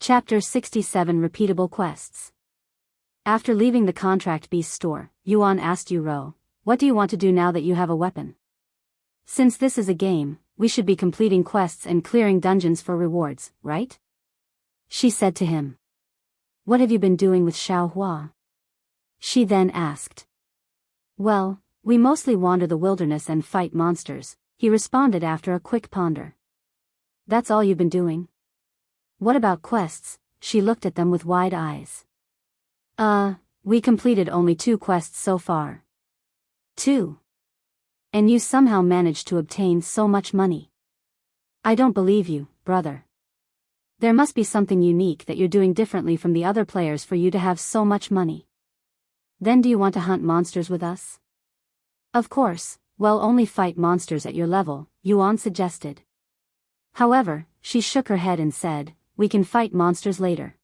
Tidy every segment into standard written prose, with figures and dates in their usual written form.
Chapter 67 Repeatable Quests. After leaving the Contract Beast store, Yuan asked Uro, "What do you want to do now that you have a weapon? Since this is a game, we should be completing quests and clearing dungeons for rewards, right?" She said to him. "What have you been doing with Xiaohua?" She then asked. "Well, we mostly wander the wilderness and fight monsters," he responded after a quick ponder. "That's all you've been doing? What about quests?" She looked at them with wide eyes. We completed only 2 quests so far." 2? And you somehow managed to obtain so much money. I don't believe you, brother. There must be something unique that you're doing differently from the other players for you to have so much money. Then do you want to hunt monsters with us? Of course, well, only fight monsters at your level, Yuan suggested. However, she shook her head and said, "We can fight monsters later.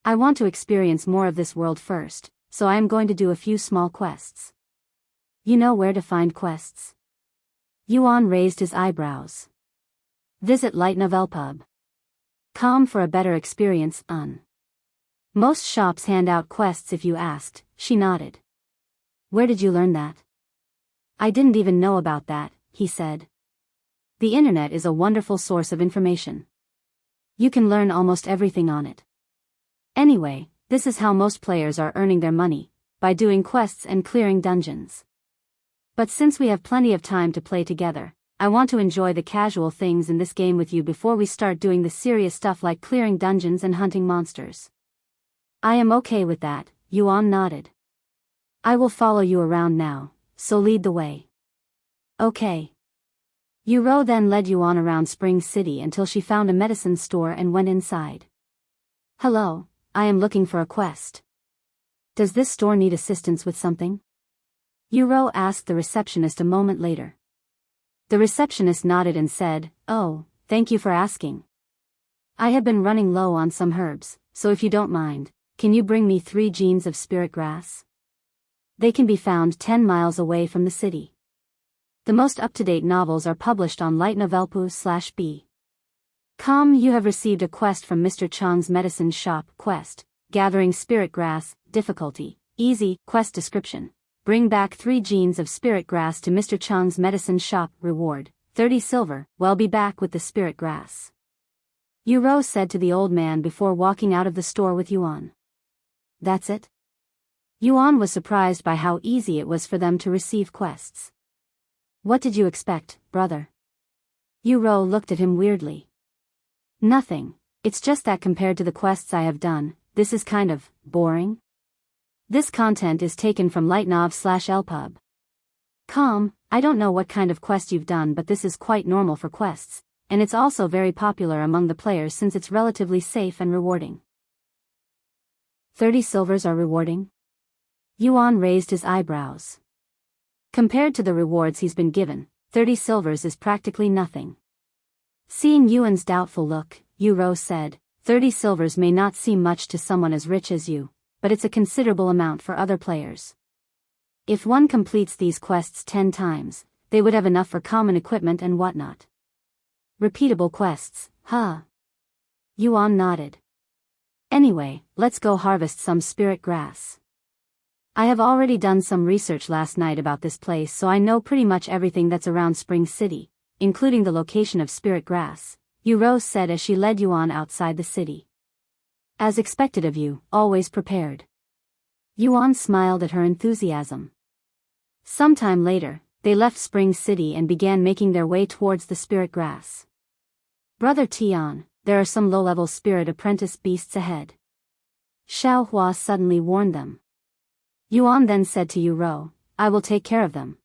I want to experience more of this world first, so I am going to do a few small quests." "You know where to find quests?" Yuan raised his eyebrows. "Visit lightnovelpub.com for a better experience, Most shops hand out quests if you asked," she nodded. "Where did you learn that?" "I didn't even know about that," he said. "The internet is a wonderful source of information. You can learn almost everything on it. Anyway, this is how most players are earning their money, by doing quests and clearing dungeons. But since we have plenty of time to play together, I want to enjoy the casual things in this game with you before we start doing the serious stuff like clearing dungeons and hunting monsters." "I am okay with that," Yuan nodded. "I will follow you around now, so lead the way." "Okay." Uro then led Yuan around Spring City until she found a medicine store and went inside. "Hello, I am looking for a quest. Does this store need assistance with something?" Uro asked the receptionist a moment later. The receptionist nodded and said, "Oh, thank you for asking. I have been running low on some herbs, so if you don't mind, can you bring me 3 genes of spirit grass? They can be found 10 miles away from the city. The most up-to-date novels are published on lightnovelpub.com. You have received a quest from Mr. Chang's medicine shop. Quest, gathering spirit grass, difficulty, easy. Quest description. Bring back 3 genes of spirit grass to Mr. Chang's medicine shop. Reward, 30 silver. Well, be back with the spirit grass," Uro said to the old man before walking out of the store with Yuan. "That's it?" Yuan was surprised by how easy it was for them to receive quests. "What did you expect, brother?" Uro looked at him weirdly. "Nothing, it's just that compared to the quests I have done, this is kind of boring. This content is taken from lightnov/lpub.com. I don't know what kind of quest you've done, but this is quite normal for quests, and it's also very popular among the players since it's relatively safe and rewarding." 30 silvers are rewarding? Yuan raised his eyebrows. Compared to the rewards he's been given, 30 silvers is practically nothing. Seeing Yuan's doubtful look, Uro said, 30 silvers may not seem much to someone as rich as you, but it's a considerable amount for other players. If one completes these quests 10 times, they would have enough for common equipment and whatnot. Repeatable quests, huh? Yuan nodded. Anyway, let's go harvest some spirit grass. I have already done some research last night about this place, so I know pretty much everything that's around Spring City, including the location of spirit grass, Uro said as she led Yuan outside the city. As expected of you, always prepared. Yuan smiled at her enthusiasm. Sometime later, they left Spring City and began making their way towards the spirit grass. "Brother Tian, there are some low-level spirit apprentice beasts ahead," Xiaohua suddenly warned them. Yuan then said to Uro, "I will take care of them.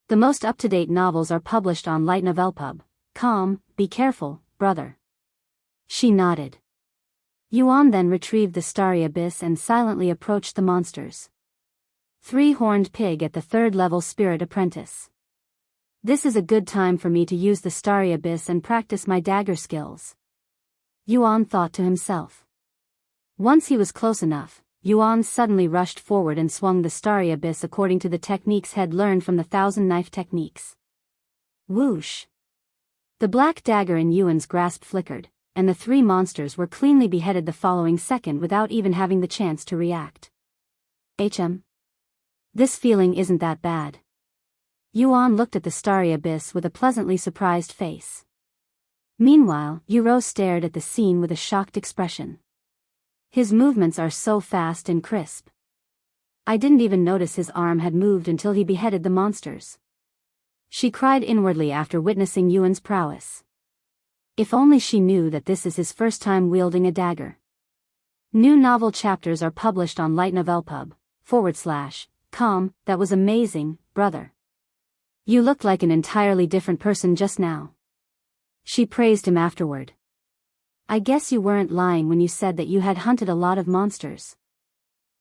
The most up-to-date novels are published on lightnovelpub.com, be careful, brother." She nodded. Yuan then retrieved the starry abyss and silently approached the monsters. 3-horned pig at the 3rd level spirit apprentice. This is a good time for me to use the starry abyss and practice my dagger skills, Yuan thought to himself. Once he was close enough, Yuan suddenly rushed forward and swung the starry abyss according to the techniques he'd learned from the 1,000-knife techniques. Whoosh! The black dagger in Yuan's grasp flickered, and the three monsters were cleanly beheaded the following second without even having the chance to react. This feeling isn't that bad. Yuan looked at the starry abyss with a pleasantly surprised face. Meanwhile, Yuro stared at the scene with a shocked expression. His movements are so fast and crisp. I didn't even notice his arm had moved until he beheaded the monsters. She cried inwardly after witnessing Yuan's prowess. If only she knew that this is his first time wielding a dagger. New novel chapters are published on lightnovelpub.com. That was amazing, brother. You looked like an entirely different person just now. She praised him afterward. I guess you weren't lying when you said that you had hunted a lot of monsters.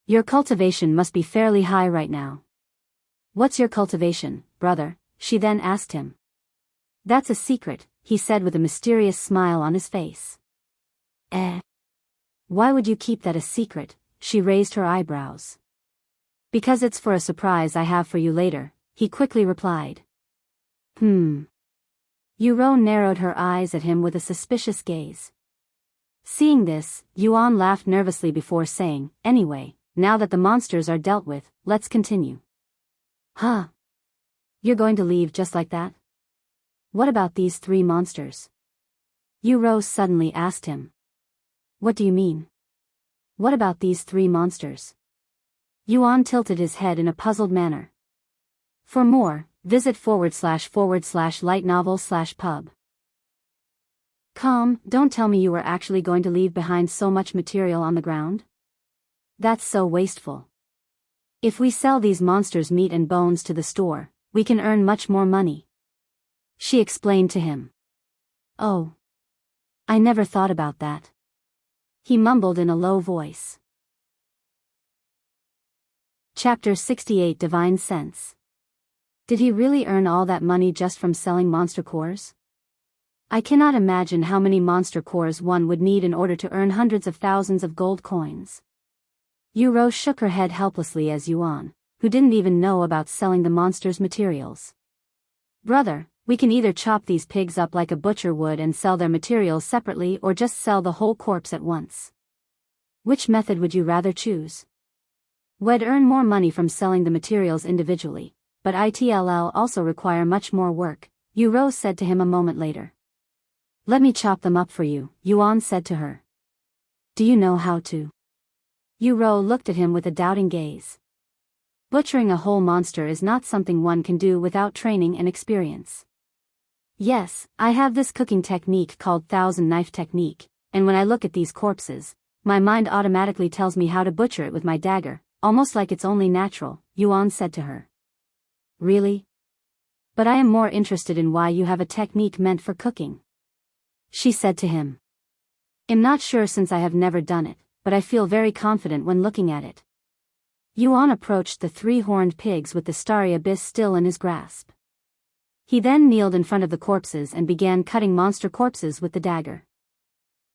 Your cultivation must be fairly high right now. What's your cultivation, brother? She then asked him. That's a secret, he said with a mysterious smile on his face. Why would you keep that a secret? She raised her eyebrows. Because it's for a surprise I have for you later, he quickly replied. Yuro narrowed her eyes at him with a suspicious gaze. Seeing this, Yuan laughed nervously before saying, anyway, now that the monsters are dealt with, let's continue. Huh? You're going to leave just like that? What about these three monsters? Yuro suddenly asked him. What do you mean? What about these three monsters? Yuan tilted his head in a puzzled manner. For more, visit /lightnovel/pub. Don't tell me you were actually going to leave behind so much material on the ground? That's so wasteful. If we sell these monsters' meat and bones to the store, we can earn much more money. She explained to him. Oh. I never thought about that. He mumbled in a low voice. Chapter 68 Divine Sense. Did he really earn all that money just from selling monster cores? I cannot imagine how many monster cores one would need in order to earn hundreds of thousands of gold coins. Yuro shook her head helplessly as Yuan, who didn't even know about selling the monsters' materials. Brother, we can either chop these pigs up like a butcher would and sell their materials separately or just sell the whole corpse at once. Which method would you rather choose? We'd earn more money from selling the materials individually, but it'll also require much more work, Yuro said to him a moment later. Let me chop them up for you, Yuan said to her. Do you know how to? Yuro looked at him with a doubting gaze. Butchering a whole monster is not something one can do without training and experience. Yes, I have this cooking technique called thousand knife technique, and when I look at these corpses, my mind automatically tells me how to butcher it with my dagger, almost like it's only natural, Yuan said to her. Really? But I am more interested in why you have a technique meant for cooking. She said to him. I'm not sure since I have never done it, but I feel very confident when looking at it. Yuan approached the three-horned pigs with the starry abyss still in his grasp. He then kneeled in front of the corpses and began cutting monster corpses with the dagger.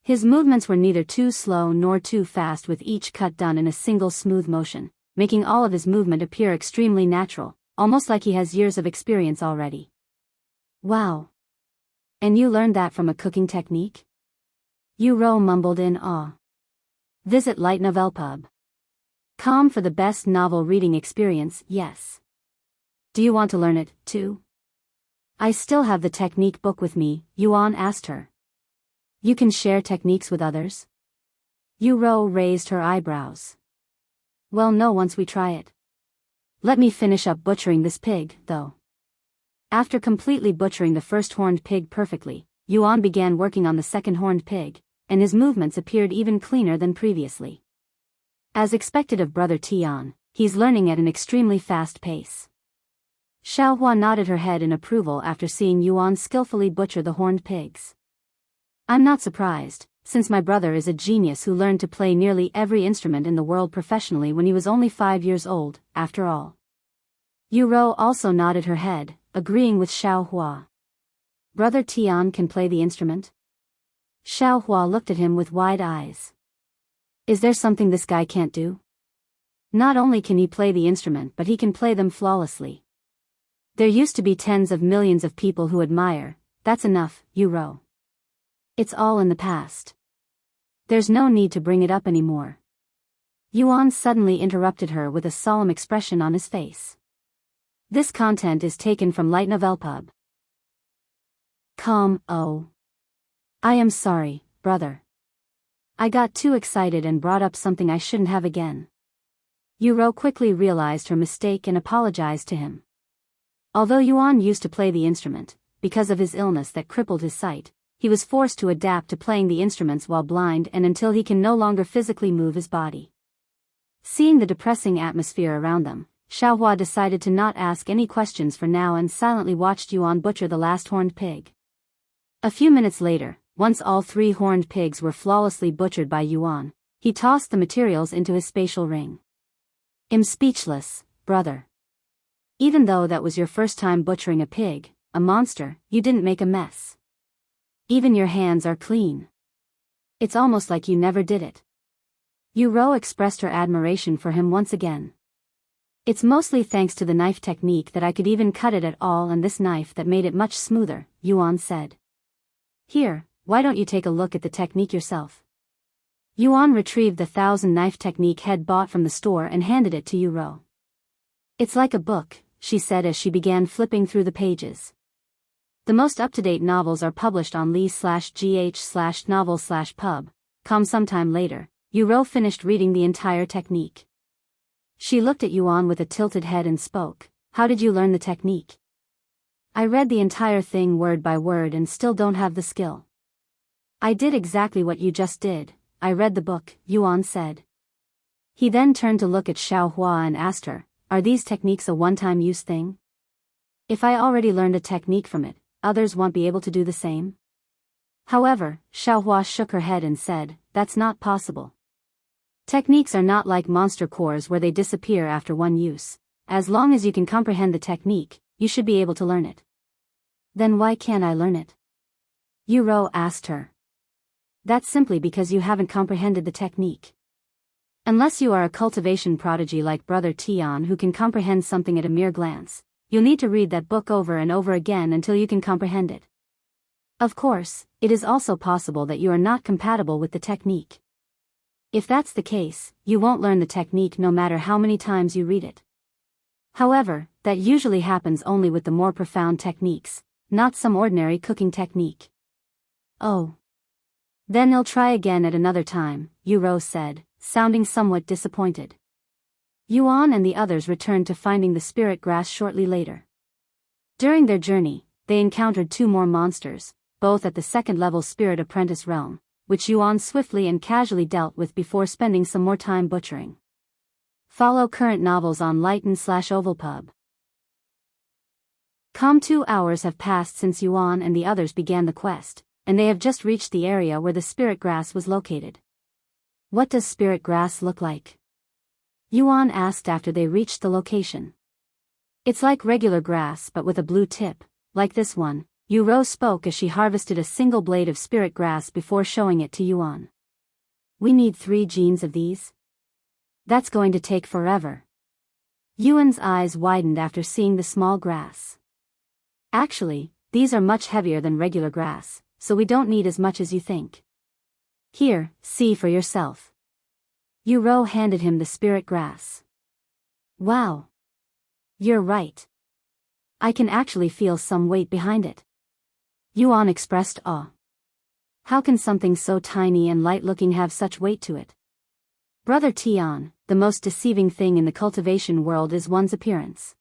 His movements were neither too slow nor too fast, with each cut done in a single smooth motion, making all of his movement appear extremely natural, almost like he has years of experience already. Wow. And you learned that from a cooking technique? Yuro mumbled in awe. Visit lightnovelpub.com for the best novel reading experience, yes. Do you want to learn it, too? I still have the technique book with me, Yuan asked her. You can share techniques with others? Yuro raised her eyebrows. Well, no, once we try it. Let me finish up butchering this pig, though. After completely butchering the first horned pig perfectly, Yuan began working on the second horned pig, and his movements appeared even cleaner than previously. As expected of Brother Tian, he's learning at an extremely fast pace. Xiaohua nodded her head in approval after seeing Yuan skillfully butcher the horned pigs. I'm not surprised, since my brother is a genius who learned to play nearly every instrument in the world professionally when he was only 5 years old, after all. Yuro also nodded her head, agreeing with Xiaohua. Brother Tian can play the instrument? Xiaohua looked at him with wide eyes. Is there something this guy can't do? Not only can he play the instrument, but he can play them flawlessly. There used to be tens of millions of people who admire. That's enough, Yuro. It's all in the past. There's no need to bring it up anymore. Yuan suddenly interrupted her with a solemn expression on his face. This content is taken from Light Novel Pub. Oh. I am sorry, brother. I got too excited and brought up something I shouldn't have again. Yuan quickly realized her mistake and apologized to him. Although Yuan used to play the instrument, because of his illness that crippled his sight, he was forced to adapt to playing the instruments while blind and until he can no longer physically move his body. Seeing the depressing atmosphere around them, Xiaohua decided to not ask any questions for now and silently watched Yuan butcher the last horned pig. A few minutes later, once all 3 horned pigs were flawlessly butchered by Yuan, he tossed the materials into his spatial ring. I'm speechless, brother. Even though that was your first time butchering a pig, a monster, you didn't make a mess. Even your hands are clean. It's almost like you never did it. Yuan expressed her admiration for him once again. It's mostly thanks to the knife technique that I could even cut it at all, and this knife that made it much smoother, Yuan said. Here, why don't you take a look at the technique yourself? Yuan retrieved the 1000 knife technique head bought from the store and handed it to Yuan. It's like a book, she said as she began flipping through the pages. The most up-to-date novels are published on li/gh/novel/pub.com. Sometime later, Yuan finished reading the entire technique. She looked at Yuan with a tilted head and spoke. How did you learn the technique? I read the entire thing word by word and still don't have the skill. I did exactly what you just did, I read the book, Yuan said. He then turned to look at Xiaohua and asked her, are these techniques a one-time use thing? If I already learned a technique from it, others won't be able to do the same? However, Xiaohua shook her head and said, that's not possible. Techniques are not like monster cores where they disappear after one use. As long as you can comprehend the technique, you should be able to learn it. Then why can't I learn it? Yuan asked her. That's simply because you haven't comprehended the technique. Unless you are a cultivation prodigy like Brother Tian who can comprehend something at a mere glance, you'll need to read that book over and over again until you can comprehend it. Of course, it is also possible that you are not compatible with the technique. If that's the case, you won't learn the technique no matter how many times you read it. However, that usually happens only with the more profound techniques, not some ordinary cooking technique. Oh. Then I'll try again at another time, Yuan said, sounding somewhat disappointed. Yuan and the others returned to finding the spirit grass shortly later. During their journey, they encountered 2 more monsters, both at the 2nd level spirit apprentice realm, which Yuan swiftly and casually dealt with before spending some more time butchering. Follow current novels on Lighten/Ovalpub. 2 hours have passed since Yuan and the others began the quest, and they have just reached the area where the spirit grass was located. What does spirit grass look like? Yuan asked after they reached the location. It's like regular grass but with a blue tip, like this one, Yuan spoke as she harvested a single blade of spirit grass before showing it to Yuan. We need 3 genes of these? That's going to take forever. Yuan's eyes widened after seeing the small grass. Actually, these are much heavier than regular grass, so we don't need as much as you think. Here, see for yourself. Yuan handed him the spirit grass. Wow. You're right. I can actually feel some weight behind it. Yuan expressed awe. How can something so tiny and light-looking have such weight to it? Brother Tian, the most deceiving thing in the cultivation world is one's appearance.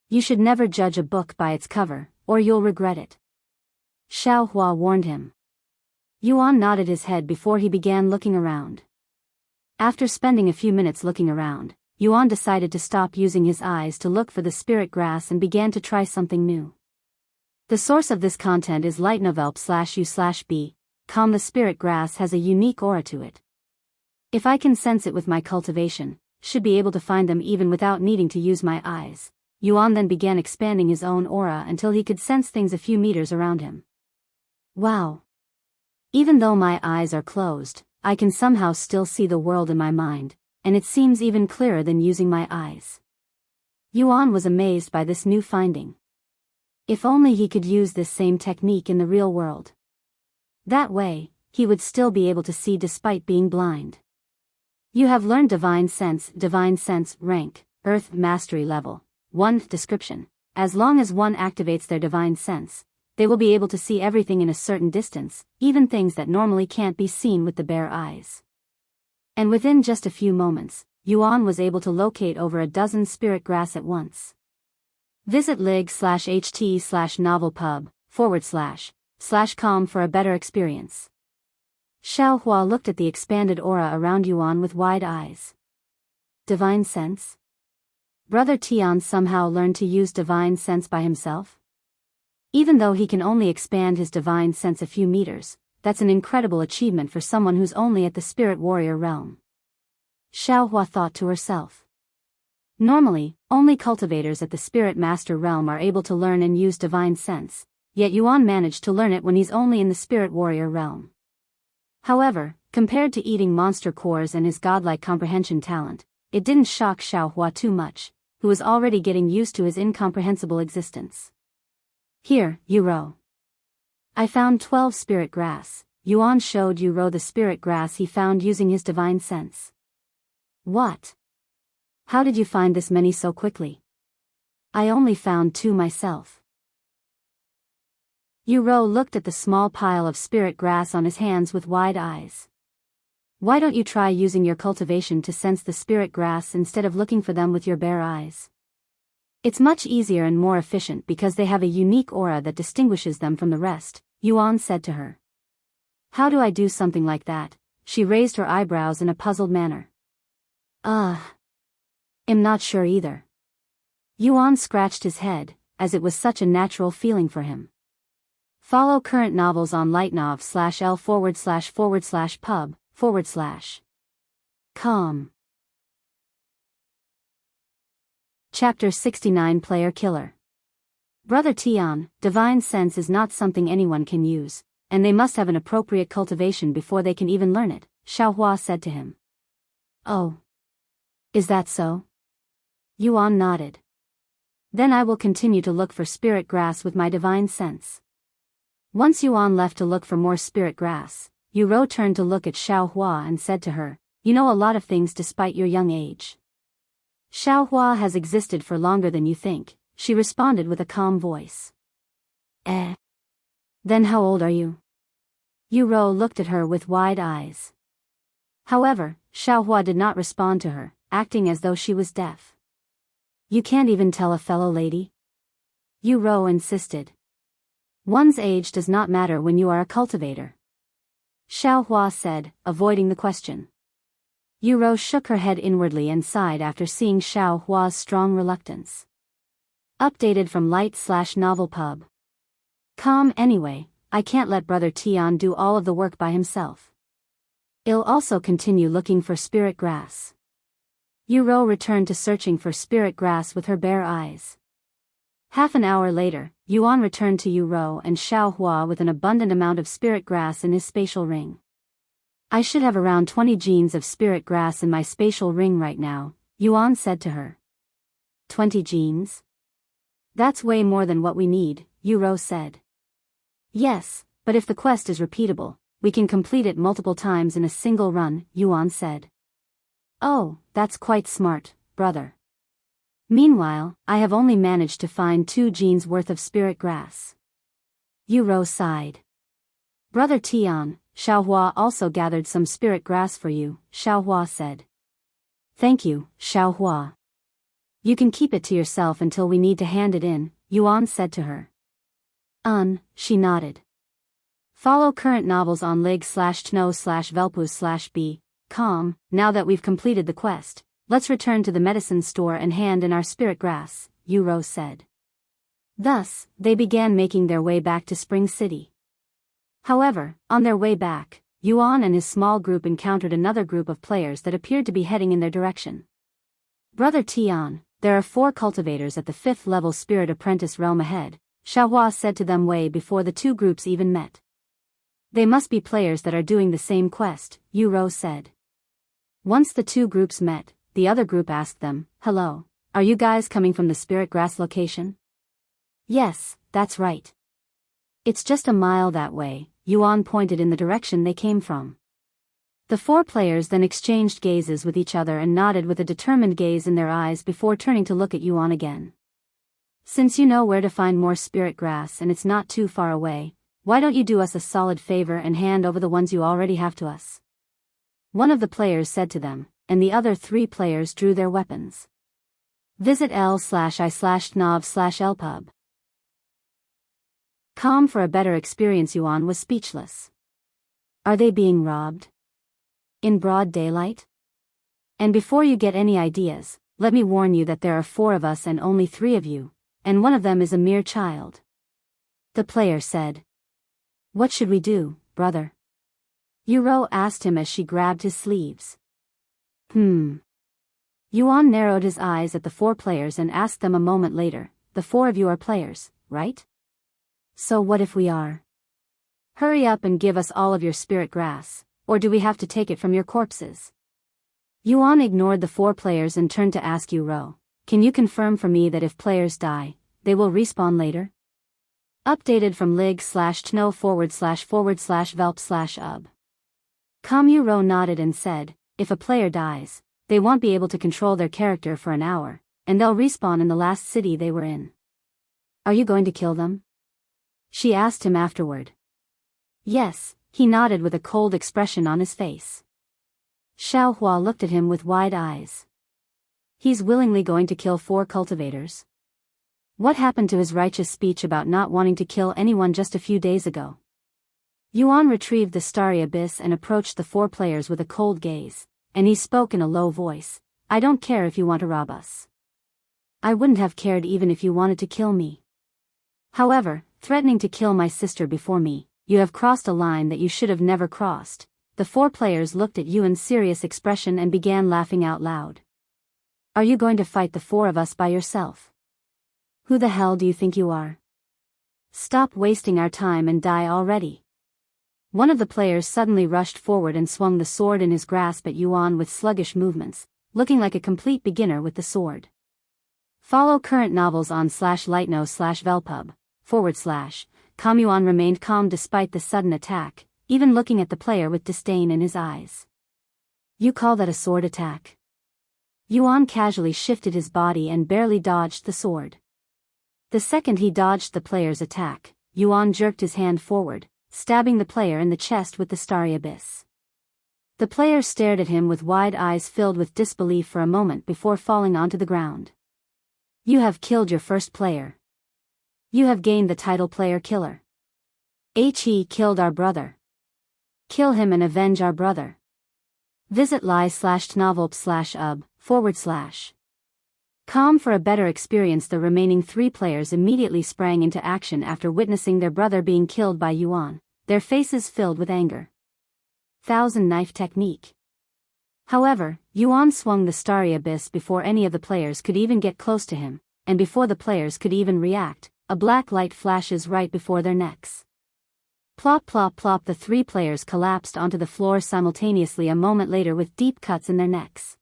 You should never judge a book by its cover, or you'll regret it. Xiaohua warned him. Yuan nodded his head before he began looking around. After spending a few minutes looking around, Yuan decided to stop using his eyes to look for the spirit grass and began to try something new. The source of this content is lightnovelp/u/b.com. The spirit grass has a unique aura to it. If I can sense it with my cultivation, should be able to find them even without needing to use my eyes. Yuan then began expanding his own aura until he could sense things a few meters around him. Wow. Even though my eyes are closed, I can somehow still see the world in my mind, and it seems even clearer than using my eyes. Yuan was amazed by this new finding. If only he could use this same technique in the real world. That way, he would still be able to see despite being blind. You have learned Divine Sense rank, Earth Mastery Level 1 description. As long as one activates their Divine Sense, they will be able to see everything in a certain distance, even things that normally can't be seen with the bare eyes. And within just a few moments, Yuan was able to locate over a dozen spirit grass at once. Visit lig/ht/novelpub// for a better experience. Xiaohua looked at the expanded aura around Yuan with wide eyes. Divine Sense? Brother Tian somehow learned to use Divine Sense by himself? Even though he can only expand his Divine Sense a few meters, that's an incredible achievement for someone who's only at the Spirit Warrior realm. Xiaohua thought to herself. Normally, only cultivators at the Spirit Master realm are able to learn and use Divine Sense, yet Yuan managed to learn it when he's only in the Spirit Warrior realm. However, compared to eating monster cores and his godlike comprehension talent, it didn't shock Xiaohua too much, who was already getting used to his incomprehensible existence. Here, Yuro. I found 12 spirit grass. Yuan showed Yuro the spirit grass he found using his Divine Sense. What? How did you find this many so quickly? I only found 2 myself. Yuro looked at the small pile of spirit grass on his hands with wide eyes. Why don't you try using your cultivation to sense the spirit grass instead of looking for them with your bare eyes? It's much easier and more efficient because they have a unique aura that distinguishes them from the rest, Yuan said to her. How do I do something like that? She raised her eyebrows in a puzzled manner. I'm not sure either. Yuan scratched his head, as it was such a natural feeling for him. Follow current novels on lightnov/l/pub/com. Chapter 69 Player Killer. Brother Tian, Divine Sense is not something anyone can use, and they must have an appropriate cultivation before they can even learn it, Xiaohua said to him. Oh. Is that so? Yuan nodded. Then I will continue to look for spirit grass with my Divine Sense. Once Yuan left to look for more spirit grass, Yuro turned to look at Xiaohua and said to her, You know a lot of things despite your young age. Xiaohua has existed for longer than you think, she responded with a calm voice. Then how old are you? Yuro looked at her with wide eyes. However, Xiaohua did not respond to her, acting as though she was deaf. You can't even tell a fellow lady? Yuro insisted. One's age does not matter when you are a cultivator. Xiaohua said, avoiding the question. Yuro shook her head inwardly and sighed after seeing Xiaohua's strong reluctance. Updated from light/novelpub.com. Anyway, I can't let Brother Tian do all of the work by himself. I'll also continue looking for spirit grass. Yuro returned to searching for spirit grass with her bare eyes. Half an hour later, Yuan returned to Yuro and Xiaohua with an abundant amount of spirit grass in his spatial ring. I should have around 20 genes of spirit grass in my spatial ring right now, Yuan said to her. 20 genes? That's way more than what we need, Yuro said. Yes, but if the quest is repeatable, we can complete it multiple times in a single run, Yuan said. Oh, that's quite smart, brother. Meanwhile, I have only managed to find 2 genes worth of spirit grass. Yuro sighed. Brother Tian, Xiaohua also gathered some spirit grass for you, Xiaohua said. Thank you, Xiaohua. You can keep it to yourself until we need to hand it in, Yuan said to her. She nodded. Follow current novels on lig/tno/velpus/b.com. Now that we've completed the quest, let's return to the medicine store and hand in our spirit grass, Yuro said. Thus, they began making their way back to Spring City. However, on their way back, Yuan and his small group encountered another group of players that appeared to be heading in their direction. Brother Tian, there are 4 cultivators at the 5th level Spirit Apprentice realm ahead, Xiaohua said to them way before the 2 groups even met. They must be players that are doing the same quest, Yuro said. Once the 2 groups met, the other group asked them, Hello, are you guys coming from the Spirit Grass location? Yes, that's right. It's just a mile that way, Yuan pointed in the direction they came from. The four players then exchanged gazes with each other and nodded with a determined gaze in their eyes before turning to look at Yuan again. Since you know where to find more spirit grass and it's not too far away, why don't you do us a solid favor and hand over the ones you already have to us? One of the players said to them, and the other three players drew their weapons. Visit l/i/nav/lpub. Com for a better experience. Yuan was speechless. Are they being robbed? In broad daylight? And before you get any ideas, let me warn you that there are 4 of us and only 3 of you, and one of them is a mere child. The player said. What should we do, brother? Yuan asked him as she grabbed his sleeves. Yuan narrowed his eyes at the 4 players and asked them a moment later, the 4 of you are players, right? So what if we are? Hurry up and give us all of your spirit grass, or do we have to take it from your corpses? Yuan ignored the 4 players and turned to ask Yuan, can you confirm for me that if players die, they will respawn later? Updated from lig/tno//velp/ub. Yuan nodded and said, if a player dies, they won't be able to control their character for an hour, and they'll respawn in the last city they were in. Are you going to kill them? She asked him afterward. Yes, he nodded with a cold expression on his face. Xiaohua looked at him with wide eyes. He's willingly going to kill 4 cultivators? What happened to his righteous speech about not wanting to kill anyone just a few days ago? Yuan retrieved the starry abyss and approached the 4 players with a cold gaze, and he spoke in a low voice, I don't care if you want to rob us. I wouldn't have cared even if you wanted to kill me. However, threatening to kill my sister before me, you have crossed a line that you should have never crossed. The 4 players looked at Yuan's serious expression and began laughing out loud. Are you going to fight the 4 of us by yourself? Who the hell do you think you are? Stop wasting our time and die already. One of the players suddenly rushed forward and swung the sword in his grasp at Yuan with sluggish movements, looking like a complete beginner with the sword. Follow current novels on /lightno/velpub, /. Yuan remained calm despite the sudden attack, even looking at the player with disdain in his eyes. You call that a sword attack? Yuan casually shifted his body and barely dodged the sword. The second he dodged the player's attack, Yuan jerked his hand forward, stabbing the player in the chest with the starry abyss. The player stared at him with wide eyes filled with disbelief for a moment before falling onto the ground. You have killed your first player. You have gained the title player killer. He killed our brother. Kill him and avenge our brother. Visit /tnovelp/ub/. For a better experience. The remaining 3 players immediately sprang into action after witnessing their brother being killed by Yuan, their faces filled with anger. Thousand Knife Technique. However, Yuan swung the starry abyss before any of the players could even get close to him, and before the players could even react, a black light flashes right before their necks. Plop plop plop. The 3 players collapsed onto the floor simultaneously a moment later with deep cuts in their necks.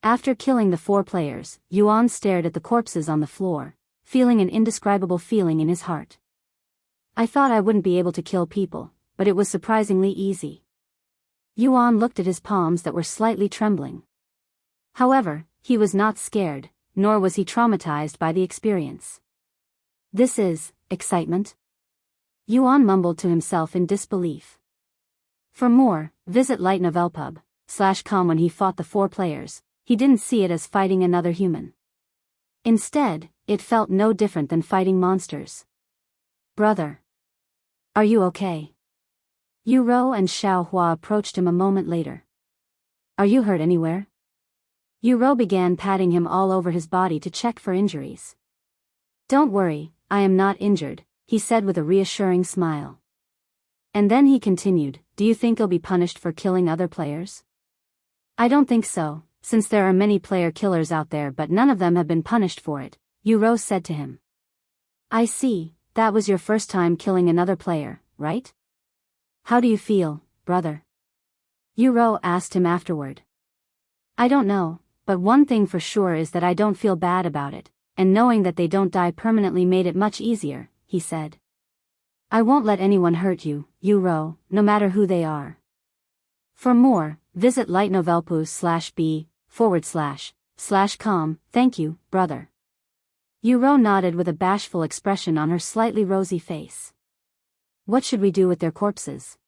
After killing the 4 players, Yuan stared at the corpses on the floor, feeling an indescribable feeling in his heart. I thought I wouldn't be able to kill people, but it was surprisingly easy. Yuan looked at his palms that were slightly trembling. However, he was not scared, nor was he traumatized by the experience. This is excitement? Yuan mumbled to himself in disbelief. For more, visit lightnovelpub.com. When he fought the 4 players, he didn't see it as fighting another human. Instead, it felt no different than fighting monsters. Brother. Are you okay? Yuan and Xiaohua approached him a moment later. Are you hurt anywhere? Yuan began patting him all over his body to check for injuries. Don't worry, I am not injured, he said with a reassuring smile. And then he continued, do you think you'll be punished for killing other players? I don't think so, since there are many player killers out there but none of them have been punished for it, Yuan said to him. I see, that was your first time killing another player, right? How do you feel, brother? Yuan asked him afterward. I don't know, but one thing for sure is that I don't feel bad about it, and knowing that they don't die permanently made it much easier, he said. I won't let anyone hurt you, Yu, no matter who they are. For more, visit lightnovelpoo/b/com. Thank you, brother. Yu nodded with a bashful expression on her slightly rosy face. What should we do with their corpses?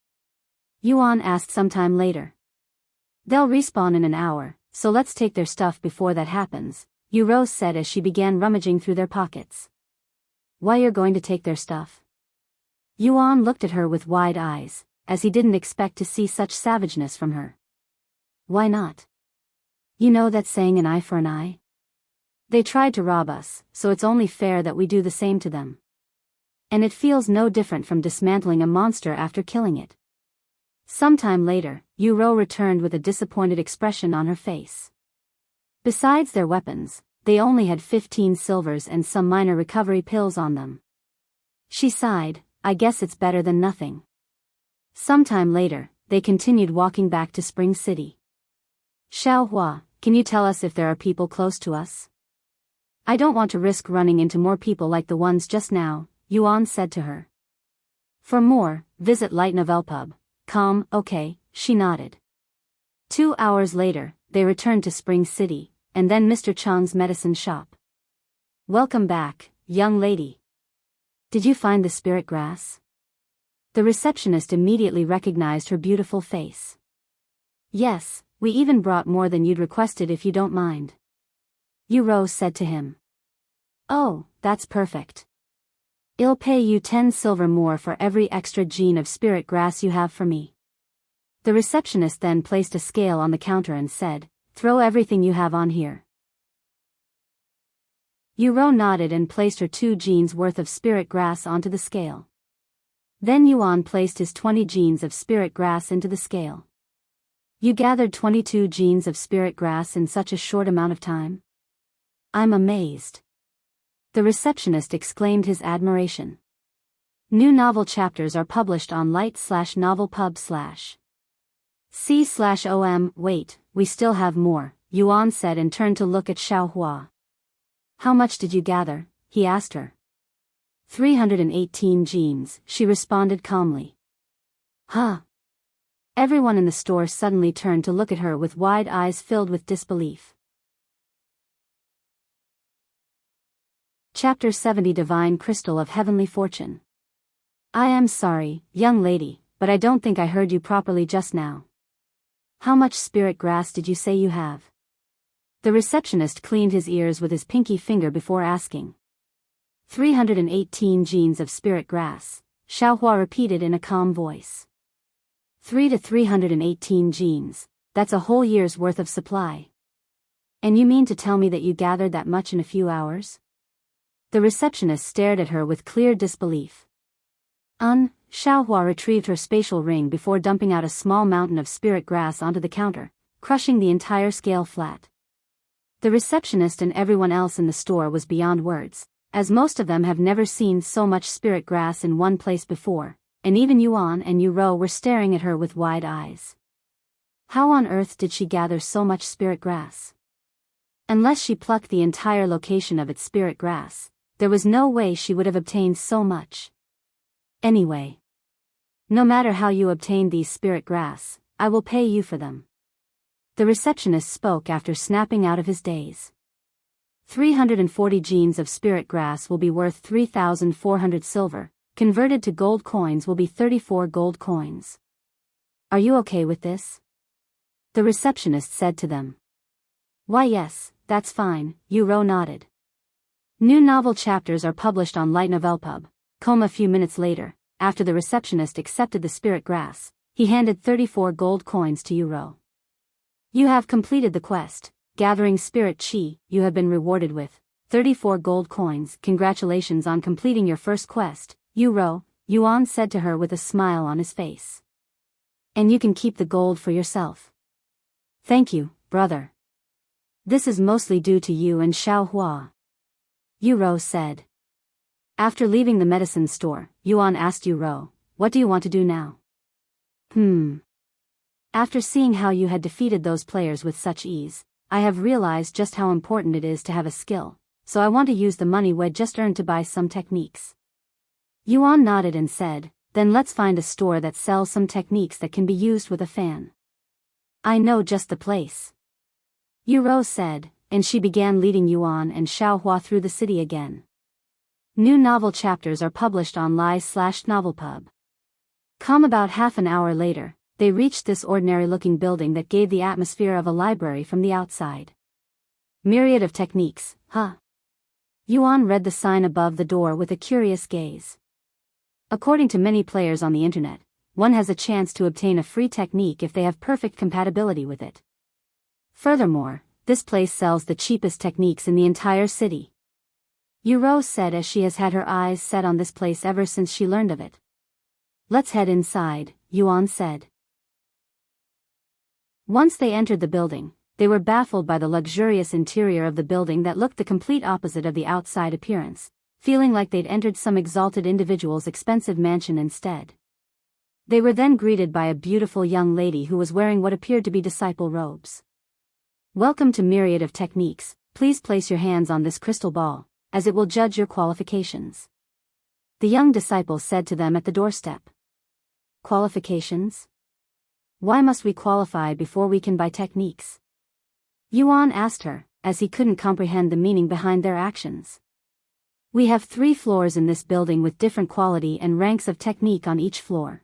Yuan asked sometime later. They'll respawn in an hour, so let's take their stuff before that happens, Yu said as she began rummaging through their pockets. Why you're going to take their stuff? Yuan looked at her with wide eyes, as he didn't expect to see such savageness from her. Why not? You know that saying, an eye for an eye? They tried to rob us, so it's only fair that we do the same to them. And it feels no different from dismantling a monster after killing it. Sometime later, Yu returned with a disappointed expression on her face. Besides their weapons, they only had 15 silvers and some minor recovery pills on them. She sighed, I guess it's better than nothing. Sometime later, they continued walking back to Spring City. Xiaohua, can you tell us if there are people close to us? I don't want to risk running into more people like the ones just now, Yuan said to her. For more, visit lightnovelpub.com. Okay, she nodded. 2 hours later, they returned to Spring City, and then Mr. Chang's medicine shop. Welcome back, young lady. Did you find the spirit grass? The receptionist immediately recognized her beautiful face. Yes, we even brought more than you'd requested if you don't mind. Yu said to him. Oh, that's perfect. I'll pay you 10 silver more for every extra gene of spirit grass you have for me. The receptionist then placed a scale on the counter and said, throw everything you have on here. Yu nodded and placed her 2 genes worth of spirit grass onto the scale. Then Yuan placed his 20 genes of spirit grass into the scale. You gathered 22 genes of spirit grass in such a short amount of time? I'm amazed. The receptionist exclaimed his admiration. New novel chapters are published on light/novelpub/c/om. Wait, we still have more, Yuan said and turned to look at Xiaohua. How much did you gather? He asked her. 318 genes, she responded calmly. Huh? Everyone in the store suddenly turned to look at her with wide eyes filled with disbelief. Chapter 70 Divine Crystal of Heavenly Fortune. I am sorry, young lady, but I don't think I heard you properly just now. How much spirit grass did you say you have? The receptionist cleaned his ears with his pinky finger before asking. 318 genes of spirit grass, Xiaohua repeated in a calm voice. 318 genes, that's a whole year's worth of supply. And you mean to tell me that you gathered that much in a few hours? The receptionist stared at her with clear disbelief. Xiaohua retrieved her spatial ring before dumping out a small mountain of spirit grass onto the counter, crushing the entire scale flat. The receptionist and everyone else in the store was beyond words, as most of them have never seen so much spirit grass in one place before, and even Yuan and Yu were staring at her with wide eyes. How on earth did she gather so much spirit grass? Unless she plucked the entire location of its spirit grass, there was no way she would have obtained so much. Anyway, no matter how you obtained these spirit grass, I will pay you for them. The receptionist spoke after snapping out of his daze. 340 genes of spirit grass will be worth 3,400 silver, converted to gold coins will be 34 gold coins. Are you okay with this? The receptionist said to them. Why yes, that's fine, Yu nodded. New novel chapters are published on lightnovelpub.com. A few minutes later, after the receptionist accepted the spirit grass, he handed 34 gold coins to Yu. You have completed the quest, gathering spirit chi. You have been rewarded with 34 gold coins. Congratulations on completing your first quest, Yu, Yuan said to her with a smile on his face. And you can keep the gold for yourself. Thank you, brother. This is mostly due to you and Xiaohua. Yu said. After leaving the medicine store, Yuan asked Yu, what do you want to do now? After seeing how you had defeated those players with such ease, I have realized just how important it is to have a skill, so I want to use the money we'd just earned to buy some techniques. Yuan nodded and said, then let's find a store that sells some techniques that can be used with a fan. I know just the place. Yuro said, and she began leading Yuan and Xiaohua through the city again. New novel chapters are published on li/novelpub.com. About half an hour later, they reached this ordinary-looking building that gave the atmosphere of a library from the outside. Myriad of techniques, huh? Yuan read the sign above the door with a curious gaze. According to many players on the internet, one has a chance to obtain a free technique if they have perfect compatibility with it. Furthermore, this place sells the cheapest techniques in the entire city. Yuro said as she has had her eyes set on this place ever since she learned of it. Let's head inside, Yuan said. Once they entered the building, they were baffled by the luxurious interior of the building that looked the complete opposite of the outside appearance, feeling like they'd entered some exalted individual's expensive mansion instead. They were then greeted by a beautiful young lady who was wearing what appeared to be disciple robes. Welcome to Myriad of Techniques, please place your hands on this crystal ball, as it will judge your qualifications. The young disciple said to them at the doorstep. Qualifications? Why must we qualify before we can buy techniques? Yuan asked her, as he couldn't comprehend the meaning behind their actions. We have 3 floors in this building with different quality and ranks of technique on each floor.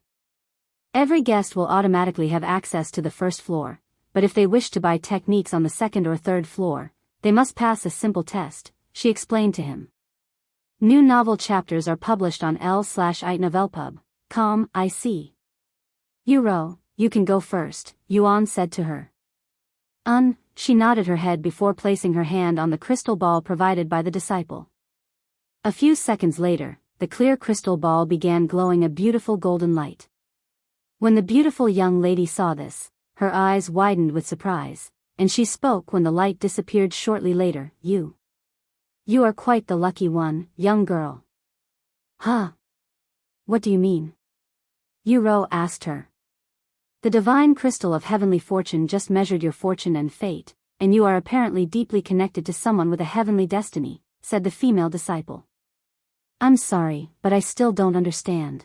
Every guest will automatically have access to the first floor, but if they wish to buy techniques on the second or third floor, they must pass a simple test, she explained to him. New novel chapters are published on l/itnovelpub.com. I see. Yuro, you can go first, Yuan said to her. She nodded her head before placing her hand on the crystal ball provided by the disciple. A few seconds later, the clear crystal ball began glowing a beautiful golden light. When the beautiful young lady saw this, her eyes widened with surprise, and she spoke when the light disappeared shortly later. You are quite the lucky one, young girl. Huh? What do you mean? Yuro asked her. The divine crystal of heavenly fortune just measured your fortune and fate, and you are apparently deeply connected to someone with a heavenly destiny, said the female disciple. I'm sorry, but I still don't understand.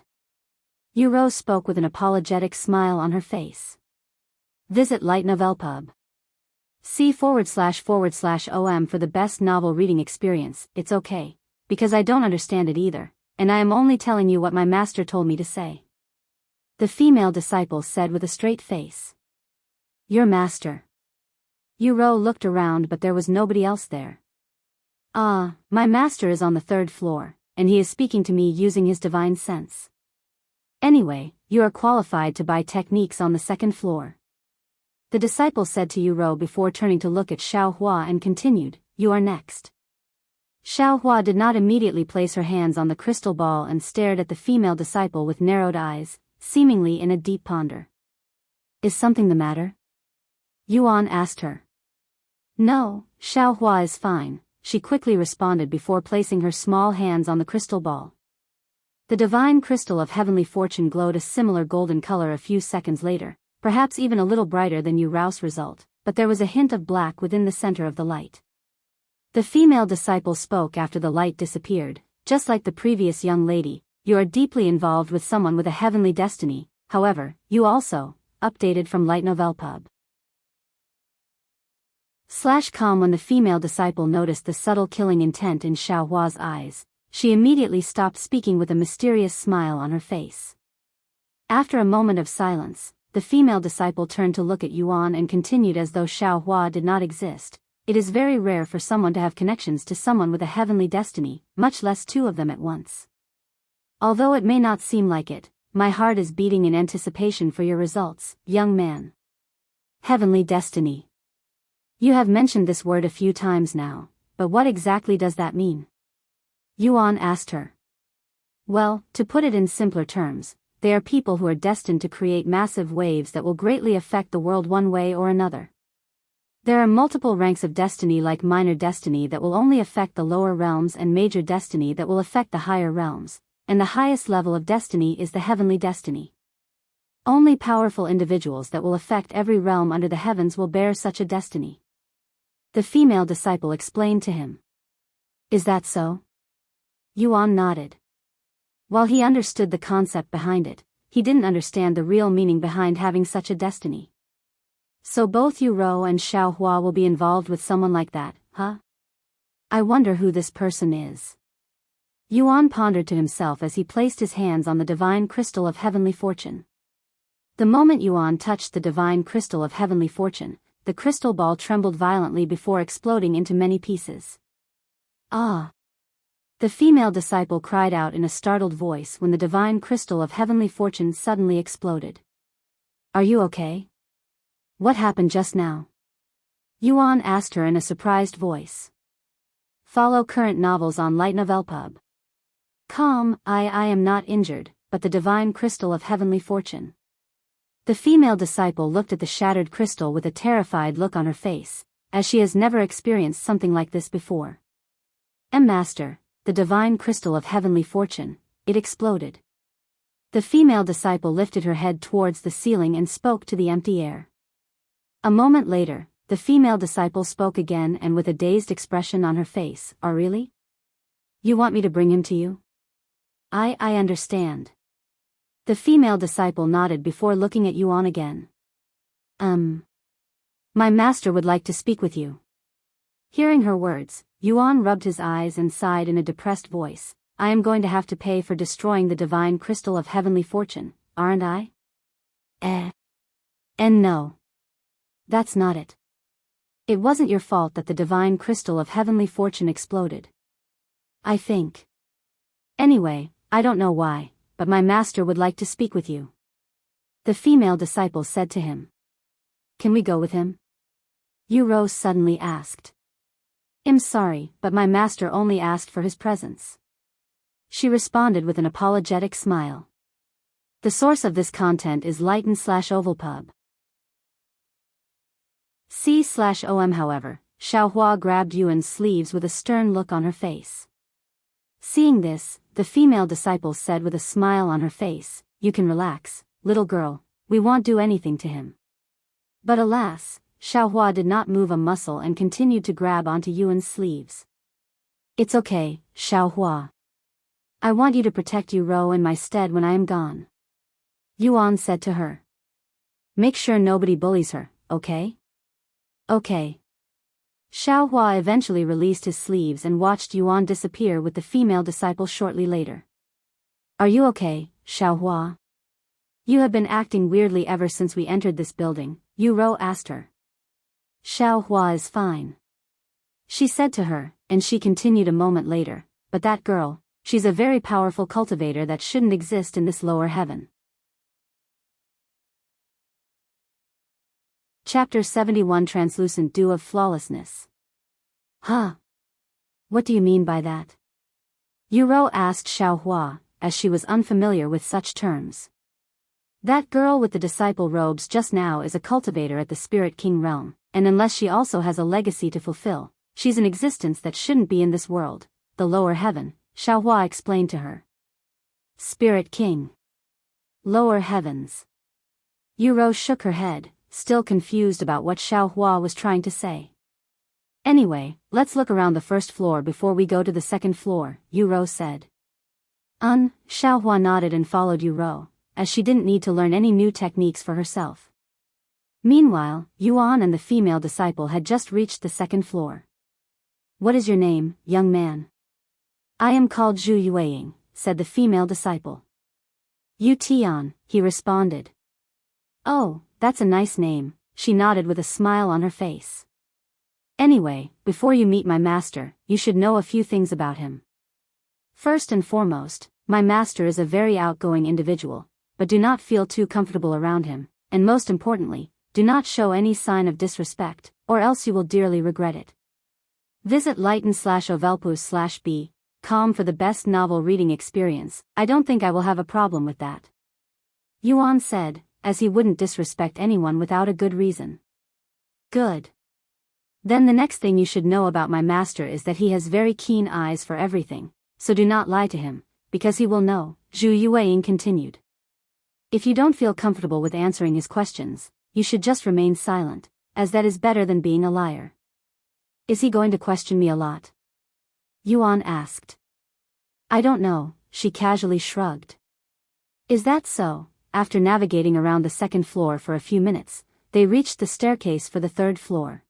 Yuro spoke with an apologetic smile on her face. Visit Light Novel Pub. C///OM for the best novel reading experience. It's okay, because I don't understand it either, and I am only telling you what my master told me to say. The female disciple said with a straight face. Your master. Yuro looked around but there was nobody else there. My master is on the 3rd floor, and he is speaking to me using his divine sense. Anyway, you are qualified to buy techniques on the 2nd floor. The disciple said to Yuro before turning to look at Xiaohua and continued, you are next. Xiaohua did not immediately place her hands on the crystal ball and stared at the female disciple with narrowed eyes, seemingly in a deep ponder. Is something the matter? Yuan asked her. No, Xiaohua is fine, she quickly responded before placing her small hands on the crystal ball. The divine crystal of heavenly fortune glowed a similar golden color a few seconds later, perhaps even a little brighter than Yuro's result, but there was a hint of black within the center of the light. The female disciple spoke after the light disappeared. Just like the previous young lady, you are deeply involved with someone with a heavenly destiny. However, you also, updated from Light Novel Pub. /com. When the female disciple noticed the subtle killing intent in Xiaohua's eyes, she immediately stopped speaking with a mysterious smile on her face. After a moment of silence, the female disciple turned to look at Yuan and continued as though Xiaohua did not exist. It is very rare for someone to have connections to someone with a heavenly destiny, much less 2 of them at once. Although it may not seem like it, my heart is beating in anticipation for your results, young man. Heavenly destiny. You have mentioned this word a few times now, but what exactly does that mean? Yuan asked her. Well, to put it in simpler terms, they are people who are destined to create massive waves that will greatly affect the world one way or another. There are multiple ranks of destiny like minor destiny that will only affect the lower realms and major destiny that will affect the higher realms, and the highest level of destiny is the heavenly destiny. Only powerful individuals that will affect every realm under the heavens will bear such a destiny. The female disciple explained to him. Is that so? Yuan nodded. While he understood the concept behind it, he didn't understand the real meaning behind having such a destiny. So both Yu Rou and Xiao Hua will be involved with someone like that, huh? I wonder who this person is. Yuan pondered to himself as he placed his hands on the divine crystal of heavenly fortune. The moment Yuan touched the divine crystal of heavenly fortune, the crystal ball trembled violently before exploding into many pieces. Ah! The female disciple cried out in a startled voice when the divine crystal of heavenly fortune suddenly exploded. Are you okay? What happened just now? Yuan asked her in a surprised voice. Follow current novels on Light Novel Pub. I am not injured, but the divine crystal of heavenly fortune. The female disciple looked at the shattered crystal with a terrified look on her face, as she has never experienced something like this before. Master, the divine crystal of heavenly fortune, it exploded. The female disciple lifted her head towards the ceiling and spoke to the empty air. A moment later, the female disciple spoke again and with a dazed expression on her face. Oh really? You want me to bring him to you? I understand. The female disciple nodded before looking at Yuan again. My master would like to speak with you. Hearing her words, Yuan rubbed his eyes and sighed in a depressed voice. I am going to have to pay for destroying the divine crystal of heavenly fortune, aren't I? And no. That's not it. It wasn't your fault that the divine crystal of heavenly fortune exploded. I think. Anyway, I don't know why, but my master would like to speak with you. The female disciple said to him. Can we go with him? Yu Rou suddenly asked. I'm sorry, but my master only asked for his presence. She responded with an apologetic smile. The source of this content is Lighten/Ovalpub. C/OM. However, Xiao Hua grabbed Yuan's sleeves with a stern look on her face. Seeing this, the female disciple said with a smile on her face, You can relax, little girl, we won't do anything to him. But alas, Xiao Hua did not move a muscle and continued to grab onto Yuan's sleeves. It's okay, Xiao Hua. I want you to protect Yu Rou in my stead when I am gone. Yuan said to her. Make sure nobody bullies her, okay? Okay. Xiao Hua eventually released his sleeves and watched Yuan disappear with the female disciple shortly later. Are you okay, Xiao Hua? You have been acting weirdly ever since we entered this building, Yu Rou asked her. Xiao Hua is fine. She said to her, and she continued a moment later, but that girl, she's a very powerful cultivator that shouldn't exist in this lower heaven. Chapter 71 Translucent Dew of Flawlessness. Huh? What do you mean by that? Yu Rou asked Xiao Hua, as she was unfamiliar with such terms. That girl with the disciple robes just now is a cultivator at the Spirit King realm, and unless she also has a legacy to fulfill, she's an existence that shouldn't be in this world, the lower heaven, Xiao Hua explained to her. Spirit King. Lower heavens. Yu Rou shook her head, still confused about what Xiao Hua was trying to say. Anyway, let's look around the first floor before we go to the second floor, Yu Rou said. Xiao Hua nodded and followed Yu Rou, as she didn't need to learn any new techniques for herself. Meanwhile, Yuan and the female disciple had just reached the second floor. What is your name, young man? I am called Zhu Yueying, said the female disciple. Yu Tian, he responded. Oh, that's a nice name, she nodded with a smile on her face. Anyway, before you meet my master, you should know a few things about him. First and foremost, my master is a very outgoing individual, but do not feel too comfortable around him, and most importantly, do not show any sign of disrespect, or else you will dearly regret it. Visit lighten/ovelpus/b.com for the best novel reading experience. I don't think I will have a problem with that. Yuan said, as he wouldn't disrespect anyone without a good reason. Good. Then the next thing you should know about my master is that he has very keen eyes for everything, so do not lie to him, because he will know, Zhu Yueying continued. If you don't feel comfortable with answering his questions, you should just remain silent, as that is better than being a liar. Is he going to question me a lot? Yuan asked. I don't know, she casually shrugged. Is that so? After navigating around the second floor for a few minutes, they reached the staircase for the third floor.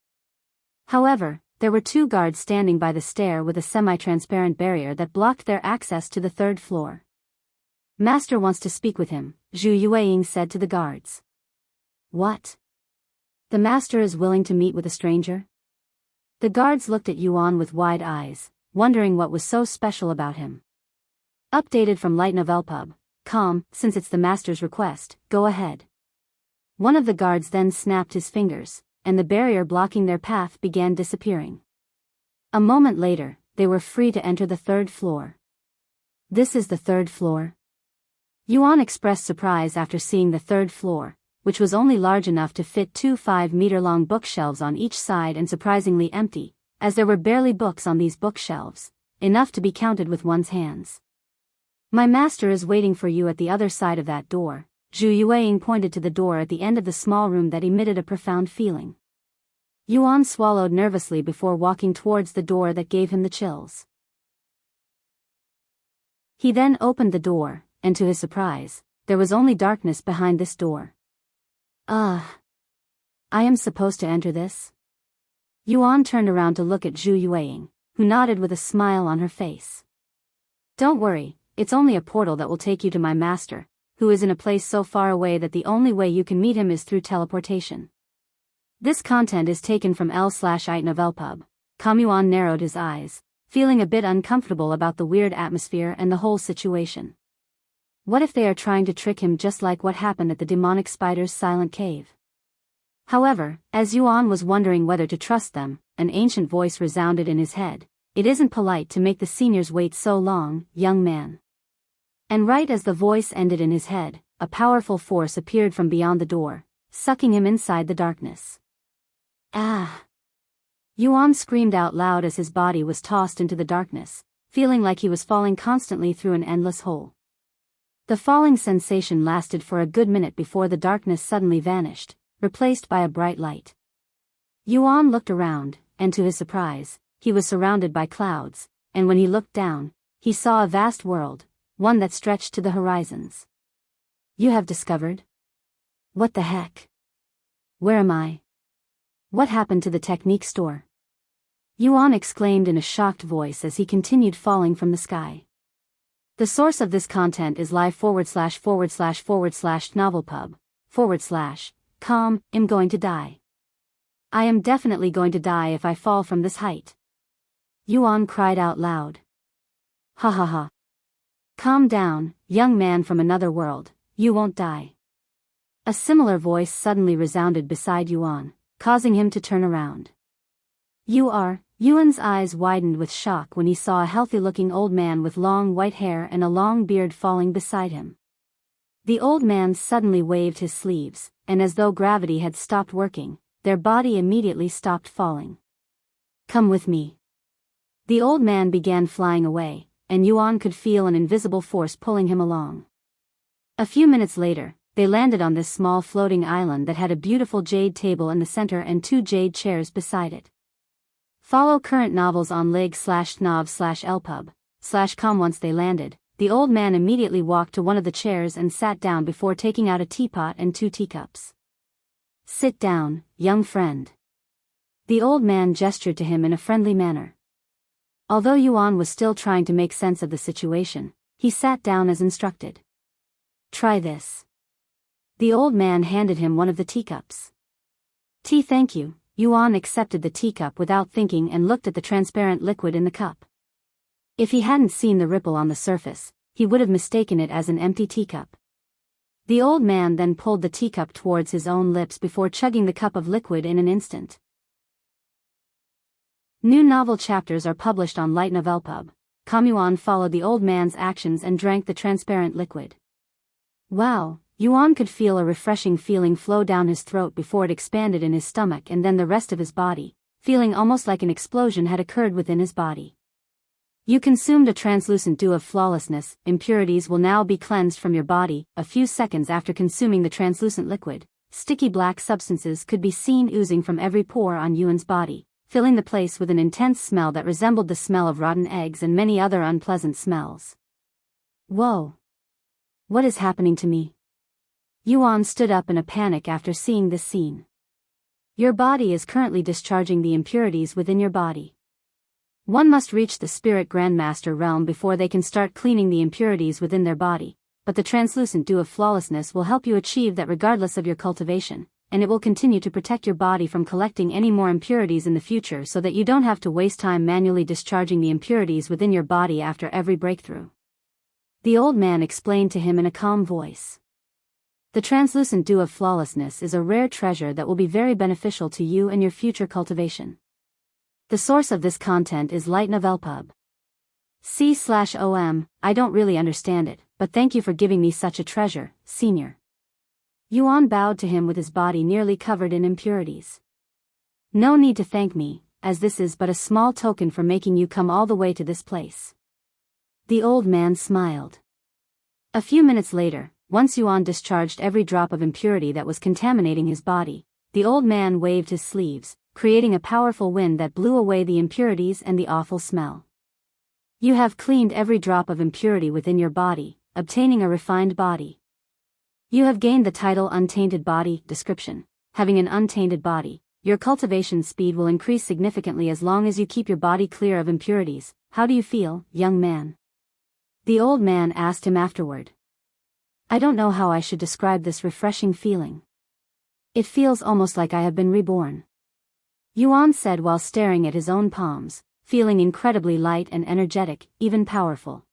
However, there were 2 guards standing by the stair with a semi-transparent barrier that blocked their access to the third floor. Master wants to speak with him, Zhu Yueying said to the guards. What? The master is willing to meet with a stranger? The guards looked at Yuan with wide eyes, wondering what was so special about him. Updated from Light Novel Pub. Since it's the master's request, go ahead. One of the guards then snapped his fingers, and the barrier blocking their path began disappearing. A moment later, they were free to enter the third floor. This is the third floor? Yuan expressed surprise after seeing the third floor, which was only large enough to fit 2 5-meter-long bookshelves on each side and surprisingly empty, as there were barely books on these bookshelves, enough to be counted with one's hands. My master is waiting for you at the other side of that door. Zhu Yueying pointed to the door at the end of the small room that emitted a profound feeling. Yuan swallowed nervously before walking towards the door that gave him the chills. He then opened the door, and to his surprise, there was only darkness behind this door. I am supposed to enter this? Yuan turned around to look at Zhu Yueying, who nodded with a smile on her face. Don't worry, it's only a portal that will take you to my master, who is in a place so far away that the only way you can meet him is through teleportation. This content is taken from L/Ite Novel Pub. Yuan narrowed his eyes, feeling a bit uncomfortable about the weird atmosphere and the whole situation. What if they are trying to trick him just like what happened at the demonic spider's silent cave? However, as Yuan was wondering whether to trust them, an ancient voice resounded in his head. It isn't polite to make the seniors wait so long, young man. And right as the voice ended in his head, a powerful force appeared from beyond the door, sucking him inside the darkness. Ah! Yuan screamed out loud as his body was tossed into the darkness, feeling like he was falling constantly through an endless hole. The falling sensation lasted for a good minute before the darkness suddenly vanished, replaced by a bright light. Yuan looked around, and to his surprise, he was surrounded by clouds, and when he looked down, he saw a vast world, one that stretched to the horizons. You have discovered? What the heck? Where am I? What happened to the technique store? Yuan exclaimed in a shocked voice as he continued falling from the sky. The source of this content is live//novelpub/com. I'm going to die. I am definitely going to die if I fall from this height. Yuan cried out loud. Ha ha ha. Calm down, young man from another world, you won't die. A similar voice suddenly resounded beside Yuan, causing him to turn around. You are? Yuan's eyes widened with shock when he saw a healthy-looking old man with long white hair and a long beard falling beside him. The old man suddenly waved his sleeves, and as though gravity had stopped working, their body immediately stopped falling. Come with me. The old man began flying away, and Yuan could feel an invisible force pulling him along. A few minutes later, they landed on this small floating island that had a beautiful jade table in the center and 2 jade chairs beside it. Follow current novels on lig/nov/lpub/com. Once they landed, the old man immediately walked to one of the chairs and sat down before taking out a teapot and 2 teacups. Sit down, young friend. The old man gestured to him in a friendly manner. Although Yuan was still trying to make sense of the situation, he sat down as instructed. Try this. The old man handed him one of the teacups. Tea, thank you. Yuan accepted the teacup without thinking and looked at the transparent liquid in the cup. If he hadn't seen the ripple on the surface, he would have mistaken it as an empty teacup. The old man then pulled the teacup towards his own lips before chugging the cup of liquid in an instant. New novel chapters are published on Light Novel Pub. Yuan followed the old man's actions and drank the transparent liquid. Wow, Yuan could feel a refreshing feeling flow down his throat before it expanded in his stomach and then the rest of his body, feeling almost like an explosion had occurred within his body. You consumed a translucent dew of flawlessness. Impurities will now be cleansed from your body. A few seconds after consuming the translucent liquid, sticky black substances could be seen oozing from every pore on Yuan's body, filling the place with an intense smell that resembled the smell of rotten eggs and many other unpleasant smells. Whoa! What is happening to me? Yuan stood up in a panic after seeing this scene. Your body is currently discharging the impurities within your body. One must reach the Spirit Grandmaster realm before they can start cleaning the impurities within their body, but the translucent dew of flawlessness will help you achieve that regardless of your cultivation, and it will continue to protect your body from collecting any more impurities in the future so that you don't have to waste time manually discharging the impurities within your body after every breakthrough. The old man explained to him in a calm voice. The translucent dew of flawlessness is a rare treasure that will be very beneficial to you and your future cultivation. The source of this content is Light Novel Pub. C/OM, I don't really understand it, but thank you for giving me such a treasure, senior. Yuan bowed to him with his body nearly covered in impurities. No need to thank me, as this is but a small token for making you come all the way to this place. The old man smiled. A few minutes later, once Yuan discharged every drop of impurity that was contaminating his body, the old man waved his sleeves, creating a powerful wind that blew away the impurities and the awful smell. You have cleaned every drop of impurity within your body, obtaining a refined body. You have gained the title Untainted Body. Description: having an untainted body, your cultivation speed will increase significantly as long as you keep your body clear of impurities. How do you feel, young man? The old man asked him afterward. I don't know how I should describe this refreshing feeling. It feels almost like I have been reborn. Yuan said while staring at his own palms, feeling incredibly light and energetic, even powerful.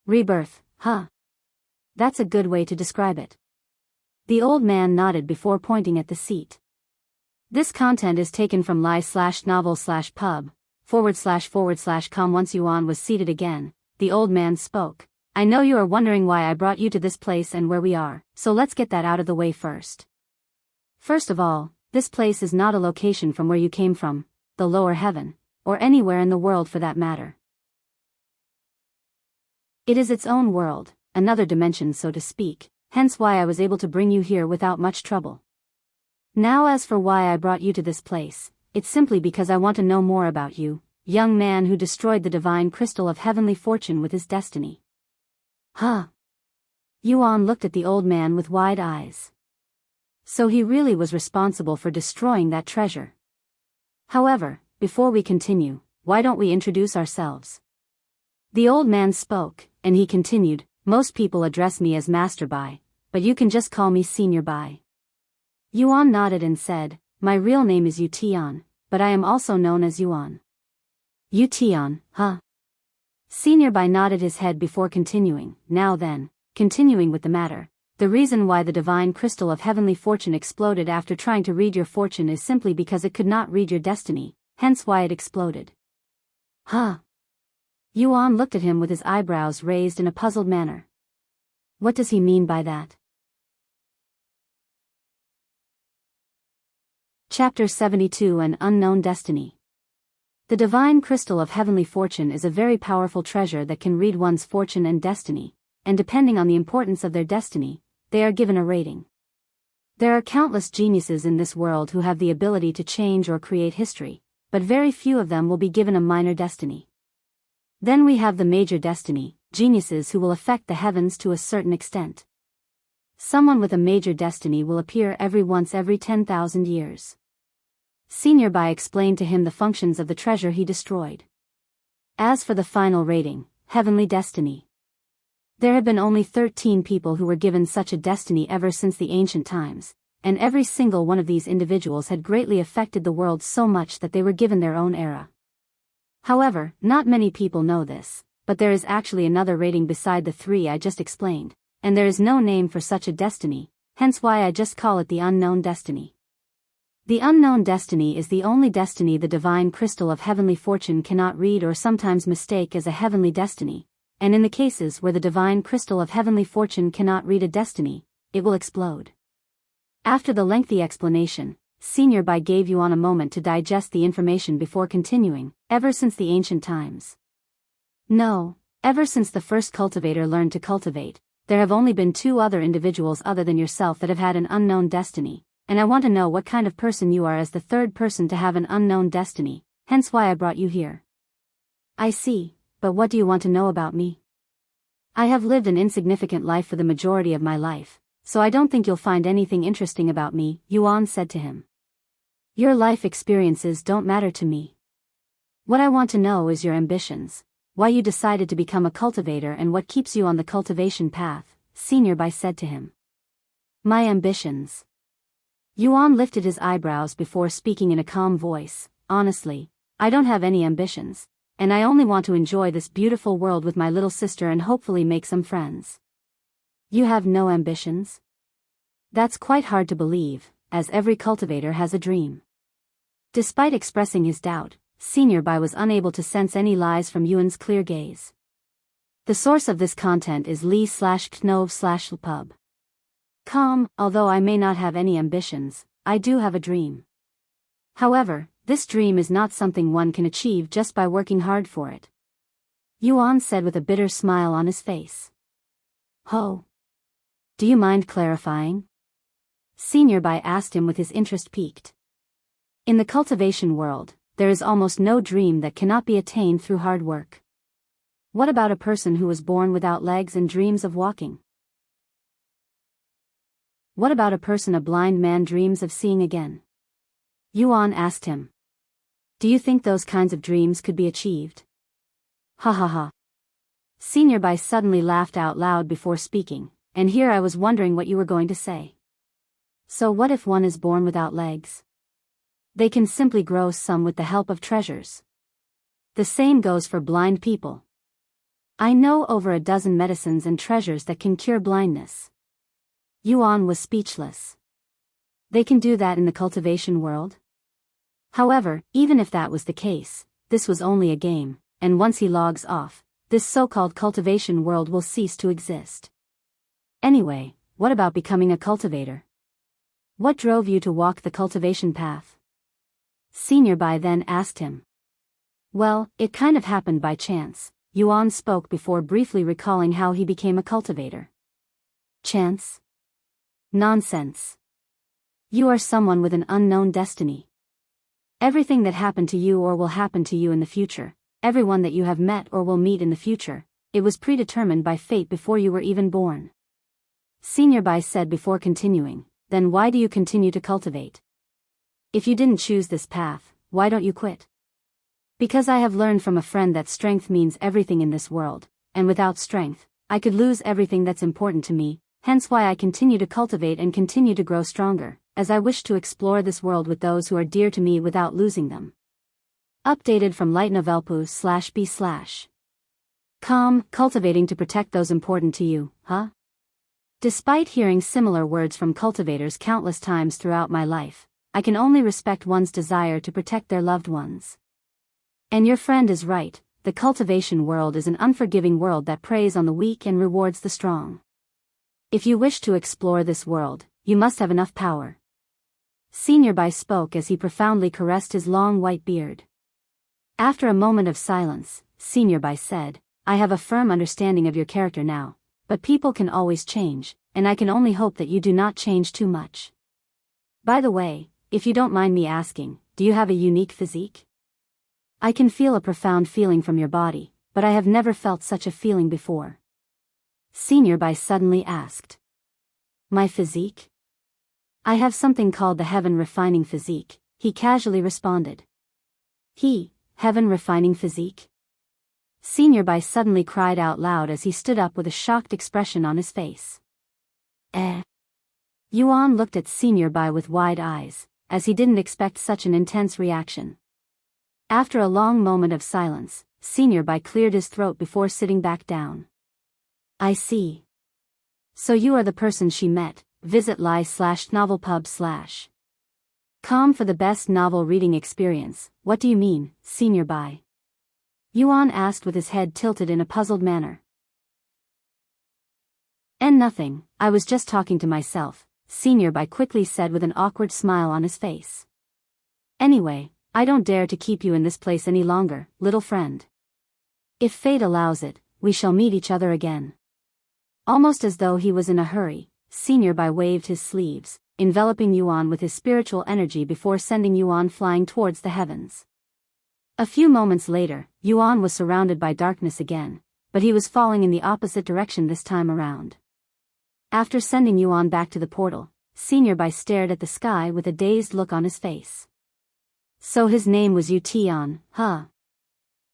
Rebirth, huh? That's a good way to describe it. The old man nodded before pointing at the seat. This content is taken from lie/novel/pub//com. Once Yuan was seated again, the old man spoke. I know you are wondering why I brought you to this place and where we are, so let's get that out of the way first. First of all, this place is not a location from where you came from, the lower heaven, or anywhere in the world for that matter. It is its own world, another dimension so to speak, hence why I was able to bring you here without much trouble. Now as for why I brought you to this place, it's simply because I want to know more about you, young man who destroyed the divine crystal of heavenly fortune with his destiny. Huh? Yuan looked at the old man with wide eyes. So he really was responsible for destroying that treasure. However, before we continue, why don't we introduce ourselves? The old man spoke, and he continued, most people address me as Master Bai, but you can just call me Senior Bai. Yuan nodded and said, my real name is Yuan, but I am also known as Yuan. Yuan, huh? Senior Bai nodded his head before continuing, now then, continuing with the matter. The reason why the divine crystal of heavenly fortune exploded after trying to read your fortune is simply because it could not read your destiny, hence why it exploded. Huh? Yuan looked at him with his eyebrows raised in a puzzled manner. What does he mean by that? Chapter 72 An Unknown Destiny. The divine crystal of heavenly fortune is a very powerful treasure that can read one's fortune and destiny, and depending on the importance of their destiny, they are given a rating. There are countless geniuses in this world who have the ability to change or create history, but very few of them will be given a minor destiny. Then we have the major destiny, geniuses who will affect the heavens to a certain extent. Someone with a major destiny will appear once every 10,000 years. Senior Bai explained to him the functions of the treasure he destroyed. As for the final rating, heavenly destiny. There have been only 13 people who were given such a destiny ever since the ancient times, and every single one of these individuals had greatly affected the world so much that they were given their own era. However, not many people know this, but there is actually another rating beside the three I just explained, and there is no name for such a destiny, hence why I just call it the unknown destiny. The unknown destiny is the only destiny the divine crystal of heavenly fortune cannot read or sometimes mistake as a heavenly destiny. And in the cases where the divine crystal of heavenly fortune cannot read a destiny, it will explode. After the lengthy explanation, Senior Bai gave Yuan a moment to digest the information before continuing, ever since the ancient times. No, ever since the first cultivator learned to cultivate, there have only been 2 other individuals other than yourself that have had an unknown destiny, and I want to know what kind of person you are as the 3rd person to have an unknown destiny, hence why I brought you here. I see. But what do you want to know about me? I have lived an insignificant life for the majority of my life, so I don't think you'll find anything interesting about me, Yuan said to him. Your life experiences don't matter to me. What I want to know is your ambitions, why you decided to become a cultivator and what keeps you on the cultivation path, Senior Bai said to him. My ambitions. Yuan lifted his eyebrows before speaking in a calm voice. Honestly, I don't have any ambitions, and I only want to enjoy this beautiful world with my little sister and hopefully make some friends. You have no ambitions? That's quite hard to believe, as every cultivator has a dream. Despite expressing his doubt, Senior Bai was unable to sense any lies from Yuan's clear gaze. The source of this content is Li/Knov/Pub. Although I may not have any ambitions, I do have a dream. However, this dream is not something one can achieve just by working hard for it. Yuan said with a bitter smile on his face. Ho! Do you mind clarifying? Senior Bai asked him with his interest piqued. In the cultivation world, there is almost no dream that cannot be attained through hard work. What about a person who was born without legs and dreams of walking? What about a blind man dreams of seeing again? Yuan asked him. Do you think those kinds of dreams could be achieved? Ha ha ha. Senior Bai suddenly laughed out loud before speaking, and here I was wondering what you were going to say. So what if one is born without legs? They can simply grow some with the help of treasures. The same goes for blind people. I know over a dozen medicines and treasures that can cure blindness. Yuan was speechless. They can do that in the cultivation world? However, even if that was the case, this was only a game, and once he logs off, this so-called cultivation world will cease to exist. Anyway, what about becoming a cultivator? What drove you to walk the cultivation path? Senior Bai then asked him. Well, it kind of happened by chance, Yuan spoke before briefly recalling how he became a cultivator. Chance? Nonsense. You are someone with an unknown destiny. Everything that happened to you or will happen to you in the future, everyone that you have met or will meet in the future, it was predetermined by fate before you were even born. Senior Bai said before continuing, then why do you continue to cultivate? If you didn't choose this path, why don't you quit? Because I have learned from a friend that strength means everything in this world, and without strength, I could lose everything that's important to me, hence why I continue to cultivate and continue to grow stronger, as I wish to explore this world with those who are dear to me without losing them. Updated from lightnovelpu/b/. Cultivating to protect those important to you, huh? Despite hearing similar words from cultivators countless times throughout my life, I can only respect one's desire to protect their loved ones. And your friend is right, the cultivation world is an unforgiving world that preys on the weak and rewards the strong. If you wish to explore this world, you must have enough power. Senior Bai spoke as he profoundly caressed his long white beard. After a moment of silence, Senior Bai said, I have a firm understanding of your character now, but people can always change, and I can only hope that you do not change too much. By the way, if you don't mind me asking, do you have a unique physique? I can feel a profound feeling from your body, but I have never felt such a feeling before. Senior Bai suddenly asked. My physique? I have something called the heaven refining physique, he casually responded. Heaven refining physique? Senior Bai suddenly cried out loud as he stood up with a shocked expression on his face. Yuan looked at Senior Bai with wide eyes, as he didn't expect such an intense reaction. After a long moment of silence, Senior Bai cleared his throat before sitting back down. I see. So you are the person she met. Visit li/novelpub/. For the best novel reading experience. What do you mean, Senior Bai? Yuan asked with his head tilted in a puzzled manner. Nothing, I was just talking to myself, Senior Bai quickly said with an awkward smile on his face. Anyway, I don't dare to keep you in this place any longer, little friend. If fate allows it, we shall meet each other again. Almost as though he was in a hurry, Senior Bai waved his sleeves, enveloping Yuan with his spiritual energy before sending Yuan flying towards the heavens. A few moments later, Yuan was surrounded by darkness again, but he was falling in the opposite direction this time around. After sending Yuan back to the portal, Senior Bai stared at the sky with a dazed look on his face. So his name was Yuan, huh?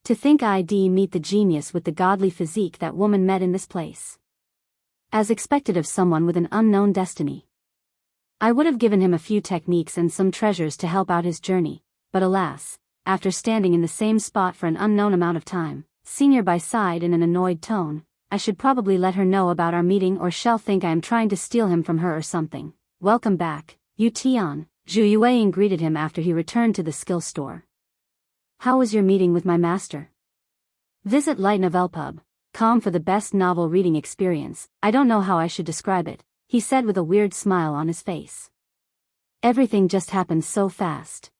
To think I'd meet the genius with the godly physique that woman met in this place. As expected of someone with an unknown destiny. I would have given him a few techniques and some treasures to help out his journey, but alas, after standing in the same spot for an unknown amount of time, Senior Bai sighed in an annoyed tone, I should probably let her know about our meeting or she'll think I am trying to steal him from her or something. Welcome back, Yuan, Zhu Yueying greeted him after he returned to the skill store. How was your meeting with my master? Visit Light Novel Pub. Com for the best novel reading experience. I don't know how I should describe it, he said with a weird smile on his face. Everything just happened so fast.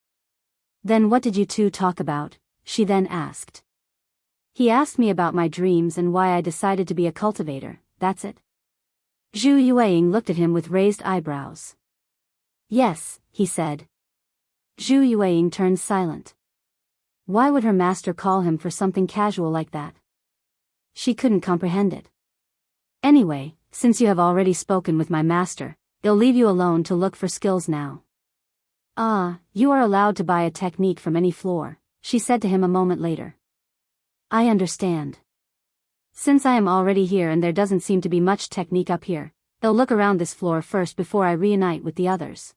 Then what did you two talk about? She then asked. He asked me about my dreams and why I decided to be a cultivator, that's it. Zhu Yueying looked at him with raised eyebrows. Yes, he said. Zhu Yueying turned silent. Why would her master call him for something casual like that? She couldn't comprehend it. Anyway, since you have already spoken with my master, he'll leave you alone to look for skills now. You are allowed to buy a technique from any floor, she said to him a moment later. I understand. Since I am already here and there doesn't seem to be much technique up here, they'll look around this floor first before I reunite with the others.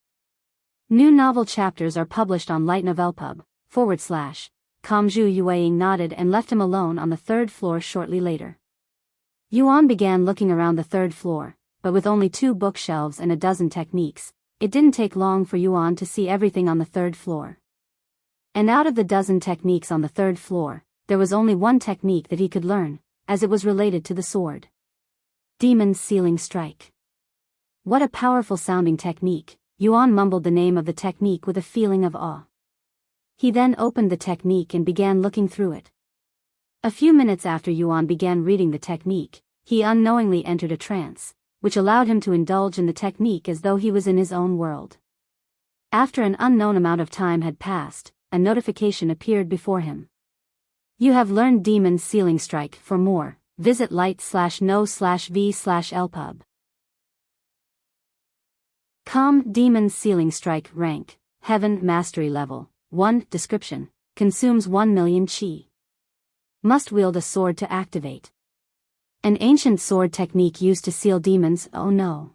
New novel chapters are published on Light Novel Pub, /. Zhu Yueying nodded and left him alone on the third floor shortly later. Yuan began looking around the third floor, but with only 2 bookshelves and a dozen techniques, it didn't take long for Yuan to see everything on the third floor. And out of the dozen techniques on the third floor, there was only one technique that he could learn, as it was related to the sword. Demon's Sealing Strike. What a powerful sounding technique, Yuan mumbled the name of the technique with a feeling of awe. He then opened the technique and began looking through it. A few minutes after Yuan began reading the technique, he unknowingly entered a trance, which allowed him to indulge in the technique as though he was in his own world. After an unknown amount of time had passed, a notification appeared before him. You have learned Demon's Sealing Strike. For more, visit light/no/v/lpub. Demon's Sealing Strike. Rank, Heaven, Mastery Level 1. Description, consumes 1 million chi. Must wield a sword to activate. An ancient sword technique used to seal demons. Oh no.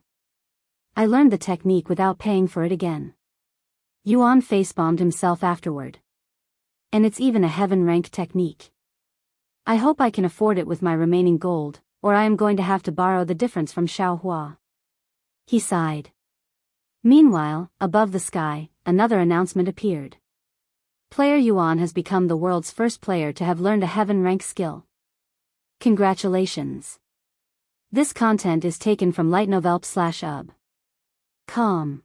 I learned the technique without paying for it again. Yuan facebombed himself afterward. And it's even a heaven rank technique. I hope I can afford it with my remaining gold, or I am going to have to borrow the difference from Xiaohua. He sighed. Meanwhile, above the sky, another announcement appeared. Player Yuan has become the world's first player to have learned a heaven rank skill. Congratulations. This content is taken from lightnovelp/ub.com.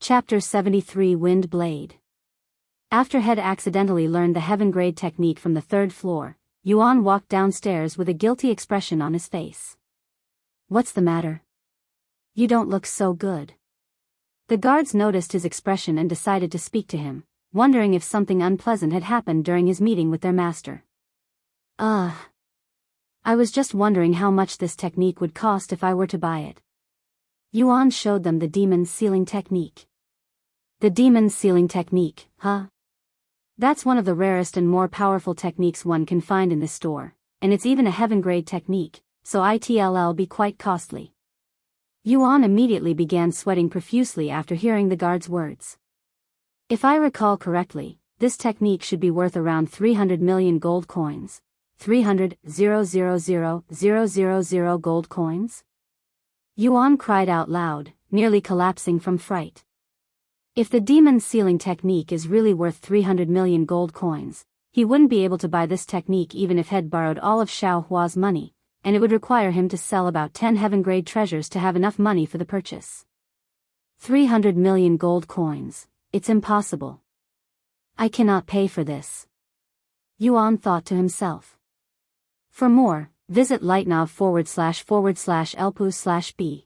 Chapter 73 Wind Blade. After had accidentally learned the heaven grade technique from the third floor, Yuan walked downstairs with a guilty expression on his face. What's the matter? You don't look so good. The guards noticed his expression and decided to speak to him, wondering if something unpleasant had happened during his meeting with their master. I was just wondering how much this technique would cost if I were to buy it. Yuan showed them the Demon's Sealing Technique. The Demon's Sealing Technique, huh? That's one of the rarest and more powerful techniques one can find in this store, and it's even a heaven-grade technique, so it'll be quite costly. Yuan immediately began sweating profusely after hearing the guard's words. If I recall correctly, this technique should be worth around 300 million gold coins. 300,000,000 gold coins? Yuan cried out loud, nearly collapsing from fright. If the Demon's Sealing Technique is really worth 300 million gold coins, he wouldn't be able to buy this technique even if he'd borrowed all of Xiaohua's money, and it would require him to sell about 10 heaven-grade treasures to have enough money for the purchase. 300 million gold coins, it's impossible. I cannot pay for this. Yuan thought to himself. For more, visit lightnov//lpu/b.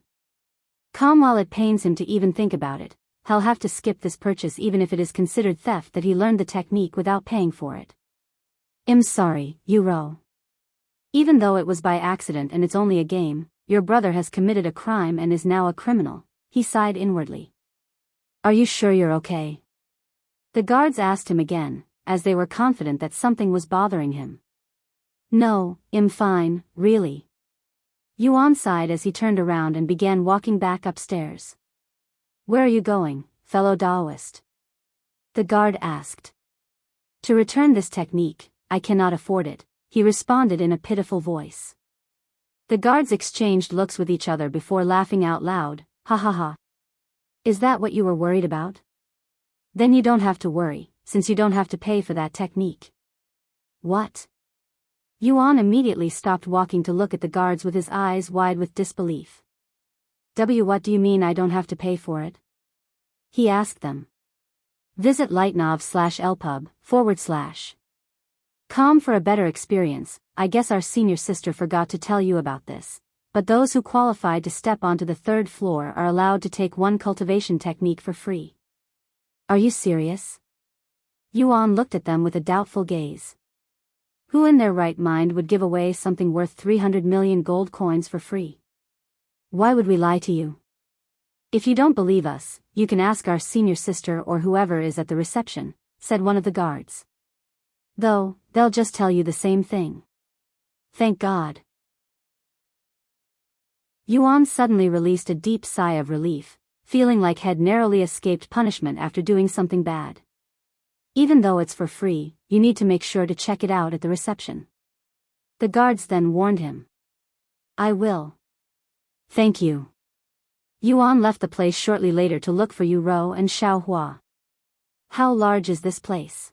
While it pains him to even think about it, he'll have to skip this purchase even if it is considered theft that he learned the technique without paying for it. I'm sorry, Uro. Even though it was by accident and it's only a game, your brother has committed a crime and is now a criminal, he sighed inwardly. Are you sure you're okay? The guards asked him again, as they were confident that something was bothering him. No, I'm fine, really. Yuan sighed as he turned around and began walking back upstairs. Where are you going, fellow Taoist? The guard asked. To return this technique, I cannot afford it, he responded in a pitiful voice. The guards exchanged looks with each other before laughing out loud, ha ha ha. Is that what you were worried about? Then you don't have to worry, since you don't have to pay for that technique. What? Yuan immediately stopped walking to look at the guards with his eyes wide with disbelief. What do you mean I don't have to pay for it? He asked them. Visit lightnov/lpub/. For a better experience. I guess our senior sister forgot to tell you about this, but those who qualified to step onto the 3rd floor are allowed to take one cultivation technique for free. Are you serious? Yuan looked at them with a doubtful gaze. Who in their right mind would give away something worth 300 million gold coins for free? Why would we lie to you? If you don't believe us, you can ask our senior sister or whoever is at the reception, said one of the guards. Though, they'll just tell you the same thing. Thank God. Yuan suddenly released a deep sigh of relief, feeling like he'd narrowly escaped punishment after doing something bad. Even though it's for free, you need to make sure to check it out at the reception. The guards then warned him. I will. Thank you. Yuan left the place shortly later to look for Uro and Xiaohua. How large is this place?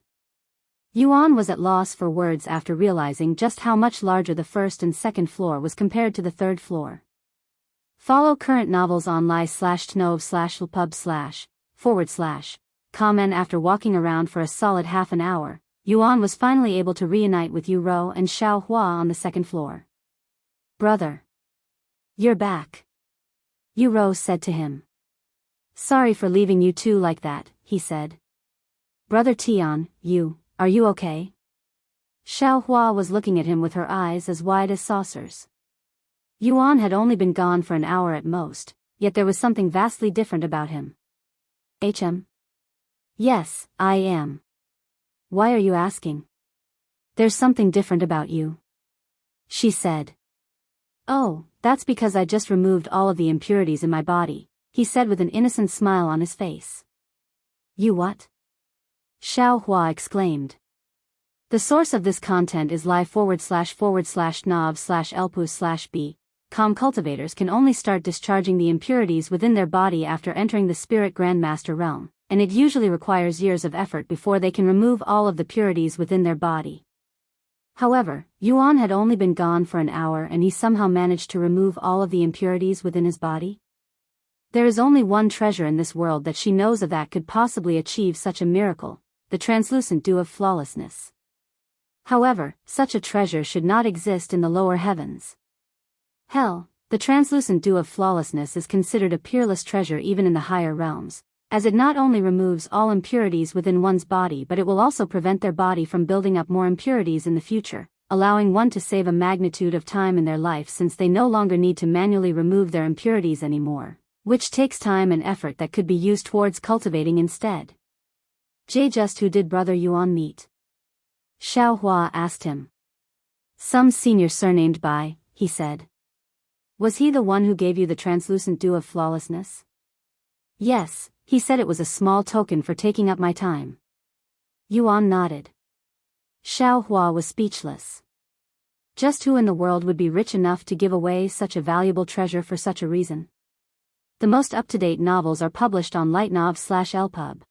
Yuan was at loss for words after realizing just how much larger the 1st and 2nd floor was compared to the 3rd floor. Follow current novels on li/tnov/lpub/. And after walking around for a solid half an hour, Yuan was finally able to reunite with Uro and Xiaohua on the 2nd floor. Brother. You're back. Uro said to him. Sorry for leaving you two like that, he said. Brother Tian, are you okay? Xiaohua was looking at him with her eyes as wide as saucers. Yuan had only been gone for an hour at most, yet there was something vastly different about him. Yes, I am. Why are you asking? There's something different about you. She said. Oh, that's because I just removed all of the impurities in my body, he said with an innocent smile on his face. You what? Xiaohua exclaimed. The source of this content is li//nov/lpus/b. Cultivators can only start discharging the impurities within their body after entering the Spirit Grandmaster realm, and it usually requires years of effort before they can remove all of the purities within their body. However, Yuan had only been gone for an hour and he somehow managed to remove all of the impurities within his body. There is only one treasure in this world that she knows of that could possibly achieve such a miracle, the translucent dew of flawlessness. However, such a treasure should not exist in the lower heavens. Hell, the translucent dew of flawlessness is considered a peerless treasure even in the higher realms, as it not only removes all impurities within one's body but it will also prevent their body from building up more impurities in the future, allowing one to save a magnitude of time in their life since they no longer need to manually remove their impurities anymore, which takes time and effort that could be used towards cultivating instead. Just who did Brother Yuan meet? Xiaohua asked him. Some senior surnamed Bai, he said. Was he the one who gave you the translucent dew of flawlessness? Yes, he said it was a small token for taking up my time. Yuan nodded. Xiaohua was speechless. Just who in the world would be rich enough to give away such a valuable treasure for such a reason? The most up-to-date novels are published on lightnov/lpub.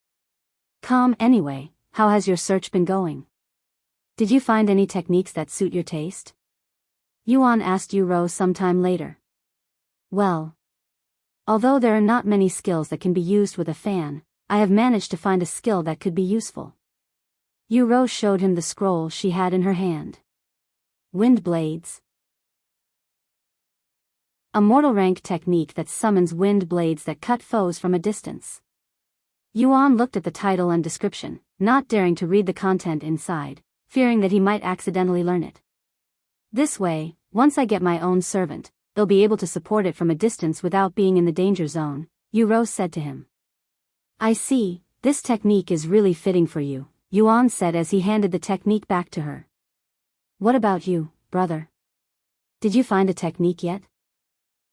Anyway, how has your search been going? Did you find any techniques that suit your taste? Yuan asked Uro sometime later. Well, although there are not many skills that can be used with a fan, I have managed to find a skill that could be useful. Uro showed him the scroll she had in her hand. Wind blades. A mortal rank technique that summons wind blades that cut foes from a distance. Yuan looked at the title and description, not daring to read the content inside, fearing that he might accidentally learn it. This way, once I get my own servant, they'll be able to support it from a distance without being in the danger zone, Yuro said to him. I see, this technique is really fitting for you, Yuan said as he handed the technique back to her. What about you, brother? Did you find a technique yet?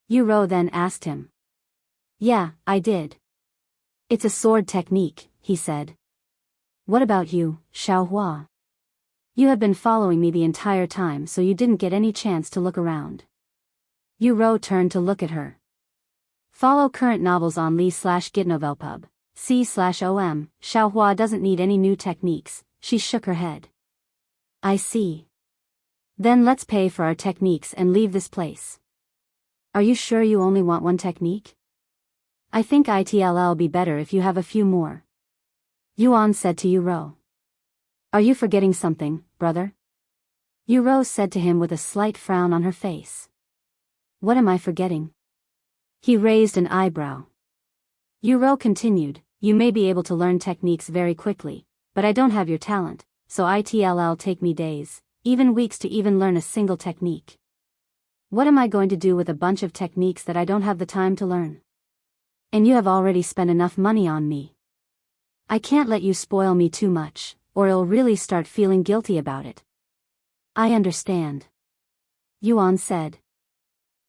Yuro then asked him. Yeah, I did. It's a sword technique, he said. What about you, Xiaohua? You have been following me the entire time so you didn't get any chance to look around. Yuro turned to look at her. Follow current novels on Li/Gitnovelpub, C/OM, Xiaohua doesn't need any new techniques, she shook her head. I see. Then let's pay for our techniques and leave this place. Are you sure you only want one technique? I think it'll be better if you have a few more. Yuan said to Yuro. Are you forgetting something, brother? Yuro said to him with a slight frown on her face. What am I forgetting? He raised an eyebrow. Yuro continued, you may be able to learn techniques very quickly, but I don't have your talent, so it'll take me days, even weeks to even learn a single technique. What am I going to do with a bunch of techniques that I don't have the time to learn? And you have already spent enough money on me. I can't let you spoil me too much, or I'll really start feeling guilty about it. I understand. Yuan said.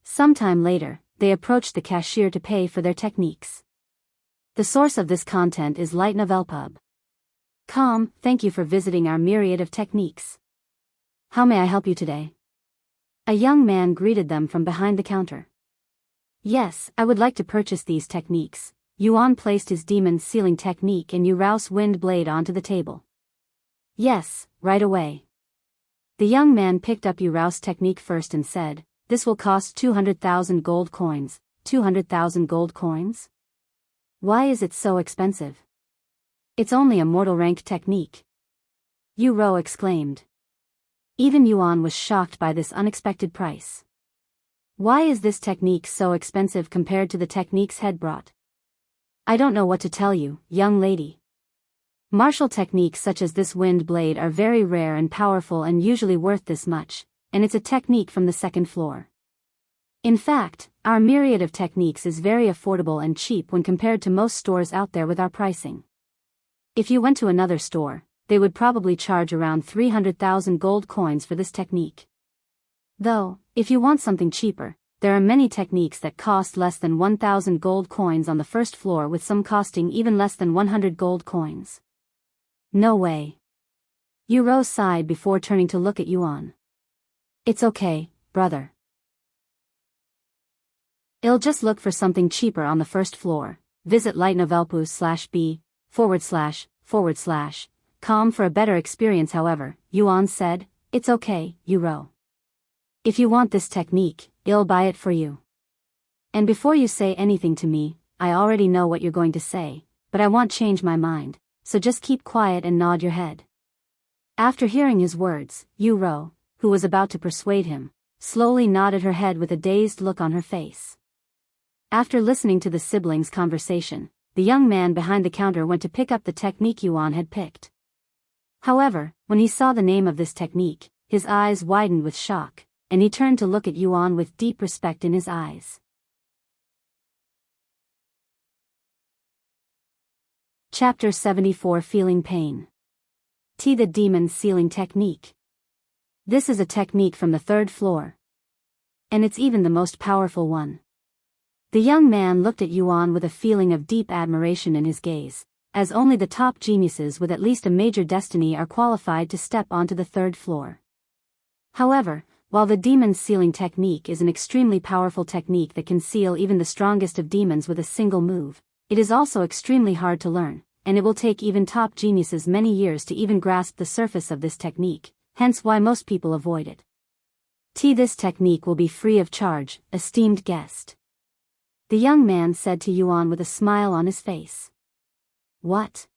Sometime later, they approached the cashier to pay for their techniques. The source of this content is lightnovelpub.com. Thank you for visiting our myriad of techniques. How may I help you today? A young man greeted them from behind the counter. Yes, I would like to purchase these techniques. Yuan placed his demon's sealing technique and Yurao's wind blade onto the table. Yes, right away. The young man picked up Yurao's technique first and said, this will cost 200,000 gold coins. 200,000 gold coins? Why is it so expensive? It's only a mortal rank technique. Yuro exclaimed. Even Yuan was shocked by this unexpected price. Why is this technique so expensive compared to the techniques head brought? I don't know what to tell you, young lady. Martial techniques such as this wind blade are very rare and powerful and usually worth this much, and it's a technique from the second floor. In fact, our myriad of techniques is very affordable and cheap when compared to most stores out there with our pricing. If you went to another store, they would probably charge around 300,000 gold coins for this technique. Though, if you want something cheaper, there are many techniques that cost less than 1,000 gold coins on the first floor with some costing even less than 100 gold coins. No way. Yuro sighed before turning to look at Yuan. It's okay, brother. I'll just look for something cheaper on the first floor. Visit lightnovelpus/b/com for a better experience. However, Yuan said, it's okay, Yuro. If you want this technique, I'll buy it for you. And before you say anything to me, I already know what you're going to say, but I won't change my mind, so just keep quiet and nod your head. After hearing his words, Yuro, who was about to persuade him, slowly nodded her head with a dazed look on her face. After listening to the siblings' conversation, the young man behind the counter went to pick up the technique Yuan had picked. However, when he saw the name of this technique, his eyes widened with shock, and he turned to look at Yuan with deep respect in his eyes. Chapter 74 Feeling Pain. T. The Demon's Sealing Technique. This is a technique from the third floor. And it's even the most powerful one. The young man looked at Yuan with a feeling of deep admiration in his gaze, as only the top geniuses with at least a major destiny are qualified to step onto the third floor. However, while the demon's sealing technique is an extremely powerful technique that can seal even the strongest of demons with a single move, it is also extremely hard to learn, and it will take even top geniuses many years to even grasp the surface of this technique, hence why most people avoid it. This technique will be free of charge, esteemed guest. The young man said to Yuan with a smile on his face. What?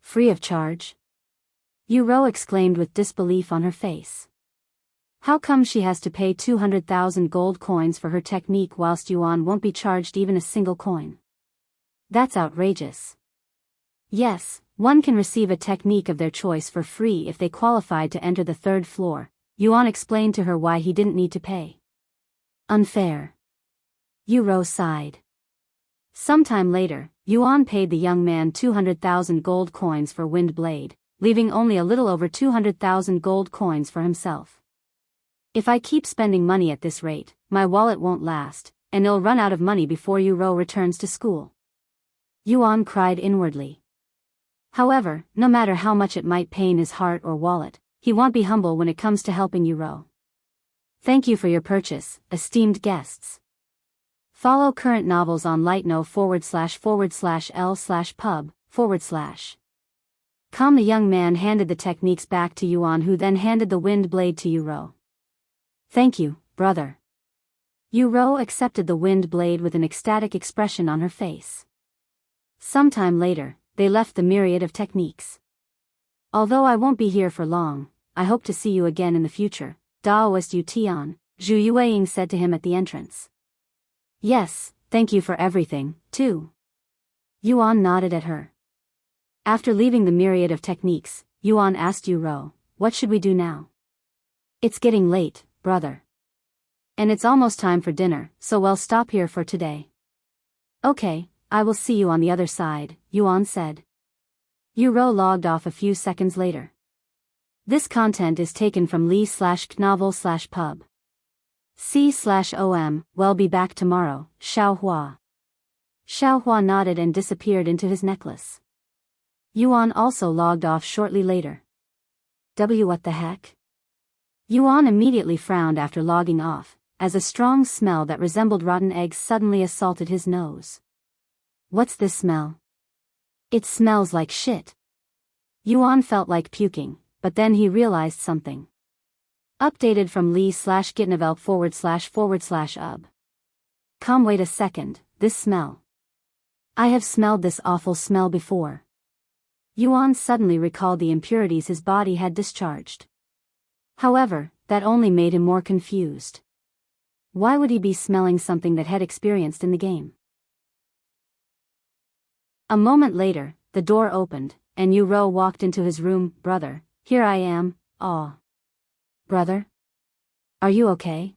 Free of charge? Yuro exclaimed with disbelief on her face. How come she has to pay 200,000 gold coins for her technique whilst Yuan won't be charged even a single coin? That's outrageous. Yes, one can receive a technique of their choice for free if they qualified to enter the third floor. Yuan explained to her why he didn't need to pay. Unfair. Yuan sighed. Sometime later, Yuan paid the young man 200,000 gold coins for Wind Blade, leaving only a little over 200,000 gold coins for himself. If I keep spending money at this rate, my wallet won't last, and it'll run out of money before Yuan returns to school. Yuan cried inwardly. However, no matter how much it might pain his heart or wallet, he won't be humble when it comes to helping Yuan. Thank you for your purchase, esteemed guests. Follow current novels on lightno/l/pub/. The young man handed the techniques back to Yuan, who then handed the wind blade to Yuan. Thank you, brother. Yuan accepted the wind blade with an ecstatic expression on her face. Sometime later, they left the myriad of techniques. Although I won't be here for long, I hope to see you again in the future, Daoist Yu Tian, Zhu Yueying said to him at the entrance. Yes, thank you for everything, too. Yuan nodded at her. After leaving the myriad of techniques, Yuan asked Yuan, what should we do now? It's getting late, brother. And it's almost time for dinner, so we'll stop here for today. Okay, I will see you on the other side, Yuan said. Yuan logged off a few seconds later. This content is taken from li/knovel/pub. C/om, we'll be back tomorrow, Xiaohua. Xiaohua nodded and disappeared into his necklace. Yuan also logged off shortly later. What the heck? Yuan immediately frowned after logging off, as a strong smell that resembled rotten eggs suddenly assaulted his nose. What's this smell? It smells like shit. Yuan felt like puking, but then he realized something. Updated from li/gitnovel//ub. Wait a second, this smell. I have smelled this awful smell before. Yuan suddenly recalled the impurities his body had discharged. However, that only made him more confused. Why would he be smelling something that had experienced in the game? A moment later, the door opened, and Yuan walked into his room. Brother, here I am, aw. Brother? Are you okay?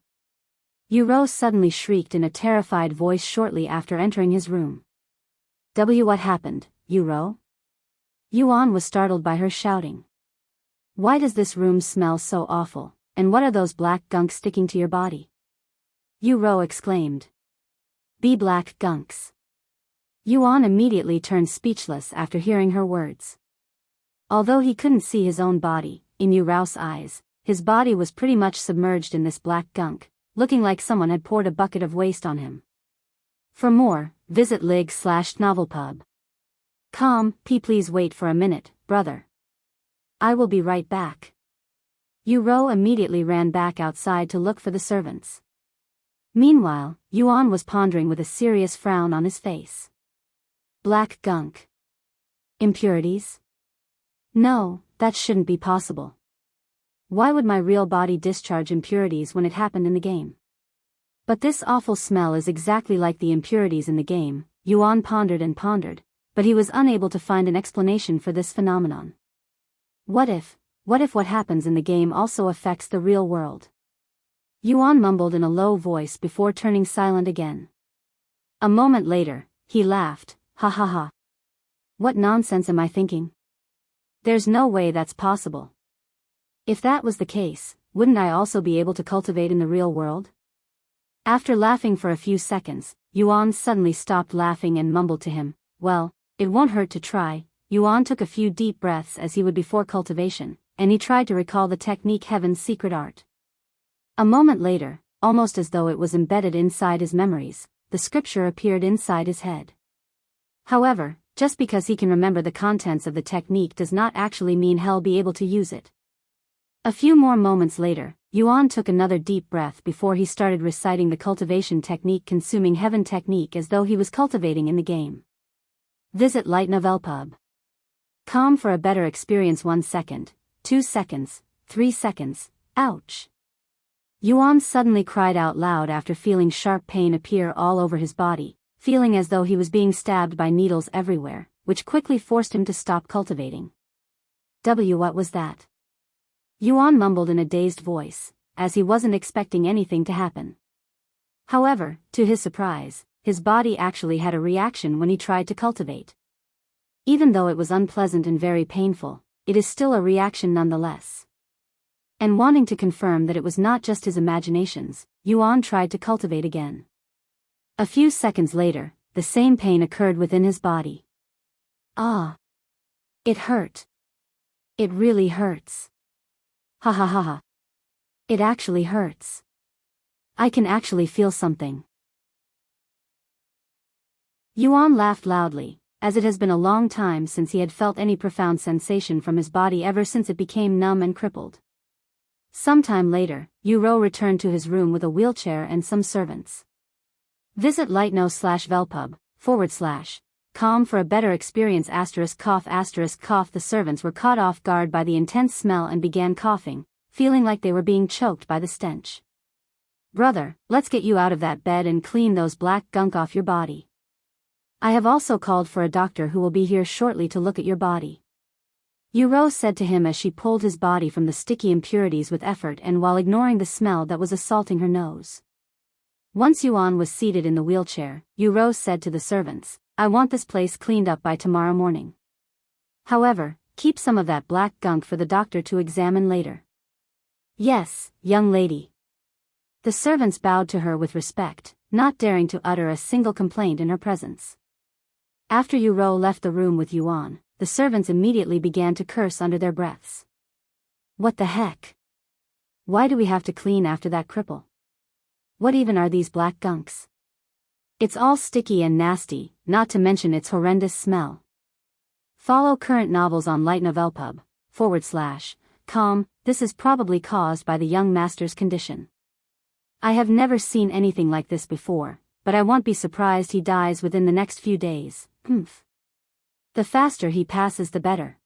Yuan suddenly shrieked in a terrified voice shortly after entering his room. What happened, Yuan? Yuan was startled by her shouting. Why does this room smell so awful, and what are those black gunks sticking to your body? Yuan exclaimed. Be black gunks. Yuan immediately turned speechless after hearing her words. Although he couldn't see his own body, in Yuan's eyes, his body was pretty much submerged in this black gunk, looking like someone had poured a bucket of waste on him. For more, visit lig/novelpub.com. Please wait for a minute, brother. I will be right back. Yuan immediately ran back outside to look for the servants. Meanwhile, Yuan was pondering with a serious frown on his face. Black gunk. Impurities? No, that shouldn't be possible. Why would my real body discharge impurities when it happened in the game? But this awful smell is exactly like the impurities in the game. Yuan pondered and pondered, but he was unable to find an explanation for this phenomenon. What if what happens in the game also affects the real world? Yuan mumbled in a low voice before turning silent again. A moment later, he laughed, ha ha ha. What nonsense am I thinking? There's no way that's possible. If that was the case, wouldn't I also be able to cultivate in the real world? After laughing for a few seconds, Yuan suddenly stopped laughing and mumbled to him, well, it won't hurt to try. Yuan took a few deep breaths as he would before cultivation, and he tried to recall the technique Heaven's secret art. A moment later, almost as though it was embedded inside his memories, the scripture appeared inside his head. However, just because he can remember the contents of the technique does not actually mean he'll be able to use it. A few more moments later, Yuan took another deep breath before he started reciting the cultivation technique consuming heaven technique as though he was cultivating in the game. Visit lightnovelpub.com for a better experience. 1 second, 2 seconds, 3 seconds, ouch. Yuan suddenly cried out loud after feeling sharp pain appear all over his body, feeling as though he was being stabbed by needles everywhere, which quickly forced him to stop cultivating. What was that? Yuan mumbled in a dazed voice, as he wasn't expecting anything to happen. However, to his surprise, his body actually had a reaction when he tried to cultivate. Even though it was unpleasant and very painful, it is still a reaction nonetheless. And wanting to confirm that it was not just his imaginations, Yuan tried to cultivate again. A few seconds later, the same pain occurred within his body. Ah! It hurt. It really hurts. Ha ha ha ha. It actually hurts. I can actually feel something. Yuan laughed loudly, as it has been a long time since he had felt any profound sensation from his body ever since it became numb and crippled. Sometime later, Yuro returned to his room with a wheelchair and some servants. Visit lightno/velpub/com for a better experience *cough*. The servants were caught off guard by the intense smell and began coughing, feeling like they were being choked by the stench. Brother, let's get you out of that bed and clean those black gunk off your body. I have also called for a doctor who will be here shortly to look at your body. Yuro said to him as she pulled his body from the sticky impurities with effort and while ignoring the smell that was assaulting her nose. Once Yuan was seated in the wheelchair, Yuro said to the servants, I want this place cleaned up by tomorrow morning. However, keep some of that black gunk for the doctor to examine later. Yes, young lady. The servants bowed to her with respect, not daring to utter a single complaint in her presence. After Yuro left the room with Yuan, the servants immediately began to curse under their breaths. What the heck? Why do we have to clean after that cripple? What even are these black gunks? It's all sticky and nasty, not to mention its horrendous smell. Follow current novels on lightnovelpub.com. This is probably caused by the young master's condition. I have never seen anything like this before, but I won't be surprised he dies within the next few days. The faster he passes the better.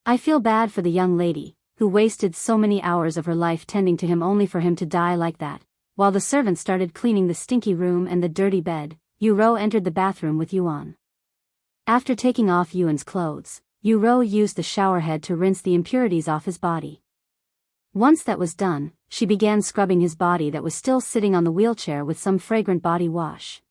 I feel bad for the young lady, who wasted so many hours of her life tending to him only for him to die like that. While the servants started cleaning the stinky room and the dirty bed, Yuro entered the bathroom with Yuan. After taking off Yuan's clothes, Yuro used the shower head to rinse the impurities off his body. Once that was done, she began scrubbing his body that was still sitting on the wheelchair with some fragrant body wash.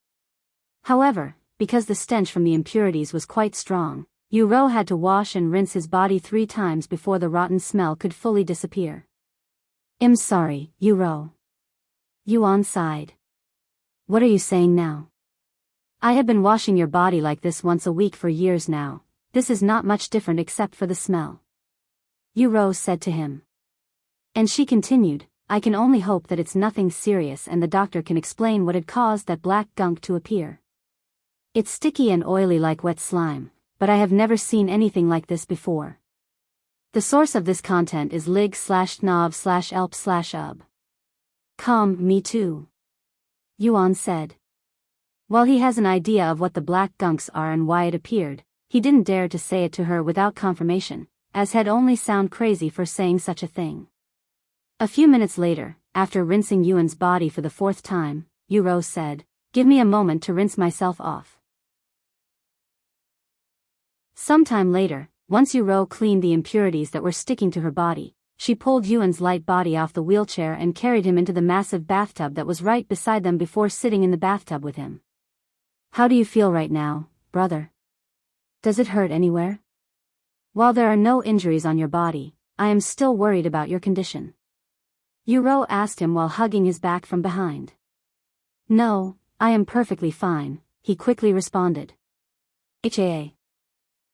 However, because the stench from the impurities was quite strong, Yuro had to wash and rinse his body 3 times before the rotten smell could fully disappear. I'm sorry, Yuro. Yuan sighed. What are you saying now? I have been washing your body like this once a week for years now. This is not much different except for the smell. Yuro said to him. And she continued, I can only hope that it's nothing serious and the doctor can explain what had caused that black gunk to appear. It's sticky and oily like wet slime, but I have never seen anything like this before. The source of this content is lig/nov/elp/ub. Me too. Yuan said. While he has an idea of what the black gunks are and why it appeared, he didn't dare to say it to her without confirmation, as he'd only sound crazy for saying such a thing. A few minutes later, after rinsing Yuan's body for the 4th time, Yuro said, Give me a moment to rinse myself off. Sometime later, once Yuro cleaned the impurities that were sticking to her body, she pulled Yuan's light body off the wheelchair and carried him into the massive bathtub that was right beside them before sitting in the bathtub with him. How do you feel right now, brother? Does it hurt anywhere? While there are no injuries on your body, I am still worried about your condition. Yuro asked him while hugging his back from behind. No, I am perfectly fine, he quickly responded.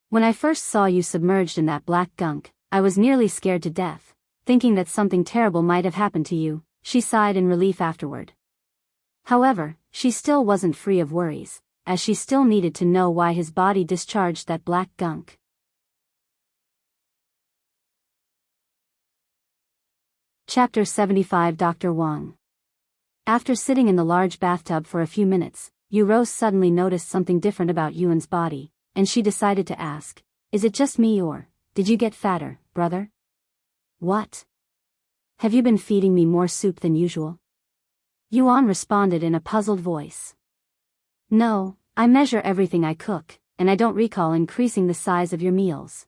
When I first saw you submerged in that black gunk, I was nearly scared to death, thinking that something terrible might have happened to you, she sighed in relief afterward. However, she still wasn't free of worries, as she still needed to know why his body discharged that black gunk. Chapter 75 Dr. Wang. After sitting in the large bathtub for a few minutes, Yuro suddenly noticed something different about Yuan's body, and she decided to ask, Is it just me or, did you get fatter, brother? What? Have you been feeding me more soup than usual? Yuan responded in a puzzled voice. No, I measure everything I cook, and I don't recall increasing the size of your meals.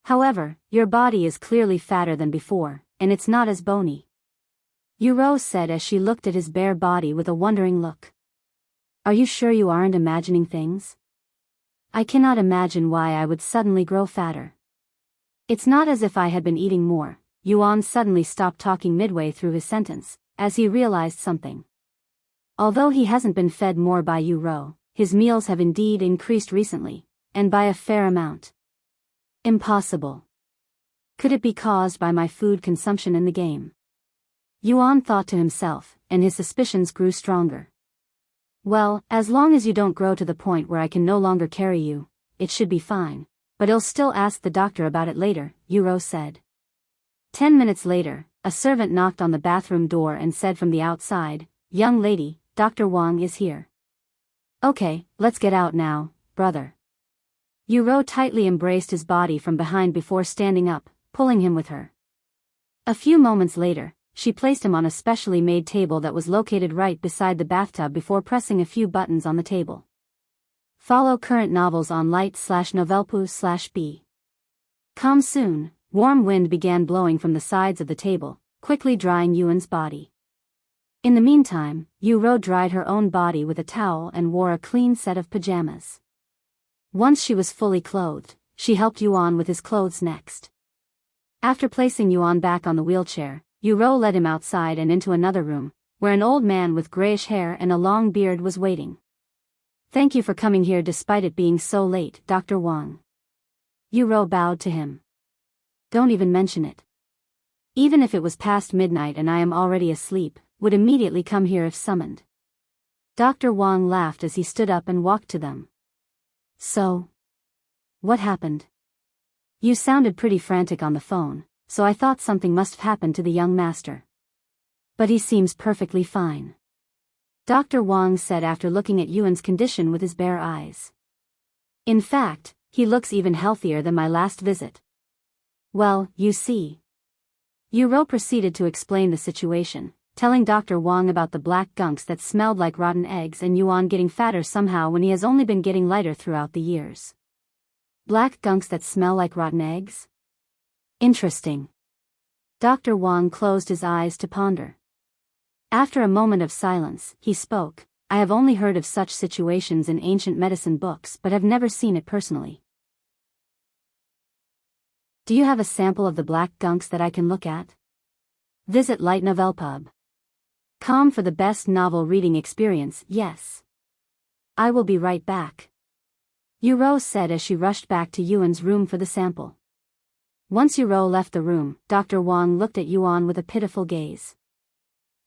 However, your body is clearly fatter than before, and it's not as bony. Yuan said as she looked at his bare body with a wondering look. Are you sure you aren't imagining things? I cannot imagine why I would suddenly grow fatter. It's not as if I had been eating more. Yuan suddenly stopped talking midway through his sentence, as he realized something. Although he hasn't been fed more by Yuan, his meals have indeed increased recently, and by a fair amount. Impossible. Could it be caused by my food consumption in the game? Yuan thought to himself, and his suspicions grew stronger. Well, as long as you don't grow to the point where I can no longer carry you, it should be fine, but I'll still ask the doctor about it later, Yuan said. 10 minutes later, a servant knocked on the bathroom door and said from the outside, Young lady, Dr. Wang is here. Okay, let's get out now, brother. Yuan tightly embraced his body from behind before standing up, pulling him with her. A few moments later, she placed him on a specially made table that was located right beside the bathtub before pressing a few buttons on the table. Follow current novels on light/novelpoo/b. Come soon. Warm wind began blowing from the sides of the table, quickly drying Yuan's body. In the meantime, Yuan dried her own body with a towel and wore a clean set of pajamas. Once she was fully clothed, she helped Yuan with his clothes next. After placing Yuan back on the wheelchair, Yuan led him outside and into another room, where an old man with grayish hair and a long beard was waiting. Thank you for coming here despite it being so late, Dr. Wang. Yuan bowed to him. Don't even mention it. Even if it was past midnight and I am already asleep, would immediately come here if summoned. Dr. Wang laughed as he stood up and walked to them. So? What happened? You sounded pretty frantic on the phone, so I thought something must have happened to the young master. But he seems perfectly fine. Dr. Wang said after looking at Yuan's condition with his bare eyes. In fact, he looks even healthier than my last visit. Well, you see. Yuan proceeded to explain the situation, telling Dr. Wang about the black gunks that smelled like rotten eggs and Yuan getting fatter somehow when he has only been getting lighter throughout the years. Black gunks that smell like rotten eggs? Interesting. Dr. Wang closed his eyes to ponder. After a moment of silence, he spoke. I have only heard of such situations in ancient medicine books but have never seen it personally. Do you have a sample of the black gunks that I can look at? Visit Light Novel Pub. Com for the best novel reading experience, yes. I will be right back. Yuan said as she rushed back to Yuan's room for the sample. Once Yuan left the room, Dr. Wang looked at Yuan with a pitiful gaze.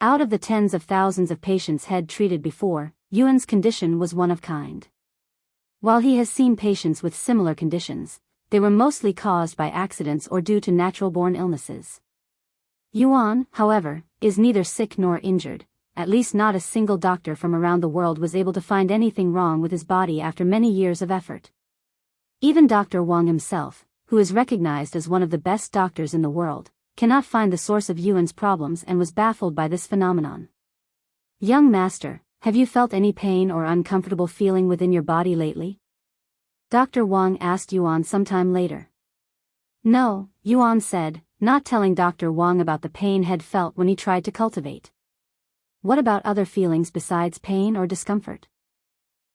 Out of the tens of thousands of patients he'd treated before, Yuan's condition was one of kind. While he has seen patients with similar conditions, they were mostly caused by accidents or due to natural-born illnesses. Yuan, however, is neither sick nor injured. At least not a single doctor from around the world was able to find anything wrong with his body after many years of effort. Even Dr. Wang himself, who is recognized as one of the best doctors in the world, cannot find the source of Yuan's problems and was baffled by this phenomenon. Young master, have you felt any pain or uncomfortable feeling within your body lately? Dr. Wang asked Yuan sometime later. No, Yuan said, not telling Dr. Wang about the pain he'd felt when he tried to cultivate. What about other feelings besides pain or discomfort?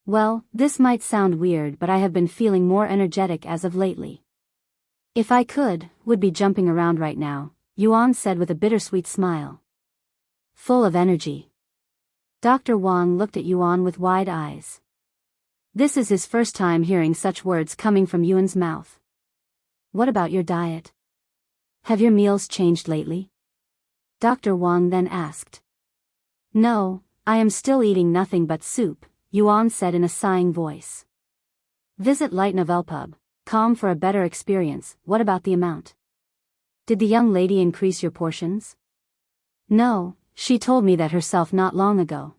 Well, this might sound weird but I have been feeling more energetic as of lately. If I could, would be jumping around right now, Yuan said with a bittersweet smile. Full of energy. Dr. Wang looked at Yuan with wide eyes. This is his first time hearing such words coming from Yuan's mouth. What about your diet? Have your meals changed lately? Dr. Wang then asked. No, I am still eating nothing but soup, Yuan said in a sighing voice. Visit Light Novel Pub. Com for a better experience. What about the amount? Did the young lady increase your portions? No, she told me that herself not long ago.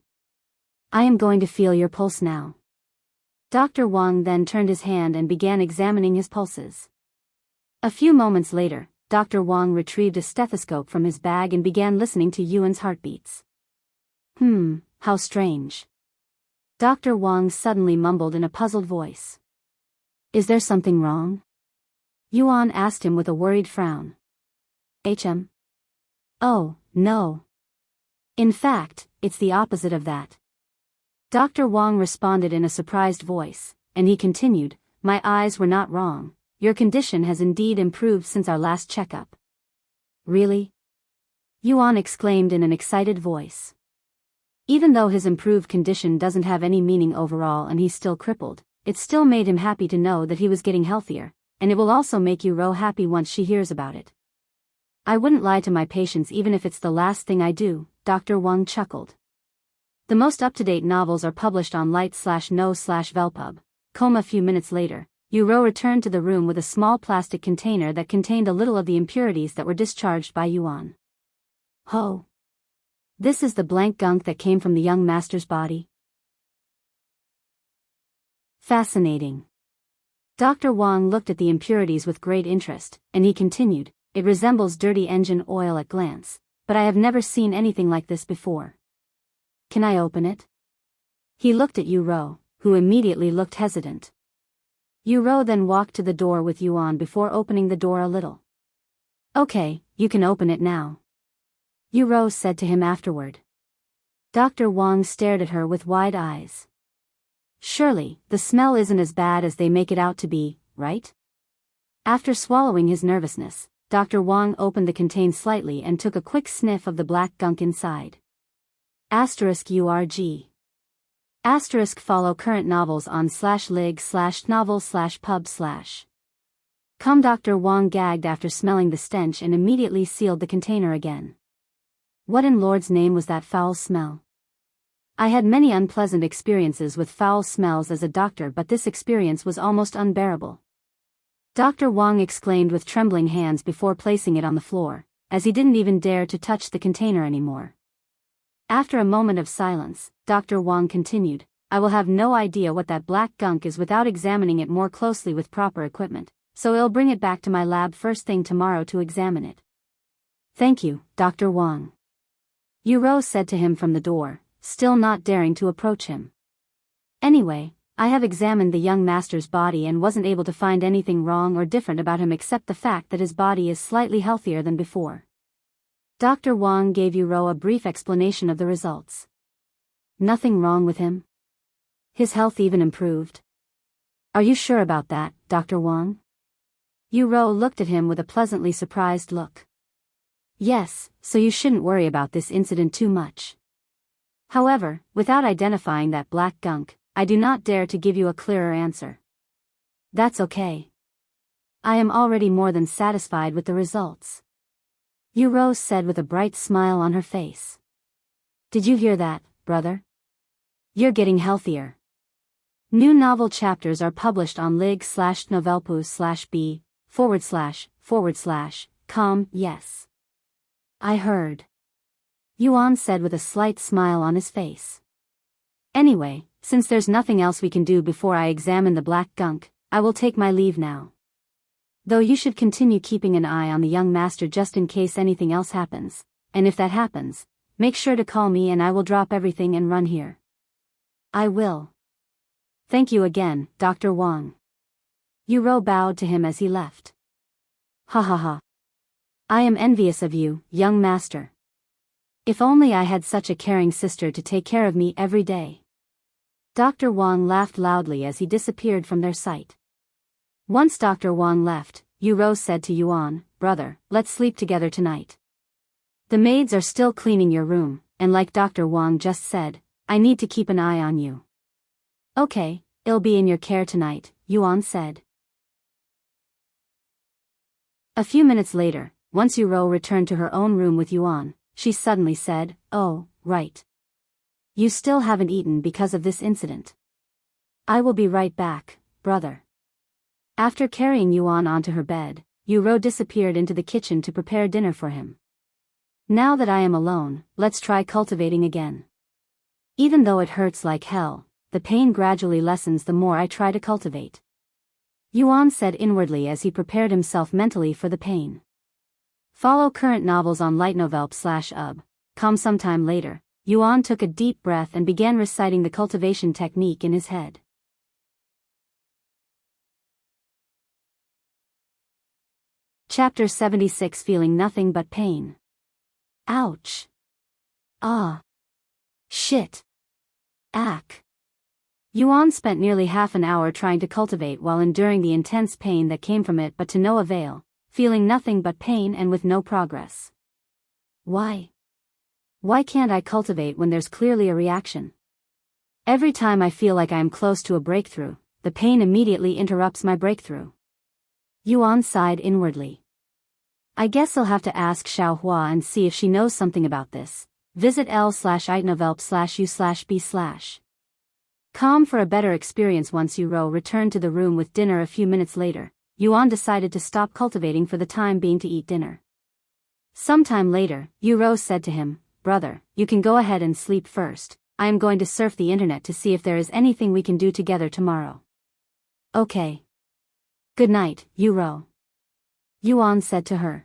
I am going to feel your pulse now. Dr. Wang then turned his hand and began examining his pulses. A few moments later, Dr. Wang retrieved a stethoscope from his bag and began listening to Yuan's heartbeats. How strange. Dr. Wang suddenly mumbled in a puzzled voice. Is there something wrong? Yuan asked him with a worried frown. Oh, no. In fact, it's the opposite of that. Dr. Wang responded in a surprised voice, and he continued, my eyes were not wrong. Your condition has indeed improved since our last checkup. Really? Yuan exclaimed in an excited voice. Even though his improved condition doesn't have any meaning overall and he's still crippled, it still made him happy to know that he was getting healthier, and it will also make Yu happy once she hears about it. I wouldn't lie to my patients even if it's the last thing I do, Dr. Wang chuckled. The most up-to-date novels are published on light/no/velpub. A few minutes later, Yu returned to the room with a small plastic container that contained a little of the impurities that were discharged by Yuan. Ho! This is the blank gunk that came from the young master's body? Fascinating. Dr. Wang looked at the impurities with great interest, and he continued, it resembles dirty engine oil at glance, but I have never seen anything like this before. Can I open it? He looked at Yu, who immediately looked hesitant. Yu then walked to the door with Yuan before opening the door a little. Okay, you can open it now. Yu said to him afterward. Dr. Wang stared at her with wide eyes. Surely, the smell isn't as bad as they make it out to be, right? After swallowing his nervousness, Dr. Wang opened the container slightly and took a quick sniff of the black gunk inside. *URG. Follow current novels on /lig/novel/pub/. Dr. Wang gagged after smelling the stench and immediately sealed the container again. What in Lord's name was that foul smell? I had many unpleasant experiences with foul smells as a doctor, but this experience was almost unbearable. Dr. Wang exclaimed with trembling hands before placing it on the floor, as he didn't even dare to touch the container anymore. After a moment of silence, Dr. Wang continued, I will have no idea what that black gunk is without examining it more closely with proper equipment, so I'll bring it back to my lab first thing tomorrow to examine it. Thank you, Dr. Wang. Yu said to him from the door, still not daring to approach him. Anyway, I have examined the young master's body and wasn't able to find anything wrong or different about him except the fact that his body is slightly healthier than before. Dr. Wang gave Yu a brief explanation of the results. Nothing wrong with him? His health even improved? Are you sure about that, Dr. Wang? Yu looked at him with a pleasantly surprised look. Yes, so you shouldn't worry about this incident too much. However, without identifying that black gunk, I do not dare to give you a clearer answer. That's okay. I am already more than satisfied with the results. Yu said with a bright smile on her face. Did you hear that, brother? You're getting healthier. New novel chapters are published on lig/novelpus/b// yes. I heard. Yuan said with a slight smile on his face. Anyway, since there's nothing else we can do before I examine the black gunk, I will take my leave now. Though you should continue keeping an eye on the young master just in case anything else happens, and if that happens, make sure to call me and I will drop everything and run here. I will. Thank you again, Dr. Wang. Yu bowed to him as he left. Ha ha ha. I am envious of you, young master. If only I had such a caring sister to take care of me every day. Dr. Wang laughed loudly as he disappeared from their sight. Once Dr. Wang left, Yu said to Yuan, brother, let's sleep together tonight. The maids are still cleaning your room, and like Dr. Wang just said, I need to keep an eye on you. Okay, I'll be in your care tonight, Yuan said. A few minutes later, once Yu returned to her own room with Yuan, she suddenly said, oh, right. You still haven't eaten because of this incident. I will be right back, brother. After carrying Yuan onto her bed, Yu disappeared into the kitchen to prepare dinner for him. Now that I am alone, let's try cultivating again. Even though it hurts like hell, the pain gradually lessens the more I try to cultivate. Yuan said inwardly as he prepared himself mentally for the pain. Follow current novels on lightnovelp/ub. Sometime later, Yuan took a deep breath and began reciting the cultivation technique in his head. Chapter 76 Feeling Nothing But Pain. Ouch. Ah. Shit. Ack. Yuan spent nearly half an hour trying to cultivate while enduring the intense pain that came from it, but to no avail, feeling nothing but pain and with no progress. Why? Why can't I cultivate when there's clearly a reaction? Every time I feel like I am close to a breakthrough, the pain immediately interrupts my breakthrough. Yuan sighed inwardly. I guess I'll have to ask Xiaohua and see if she knows something about this. Visit l/itnovelp/u/b/. Calm for a better experience. Once Yuro returned to the room with dinner a few minutes later, Yuan decided to stop cultivating for the time being to eat dinner. Sometime later, Yuro said to him, "Brother, you can go ahead and sleep first. I am going to surf the internet to see if there is anything we can do together tomorrow." Okay. Good night, Yuro. Yuan said to her.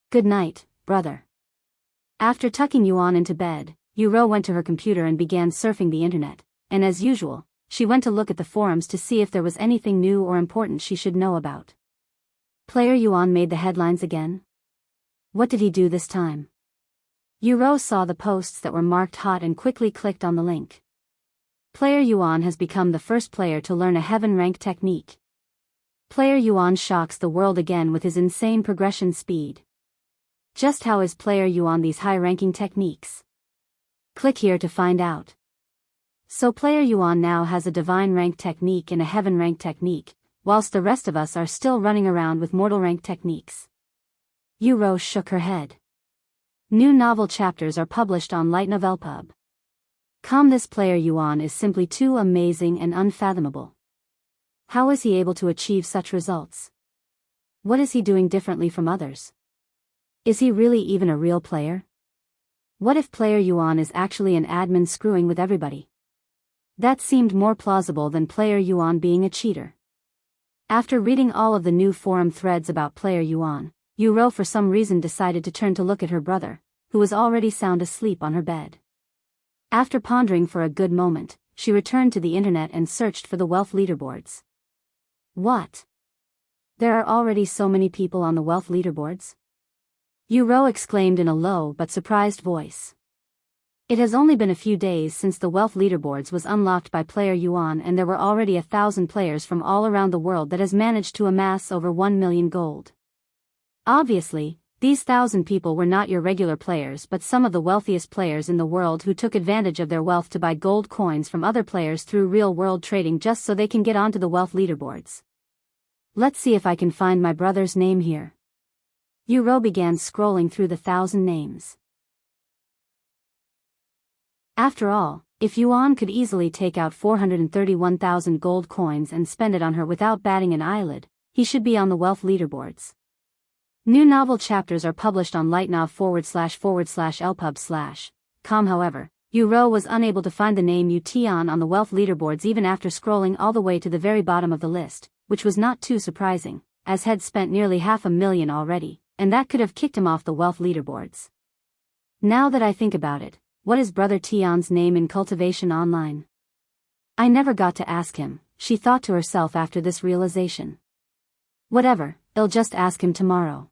Good night, brother. After tucking Yuan into bed, Yuro went to her computer and began surfing the internet, and as usual, she went to look at the forums to see if there was anything new or important she should know about. Player Yuan made the headlines again? What did he do this time? Yuro saw the posts that were marked hot and quickly clicked on the link. Player Yuan has become the first player to learn a heaven rank technique. Player Yuan shocks the world again with his insane progression speed. Just how is Player Yuan these high-ranking techniques? Click here to find out. So Player Yuan now has a divine rank technique and a heaven rank technique, whilst the rest of us are still running around with mortal rank techniques. Yuro shook her head. New novel chapters are published on Light Novel Pub. This Player Yuan is simply too amazing and unfathomable. How is he able to achieve such results? What is he doing differently from others? Is he really even a real player? What if Player Yuan is actually an admin screwing with everybody? That seemed more plausible than Player Yuan being a cheater. After reading all of the new forum threads about Player Yuan, Yuro for some reason decided to turn to look at her brother, who was already sound asleep on her bed. After pondering for a good moment, she returned to the internet and searched for the wealth leaderboards. What? There are already so many people on the wealth leaderboards? Yuro exclaimed in a low but surprised voice. It has only been a few days since the wealth leaderboards was unlocked by Player Yuan, and there were already 1,000 players from all around the world that has managed to amass over 1 million gold. Obviously, these 1,000 people were not your regular players but some of the wealthiest players in the world who took advantage of their wealth to buy gold coins from other players through real-world trading just so they can get onto the wealth leaderboards. Let's see if I can find my brother's name here. Yuro began scrolling through the 1,000 names. After all, if Yuan could easily take out 431,000 gold coins and spend it on her without batting an eyelid, he should be on the wealth leaderboards. New novel chapters are published on lightnov//lpub/com. However, Yuro was unable to find the name Utian on the wealth leaderboards even after scrolling all the way to the very bottom of the list, which was not too surprising, as had spent nearly 500,000 already, and that could have kicked him off the wealth leaderboards. Now that I think about it, what is Brother Tian's name in Cultivation Online? I never got to ask him, she thought to herself after this realization. Whatever, I'll just ask him tomorrow.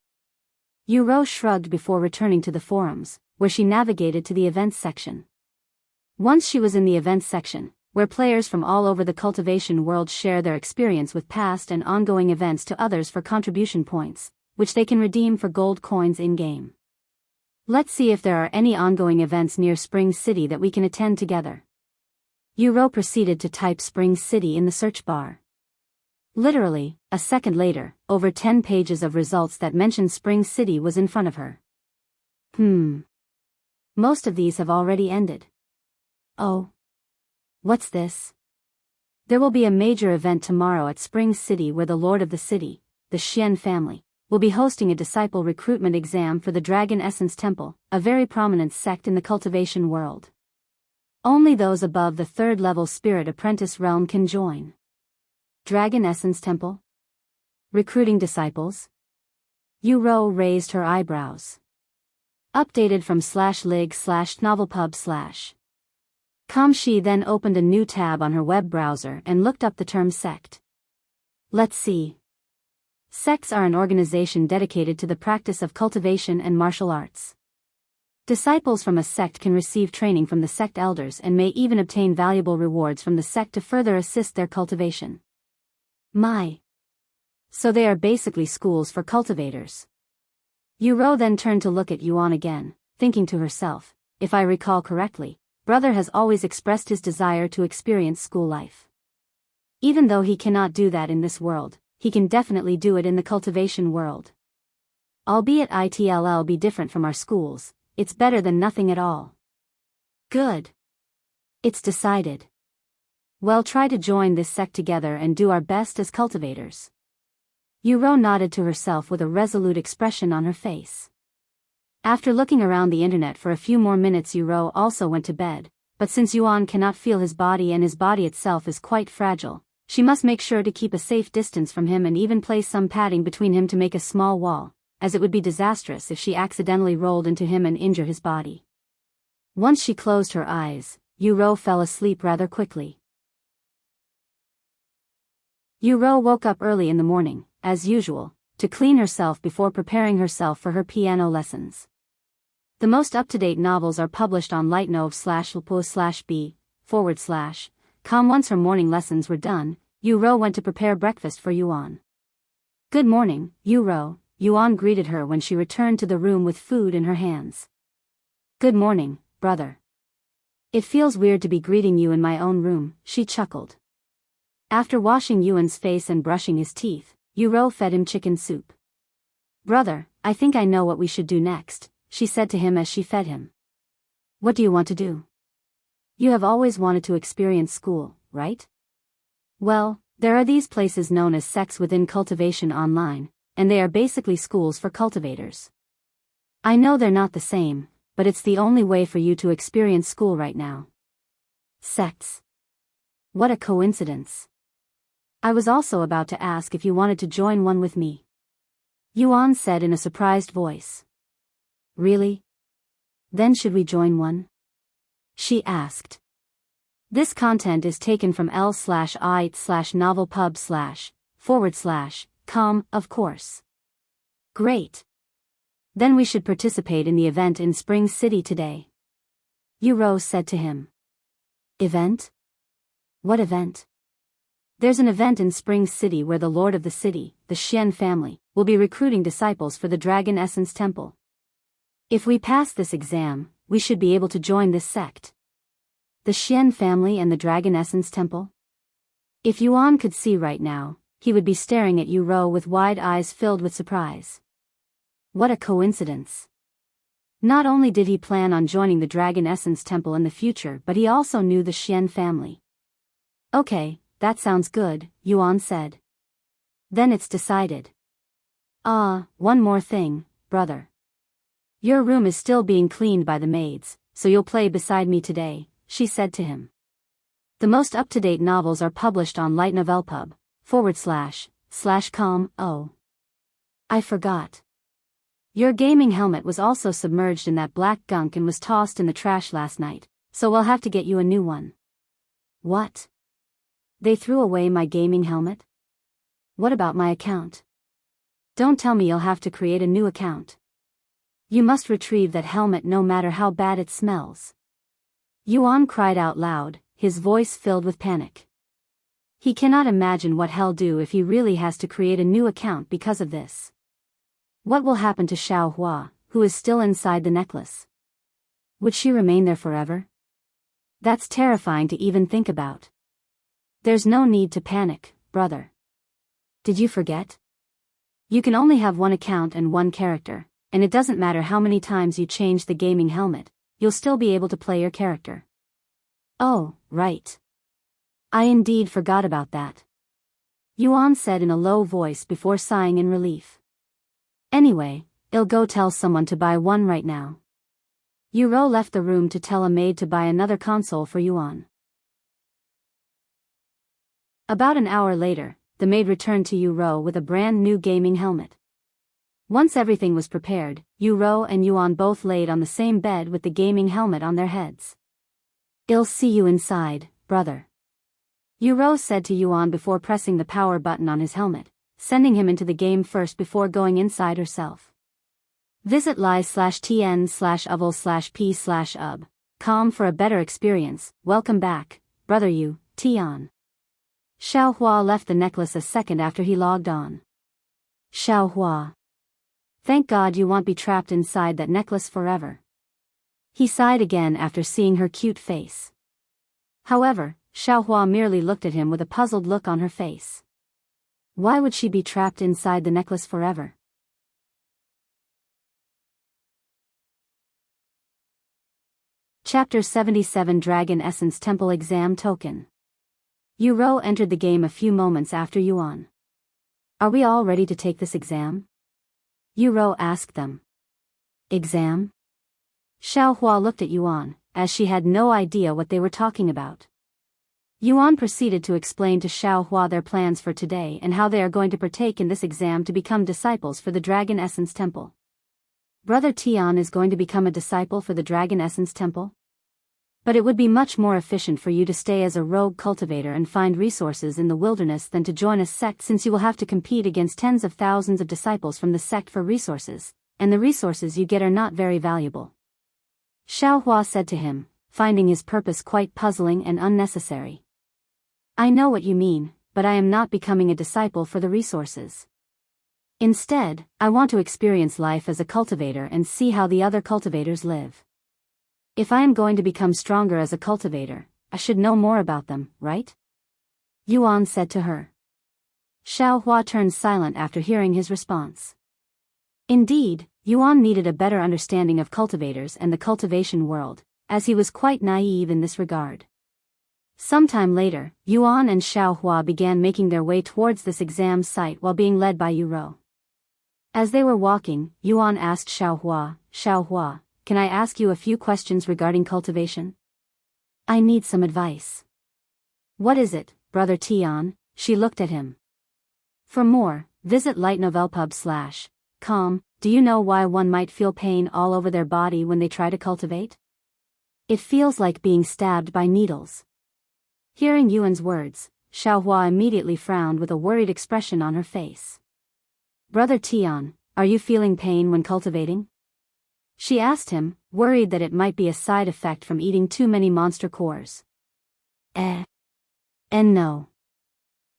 Yuro shrugged before returning to the forums, where she navigated to the events section. Once she was in the events section, where players from all over the cultivation world share their experience with past and ongoing events to others for contribution points, which they can redeem for gold coins in-game. Let's see if there are any ongoing events near Spring City that we can attend together. Yuro proceeded to type Spring City in the search bar. Literally, a second later, over 10 pages of results that mentioned Spring City was in front of her. Most of these have already ended. Oh. What's this? There will be a major event tomorrow at Spring City where the Lord of the City, the Xian family, will be hosting a disciple recruitment exam for the Dragon Essence Temple, a very prominent sect in the cultivation world. Only those above the 3rd level Spirit Apprentice realm can join. Dragon Essence Temple? Recruiting disciples? Yuro raised her eyebrows. Updated from /lig/novelpub/. She then opened a new tab on her web browser and looked up the term sect. Let's see. Sects are an organization dedicated to the practice of cultivation and martial arts. Disciples from a sect can receive training from the sect elders and may even obtain valuable rewards from the sect to further assist their cultivation. So they are basically schools for cultivators. Yuro then turned to look at Yuan again, thinking to herself, if I recall correctly, brother has always expressed his desire to experience school life. Even though he cannot do that in this world, he can definitely do it in the cultivation world. Albeit it'll be different from our schools, it's better than nothing at all. Good. It's decided. Well, try to join this sect together and do our best as cultivators. Yuro nodded to herself with a resolute expression on her face. After looking around the internet for a few more minutes, Yuro also went to bed, but since Yuan cannot feel his body and his body itself is quite fragile, she must make sure to keep a safe distance from him and even place some padding between him to make a small wall, as it would be disastrous if she accidentally rolled into him and injure his body. Once she closed her eyes, Yuro fell asleep rather quickly. Yuro woke up early in the morning, as usual, to clean herself before preparing herself for her piano lessons. The most up-to-date novels are published on lightnov/b/com. Once her morning lessons were done, Yuro went to prepare breakfast for Yuan. Good morning, Yuro, Yuan greeted her when she returned to the room with food in her hands. Good morning, brother. It feels weird to be greeting you in my own room, she chuckled. After washing Yuan's face and brushing his teeth, Yuro fed him chicken soup. Brother, I think I know what we should do next, she said to him as she fed him. What do you want to do? You have always wanted to experience school, right? Well, there are these places known as sects within cultivation online, and they are basically schools for cultivators. I know they're not the same, but it's the only way for you to experience school right now. Sects. What a coincidence. I was also about to ask if you wanted to join one with me. Yuan said in a surprised voice. Really? Then should we join one? She asked. This content is taken from l/it/novelpub//com, of course. Great. Then we should participate in the event in Spring City today. Yuro said to him. Event? What event? There's an event in Spring City where the lord of the city, the Xian family, will be recruiting disciples for the Dragon Essence Temple. If we pass this exam, we should be able to join this sect. The Xian family and the Dragon Essence Temple? If Yuan could see right now, he would be staring at Yuro with wide eyes filled with surprise. What a coincidence. Not only did he plan on joining the Dragon Essence Temple in the future, but he also knew the Xian family. Okay, that sounds good, Yuan said. Then it's decided. One more thing, brother. Your room is still being cleaned by the maids, so you'll play beside me today, she said to him. The most up-to-date novels are published on lightnovelpub//com. Oh. I forgot. Your gaming helmet was also submerged in that black gunk and was tossed in the trash last night, so we'll have to get you a new one. What? They threw away my gaming helmet? What about my account? Don't tell me you'll have to create a new account. You must retrieve that helmet no matter how bad it smells. Yuan cried out loud, his voice filled with panic. He cannot imagine what he'll do if he really has to create a new account because of this. What will happen to Xiao Hua, who is still inside the necklace? Would she remain there forever? That's terrifying to even think about. There's no need to panic, brother. Did you forget? You can only have one account and one character, and it doesn't matter how many times you change the gaming helmet, you'll still be able to play your character. Oh, right. I indeed forgot about that. Yuan said in a low voice before sighing in relief. Anyway, I'll go tell someone to buy one right now. Yuro left the room to tell a maid to buy another console for Yuan. About an hour later, the maid returned to Yuro with a brand new gaming helmet. Once everything was prepared, Yuro and Yuan both laid on the same bed with the gaming helmet on their heads. I'll see you inside, brother. Yuro said to Yuan before pressing the power button on his helmet, sending him into the game first before going inside herself. Visit live/tn/uvel/p/ub.com for a better experience. Welcome back, brother Yu, Tian. Xiaohua left the necklace a second after he logged on. Xiaohua. Thank God you won't be trapped inside that necklace forever. He sighed again after seeing her cute face. However, Xiaohua merely looked at him with a puzzled look on her face. Why would she be trapped inside the necklace forever? Chapter 77 Dragon Essence Temple Exam Token. Yuro entered the game a few moments after Yuan. Are we all ready to take this exam? Yuro asked them. Exam? Xiaohua looked at Yuan, as she had no idea what they were talking about. Yuan proceeded to explain to Xiaohua their plans for today and how they are going to partake in this exam to become disciples for the Dragon Essence Temple. Brother Tian is going to become a disciple for the Dragon Essence Temple? But it would be much more efficient for you to stay as a rogue cultivator and find resources in the wilderness than to join a sect, since you will have to compete against tens of thousands of disciples from the sect for resources, and the resources you get are not very valuable. Xiaohua said to him, finding his purpose quite puzzling and unnecessary. I know what you mean, but I am not becoming a disciple for the resources. Instead, I want to experience life as a cultivator and see how the other cultivators live. If I am going to become stronger as a cultivator, I should know more about them, right? Yuan said to her. Xiaohua turned silent after hearing his response. Indeed, Yuan needed a better understanding of cultivators and the cultivation world, as he was quite naive in this regard. Sometime later, Yuan and Xiaohua began making their way towards this exam site while being led by Yuro. As they were walking, Yuan asked Xiaohua, Xiaohua, can I ask you a few questions regarding cultivation? I need some advice. What is it, brother Tian? She looked at him. For more, visit lightnovelpub.com. Do you know why one might feel pain all over their body when they try to cultivate? It feels like being stabbed by needles. Hearing Yuan's words, Xiaohua immediately frowned with a worried expression on her face. Brother Tian, are you feeling pain when cultivating? She asked him, worried that it might be a side effect from eating too many monster cores. No.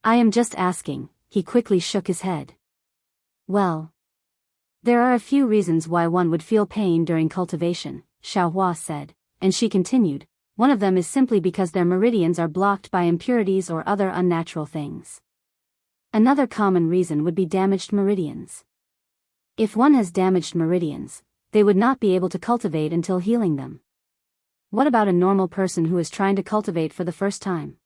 I am just asking, he quickly shook his head. Well, there are a few reasons why one would feel pain during cultivation, Xiaohua said, and she continued, one of them is simply because their meridians are blocked by impurities or other unnatural things. Another common reason would be damaged meridians. If one has damaged meridians, they would not be able to cultivate until healing them. What about a normal person who is trying to cultivate for the first time?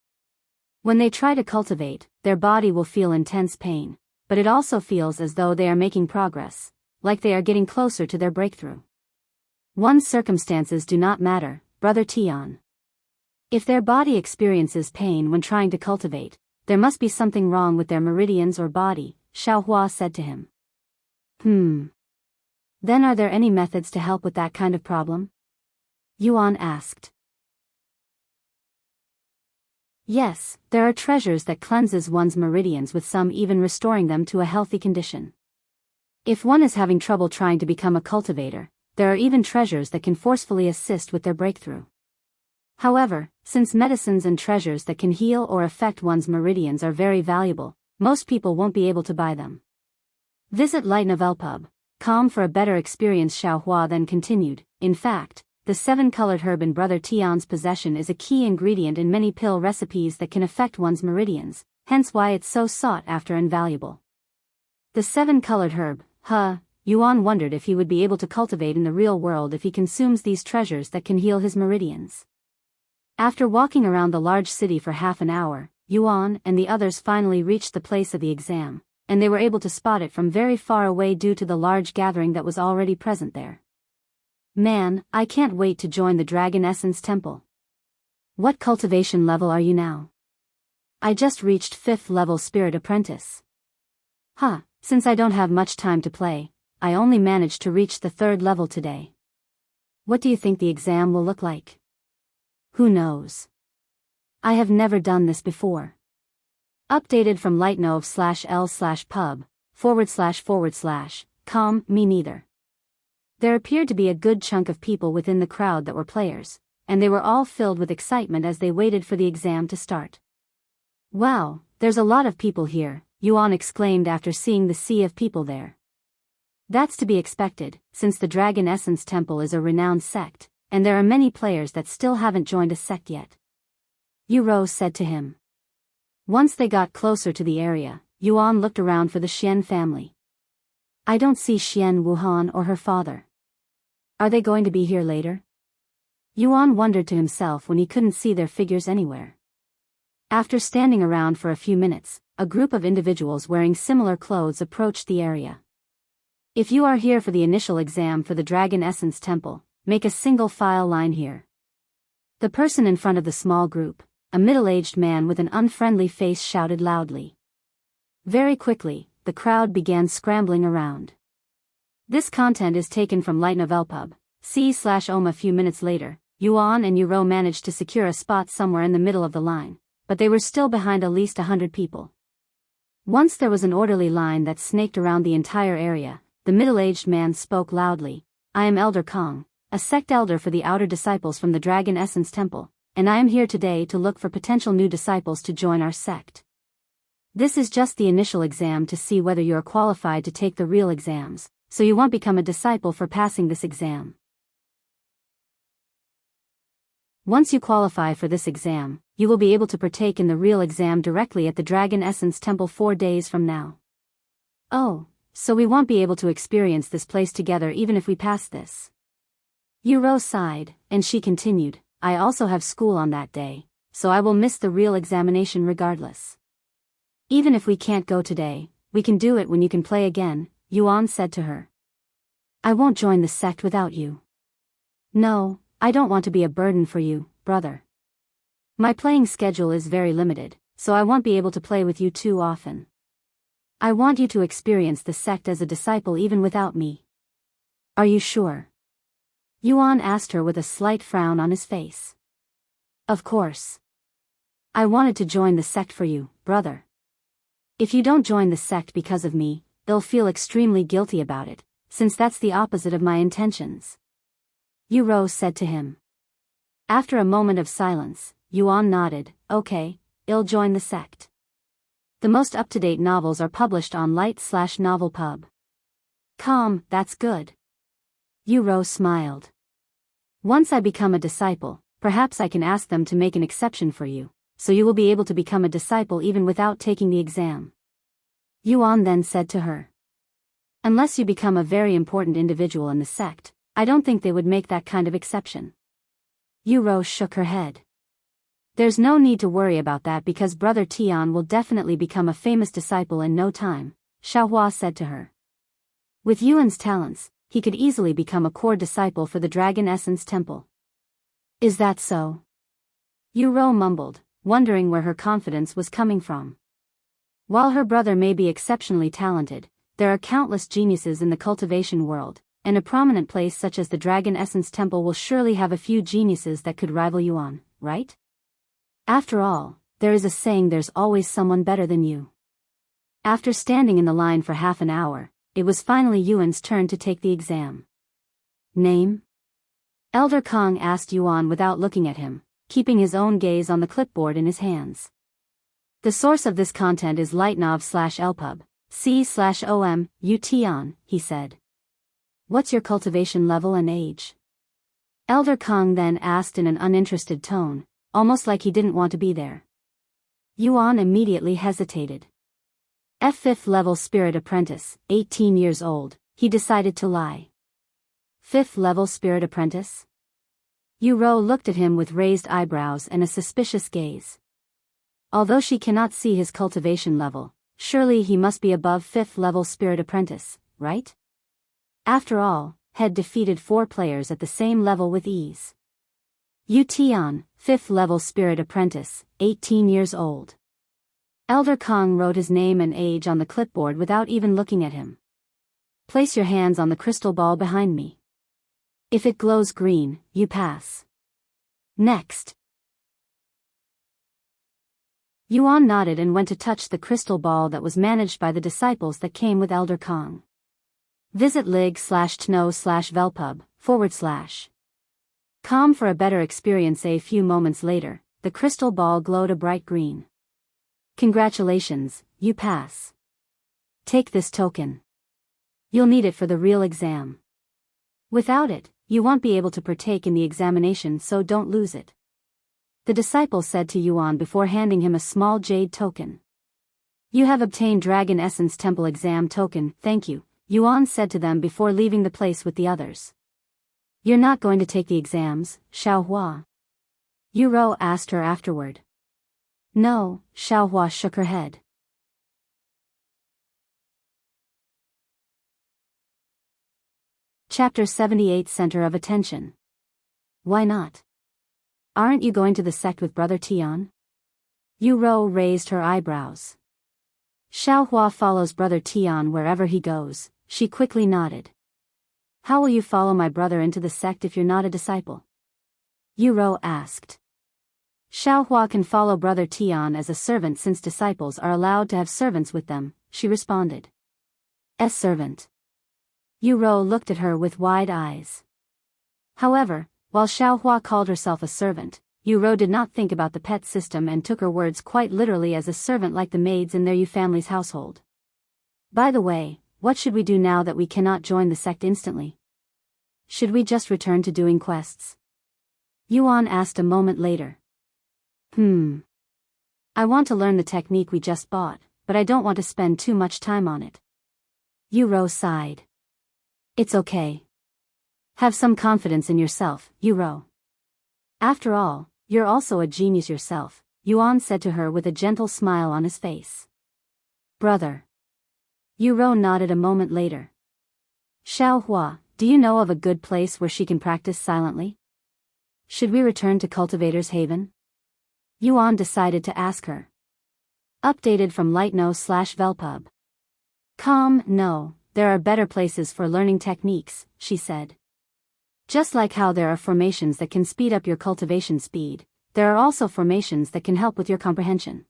When they try to cultivate, their body will feel intense pain, but it also feels as though they are making progress, like they are getting closer to their breakthrough. One's circumstances do not matter, brother Tian. If their body experiences pain when trying to cultivate, there must be something wrong with their meridians or body, Xiaohua said to him. Then are there any methods to help with that kind of problem? Yuan asked. Yes, there are treasures that cleanses one's meridians, with some even restoring them to a healthy condition. If one is having trouble trying to become a cultivator, there are even treasures that can forcefully assist with their breakthrough. However, since medicines and treasures that can heal or affect one's meridians are very valuable, most people won't be able to buy them. Visit lightnovelpub.com for a better experience. Xiaohua then continued, in fact, the 7-colored herb in Brother Tian's possession is a key ingredient in many pill recipes that can affect one's meridians, hence why it's so sought after and valuable. The 7-colored herb, Yuan wondered if he would be able to cultivate in the real world if he consumes these treasures that can heal his meridians. After walking around the large city for half an hour, Yuan and the others finally reached the place of the exam, and they were able to spot it from very far away due to the large gathering that was already present there. Man, I can't wait to join the Dragon Essence Temple. What cultivation level are you now? I just reached 5th level Spirit Apprentice. Since I don't have much time to play, I only managed to reach the 3rd level today. What do you think the exam will look like? Who knows? I have never done this before. Updated from lightnov/l/pub, // me neither. There appeared to be a good chunk of people within the crowd that were players, and they were all filled with excitement as they waited for the exam to start. Wow, there's a lot of people here, Yuan exclaimed after seeing the sea of people there. That's to be expected, since the Dragon Essence Temple is a renowned sect, and there are many players that still haven't joined a sect yet. Yuro said to him. Once they got closer to the area, Yuan looked around for the Xian family. I don't see Xian Wuhan or her father. Are they going to be here later? Yuan wondered to himself when he couldn't see their figures anywhere. After standing around for a few minutes, a group of individuals wearing similar clothes approached the area. If you are here for the initial exam for the Dragon Essence Temple, make a single file line here. The person in front of the small group, a middle-aged man with an unfriendly face, shouted loudly. Very quickly, the crowd began scrambling around. This content is taken from lightnovelpub, c/om. A few minutes later, Yuan and Yuro managed to secure a spot somewhere in the middle of the line, but they were still behind at least 100 people. Once there was an orderly line that snaked around the entire area, the middle-aged man spoke loudly. I am Elder Kong, a sect elder for the outer disciples from the Dragon Essence Temple, and I am here today to look for potential new disciples to join our sect. This is just the initial exam to see whether you are qualified to take the real exams, so you won't become a disciple for passing this exam. Once you qualify for this exam, you will be able to partake in the real exam directly at the Dragon Essence Temple 4 days from now. Oh, so we won't be able to experience this place together even if we pass this. Yuro sighed, and she continued, I also have school on that day, so I will miss the real examination regardless. Even if we can't go today, we can do it when you can play again, Yuan said to her. I won't join the sect without you. No, I don't want to be a burden for you, brother. My playing schedule is very limited, so I won't be able to play with you too often. I want you to experience the sect as a disciple even without me. Are you sure? Yuan asked her with a slight frown on his face. Of course. I wanted to join the sect for you, brother. If you don't join the sect because of me, they'll feel extremely guilty about it, since that's the opposite of my intentions. Yuro said to him. After a moment of silence, Yuan nodded, okay, I'll join the sect. The most up-to-date novels are published on light/novelpub. That's good. Yuro smiled. Once I become a disciple, perhaps I can ask them to make an exception for you, so you will be able to become a disciple even without taking the exam. Yuan then said to her. Unless you become a very important individual in the sect, I don't think they would make that kind of exception. Yuro shook her head. There's no need to worry about that because Brother Tian will definitely become a famous disciple in no time, Xiaohua said to her. With Yuan's talents, he could easily become a core disciple for the Dragon Essence Temple. Is that so? Yuro mumbled, wondering where her confidence was coming from. While her brother may be exceptionally talented, there are countless geniuses in the cultivation world, and a prominent place such as the Dragon Essence Temple will surely have a few geniuses that could rival Yuan, right? After all, there is a saying there's always someone better than you. After standing in the line for half an hour, it was finally Yuan's turn to take the exam. Name? Elder Kong asked Yuan without looking at him, keeping his own gaze on the clipboard in his hands. The source of this content is lightnov/lpub, c/om, Tian, he said. What's your cultivation level and age? Elder Kong then asked in an uninterested tone, almost like he didn't want to be there. Yuan immediately hesitated. F5th level spirit apprentice, 18 years old, he decided to lie. 5th level spirit apprentice? Yuro looked at him with raised eyebrows and a suspicious gaze. Although she cannot see his cultivation level, surely he must be above 5th level spirit apprentice, right? After all, had defeated 4 players at the same level with ease. Tian, 5th level spirit apprentice, 18 years old. Elder Kong wrote his name and age on the clipboard without even looking at him. Place your hands on the crystal ball behind me. If it glows green, you pass. Next. Yuan nodded and went to touch the crystal ball that was managed by the disciples that came with Elder Kong. Visit lig/tno/velpub/. For a better experience. A few moments later, the crystal ball glowed a bright green. Congratulations, you pass. Take this token. You'll need it for the real exam. Without it, you won't be able to partake in the examination, so don't lose it. The disciple said to Yuan before handing him a small jade token. You have obtained Dragon Essence Temple exam token, thank you, Yuan said to them before leaving the place with the others. You're not going to take the exams, Xiaohua? Yuro asked her afterward. No, Xiaohua shook her head. Chapter 78 Center of Attention. Why not? Aren't you going to the sect with Brother Tian? Yuro raised her eyebrows. Xiaohua follows Brother Tian wherever he goes, she quickly nodded. How will you follow my brother into the sect if you're not a disciple? Yuro asked. Xiaohua can follow Brother Tian as a servant since disciples are allowed to have servants with them, she responded. A servant. Yuro looked at her with wide eyes. However, while Xiaohua called herself a servant, Yuro did not think about the pet system and took her words quite literally as a servant like the maids in their Yu family's household. By the way, what should we do now that we cannot join the sect instantly? Should we just return to doing quests? Yuan asked a moment later. I want to learn the technique we just bought, but I don't want to spend too much time on it. Yuro sighed. It's okay. Have some confidence in yourself, Yuro. After all, you're also a genius yourself, Yuan said to her with a gentle smile on his face. Brother. Yuro nodded a moment later. Xiaohua, do you know of a good place where she can practice silently? Should we return to Cultivator's Haven? Yuan decided to ask her. Updated from lightno/velpub. No, there are better places for learning techniques, she said. Just like how there are formations that can speed up your cultivation speed, there are also formations that can help with your comprehension.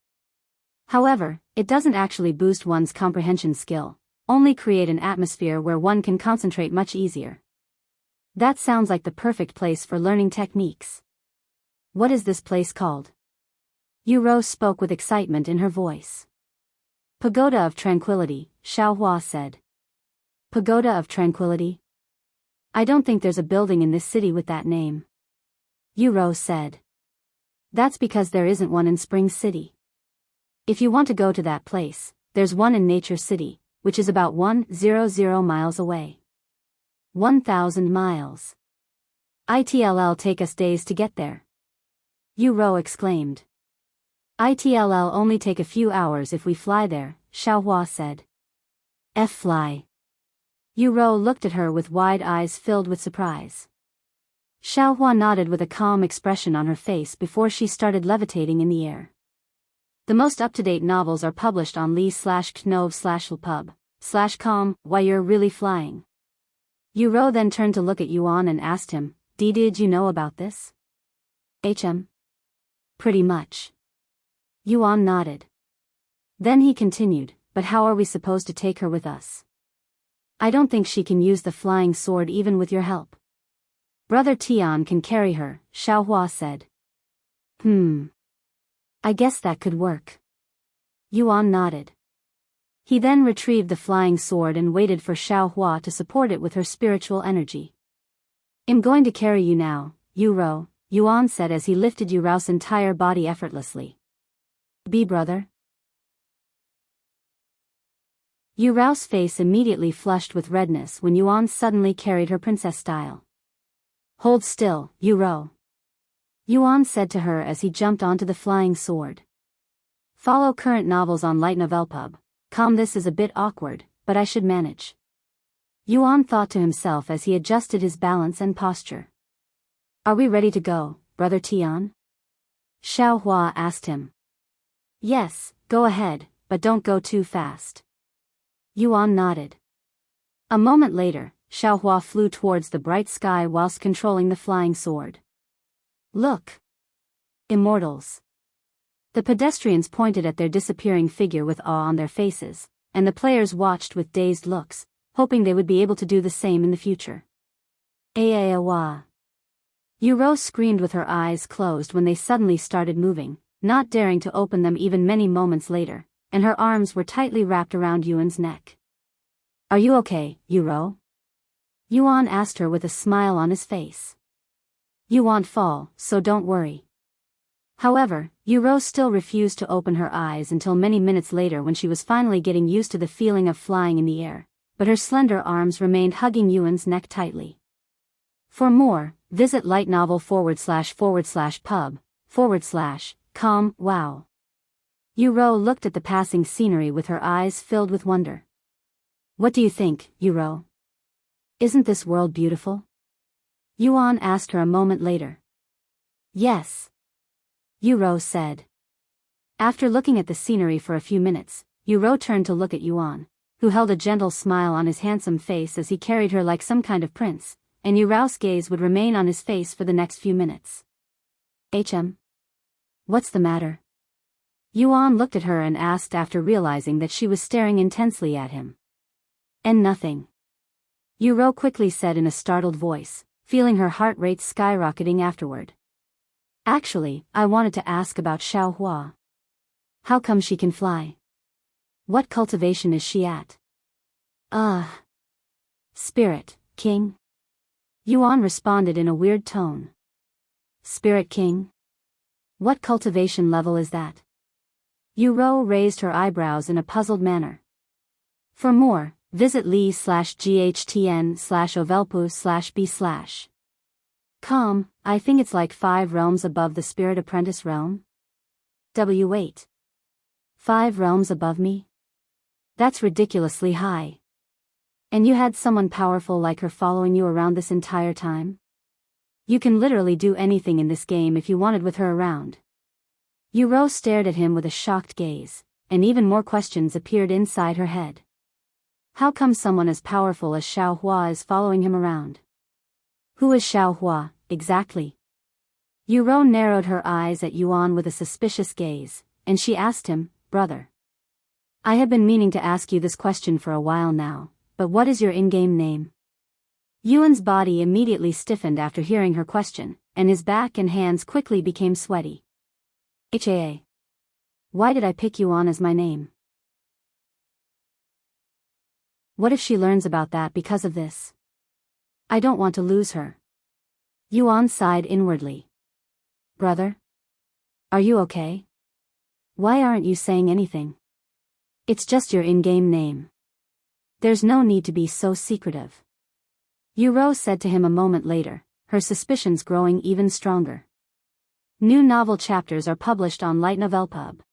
However, it doesn't actually boost one's comprehension skill, only create an atmosphere where one can concentrate much easier. That sounds like the perfect place for learning techniques. What is this place called? Yuro spoke with excitement in her voice. Pagoda of Tranquility, Xiaohua said. Pagoda of Tranquility? I don't think there's a building in this city with that name. Yuro said. That's because there isn't one in Spring City. If you want to go to that place, there's one in Nature City, which is about 100 miles away. 1,000 miles. It'll take us days to get there. Yuro exclaimed. It'll only take a few hours if we fly there, Xiaohua said. Fly. Yuro looked at her with wide eyes filled with surprise. Xiaohua nodded with a calm expression on her face before she started levitating in the air. The most up-to-date novels are published on li/knov/lpub/com while you're really flying. Yuro then turned to look at Yuan and asked him, Did you know about this? Pretty much. Yuan nodded. Then he continued, but how are we supposed to take her with us? I don't think she can use the flying sword even with your help. Brother Tian can carry her, Xiaohua said. I guess that could work. Yuan nodded. He then retrieved the flying sword and waited for Xiaohua to support it with her spiritual energy. I'm going to carry you now, Yuro, Yuan said as he lifted Yuro's entire body effortlessly. Be brother? Yuro's face immediately flushed with redness when Yuan suddenly carried her princess style. Hold still, Yuro. Yuan said to her as he jumped onto the flying sword. Follow current novels on lightnovelpub.com. This is a bit awkward, but I should manage. Yuan thought to himself as he adjusted his balance and posture. Are we ready to go, Brother Tian? Xiaohua asked him. Yes, go ahead, but don't go too fast. Yuan nodded. A moment later, Xiaohua flew towards the bright sky whilst controlling the flying sword. Look! Immortals! The pedestrians pointed at their disappearing figure with awe on their faces, and the players watched with dazed looks, hoping they would be able to do the same in the future. Aawa. Yuro screamed with her eyes closed when they suddenly started moving, not daring to open them even many moments later, and her arms were tightly wrapped around Yuan's neck. Are you okay, Yuro? Yuan asked her with a smile on his face. You won't fall, so don't worry. However, Yuro still refused to open her eyes until many minutes later when she was finally getting used to the feeling of flying in the air, but her slender arms remained hugging Yuan's neck tightly. For more, visit lightnovel/pub/com. Wow. Yuro looked at the passing scenery with her eyes filled with wonder. What do you think, Yuro? Isn't this world beautiful? Yuan asked her a moment later. Yes. Yuro said. After looking at the scenery for a few minutes, Yuro turned to look at Yuan, who held a gentle smile on his handsome face as he carried her like some kind of prince, and Yuro's gaze would remain on his face for the next few minutes. What's the matter? Yuan looked at her and asked after realizing that she was staring intensely at him. And nothing. Yuro quickly said in a startled voice, feeling her heart rate skyrocketing afterward. Actually, I wanted to ask about Xiaohua. How come she can fly? What cultivation is she at? Spirit King? Yuan responded in a weird tone. Spirit King? What cultivation level is that? Yuro raised her eyebrows in a puzzled manner. For more, visit li/GHTN/Ovelpu/B/. I think it's like 5 realms above the Spirit Apprentice realm? W8. 5 realms above me? That's ridiculously high. And you had someone powerful like her following you around this entire time? You can literally do anything in this game if you wanted with her around. Yuro stared at him with a shocked gaze, and even more questions appeared inside her head. How come someone as powerful as Xiaohua is following him around? Who is Xiaohua, exactly? Yuro narrowed her eyes at Yuan with a suspicious gaze, and she asked him, Brother. I have been meaning to ask you this question for a while now, but what is your in-game name? Yuan's body immediately stiffened after hearing her question, and his back and hands quickly became sweaty. Why did I pick Yuan as my name? What if she learns about that because of this? I don't want to lose her. Yuan sighed inwardly. Brother? Are you okay? Why aren't you saying anything? It's just your in-game name. There's no need to be so secretive. Yuro said to him a moment later, her suspicions growing even stronger. New novel chapters are published on Light Novel Pub.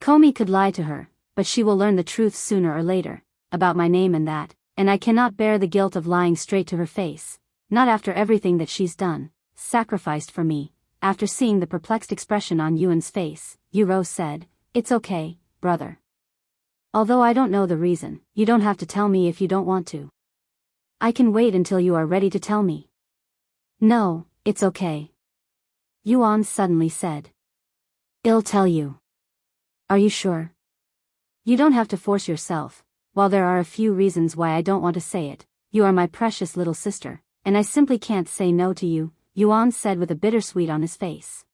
Komi could lie to her, but she will learn the truth sooner or later, about my name and that, and I cannot bear the guilt of lying straight to her face, not after everything that she's done, sacrificed for me. After seeing the perplexed expression on Yuan's face, Yuro said, It's okay, brother. Although I don't know the reason, you don't have to tell me if you don't want to. I can wait until you are ready to tell me. No, it's okay. Yuan suddenly said. I'll tell you. Are you sure? You don't have to force yourself. While there are a few reasons why I don't want to say it, you are my precious little sister, and I simply can't say no to you, Yuan said with a bittersweet on his face.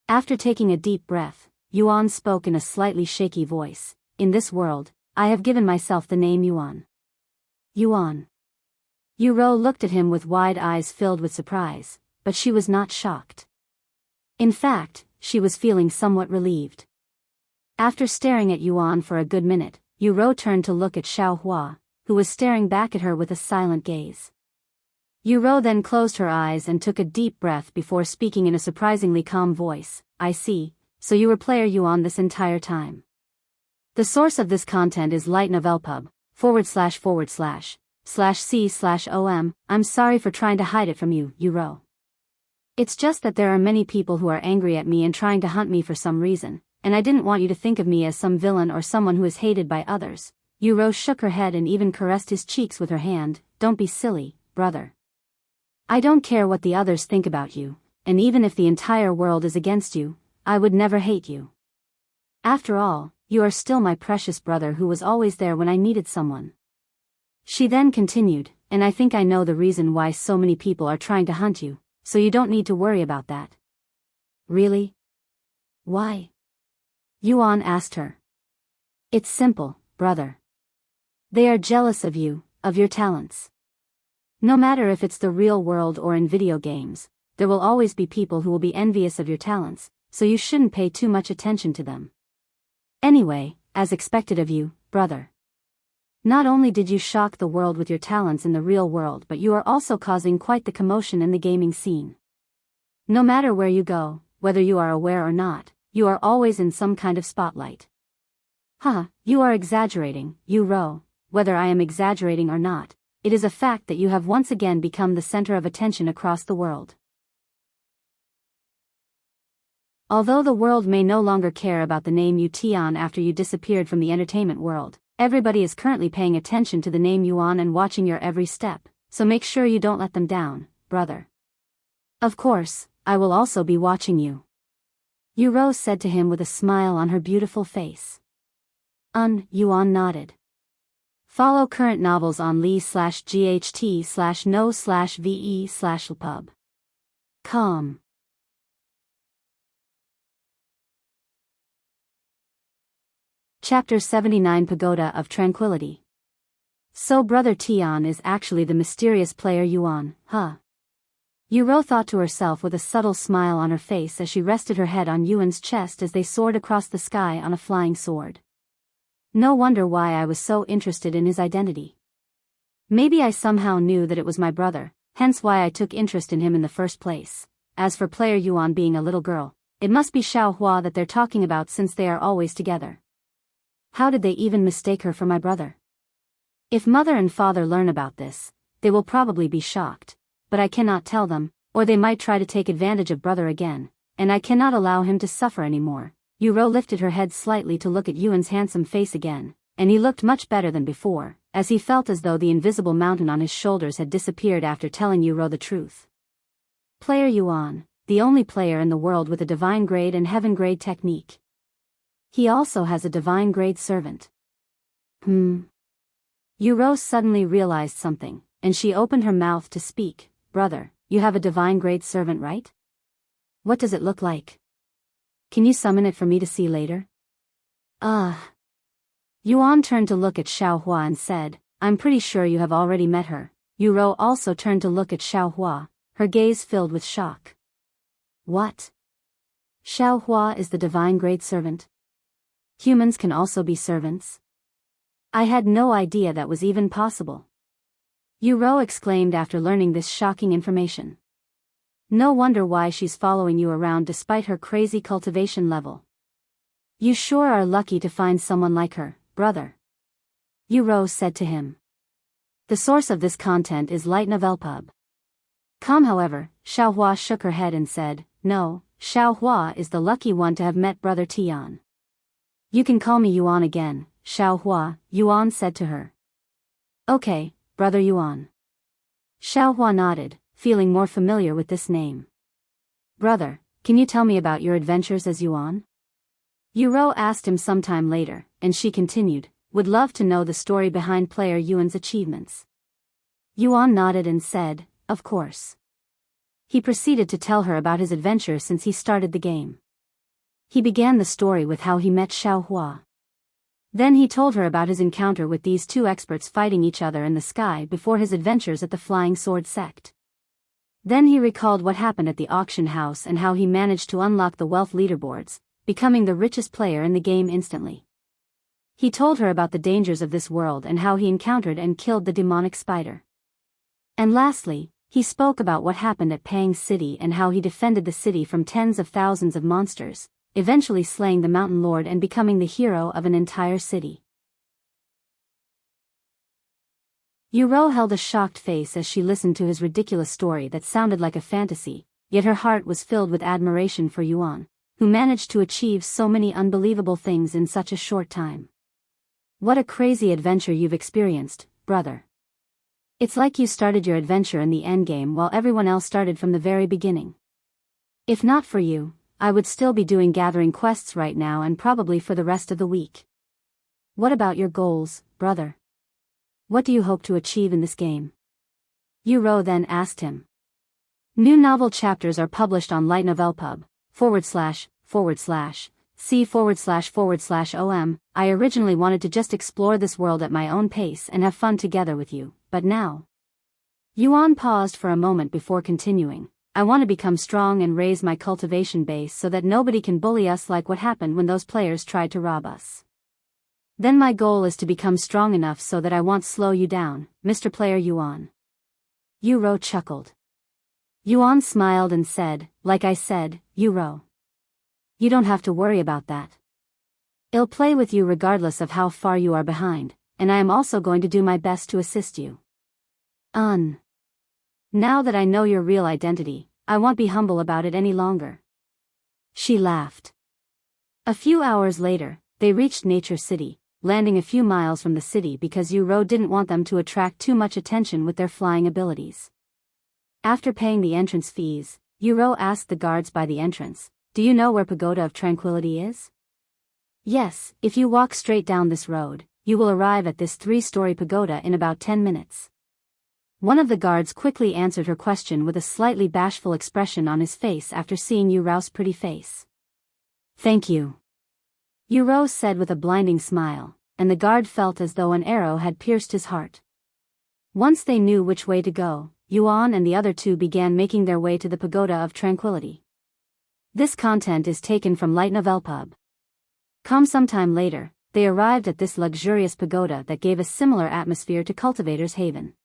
After taking a deep breath, Yuan spoke in a slightly shaky voice. In this world, I have given myself the name Yuan. Yuan. Yuro looked at him with wide eyes filled with surprise, but she was not shocked. In fact, she was feeling somewhat relieved. After staring at Yuan for a good minute, Yuro turned to look at Xiaohua, who was staring back at her with a silent gaze. Yuro then closed her eyes and took a deep breath before speaking in a surprisingly calm voice. I see, so you were player Yuan this entire time. The source of this content is Light Novel Pub, ////C/OM. I'm sorry for trying to hide it from you, Yuro. It's just that there are many people who are angry at me and trying to hunt me for some reason, and I didn't want you to think of me as some villain or someone who is hated by others. Yuro shook her head and even caressed his cheeks with her hand. Don't be silly, brother. I don't care what the others think about you, and even if the entire world is against you, I would never hate you. After all, you are still my precious brother who was always there when I needed someone. She then continued, and I think I know the reason why so many people are trying to hunt you, so you don't need to worry about that. Really? Why? Yuan asked her. It's simple, brother. They are jealous of you, of your talents. No matter if it's the real world or in video games, there will always be people who will be envious of your talents, so you shouldn't pay too much attention to them. Anyway, as expected of you, brother. Not only did you shock the world with your talents in the real world, but you are also causing quite the commotion in the gaming scene. No matter where you go, whether you are aware or not, you are always in some kind of spotlight. You are exaggerating, Yu. Whether I am exaggerating or not, it is a fact that you have once again become the center of attention across the world. Although the world may no longer care about the name Tian after you disappeared from the entertainment world, everybody is currently paying attention to the name Yuan and watching your every step, so make sure you don't let them down, brother. Of course, I will also be watching you. Yu said to him with a smile on her beautiful face. Yuan nodded. Follow current novels on li/gt/no/ve/pub.com. Chapter 79 Pagoda of Tranquility. So Brother Tian is actually the mysterious player Yuan, huh? Yu thought to herself with a subtle smile on her face as she rested her head on Yuan's chest as they soared across the sky on a flying sword. No wonder why I was so interested in his identity. Maybe I somehow knew that it was my brother, hence why I took interest in him in the first place. As for player Yuan being a little girl, it must be Xiaohua that they're talking about since they are always together. How did they even mistake her for my brother? If mother and father learn about this, they will probably be shocked, but I cannot tell them, or they might try to take advantage of brother again, and I cannot allow him to suffer anymore. Yu lifted her head slightly to look at Yuan's handsome face again, and he looked much better than before, as he felt as though the invisible mountain on his shoulders had disappeared after telling Yu the truth. Player Yuan, the only player in the world with a divine grade and heaven grade technique. He also has a divine grade servant. Yu suddenly realized something, and she opened her mouth to speak. Brother, you have a divine grade servant, right? What does it look like? Can you summon it for me to see later? Yuan turned to look at Xiaohua and said, I'm pretty sure you have already met her. Yu also turned to look at Xiaohua, her gaze filled with shock. What? Xiaohua is the divine grade servant? Humans can also be servants? I had no idea that was even possible. Yu exclaimed after learning this shocking information. No wonder why she's following you around despite her crazy cultivation level. You sure are lucky to find someone like her, brother. Yu said to him. The source of this content is lightnovelpub.com. However, Xiaohua shook her head and said, no, Xiaohua is the lucky one to have met Brother Tian. You can call me Yuan again, Xiaohua, Yuan said to her. Okay, Brother Yuan. Xiaohua nodded, feeling more familiar with this name. Brother, can you tell me about your adventures as Yuan? Yu asked him sometime later, and she continued, would love to know the story behind player Yuan's achievements. Yuan nodded and said, of course. He proceeded to tell her about his adventure since he started the game. He began the story with how he met Xiaohua. Then he told her about his encounter with these two experts fighting each other in the sky before his adventures at the Flying Sword sect. Then he recalled what happened at the auction house and how he managed to unlock the wealth leaderboards, becoming the richest player in the game instantly. He told her about the dangers of this world and how he encountered and killed the demonic spider. And lastly, he spoke about what happened at Pang City and how he defended the city from tens of thousands of monsters, eventually slaying the Mountain Lord and becoming the hero of an entire city. Yu held a shocked face as she listened to his ridiculous story that sounded like a fantasy, yet her heart was filled with admiration for Yuan, who managed to achieve so many unbelievable things in such a short time. What a crazy adventure you've experienced, brother. It's like you started your adventure in the endgame while everyone else started from the very beginning. If not for you, I would still be doing gathering quests right now and probably for the rest of the week. What about your goals, brother? What do you hope to achieve in this game? Yuan then asked him. New novel chapters are published on lightnovelpub, //c//om. I originally wanted to just explore this world at my own pace and have fun together with you, but now. Yuan paused for a moment before continuing. I want to become strong and raise my cultivation base so that nobody can bully us like what happened when those players tried to rob us. Then my goal is to become strong enough so that I won't slow you down, Mr. Player Yuan. Yuan chuckled. Yuan smiled and said, like I said, Yuan. You don't have to worry about that. I'll play with you regardless of how far you are behind, and I am also going to do my best to assist you. Now that I know your real identity, I won't be humble about it any longer. She laughed. A few hours later, they reached Nature City, landing a few miles from the city because Yuan didn't want them to attract too much attention with their flying abilities. After paying the entrance fees, Yuan asked the guards by the entrance, "Do you know where Pagoda of Tranquility is?" "Yes, if you walk straight down this road, you will arrive at this 3-story pagoda in about 10 minutes. One of the guards quickly answered her question with a slightly bashful expression on his face after seeing Yuan's pretty face. "Thank you," Yuan said with a blinding smile, and the guard felt as though an arrow had pierced his heart. Once they knew which way to go, Yuan and the other two began making their way to the Pagoda of Tranquility. This content is taken from lightnovelpub. Sometime later, they arrived at this luxurious pagoda that gave a similar atmosphere to Cultivator's Haven.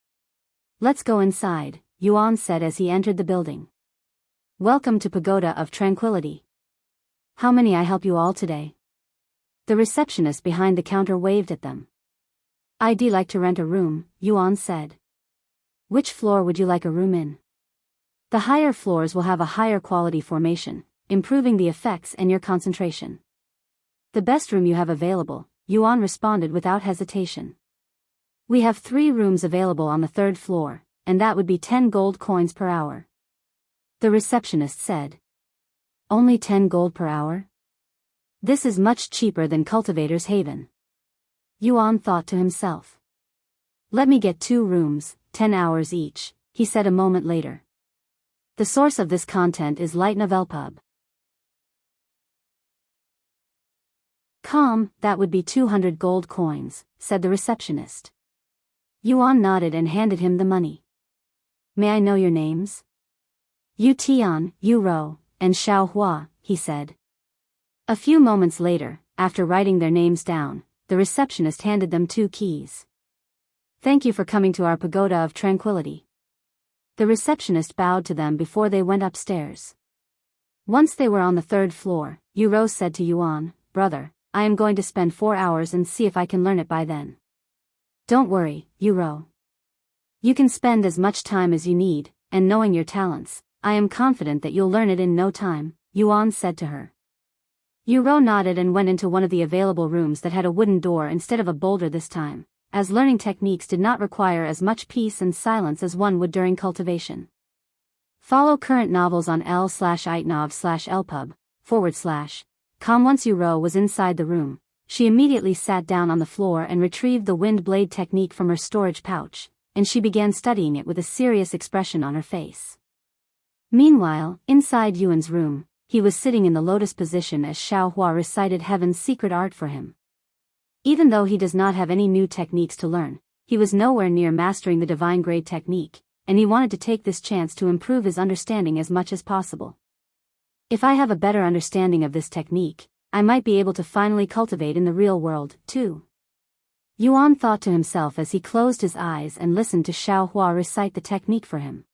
"Let's go inside," Yuan said as he entered the building. "Welcome to Pagoda of Tranquility. How may I help you all today?" The receptionist behind the counter waved at them. "I'd like to rent a room," Yuan said. "Which floor would you like a room in?" "The higher floors will have a higher quality formation, improving the effects and your concentration." "The best room you have available," Yuan responded without hesitation. "We have 3 rooms available on the 3rd floor, and that would be 10 gold coins per hour." The receptionist said. "Only 10 gold per hour? This is much cheaper than Cultivator's Haven." Yuan thought to himself. "Let me get 2 rooms, 10 hours each," he said a moment later. The source of this content is lightnovelpub. That would be 200 gold coins," said the receptionist. Yuan nodded and handed him the money. "May I know your names?" "Yu Tian, Yu Ro, and Xiao Hua," he said. A few moments later, after writing their names down, the receptionist handed them 2 keys. "Thank you for coming to our Pagoda of Tranquility." The receptionist bowed to them before they went upstairs. Once they were on the 3rd floor, Yuan said to Yuan, "Brother, I am going to spend 4 hours and see if I can learn it by then." "Don't worry, Yuan. You can spend as much time as you need, and knowing your talents, I am confident that you'll learn it in no time," Yuan said to her. Yuan nodded and went into one of the available rooms that had a wooden door instead of a boulder this time, as learning techniques did not require as much peace and silence as one would during cultivation. Follow current novels on l/itnov/lpub/com. Once Yuan was inside the room, she immediately sat down on the floor and retrieved the wind blade technique from her storage pouch, and she began studying it with a serious expression on her face. Meanwhile, inside Yuan's room, he was sitting in the lotus position as Xiao Hua recited Heaven's secret art for him. Even though he does not have any new techniques to learn, he was nowhere near mastering the divine grade technique, and he wanted to take this chance to improve his understanding as much as possible. "If I have a better understanding of this technique, I might be able to finally cultivate in the real world, too." Yuan thought to himself as he closed his eyes and listened to Xiao Hua recite the technique for him.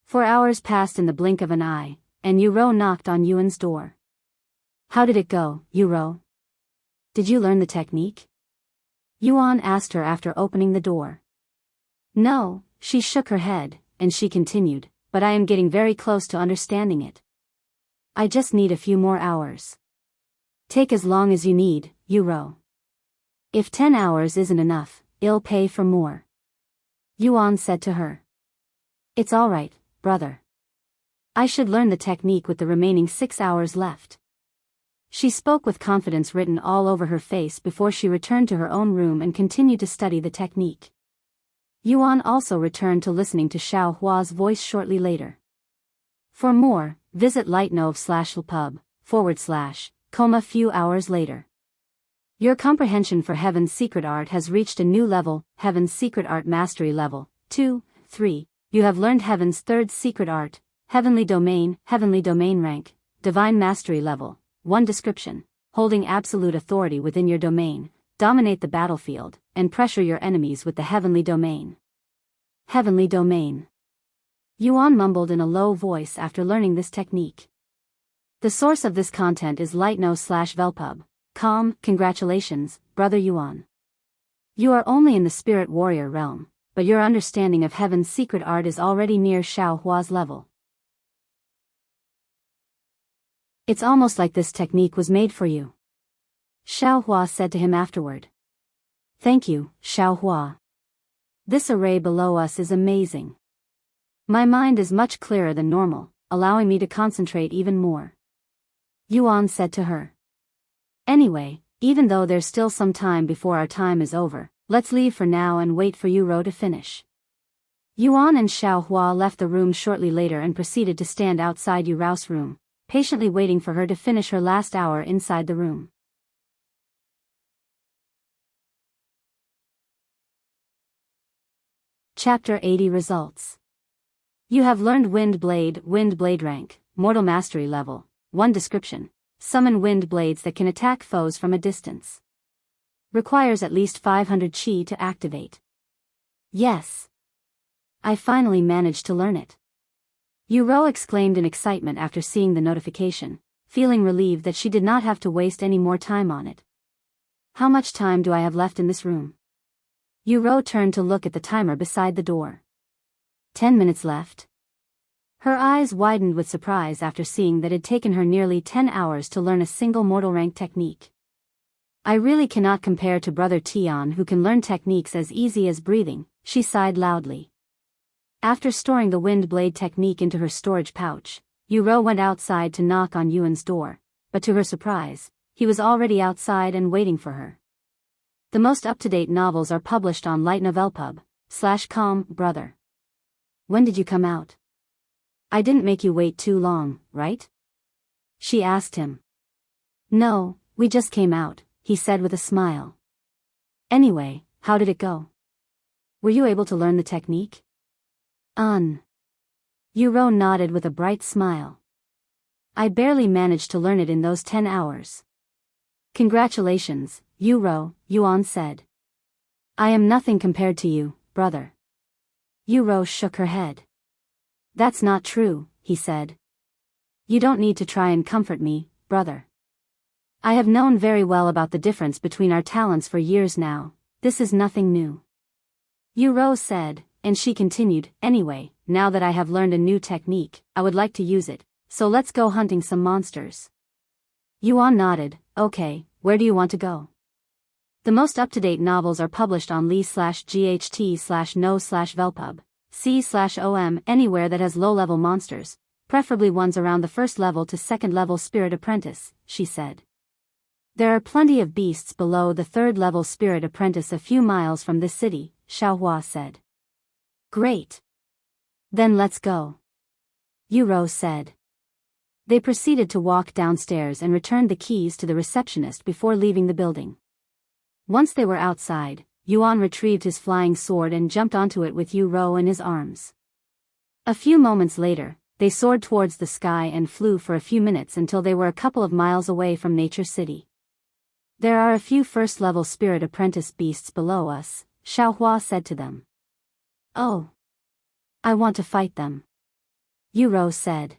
4 hours passed in the blink of an eye, and Yuan knocked on Yuan's door. "How did it go, Yuan? Did you learn the technique?" Yuan asked her after opening the door. "No," she shook her head, and she continued, "but I am getting very close to understanding it. I just need a few more hours." "Take as long as you need, Yuan. If 10 hours isn't enough, I'll pay for more," Yuan said to her. "It's all right, brother. I should learn the technique with the remaining 6 hours left. She spoke with confidence written all over her face before she returned to her own room and continued to study the technique. Yuan also returned to listening to Xiao Hua's voice shortly later. For more, visit lightnov/pub/, few hours later. Your comprehension for Heaven's Secret Art has reached a new level, Heaven's Secret Art Mastery Level 2, 3. You have learned Heaven's third secret art, Heavenly Domain rank, Divine Mastery Level 1 description. Holding absolute authority within your domain, dominate the battlefield, and pressure your enemies with the Heavenly Domain. Heavenly Domain. Yuan mumbled in a low voice after learning this technique. The source of this content is lightno/velpub.com. Congratulations, Brother Yuan. You are only in the Spirit Warrior realm, but your understanding of Heaven's secret art is already near Xiao Hua's level. It's almost like this technique was made for you, Xiao Hua said to him afterward. Thank you, Xiao Hua. This array below us is amazing. My mind is much clearer than normal, allowing me to concentrate even more, Yuan said to her. Anyway, even though there's still some time before our time is over, let's leave for now and wait for Yuro to finish. Yuan and Xiao Hua left the room shortly later and proceeded to stand outside Yuro's room, patiently waiting for her to finish her last hour inside the room. Chapter 80 Results. You have learned Wind Blade rank, Mortal Mastery Level 1 description. Summon wind blades that can attack foes from a distance. Requires at least 500 chi to activate. Yes. I finally managed to learn it. Yuro exclaimed in excitement after seeing the notification, feeling relieved that she did not have to waste any more time on it. How much time do I have left in this room? Yuro turned to look at the timer beside the door. 10 minutes left. Her eyes widened with surprise after seeing that it had taken her nearly 10 hours to learn a single mortal rank technique. I really cannot compare to Brother Tian, who can learn techniques as easy as breathing, she sighed loudly. After storing the wind blade technique into her storage pouch, Yuro went outside to knock on Yuan's door, but to her surprise, he was already outside and waiting for her. The most up-to-date novels are published on lightnovelpub.com, brother. When did you come out? I didn't make you wait too long, right? She asked him. No, we just came out, he said with a smile. Anyway, how did it go? Were you able to learn the technique? Yuro nodded with a bright smile. I barely managed to learn it in those 10 hours. Congratulations, Yuro, Yuan said. I am nothing compared to you, brother. Yuro shook her head. That's not true, he said. You don't need to try and comfort me, brother. I have known very well about the difference between our talents for years now. This is nothing new. Yuro said, and she continued, anyway, now that I have learned a new technique, I would like to use it, so let's go hunting some monsters. Yuan nodded, okay, where do you want to go? The most up-to-date novels are published on li/gt/no/velpub. C/OM anywhere that has low-level monsters, preferably ones around the first level to second level Spirit Apprentice, she said. There are plenty of beasts below the third level Spirit Apprentice a few miles from this city, Xiao Hua said. Great. Then let's go, Yuro said. They proceeded to walk downstairs and returned the keys to the receptionist before leaving the building. Once they were outside, Yuan retrieved his flying sword and jumped onto it with Yuro in his arms. A few moments later, they soared towards the sky and flew for a few minutes until they were a couple of miles away from Nature City. There are a few first-level Spirit Apprentice beasts below us, Xiao Hua said to them. Oh. I want to fight them, Yuro said.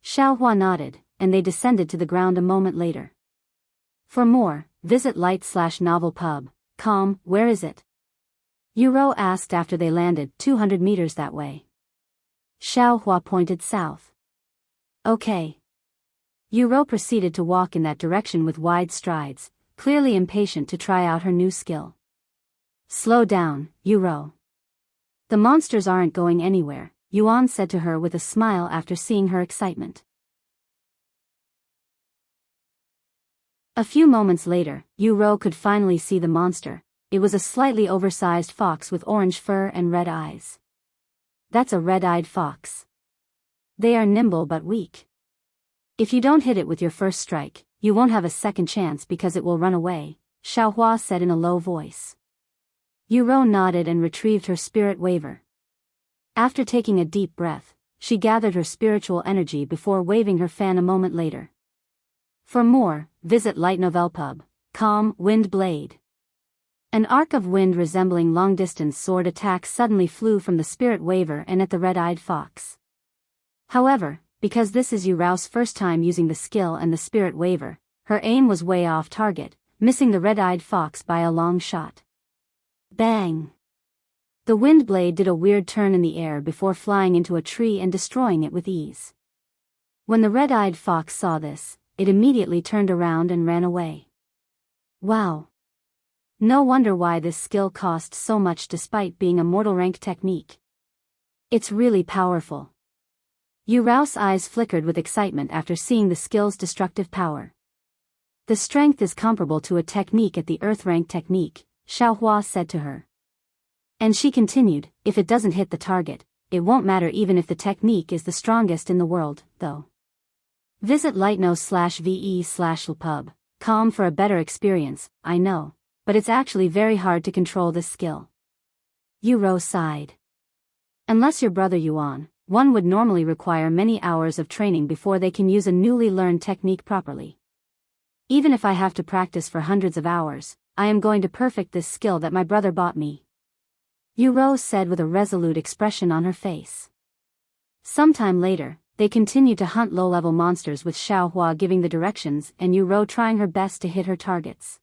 Xiao Hua nodded, and they descended to the ground a moment later. For more, visit light/novelpub.com. Where is it? Yuro asked after they landed 200 meters that way. Xiao Hua pointed south. Okay. Yuro proceeded to walk in that direction with wide strides, clearly impatient to try out her new skill. Slow down, Yuro. The monsters aren't going anywhere, Yuan said to her with a smile after seeing her excitement. A few moments later, Yu could finally see the monster. It was a slightly oversized fox with orange fur and red eyes. That's a red-eyed fox. They are nimble but weak. If you don't hit it with your first strike, you won't have a second chance because it will run away, Xiaohua said in a low voice. Yu nodded and retrieved her spirit waver. After taking a deep breath, she gathered her spiritual energy before waving her fan a moment later. For more, visit Light Novel Pub. Calm Wind Blade. An arc of wind resembling long-distance sword attacks suddenly flew from the spirit waver and at the red-eyed fox. However, because this is Yu's first time using the skill and the spirit waver, her aim was way off target, missing the red-eyed fox by a long shot. Bang! The wind blade did a weird turn in the air before flying into a tree and destroying it with ease. When the red-eyed fox saw this, it immediately turned around and ran away. Wow! No wonder why this skill cost so much despite being a mortal rank technique. It's really powerful. Yu's eyes flickered with excitement after seeing the skill's destructive power. The strength is comparable to a technique at the Earth rank technique, Xiaohua said to her. And she continued, if it doesn't hit the target, it won't matter even if the technique is the strongest in the world, though. Visit lightno/ve/lpub. Calm for a better experience, I know, but it's actually very hard to control this skill. Yu sighed. Unless your brother Yuan, one would normally require many hours of training before they can use a newly learned technique properly. Even if I have to practice for hundreds of hours, I am going to perfect this skill that my brother bought me. Yu said with a resolute expression on her face. Sometime later, they continued to hunt low-level monsters with Xiaohua giving the directions and Yu trying her best to hit her targets.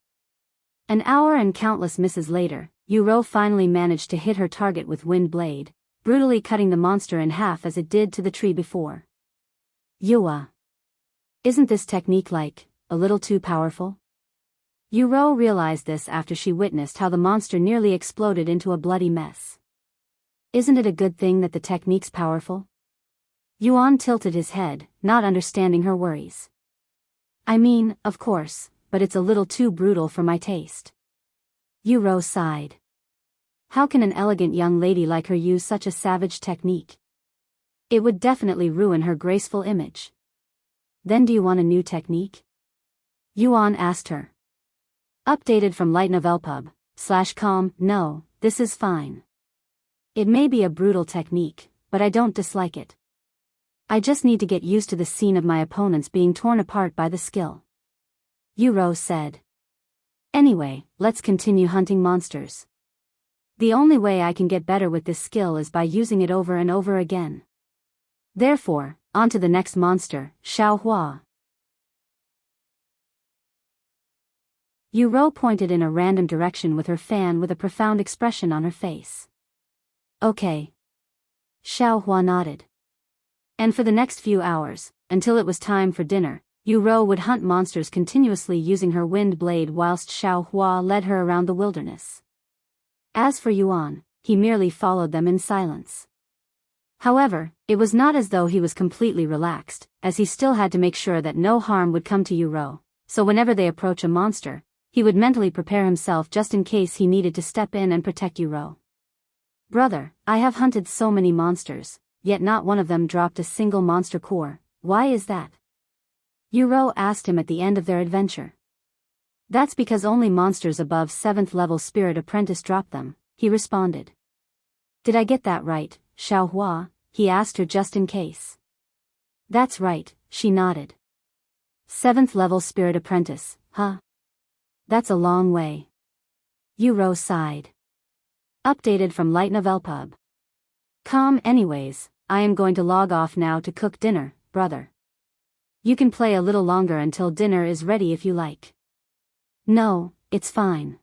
An hour and countless misses later, Yu finally managed to hit her target with Wind Blade, brutally cutting the monster in half as it did to the tree before. Yua. Isn't this technique like, a little too powerful? Yu realized this after she witnessed how the monster nearly exploded into a bloody mess. Isn't it a good thing that the technique's powerful? Yuan tilted his head, not understanding her worries. I mean, of course, but it's a little too brutal for my taste. Yu sighed. How can an elegant young lady like her use such a savage technique? It would definitely ruin her graceful image. Then do you want a new technique? Yuan asked her. Updated from lightnovelpub.com. No, this is fine. It may be a brutal technique, but I don't dislike it. I just need to get used to the scene of my opponents being torn apart by the skill. Yu said. Anyway, let's continue hunting monsters. The only way I can get better with this skill is by using it over and over again. Therefore, on to the next monster, Xiaohua. Yu pointed in a random direction with her fan with a profound expression on her face. Okay. Xiaohua nodded. And for the next few hours, until it was time for dinner, Yu would hunt monsters continuously using her wind blade whilst Xiaohua led her around the wilderness. As for Yuan, he merely followed them in silence. However, it was not as though he was completely relaxed, as he still had to make sure that no harm would come to Yu, so whenever they approach a monster, he would mentally prepare himself just in case he needed to step in and protect Yu. Brother, I have hunted so many monsters, yet not one of them dropped a single monster core. Why is that? Yu asked him at the end of their adventure. That's because only monsters above 7th level Spirit Apprentice drop them, he responded. Did I get that right, Xiaohua? He asked her just in case. That's right, she nodded. 7th level Spirit Apprentice, huh? That's a long way. Yu sighed. Updated from lightnovelpub.com. Anyways, I am going to log off now to cook dinner, brother. You can play a little longer until dinner is ready if you like. No, it's fine.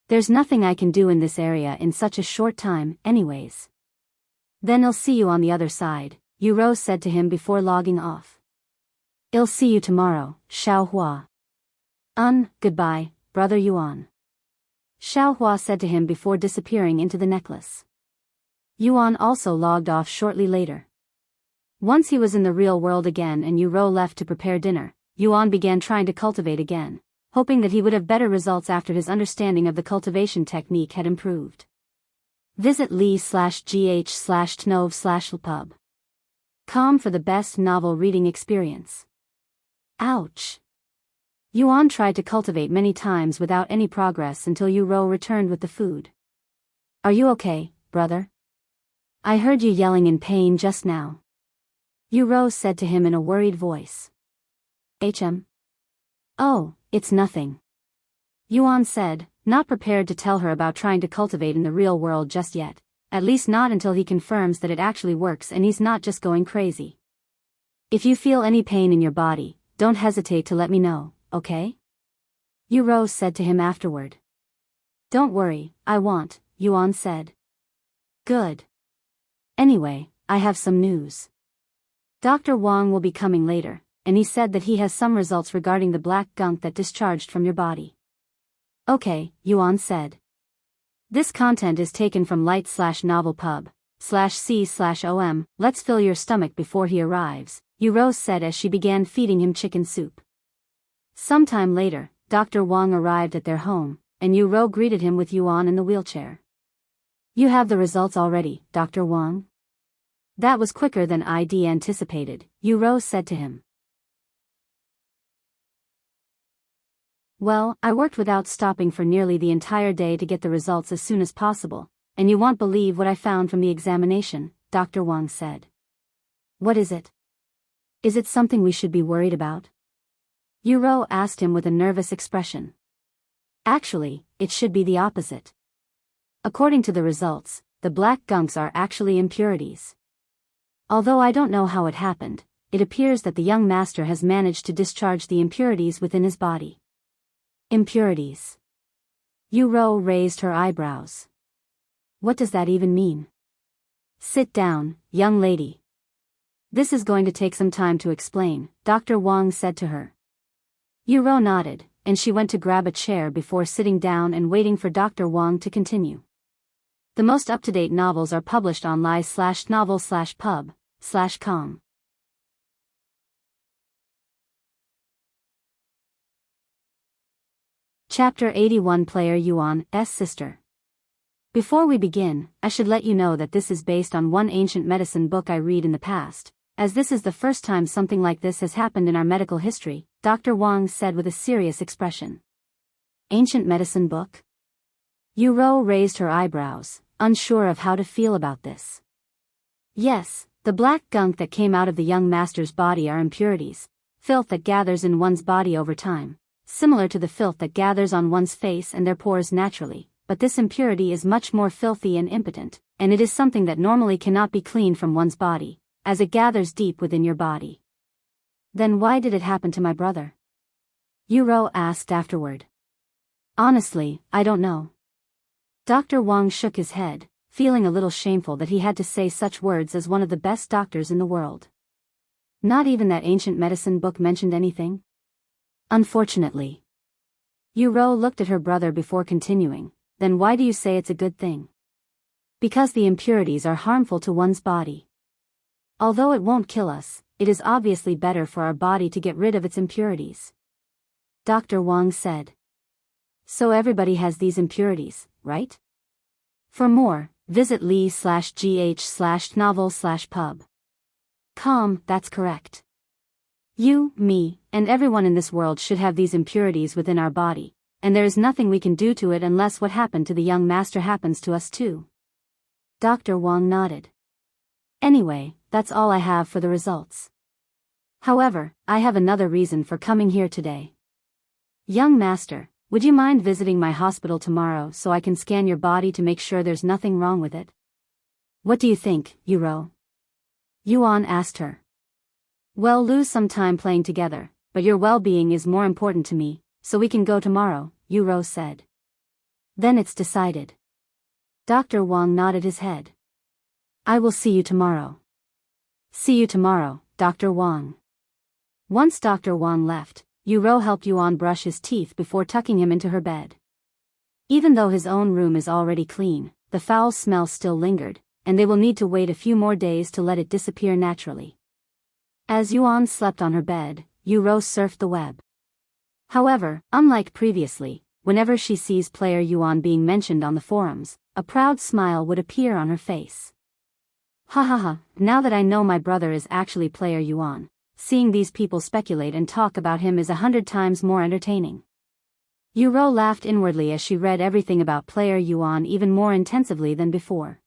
There's nothing I can do in this area in such a short time, anyways. Then I'll see you on the other side, Yu said to him before logging off. I'll see you tomorrow, Xiaohua. Goodbye, brother Yuan. Xiaohua said to him before disappearing into the necklace. Yuan also logged off shortly later. Once he was in the real world again and Yuro left to prepare dinner, Yuan began trying to cultivate again, hoping that he would have better results after his understanding of the cultivation technique had improved. Visit li/gh/tnov/lpub.com for the best novel reading experience. Ouch. Yuan tried to cultivate many times without any progress until Yuro returned with the food. Are you okay, brother? I heard you yelling in pain just now. Yuro said to him in a worried voice. Oh, it's nothing. Yuan said, not prepared to tell her about trying to cultivate in the real world just yet, at least not until he confirms that it actually works and he's not just going crazy. If you feel any pain in your body, don't hesitate to let me know, okay? Yuro said to him afterward. Don't worry, I won't, Yuan said. Good. Anyway, I have some news. Dr. Wang will be coming later, and he said that he has some results regarding the black gunk that discharged from your body. Okay, Yuan said. This content is taken from light/novelpub/c/om. Let's fill your stomach before he arrives, Yuro said as she began feeding him chicken soup. Sometime later, Dr. Wang arrived at their home, and Yuro greeted him with Yuan in the wheelchair. You have the results already, Dr. Wang? That was quicker than I'd anticipated, Yuro said to him. Well, I worked without stopping for nearly the entire day to get the results as soon as possible, and you won't believe what I found from the examination, Dr. Wang said. What is it? Is it something we should be worried about? Yuro asked him with a nervous expression. Actually, it should be the opposite. According to the results, the black gunks are actually impurities. Although I don't know how it happened, it appears that the young master has managed to discharge the impurities within his body. Impurities. Yuro raised her eyebrows. What does that even mean? Sit down, young lady. This is going to take some time to explain, Dr. Wang said to her. Yuro nodded, and she went to grab a chair before sitting down and waiting for Dr. Wang to continue. The most up-to-date novels are published on li/novel/pub/com. Chapter 81 Player Yuan's Sister. Before we begin, I should let you know that this is based on one ancient medicine book I read in the past, as this is the first time something like this has happened in our medical history, Dr. Wang said with a serious expression. Ancient medicine book? Yuro raised her eyebrows, unsure of how to feel about this. Yes, the black gunk that came out of the young master's body are impurities, filth that gathers in one's body over time, similar to the filth that gathers on one's face and their pores naturally, but this impurity is much more filthy and impotent, and it is something that normally cannot be cleaned from one's body, as it gathers deep within your body. Then why did it happen to my brother? Yuro asked afterward. Honestly, I don't know. Dr. Wang shook his head, feeling a little shameful that he had to say such words as one of the best doctors in the world. Not even that ancient medicine book mentioned anything? Unfortunately. Yuro looked at her brother before continuing, then why do you say it's a good thing? Because the impurities are harmful to one's body. Although it won't kill us, it is obviously better for our body to get rid of its impurities. Dr. Wang said. So everybody has these impurities, right? For more, visit li/gh/novel/pub.com. That's correct. You, me, and everyone in this world should have these impurities within our body, and there is nothing we can do to it unless what happened to the young master happens to us too. Dr. Wang nodded. Anyway, that's all I have for the results. However, I have another reason for coming here today. Young master, would you mind visiting my hospital tomorrow so I can scan your body to make sure there's nothing wrong with it? What do you think, Yuro? Yuan asked her. We'll lose some time playing together, but your well-being is more important to me, so we can go tomorrow, Yuro said. Then it's decided. Dr. Wang nodded his head. I will see you tomorrow. See you tomorrow, Dr. Wang. Once Dr. Wang left, Yuro helped Yuan brush his teeth before tucking him into her bed. Even though his own room is already clean, the foul smell still lingered, and they will need to wait a few more days to let it disappear naturally. As Yuan slept on her bed, Yu-Ro surfed the web. However, unlike previously, whenever she sees player Yuan being mentioned on the forums, a proud smile would appear on her face. Ha ha ha, now that I know my brother is actually player Yuan, seeing these people speculate and talk about him is 100 times more entertaining. Yu-Ro laughed inwardly as she read everything about player Yuan even more intensively than before.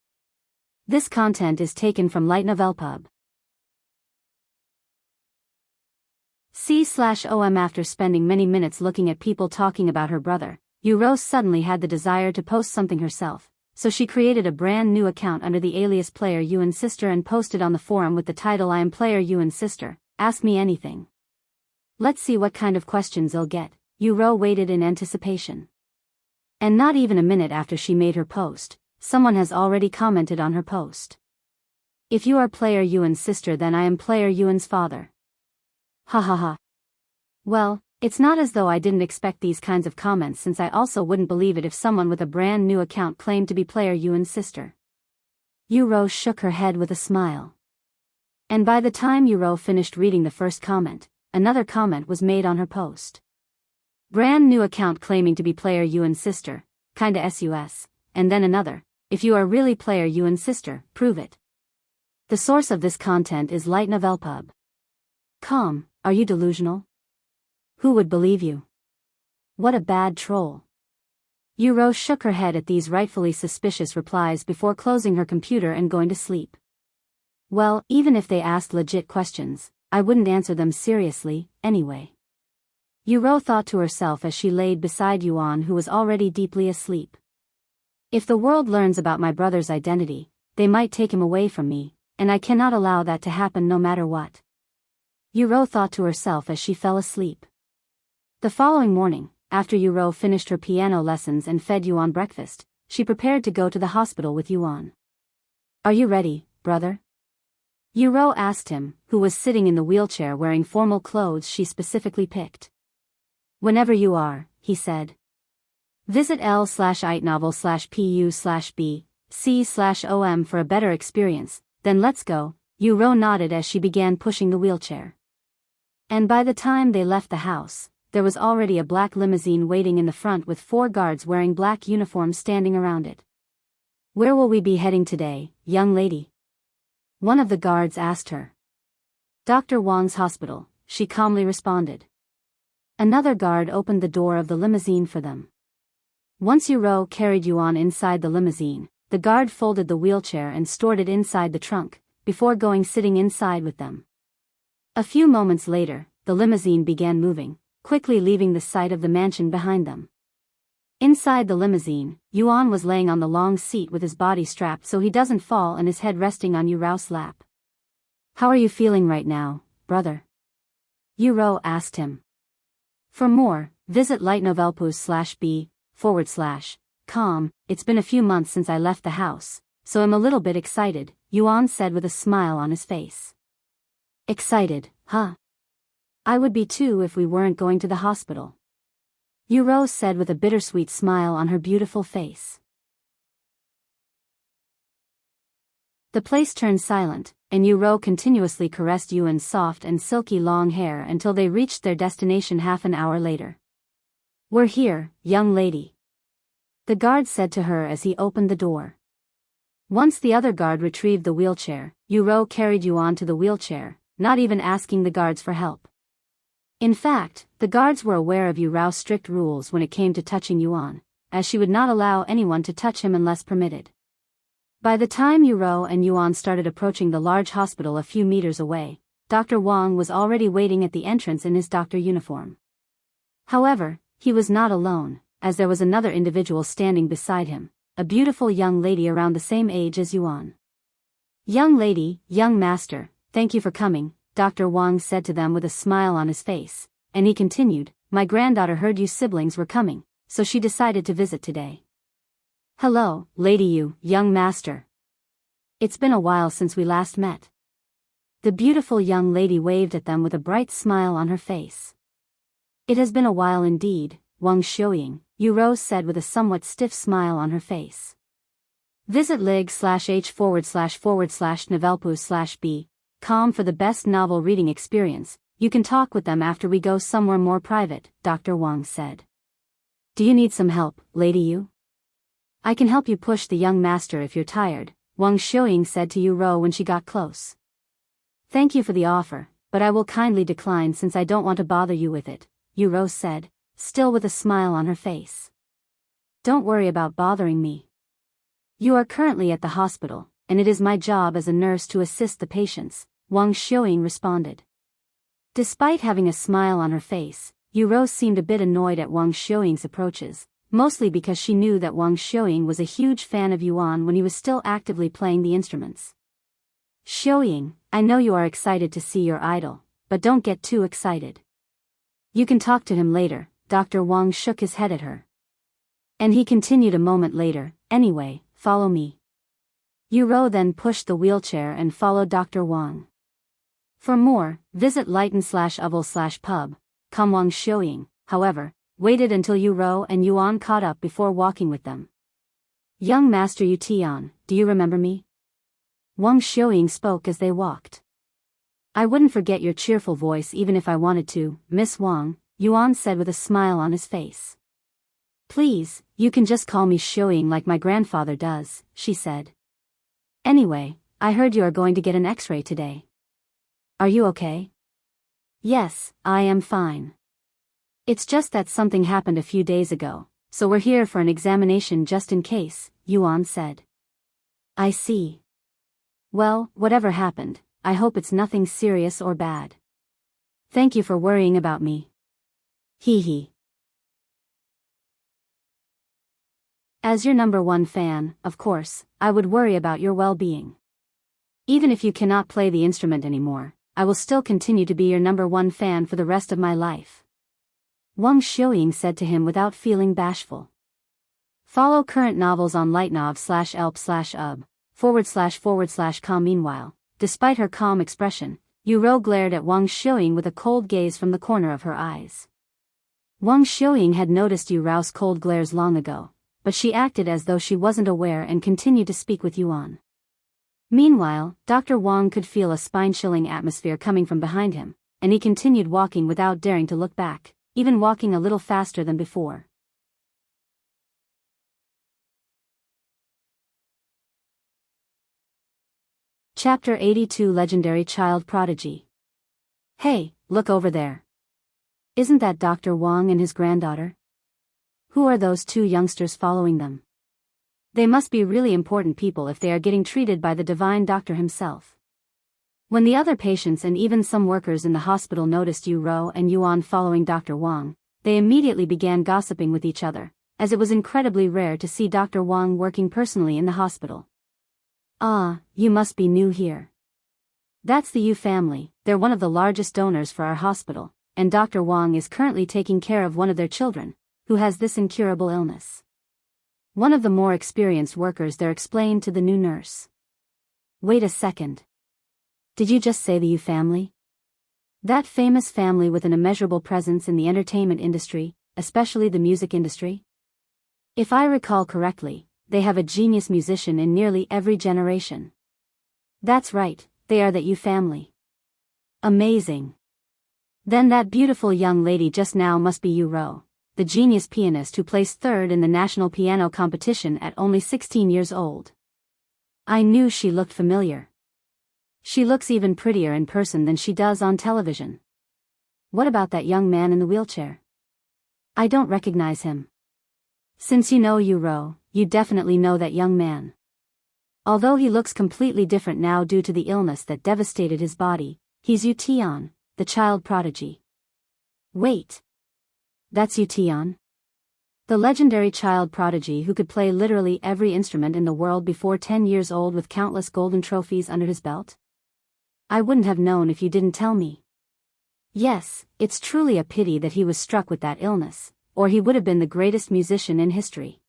This content is taken from Light Novel Pub. C/OM. After spending many minutes looking at people talking about her brother, Yu-Ro suddenly had the desire to post something herself, so she created a brand new account under the alias player Yuan's sister and posted on the forum with the title I am player Yuan's sister, ask me anything. Let's see what kind of questions I'll get. Yu-Ro waited in anticipation. And not even a minute after she made her post, someone has already commented on her post. If you are player Yuan's sister, then I am player Yuan's father. Ha ha ha. Well, it's not as though I didn't expect these kinds of comments, since I also wouldn't believe it if someone with a brand new account claimed to be player Yuan's sister. Yu-Ro shook her head with a smile. And by the time Yu-Ro finished reading the first comment, another comment was made on her post. Brand new account claiming to be player Yuan's sister, kinda sus, and then another, if you are really player Yuan's sister, prove it. The source of this content is Light Novel Pub. Calm, are you delusional? Who would believe you? What a bad troll. Yu-Ro shook her head at these rightfully suspicious replies before closing her computer and going to sleep. Well, even if they asked legit questions, I wouldn't answer them seriously, anyway. Yu-Ro thought to herself as she laid beside Yuan, who was already deeply asleep. If the world learns about my brother's identity, they might take him away from me, and I cannot allow that to happen no matter what. Yu-Ro thought to herself as she fell asleep. The following morning, after Yu-Ro finished her piano lessons and fed Yuan breakfast, she prepared to go to the hospital with Yuan. Are you ready, brother? Yu-Ro asked him, who was sitting in the wheelchair wearing formal clothes she specifically picked. Whenever you are, he said. Visit l/itnovel/pu/b/c/om for a better experience, then let's go, Yu-Ro nodded as she began pushing the wheelchair. And by the time they left the house, there was already a black limousine waiting in the front with 4 guards wearing black uniforms standing around it. Where will we be heading today, young lady? One of the guards asked her. Dr. Wang's hospital, she calmly responded. Another guard opened the door of the limousine for them. Once Yu-Ro carried Yuan inside the limousine, the guard folded the wheelchair and stored it inside the trunk, before sitting inside with them. A few moments later, the limousine began moving, quickly leaving the site of the mansion behind them. Inside the limousine, Yuan was laying on the long seat with his body strapped so he doesn't fall and his head resting on Yu-Ro's lap. How are you feeling right now, brother? Yu-Ro asked him. For more, visit lightnovelpus/b/com. It's been a few months since I left the house, so I'm a little bit excited, Yuan said with a smile on his face. Excited, huh? I would be too if we weren't going to the hospital. Yu-Ro said with a bittersweet smile on her beautiful face. The place turned silent, and Yu-Ro continuously caressed Yuan's soft and silky long hair until they reached their destination half an hour later. We're here, young lady. The guard said to her as he opened the door. Once the other guard retrieved the wheelchair, Yu-Ro carried Yuan to the wheelchair, not even asking the guards for help. In fact, the guards were aware of Yu-Ro's strict rules when it came to touching Yuan, as she would not allow anyone to touch him unless permitted. By the time Yu-Ro and Yuan started approaching the large hospital a few meters away, Dr. Wang was already waiting at the entrance in his doctor uniform. However, he was not alone, as there was another individual standing beside him, a beautiful young lady around the same age as Yuan. Young lady, young master, thank you for coming, Dr. Wang said to them with a smile on his face, and he continued, my granddaughter heard you siblings were coming, so she decided to visit today. Hello, lady you, young master. It's been a while since we last met. The beautiful young lady waved at them with a bright smile on her face. It has been a while indeed, Wang Xiuying, Yu-Ro said with a somewhat stiff smile on her face. Visit lig/h//novelpus/b.com for the best novel reading experience. You can talk with them after we go somewhere more private, Dr. Wang said. Do you need some help, Lady Yu? I can help you push the young master if you're tired, Wang Xiuying said to Yu Rou when she got close. Thank you for the offer, but I will kindly decline since I don't want to bother you with it, Yu Rou said, still with a smile on her face. Don't worry about bothering me. You are currently at the hospital, and it is my job as a nurse to assist the patients, Wang Xiuying responded. Despite having a smile on her face, Yu Rou seemed a bit annoyed at Wang Xiuying's approaches, mostly because she knew that Wang Xiuying was a huge fan of Yuan when he was still actively playing the instruments. Xiuying, I know you are excited to see your idol, but don't get too excited. You can talk to him later, Dr. Wang shook his head at her. And he continued a moment later, anyway, follow me. Yu Rou then pushed the wheelchair and followed Dr. Wang. For more, visit lighten/uvel/pub.com. Wang Xiuying, however, waited until Yu Rou and Yuan caught up before walking with them. Young Master Yu Tian, do you remember me? Wang Xiuying spoke as they walked. I wouldn't forget your cheerful voice even if I wanted to, Miss Wang, Yuan said with a smile on his face. Please, you can just call me Xiuying like my grandfather does, she said. Anyway, I heard you are going to get an X-ray today. Are you okay? Yes, I am fine. It's just that something happened a few days ago, so we're here for an examination just in case, Yuan said. I see. Well, whatever happened, I hope it's nothing serious or bad. Thank you for worrying about me. Hee hee. As your #1 fan, of course, I would worry about your well-being. Even if you cannot play the instrument anymore, I will still continue to be your #1 fan for the rest of my life. Wang Xiuying said to him without feeling bashful. Follow current novels on lightnov/elp/ub/com. Meanwhile, despite her calm expression, Yu Rou glared at Wang Xiuying with a cold gaze from the corner of her eyes. Wang Xiuying had noticed Yu Rou's cold glares long ago, but she acted as though she wasn't aware and continued to speak with Yuan. Meanwhile, Dr. Wang could feel a spine-chilling atmosphere coming from behind him, and he continued walking without daring to look back, even walking a little faster than before. Chapter 82 Legendary Child Prodigy. Hey, look over there. Isn't that Dr. Wang and his granddaughter? Who are those two youngsters following them? They must be really important people if they are getting treated by the divine doctor himself. When the other patients and even some workers in the hospital noticed Yu Rou and Yuan following Dr. Wang, they immediately began gossiping with each other, as it was incredibly rare to see Dr. Wang working personally in the hospital. Ah, you must be new here. That's the Yu family, they're one of the largest donors for our hospital, and Dr. Wang is currently taking care of one of their children, who has this incurable illness. One of the more experienced workers there explained to the new nurse. Wait a second. Did you just say the Yu family? That famous family with an immeasurable presence in the entertainment industry, especially the music industry? If I recall correctly, they have a genius musician in nearly every generation. That's right, they are the Yu family. Amazing. Then that beautiful young lady just now must be Yu Rou, the genius pianist who placed third in the national piano competition at only 16 years old. I knew she looked familiar. She looks even prettier in person than she does on television. What about that young man in the wheelchair? I don't recognize him. Since you know Yu Rou, you definitely know that young man. Although he looks completely different now due to the illness that devastated his body, he's Yu Tian, the child prodigy. Wait. That's Yu Tian? The legendary child prodigy who could play literally every instrument in the world before 10 years old with countless golden trophies under his belt? I wouldn't have known if you didn't tell me. Yes, it's truly a pity that he was struck with that illness, or he would have been the greatest musician in history.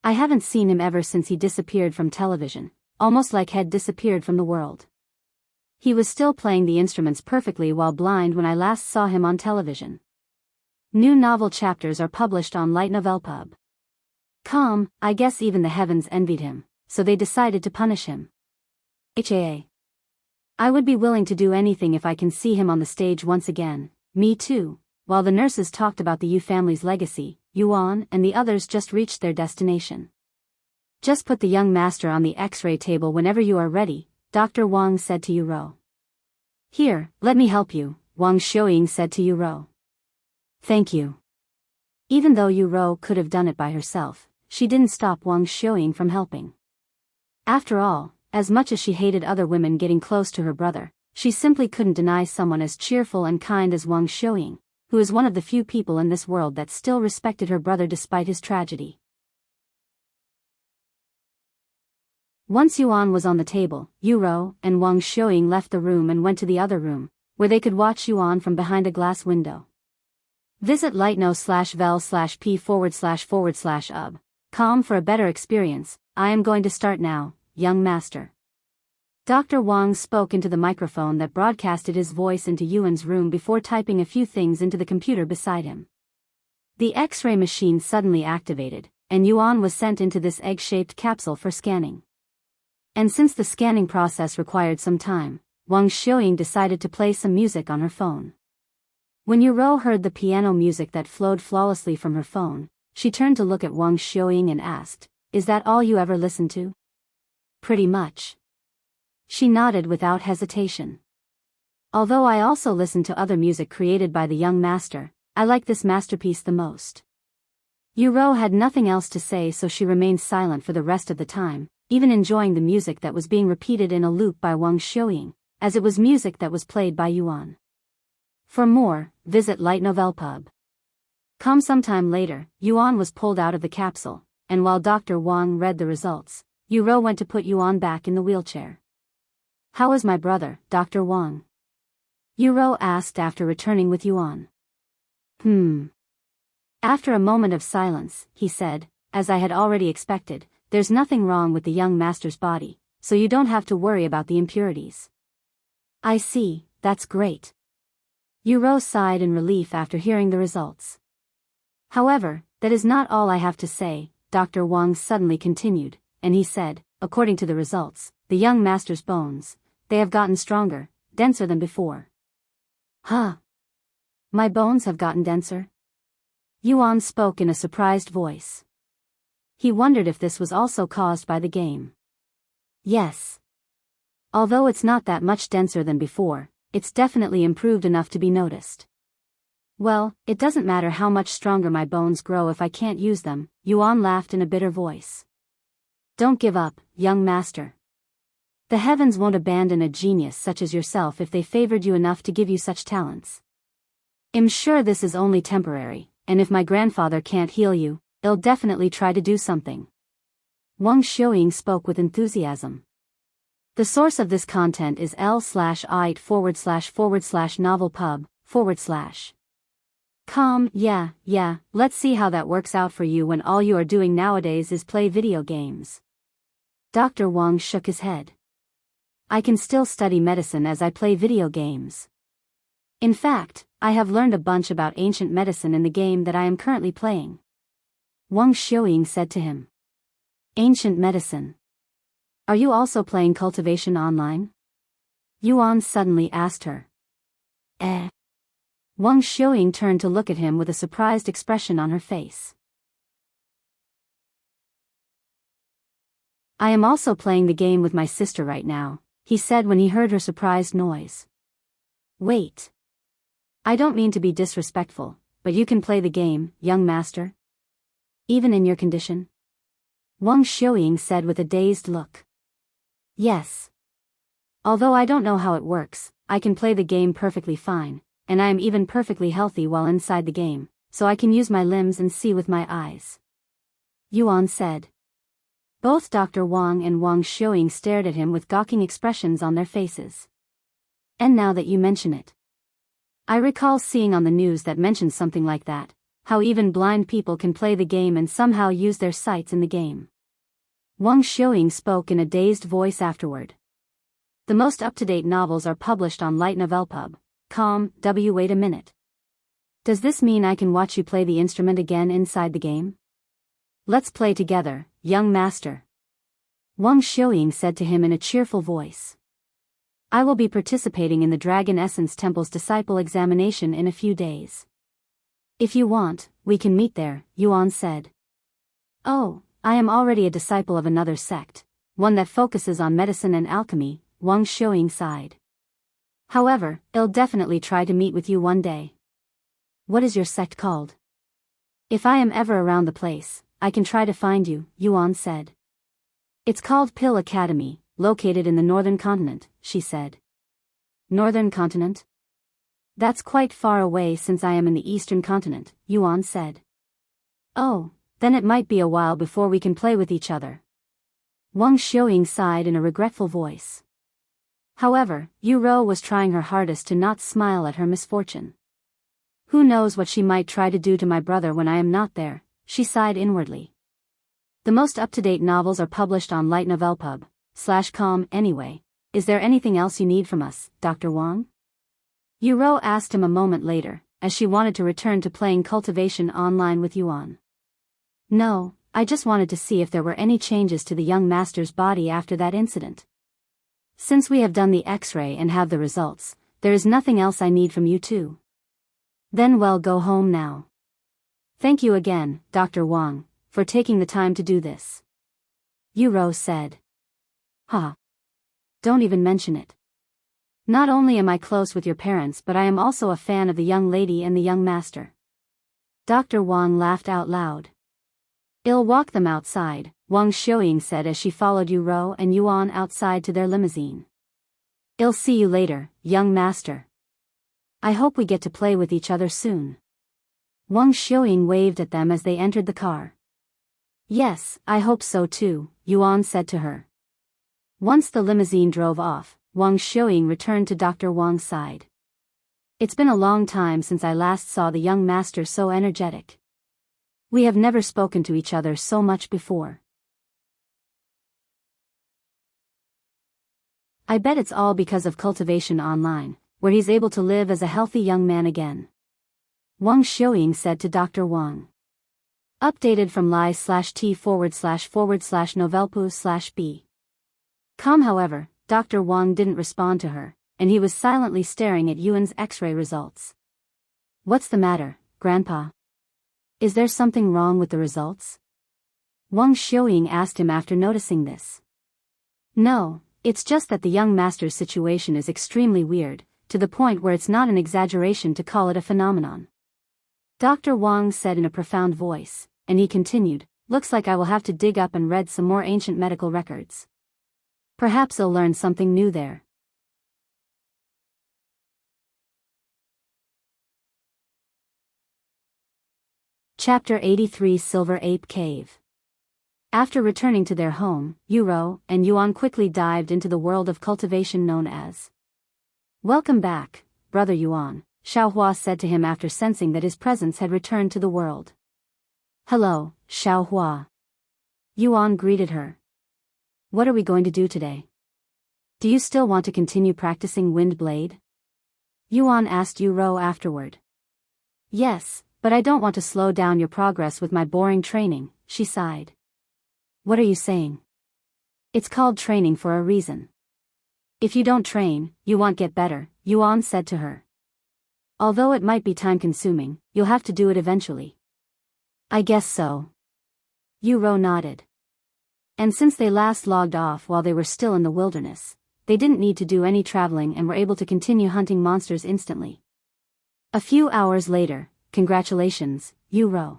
I haven't seen him ever since he disappeared from television, almost like had disappeared from the world. He was still playing the instruments perfectly while blind when I last saw him on television. New novel chapters are published on lightnovelpub.com. I guess even the heavens envied him, so they decided to punish him. I would be willing to do anything if I can see him on the stage once again. Me too. While the nurses talked about the Yu family's legacy, Yuan and the others just reached their destination. Just put the young master on the X-ray table whenever you are ready, Dr. Wang said to Yuro. Here, let me help you, Wang Xiuying said to Yuro. Thank you. Even though Yuro could have done it by herself, she didn't stop Wang Xiuying from helping. After all, as much as she hated other women getting close to her brother, she simply couldn't deny someone as cheerful and kind as Wang Xiuying, who is one of the few people in this world that still respected her brother despite his tragedy. Once Yuan was on the table, Yuro and Wang Xiuying left the room and went to the other room, where they could watch Yuan from behind a glass window. Visit lightno/vel/p//ub.com for a better experience. I am going to start now, young master. Dr. Wang spoke into the microphone that broadcasted his voice into Yuan's room before typing a few things into the computer beside him. The X-ray machine suddenly activated, and Yuan was sent into this egg-shaped capsule for scanning. And since the scanning process required some time, Wang Xiuying decided to play some music on her phone. When Yuro heard the piano music that flowed flawlessly from her phone, she turned to look at Wang Xiuying and asked, "Is that all you ever listen to?" "Pretty much." She nodded without hesitation. "Although I also listen to other music created by the young master, I like this masterpiece the most." Yuro had nothing else to say, so she remained silent for the rest of the time, even enjoying the music that was being repeated in a loop by Wang Xiuying, as it was music that was played by Yuan. For more, visit lightnovelpub.com. Sometime later, Yuan was pulled out of the capsule, and while Dr. Wang read the results, Yuro went to put Yuan back in the wheelchair. "How is my brother, Dr. Wang?" Yuro asked after returning with Yuan. After a moment of silence, he said, "As I had already expected, there's nothing wrong with the young master's body, so you don't have to worry about the impurities." "I see, that's great." Yuro sighed in relief after hearing the results. "However, that is not all I have to say," Dr. Wang suddenly continued, and he said, "According to the results, the young master's bones, they have gotten stronger, denser than before." "Huh? My bones have gotten denser?" Yuan spoke in a surprised voice. He wondered if this was also caused by the game. "Yes. Although it's not that much denser than before, it's definitely improved enough to be noticed." "Well, it doesn't matter how much stronger my bones grow if I can't use them," Yuan laughed in a bitter voice. "Don't give up, young master. The heavens won't abandon a genius such as yourself if they favored you enough to give you such talents. I'm sure this is only temporary, and if my grandfather can't heal you, they'll definitely try to do something." Wang Xiuying spoke with enthusiasm. The source of this content is l/it//novelpub/com. Yeah, let's see how that works out for you when all you are doing nowadays is play video games. Dr. Wang shook his head. "I can still study medicine as I play video games. In fact, I have learned a bunch about ancient medicine in the game that I am currently playing." Wang Xiuying said to him. "Ancient medicine? Are you also playing Cultivation Online?" Yuan suddenly asked her. Wang Xiuying turned to look at him with a surprised expression on her face. "I am also playing the game with my sister right now," he said when he heard her surprised noise. "Wait. I don't mean to be disrespectful, but you can play the game, young master? Even in your condition?" Wang Xiuying said with a dazed look. "Yes. Although I don't know how it works, I can play the game perfectly fine, and I am even perfectly healthy while inside the game, so I can use my limbs and see with my eyes," Yuan said. Both Dr. Wang and Wang Xiuying stared at him with gawking expressions on their faces. "And now that you mention it, I recall seeing on the news that mentioned something like that, how even blind people can play the game and somehow use their sights in the game." Wang Xiuying spoke in a dazed voice afterward. "The most up-to-date novels are published on lightnovelpub.com. Wait a minute. Does this mean I can watch you play the instrument again inside the game? Let's play together, young master." Wang Xiuying said to him in a cheerful voice. I will be participating in the Dragon Essence Temple's disciple examination in a few days. If you want, we can meet there, Yuan said. Oh, I am already a disciple of another sect, one that focuses on medicine and alchemy, Wang Xiuying sighed. However, I'll definitely try to meet with you one day. What is your sect called? If I am ever around the place, I can try to find you, Yuan said. It's called Pill Academy, located in the northern continent, she said. Northern continent? That's quite far away since I am in the eastern continent, Yuan said. Oh, then it might be a while before we can play with each other. Wang Xiuying sighed in a regretful voice. However, Yu Rou was trying her hardest to not smile at her misfortune. Who knows what she might try to do to my brother when I am not there, she sighed inwardly. The most up-to-date novels are published on lightnovelpub.com anyway. Is there anything else you need from us, Dr. Wang? Yu Rou asked him a moment later, as she wanted to return to playing Cultivation Online with Yuan. No, I just wanted to see if there were any changes to the young master's body after that incident. Since we have done the X-ray and have the results, there is nothing else I need from you too. Then well, go home now. Thank you again, Dr. Wang, for taking the time to do this. Yu Rou said. Ha. Don't even mention it. Not only am I close with your parents, but I am also a fan of the young lady and the young master. Dr. Wang laughed out loud. I'll walk them outside, Wang Xiuying said as she followed Yu Rou and Yuan outside to their limousine. I'll see you later, young master. I hope we get to play with each other soon. Wang Xiuying waved at them as they entered the car. Yes, I hope so too, Yuan said to her. Once the limousine drove off, Wang Xiuying returned to Dr. Wang's side. It's been a long time since I last saw the young master so energetic. We have never spoken to each other so much before. I bet it's all because of Cultivation Online, where he's able to live as a healthy young man again. Wang Xiuying said to Dr. Wang. Updated from li/t///novelpoo/b. However, Dr. Wang didn't respond to her, and he was silently staring at Yuan's X-ray results. What's the matter, Grandpa? Is there something wrong with the results? Wang Xiuying asked him after noticing this. No, it's just that the young master's situation is extremely weird, to the point where it's not an exaggeration to call it a phenomenon. Dr. Wang said in a profound voice, and he continued, looks like I will have to dig up and read some more ancient medical records. Perhaps I'll learn something new there. Chapter 83 Silver Ape Cave. After returning to their home, Yu Rou and Yuan quickly dived into the world of cultivation known as. Welcome back, brother Yuan, Xiaohua said to him after sensing that his presence had returned to the world. Hello, Xiaohua. Yuan greeted her. What are we going to do today? Do you still want to continue practicing Wind Blade? Yuan asked Yu Rou afterward. Yes, but I don't want to slow down your progress with my boring training, she sighed. What are you saying? It's called training for a reason. If you don't train, you won't get better, Yuan said to her. Although it might be time-consuming, you'll have to do it eventually. I guess so. Yu Rou nodded. And since they last logged off while they were still in the wilderness, they didn't need to do any traveling and were able to continue hunting monsters instantly. A few hours later, congratulations, Yu Rou.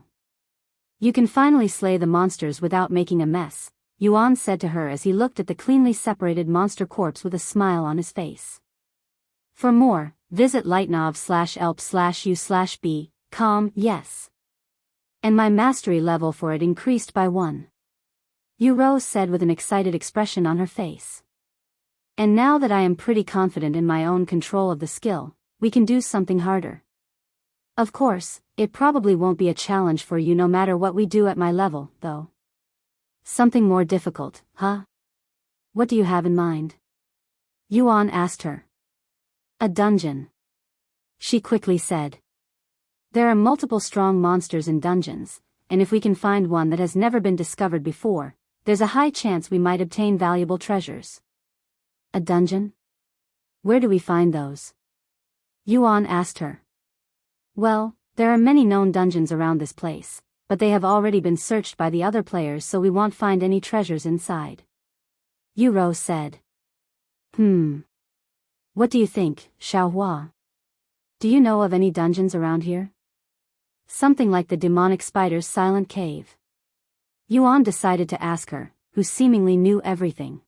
You can finally slay the monsters without making a mess, Yuan said to her as he looked at the cleanly separated monster corpse with a smile on his face. For more, visit lightnov/elp/u/b.com, yes. And my mastery level for it increased by 1. Yu Rou said with an excited expression on her face. And now that I am pretty confident in my own control of the skill, we can do something harder. Of course, it probably won't be a challenge for you no matter what we do at my level, though. Something more difficult, huh? What do you have in mind? Yuan asked her. A dungeon. She quickly said. There are multiple strong monsters in dungeons, and if we can find one that has never been discovered before, there's a high chance we might obtain valuable treasures. A dungeon? Where do we find those? Yuan asked her. Well, there are many known dungeons around this place, but they have already been searched by the other players, so we won't find any treasures inside. Yuro said. What do you think, Xiaohua? Do you know of any dungeons around here? Something like the demonic spider's silent cave. Yuan decided to ask her, who seemingly knew everything.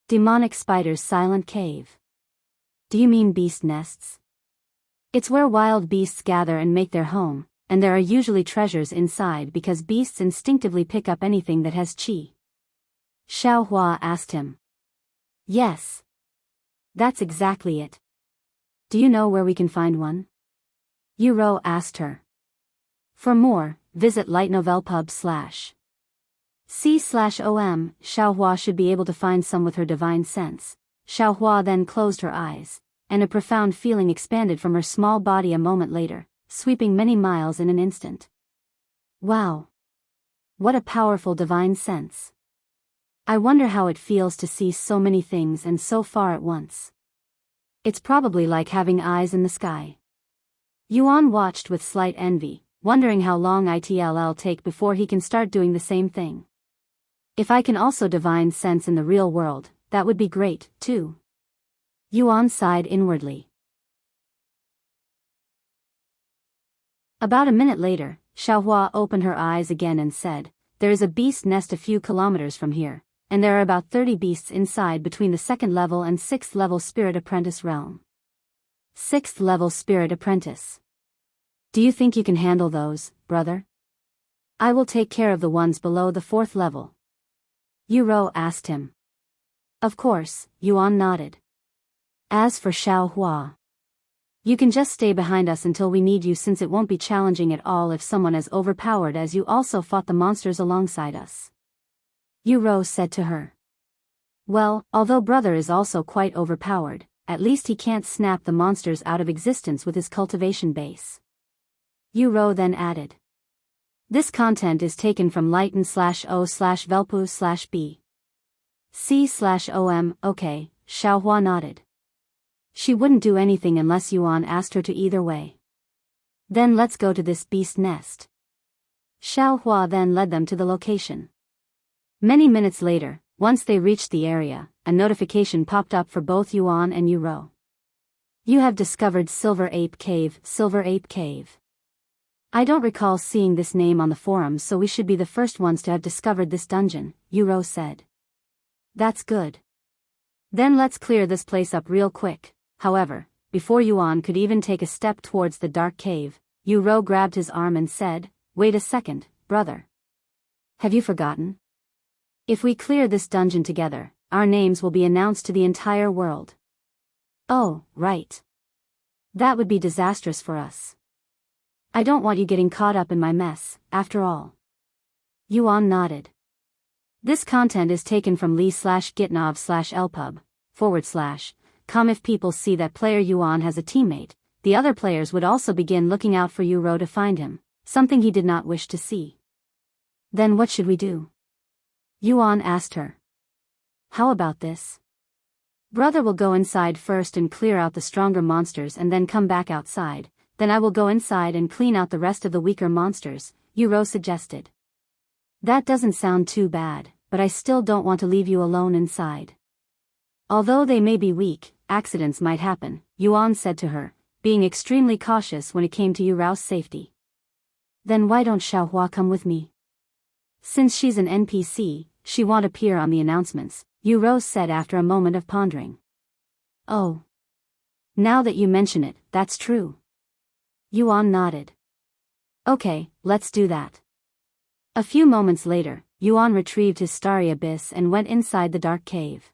Demonic spider's silent cave. Do you mean beast nests? It's where wild beasts gather and make their home, and there are usually treasures inside because beasts instinctively pick up anything that has qi. Xiaohua asked him. Yes. That's exactly it. Do you know where we can find one? Yuro asked her. For more, visit lightnovelpub/. C/OM, Xiaohua should be able to find some with her divine sense. Xiaohua then closed her eyes, and a profound feeling expanded from her small body a moment later, sweeping many miles in an instant. Wow! What a powerful divine sense. I wonder how it feels to see so many things and so far at once. It's probably like having eyes in the sky. Yuan watched with slight envy, wondering how long it'll take before he can start doing the same thing. If I can also divine sense in the real world, that would be great, too. Yuan sighed inwardly. About a minute later, Xiaohua opened her eyes again and said, there is a beast nest a few kilometers from here, and there are about 30 beasts inside between the 2nd level and 6th level Spirit Apprentice realm. 6th level Spirit Apprentice. Do you think you can handle those, brother? I will take care of the ones below the 4th level. Yuro asked him. Of course, Yuan nodded. As for Xiaohua, you can just stay behind us until we need you, since it won't be challenging at all if someone as overpowered as you also fought the monsters alongside us. Yuro said to her. Well, although brother is also quite overpowered, at least he can't snap the monsters out of existence with his cultivation base. Yuro then added. This content is taken from lighten/o/velpu/b. C/OM, okay, Xiaohua nodded. She wouldn't do anything unless Yuan asked her to either way. Then let's go to this beast nest. Xiaohua then led them to the location. Many minutes later, once they reached the area, a notification popped up for both Yuan and Yuro. You have discovered Silver Ape Cave, Silver Ape Cave. I don't recall seeing this name on the forums, so we should be the first ones to have discovered this dungeon, Yuro said. That's good. Then let's clear this place up real quick. However, before Yuan could even take a step towards the dark cave, Yuro grabbed his arm and said, wait a second, brother. Have you forgotten? If we clear this dungeon together, our names will be announced to the entire world. Oh, right. That would be disastrous for us. I don't want you getting caught up in my mess, after all. Yuan nodded. This content is taken from Lee/Gitnov/lpub/com. If people see that player Yuan has a teammate, the other players would also begin looking out for Yuro to find him, something he did not wish to see. Then what should we do? Yuan asked her. How about this? Brother will go inside first and clear out the stronger monsters and then come back outside. Then I will go inside and clean out the rest of the weaker monsters, Yuro suggested. That doesn't sound too bad, but I still don't want to leave you alone inside. Although they may be weak, accidents might happen, Yuan said to her, being extremely cautious when it came to Yuro's safety. Then why don't Xiaohua come with me? Since she's an NPC, she won't appear on the announcements, Yuro said after a moment of pondering. Oh. Now that you mention it, that's true. Yuan nodded. Okay, let's do that. A few moments later, Yuan retrieved his starry abyss and went inside the dark cave.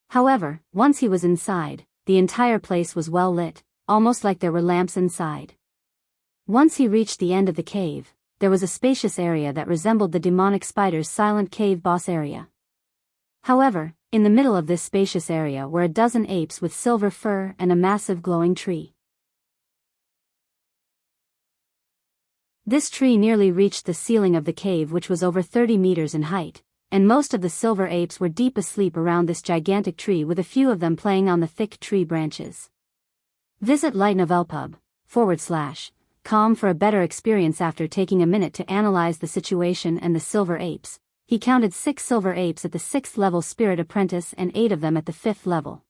However, once he was inside, the entire place was well lit, almost like there were lamps inside. Once he reached the end of the cave, there was a spacious area that resembled the demonic spider's silent cave boss area. However, in the middle of this spacious area were a dozen apes with silver fur and a massive glowing tree. This tree nearly reached the ceiling of the cave, which was over 30 meters in height, and most of the silver apes were deep asleep around this gigantic tree, with a few of them playing on the thick tree branches. Visit lightnovelpub.com for a better experience. After taking a minute to analyze the situation and the silver apes, he counted 6 silver apes at the 6th level spirit apprentice and 8 of them at the 5th level.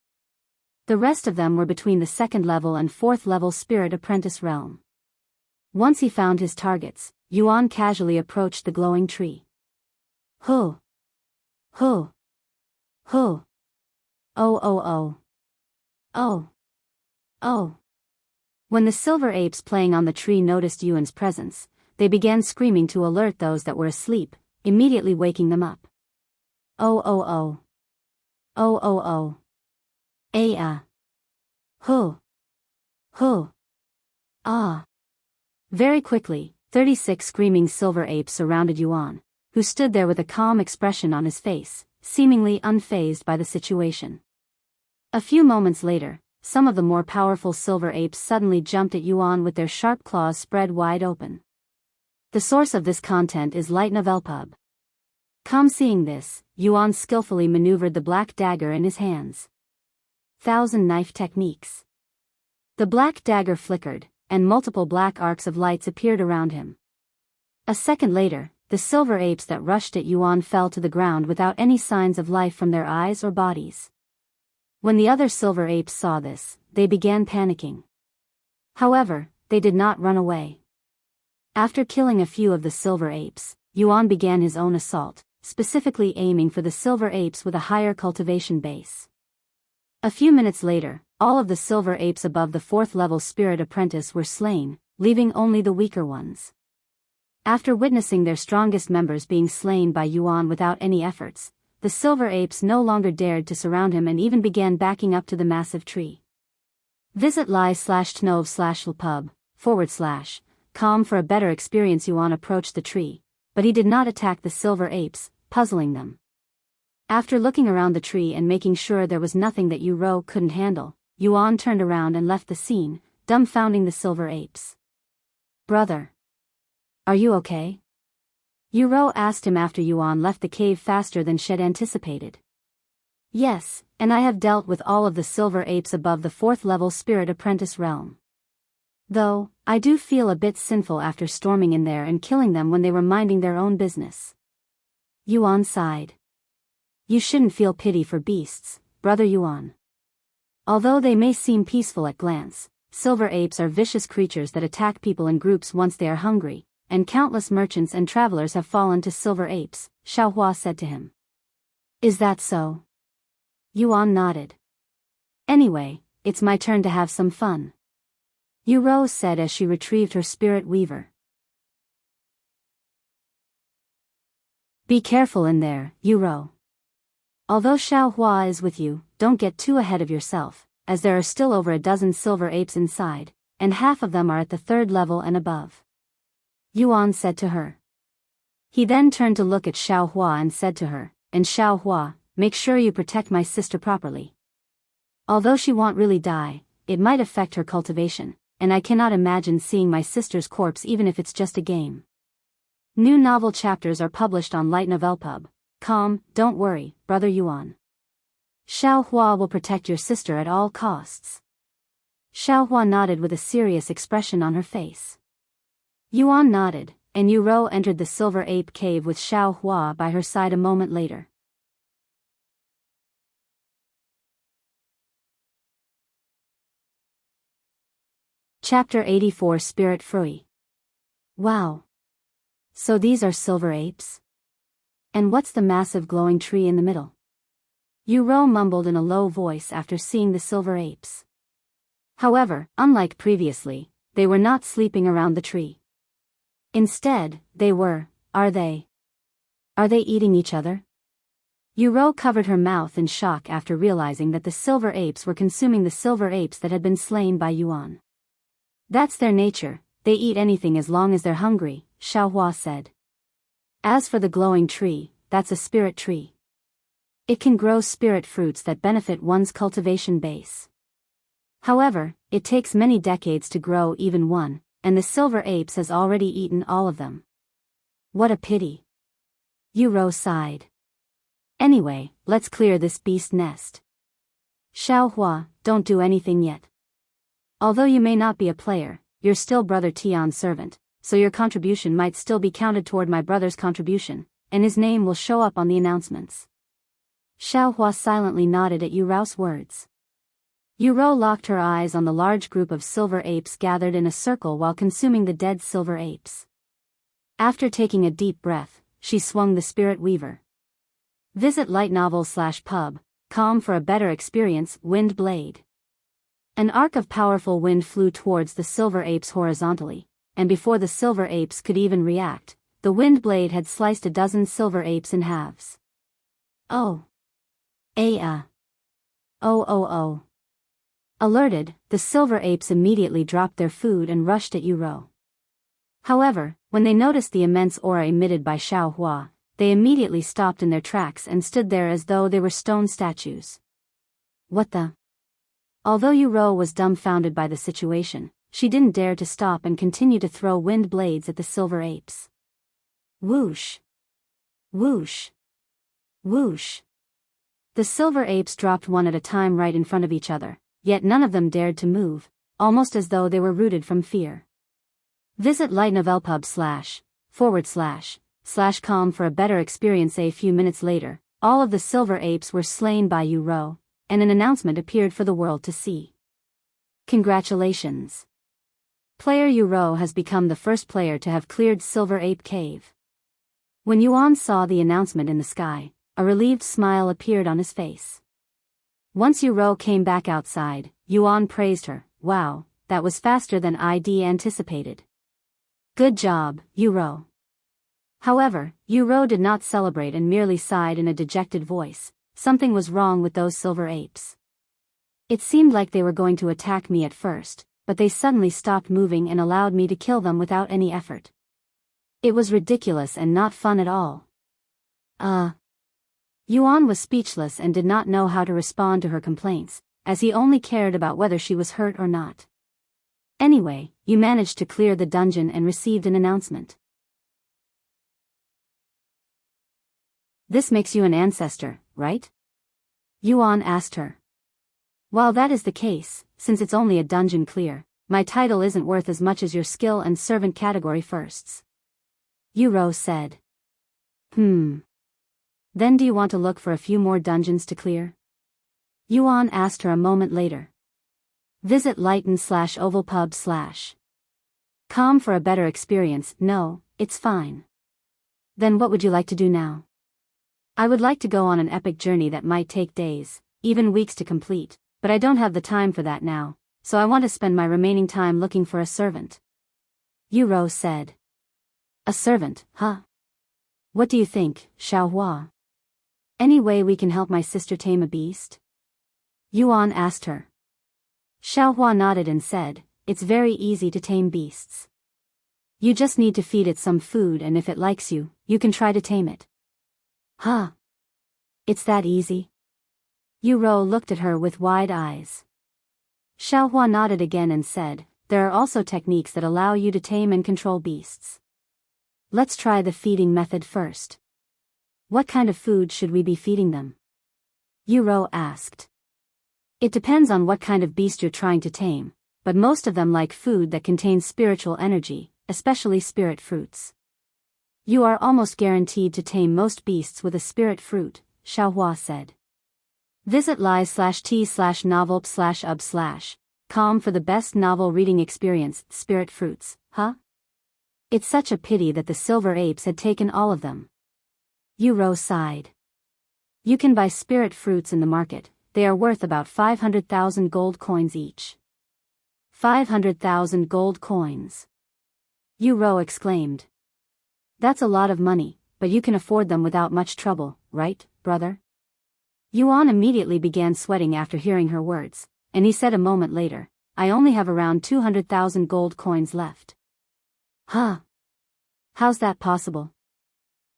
The rest of them were between the 2nd level and 4th level spirit apprentice realm. Once he found his targets, Yuan casually approached the glowing tree. Huh. Huh. Huh. Oh oh oh. Oh. Oh. When the silver apes playing on the tree noticed Yuan's presence, they began screaming to alert those that were asleep, immediately waking them up. Oh oh oh. Oh oh oh. Huh. Huh. Ah. Very quickly, 36 screaming silver apes surrounded Yuan, who stood there with a calm expression on his face, seemingly unfazed by the situation. A few moments later, some of the more powerful silver apes suddenly jumped at Yuan with their sharp claws spread wide open. The source of this content is lightnovelpub.com. Seeing this, Yuan skillfully maneuvered the black dagger in his hands. 1,000 knife techniques. The black dagger flickered, and multiple black arcs of lights appeared around him. A second later, the silver apes that rushed at Yuan fell to the ground without any signs of life from their eyes or bodies. When the other silver apes saw this, they began panicking. However, they did not run away. After killing a few of the silver apes, Yuan began his own assault, specifically aiming for the silver apes with a higher cultivation base. A few minutes later, all of the silver apes above the 4th level spirit apprentice were slain, leaving only the weaker ones. After witnessing their strongest members being slain by Yuan without any efforts, the silver apes no longer dared to surround him and even began backing up to the massive tree. Visit live/tnov/pub/com for a better experience. Yuan approached the tree, but he did not attack the silver apes, puzzling them. After looking around the tree and making sure there was nothing that Yu couldn't handle, Yuan turned around and left the scene, dumbfounding the silver apes. Brother. Are you okay? Yu asked him after Yuan left the cave faster than she'd anticipated. Yes, and I have dealt with all of the silver apes above the 4th level spirit apprentice realm. Though, I do feel a bit sinful after storming in there and killing them when they were minding their own business. Yuan sighed. You shouldn't feel pity for beasts, brother Yuan. Although they may seem peaceful at glance, silver apes are vicious creatures that attack people in groups once they are hungry, and countless merchants and travelers have fallen to silver apes, Xiaohua said to him. Is that so? Yuan nodded. Anyway, it's my turn to have some fun. Yu said as she retrieved her spirit weaver. Be careful in there, Yu. Although Xiaohua is with you, don't get too ahead of yourself, as there are still over a dozen silver apes inside, and half of them are at the 3rd level and above. Yuan said to her. He then turned to look at Xiaohua and said to her, and Xiaohua, make sure you protect my sister properly. Although she won't really die, it might affect her cultivation, and I cannot imagine seeing my sister's corpse even if it's just a game. New novel chapters are published on lightnovelpub.com. Don't worry, brother Yuan. Xiaohua will protect your sister at all costs. Xiaohua nodded with a serious expression on her face. Yuan nodded, and Yu entered the silver ape cave with Xiaohua by her side a moment later. Chapter 84 Spirit Frui. Wow. So these are silver apes? And what's the massive glowing tree in the middle? Yu mumbled in a low voice after seeing the silver apes. However, unlike previously, they were not sleeping around the tree. Instead, are they eating each other? Yu covered her mouth in shock after realizing that the silver apes were consuming the silver apes that had been slain by Yuan. That's their nature, they eat anything as long as they're hungry, Xiaohua said. As for the glowing tree, that's a spirit tree. It can grow spirit fruits that benefit one's cultivation base. However, it takes many decades to grow even one, and the silver apes has already eaten all of them. What a pity. Yu sighed. Anyway, let's clear this beast nest. Xiaohua, don't do anything yet. Although you may not be a player, you're still Brother Tian's servant, so your contribution might still be counted toward my brother's contribution, and his name will show up on the announcements. Xiaohua silently nodded at Yu Rao's words. Yu Rao locked her eyes on the large group of silver apes gathered in a circle while consuming the dead silver apes. After taking a deep breath, she swung the Spirit Weaver. Visit light novel/pub, com for a better experience, Wind Blade. An arc of powerful wind flew towards the silver apes horizontally, and before the silver apes could even react, the wind blade had sliced a dozen silver apes in halves. Oh. Oh. Oh. Alerted, the silver apes immediately dropped their food and rushed at Yu Rao. However, when they noticed the immense aura emitted by Xiaohua, they immediately stopped in their tracks and stood there as though they were stone statues. What the? Although Yu Rao was dumbfounded by the situation, she didn't dare to stop and continue to throw wind blades at the silver apes. Whoosh! Whoosh! Whoosh! The silver apes dropped one at a time right in front of each other, yet none of them dared to move, almost as though they were rooted from fear. Visit lightnovelpub/com for a better experience. A few minutes later, all of the silver apes were slain by Yu Rao, and an announcement appeared for the world to see. Congratulations! Player Yu Rao has become the first player to have cleared Silver Ape Cave. When Yuan saw the announcement in the sky, a relieved smile appeared on his face. Once Yu Rao came back outside, Yuan praised her. Wow, that was faster than I'd anticipated. Good job, Yu Rao. However, Yu Rao did not celebrate and merely sighed in a dejected voice. Something was wrong with those silver apes. It seemed like they were going to attack me at first, but they suddenly stopped moving and allowed me to kill them without any effort. It was ridiculous and not fun at all. Yuan was speechless and did not know how to respond to her complaints, as he only cared about whether she was hurt or not. Anyway, you managed to clear the dungeon and received an announcement. This makes you an ancestor, right? Yuan asked her. While that is the case, since it's only a dungeon clear, my title isn't worth as much as your skill and servant category firsts. Yu Rao said. Then do you want to look for a few more dungeons to clear? Yuan asked her a moment later. Visit lighten/ovalpub/com for a better experience. No, it's fine. Then what would you like to do now? I would like to go on an epic journey that might take days, even weeks to complete, but I don't have the time for that now, so I want to spend my remaining time looking for a servant. Yu Rao said. A servant, huh? What do you think, Xiaohua? Any way we can help my sister tame a beast? Yuan asked her. Xiaohua nodded and said, it's very easy to tame beasts. You just need to feed it some food, and if it likes you, you can try to tame it. Huh? It's that easy? Yu Rao looked at her with wide eyes. Xiaohua nodded again and said, there are also techniques that allow you to tame and control beasts. Let's try the feeding method first. What kind of food should we be feeding them? Yu Rao asked. It depends on what kind of beast you're trying to tame, but most of them like food that contains spiritual energy, especially spirit fruits. You are almost guaranteed to tame most beasts with a spirit fruit, Xiaohua said. Visit live/t/novelp/ub/com for the best novel reading experience. Spirit fruits, huh? It's such a pity that the silver apes had taken all of them. Yu Rao sighed. You can buy spirit fruits in the market. They are worth about 500,000 gold coins each. 500,000 gold coins. Yu Rao exclaimed. That's a lot of money, but you can afford them without much trouble, right, brother? Yuan immediately began sweating after hearing her words, and he said a moment later, I only have around 200,000 gold coins left. Huh? How's that possible?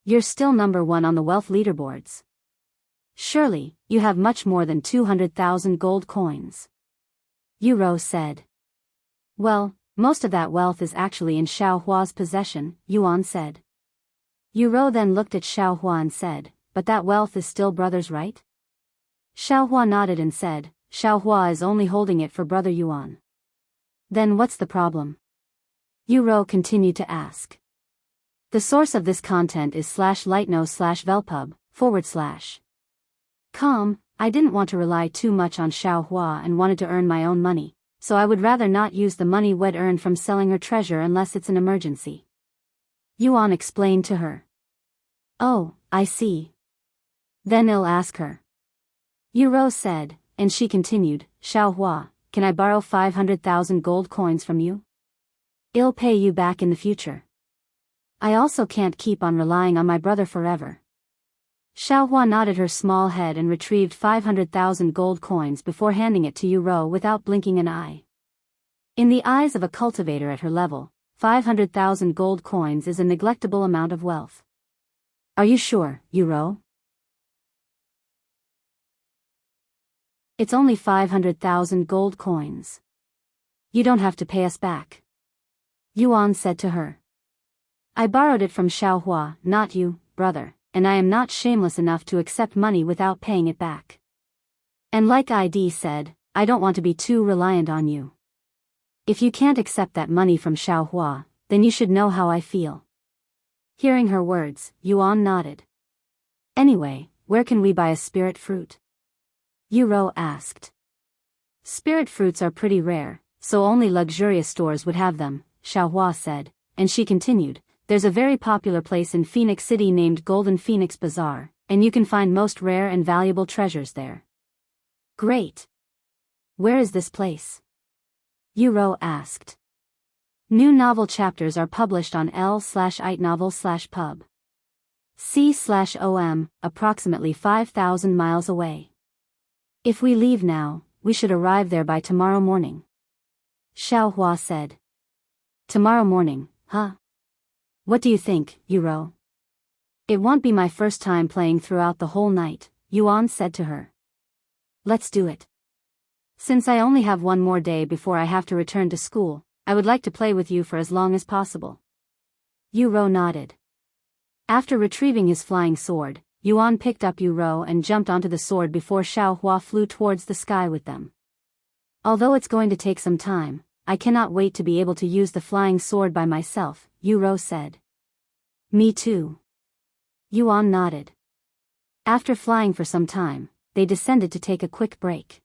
You're still number 1 on the wealth leaderboards. Surely, you have much more than 200,000 gold coins. Yu Rao said. Well, most of that wealth is actually in Xiaohua's possession, Yuan said. Yu Rao then looked at Xiaohua and said, but that wealth is still brother's, right? Xiaohua nodded and said, Xiaohua is only holding it for brother Yuan. Then what's the problem? Yuro continued to ask. The source of this content is /lightno/velpub /. I didn't want to rely too much on Xiaohua and wanted to earn my own money, so I would rather not use the money we'd earned from selling her treasure unless it's an emergency. Yuan explained to her. Oh, I see. Then I'll ask her. Yuro said, and she continued, Xiaohua, can I borrow 500,000 gold coins from you? I'll pay you back in the future. I also can't keep on relying on my brother forever. Xiaohua nodded her small head and retrieved 500,000 gold coins before handing it to Yuro without blinking an eye. In the eyes of a cultivator at her level, 500,000 gold coins is a neglectable amount of wealth. Are you sure, Yuro? It's only 500,000 gold coins. You don't have to pay us back. Yuan said to her. I borrowed it from Xiaohua, not you, brother, and I am not shameless enough to accept money without paying it back. And like ID said, I don't want to be too reliant on you. If you can't accept that money from Xiaohua, then you should know how I feel. Hearing her words, Yuan nodded. Anyway, where can we buy a spirit fruit? Yuro asked. Spirit fruits are pretty rare, so only luxurious stores would have them, Xiaohua said, and she continued, there's a very popular place in Phoenix City named Golden Phoenix Bazaar, and you can find most rare and valuable treasures there. Great. Where is this place? Yuro asked. New novel chapters are published on l/itnovel/pub. C/om, approximately 5,000 miles away. If we leave now, we should arrive there by tomorrow morning. Xiaohua said. Tomorrow morning, huh? What do you think, Yuro? It won't be my first time playing throughout the whole night, Yuan said to her. Let's do it. Since I only have one more day before I have to return to school, I would like to play with you for as long as possible. Yuro nodded. After retrieving his flying sword, Yuan picked up Yuro and jumped onto the sword before Xiaohua flew towards the sky with them. Although it's going to take some time, I cannot wait to be able to use the flying sword by myself, Yuro said. Me too. Yuan nodded. After flying for some time, they descended to take a quick break.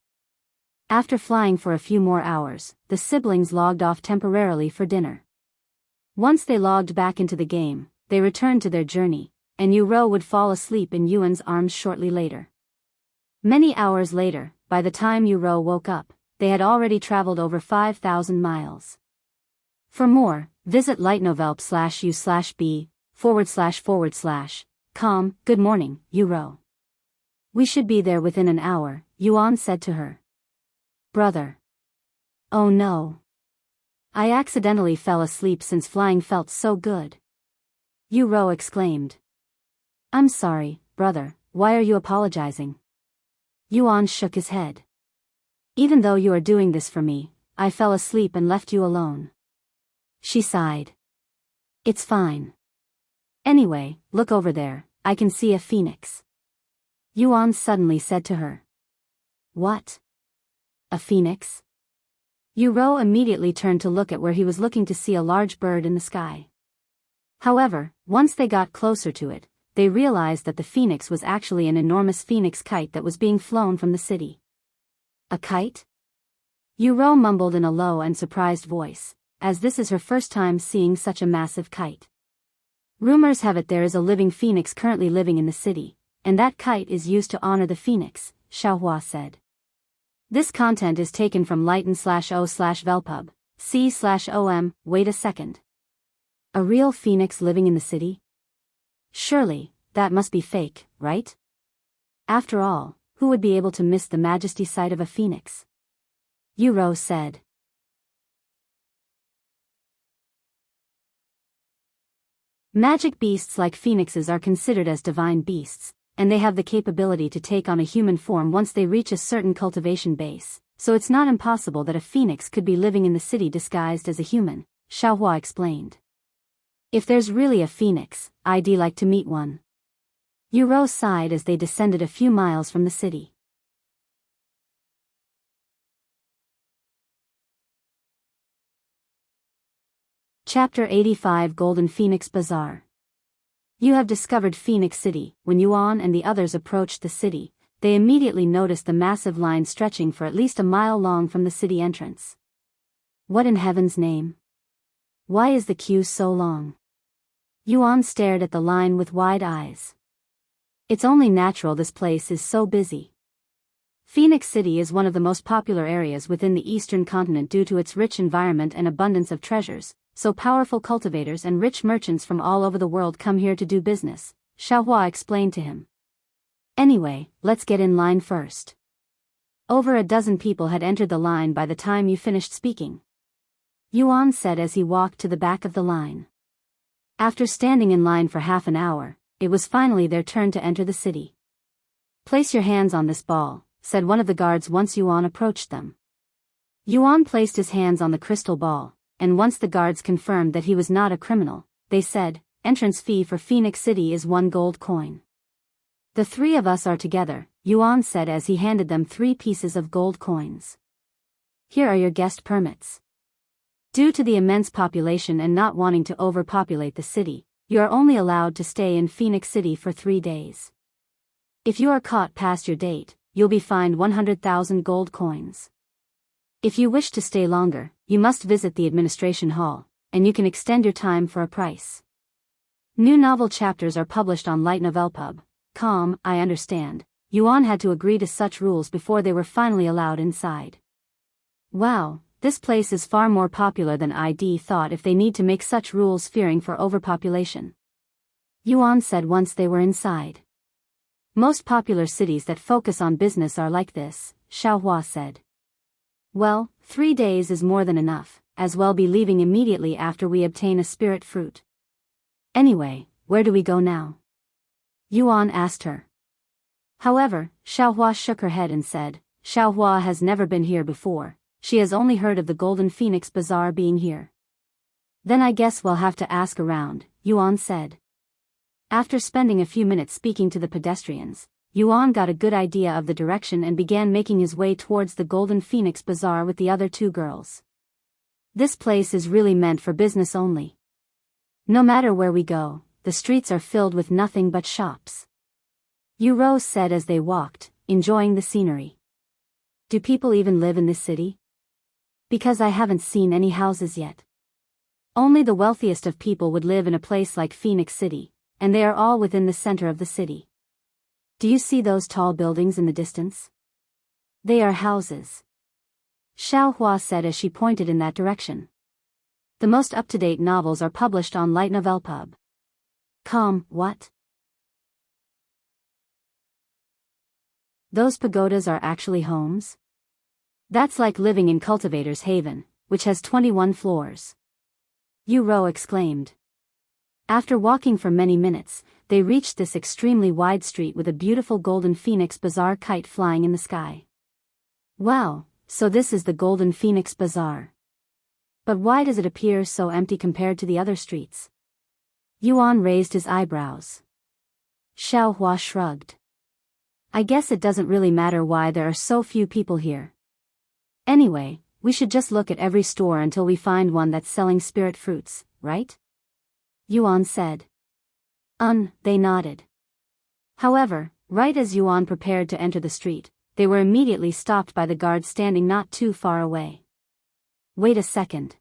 After flying for a few more hours, the siblings logged off temporarily for dinner. Once they logged back into the game, they returned to their journey, and Yuro would fall asleep in Yuan's arms shortly later. Many hours later, by the time Yuro woke up, they had already traveled over 5,000 miles. For more, visit lightnovelp/u/b/. Good morning, Yuro. We should be there within an hour, Yuan said to her. Brother. Oh no. I accidentally fell asleep since flying felt so good. Yuro exclaimed. I'm sorry, brother, why are you apologizing? Yuan shook his head. Even though you are doing this for me, I fell asleep and left you alone. She sighed. It's fine. Anyway, look over there, I can see a phoenix. Yuan suddenly said to her. What? A phoenix? Yuro immediately turned to look at where he was looking to see a large bird in the sky. However, once they got closer to it, they realized that the phoenix was actually an enormous phoenix kite that was being flown from the city. A kite? Yuro mumbled in a low and surprised voice, as this is her first time seeing such a massive kite. Rumors have it there is a living phoenix currently living in the city, and that kite is used to honor the phoenix, Xiaohua said. This content is taken from lighten/o/velpub, c/om. Wait a second. A real phoenix living in the city? Surely, that must be fake, right? After all, who would be able to miss the majesty sight of a phoenix? Yuro said. Magic beasts like phoenixes are considered as divine beasts, and they have the capability to take on a human form once they reach a certain cultivation base, so it's not impossible that a phoenix could be living in the city disguised as a human, Xiaohua explained. If there's really a phoenix, I'd like to meet one. Yuan sighed as they descended a few miles from the city. Chapter 85 Golden Phoenix Bazaar. You have discovered Phoenix City. When Yuan and the others approached the city, they immediately noticed the massive line stretching for at least a mile long from the city entrance. What in heaven's name? Why is the queue so long? Yuan stared at the line with wide eyes. It's only natural this place is so busy. Phoenix City is one of the most popular areas within the eastern continent due to its rich environment and abundance of treasures, so powerful cultivators and rich merchants from all over the world come here to do business, Xiaohua explained to him. Anyway, let's get in line first. Over a dozen people had entered the line by the time you finished speaking, Yuan said as he walked to the back of the line. After standing in line for half an hour, it was finally their turn to enter the city. Place your hands on this ball, said one of the guards once Yuan approached them. Yuan placed his hands on the crystal ball, and once the guards confirmed that he was not a criminal, they said, entrance fee for Phoenix City is 1 gold coin. The three of us are together, Yuan said as he handed them 3 pieces of gold coins. Here are your guest permits. Due to the immense population and not wanting to overpopulate the city, you are only allowed to stay in Phoenix City for 3 days. If you are caught past your date, you'll be fined 100,000 gold coins. If you wish to stay longer, you must visit the administration hall, and you can extend your time for a price. New novel chapters are published on lightnovelpub.com. I understand. Yuan had to agree to such rules before they were finally allowed inside. Wow, this place is far more popular than I'd thought if they need to make such rules fearing for overpopulation. Yuan said once they were inside. Most popular cities that focus on business are like this, Xiaohua said. Well, 3 days is more than enough, as well be leaving immediately after we obtain a spirit fruit. Anyway, where do we go now? Yuan asked her. However, Xiaohua shook her head and said, Xiaohua has never been here before, she has only heard of the Golden Phoenix Bazaar being here. Then I guess we'll have to ask around, Yuan said. After spending a few minutes speaking to the pedestrians, Yuan got a good idea of the direction and began making his way towards the Golden Phoenix Bazaar with the other 2 girls. This place is really meant for business only. No matter where we go, the streets are filled with nothing but shops. Yuan said as they walked, enjoying the scenery. Do people even live in this city? Because I haven't seen any houses yet. Only the wealthiest of people would live in a place like Phoenix City, and they are all within the center of the city. Do you see those tall buildings in the distance? They are houses. Xiaohua said as she pointed in that direction. The most up-to-date novels are published on lightnovelpub.com. What? Those pagodas are actually homes? That's like living in Cultivator's Haven, which has 21 floors. Yuan exclaimed. After walking for many minutes, they reached this extremely wide street with a beautiful Golden Phoenix Bazaar kite flying in the sky. Wow, so this is the Golden Phoenix Bazaar. But why does it appear so empty compared to the other streets? Yuan raised his eyebrows. Xiaohua shrugged. I guess it doesn't really matter why there are so few people here. Anyway, we should just look at every store until we find one that's selling spirit fruits, right? Yuan said. They nodded. However, right as Yuan prepared to enter the street, they were immediately stopped by the guards standing not too far away. Wait a second.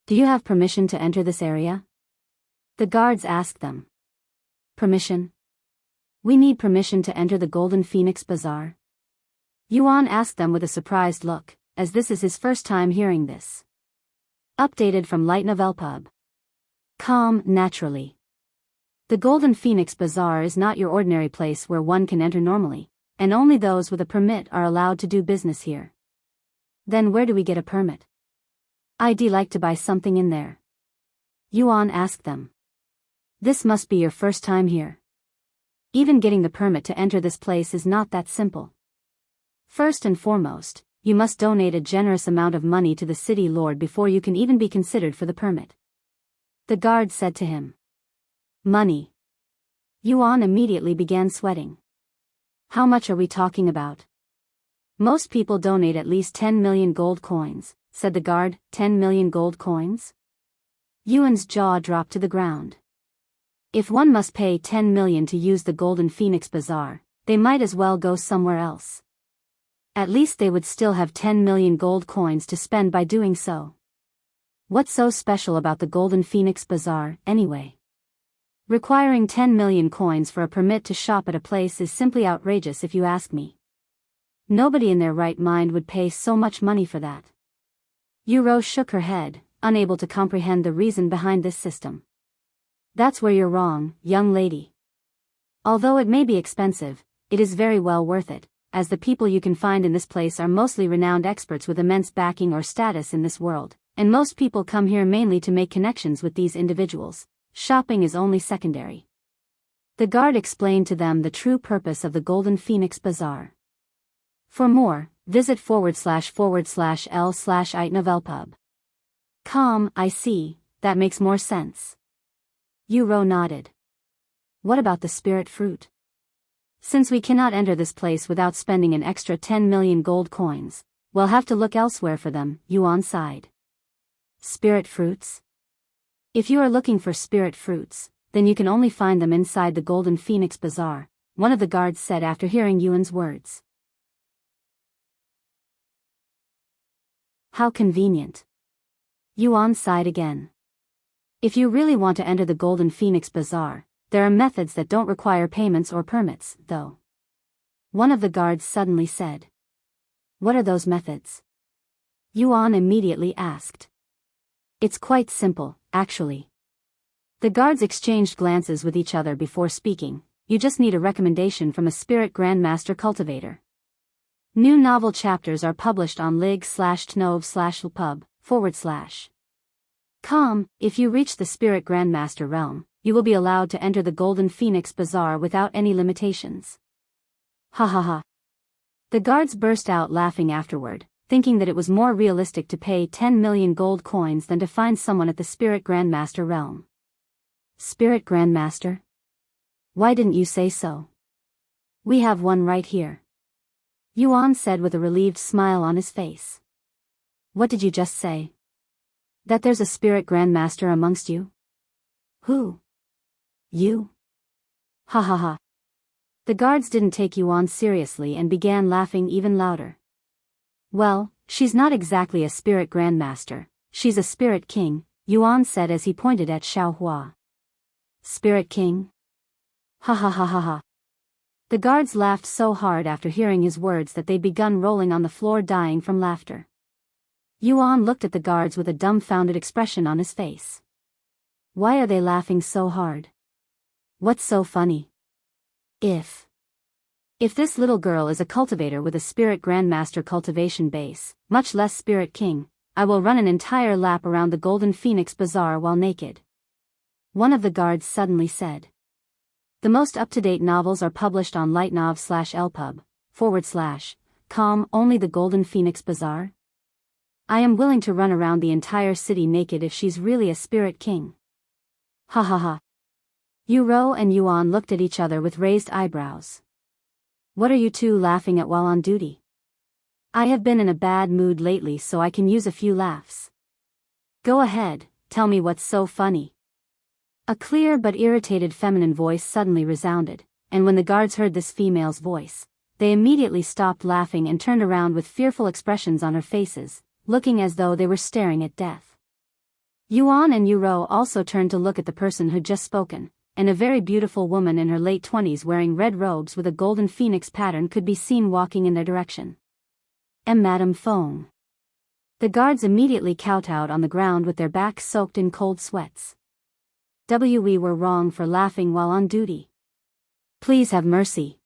Do you have permission to enter this area? The guards asked them. Permission? We need permission to enter the Golden Phoenix Bazaar? Yuan asked them with a surprised look, as this is his first time hearing this. Updated from lightnovelpub.com. Naturally. The Golden Phoenix Bazaar is not your ordinary place where one can enter normally, and only those with a permit are allowed to do business here. Then where do we get a permit? I'd like to buy something in there. Yuan asked them. This must be your first time here. Even getting the permit to enter this place is not that simple. First and foremost, you must donate a generous amount of money to the city lord before you can even be considered for the permit. The guard said to him. Money. Yuan immediately began sweating. How much are we talking about? Most people donate at least 10 million gold coins, said the guard. 10 million gold coins? Yuan's jaw dropped to the ground. If one must pay 10 million to use the Golden Phoenix Bazaar, they might as well go somewhere else. At least they would still have 10 million gold coins to spend by doing so. What's so special about the Golden Phoenix Bazaar, anyway? Requiring 10 million coins for a permit to shop at a place is simply outrageous if you ask me. Nobody in their right mind would pay so much money for that. Yuro shook her head, unable to comprehend the reason behind this system. That's where you're wrong, young lady. Although it may be expensive, it is very well worth it, as the people you can find in this place are mostly renowned experts with immense backing or status in this world, and most people come here mainly to make connections with these individuals. Shopping is only secondary. The guard explained to them the true purpose of the Golden Phoenix Bazaar. For more, visit /l/itnovelpub. I see, that makes more sense. Yuro nodded. What about the spirit fruit? Since we cannot enter this place without spending an extra 10 million gold coins, we'll have to look elsewhere for them, Yuan sighed. Spirit fruits? If you are looking for spirit fruits, then you can only find them inside the Golden Phoenix Bazaar, one of the guards said after hearing Yuan's words. How convenient. Yuan sighed again. If you really want to enter the Golden Phoenix Bazaar, there are methods that don't require payments or permits, though. One of the guards suddenly said. What are those methods? Yuan immediately asked. It's quite simple, actually. The guards exchanged glances with each other before speaking. You just need a recommendation from a spirit grandmaster cultivator. New novel chapters are published on lig/tnov/pub/. If you reach the spirit grandmaster realm, you will be allowed to enter the Golden Phoenix Bazaar without any limitations. Ha ha ha. The guards burst out laughing afterward, thinking that it was more realistic to pay 10 million gold coins than to find someone at the Spirit Grandmaster realm. Spirit Grandmaster? Why didn't you say so? We have one right here. Yuan said with a relieved smile on his face. What did you just say? That there's a Spirit Grandmaster amongst you? Who? You? Ha ha ha. The guards didn't take Yuan seriously and began laughing even louder. Well, she's not exactly a spirit grandmaster, she's a spirit king, Yuan said as he pointed at Xiaohua. Spirit king? Ha ha ha ha ha. The guards laughed so hard after hearing his words that they'd begun rolling on the floor dying from laughter. Yuan looked at the guards with a dumbfounded expression on his face. Why are they laughing so hard? What's so funny? If this little girl is a cultivator with a spirit grandmaster cultivation base, much less spirit king, I will run an entire lap around the Golden Phoenix Bazaar while naked. One of the guards suddenly said. The most up-to-date novels are published on lightnov/lpub/com only the Golden Phoenix Bazaar? I am willing to run around the entire city naked if she's really a spirit king. Ha ha ha. Yuro and Yuan looked at each other with raised eyebrows. What are you two laughing at while on duty? I have been in a bad mood lately so I can use a few laughs. Go ahead, tell me what's so funny. A clear but irritated feminine voice suddenly resounded, and when the guards heard this female's voice, they immediately stopped laughing and turned around with fearful expressions on their faces, looking as though they were staring at death. Yuan and Yuro also turned to look at the person who'd just spoken, and a very beautiful woman in her late 20s wearing red robes with a golden phoenix pattern could be seen walking in their direction. Madame Feng. The guards immediately kowtowed on the ground with their backs soaked in cold sweats. We were wrong for laughing while on duty. Please have mercy.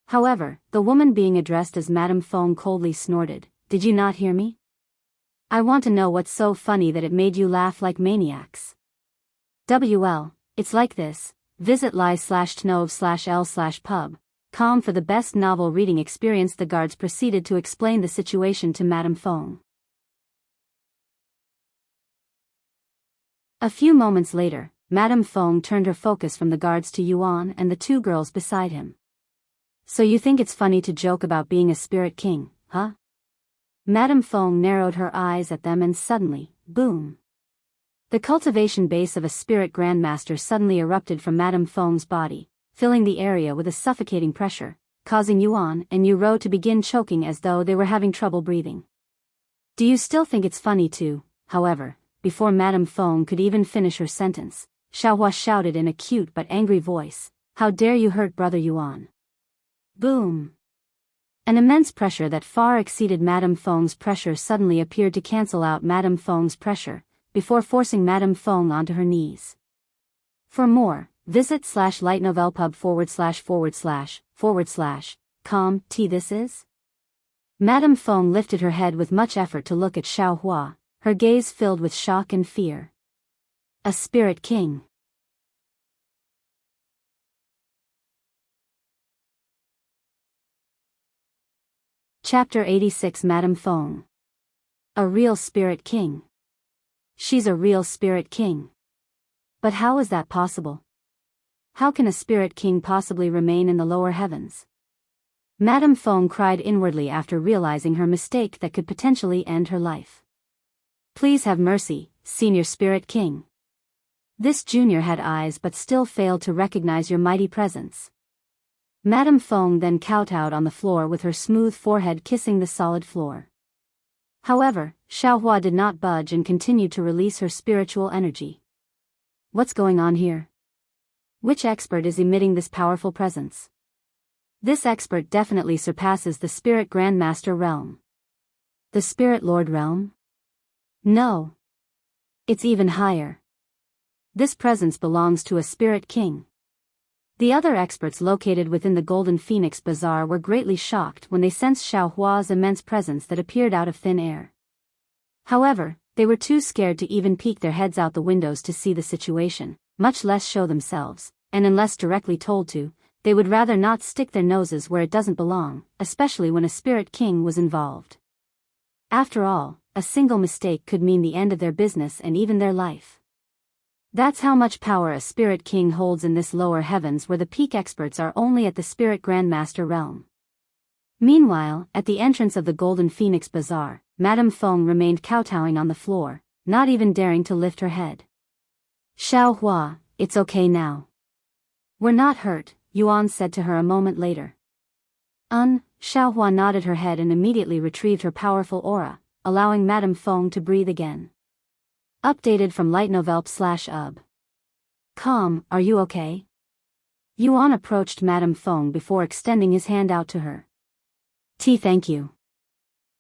However, the woman being addressed as Madame Feng coldly snorted, Did you not hear me? I want to know what's so funny that it made you laugh like maniacs. It's like this, visit li/tnov/l/pub.com for the best novel reading experience. The guards proceeded to explain the situation to Madame Feng. A few moments later, Madame Feng turned her focus from the guards to Yuan and the two girls beside him. So you think it's funny to joke about being a spirit king, huh? Madame Feng narrowed her eyes at them and suddenly, boom. The cultivation base of a spirit grandmaster suddenly erupted from Madame Feng's body, filling the area with a suffocating pressure, causing Yuan and Yuro to begin choking as though they were having trouble breathing. Do you still think it's funny too? However, before Madame Feng could even finish her sentence, Xiaohua shouted in a cute but angry voice, "How dare you hurt brother Yuan!" Boom! An immense pressure that far exceeded Madame Feng's pressure suddenly appeared to cancel out Madame Feng's pressure, before forcing Madame Feng onto her knees. For more, visit /lightnovelpub// This is? Madame Feng lifted her head with much effort to look at Xiaohua, her gaze filled with shock and fear. A spirit king. Chapter 86 Madame Feng. A real spirit king. She's a real spirit king. But how is that possible? How can a spirit king possibly remain in the lower heavens? Madame Feng cried inwardly after realizing her mistake that could potentially end her life. Please have mercy, Senior Spirit King. This junior had eyes but still failed to recognize your mighty presence. Madame Feng then kowtowed on the floor with her smooth forehead kissing the solid floor. However, Xiaohua did not budge and continued to release her spiritual energy. What's going on here? Which expert is emitting this powerful presence? This expert definitely surpasses the Spirit Grandmaster realm. The Spirit Lord realm? No. It's even higher. This presence belongs to a Spirit King. The other experts located within the Golden Phoenix Bazaar were greatly shocked when they sensed Xiaohua's immense presence that appeared out of thin air. However, they were too scared to even peek their heads out the windows to see the situation, much less show themselves, and unless directly told to, they would rather not stick their noses where it doesn't belong, especially when a Spirit King was involved. After all, a single mistake could mean the end of their business and even their life. That's how much power a Spirit King holds in this lower heavens where the peak experts are only at the Spirit Grandmaster realm. Meanwhile, at the entrance of the Golden Phoenix Bazaar, Madame Feng remained kowtowing on the floor, not even daring to lift her head. Xiaohua, it's okay now. We're not hurt, Yuan said to her a moment later. Xiaohua nodded her head and immediately retrieved her powerful aura, allowing Madame Feng to breathe again. Updated from lightnovelp/ub. Are you okay? Yuan approached Madame Feng before extending his hand out to her. Thank you.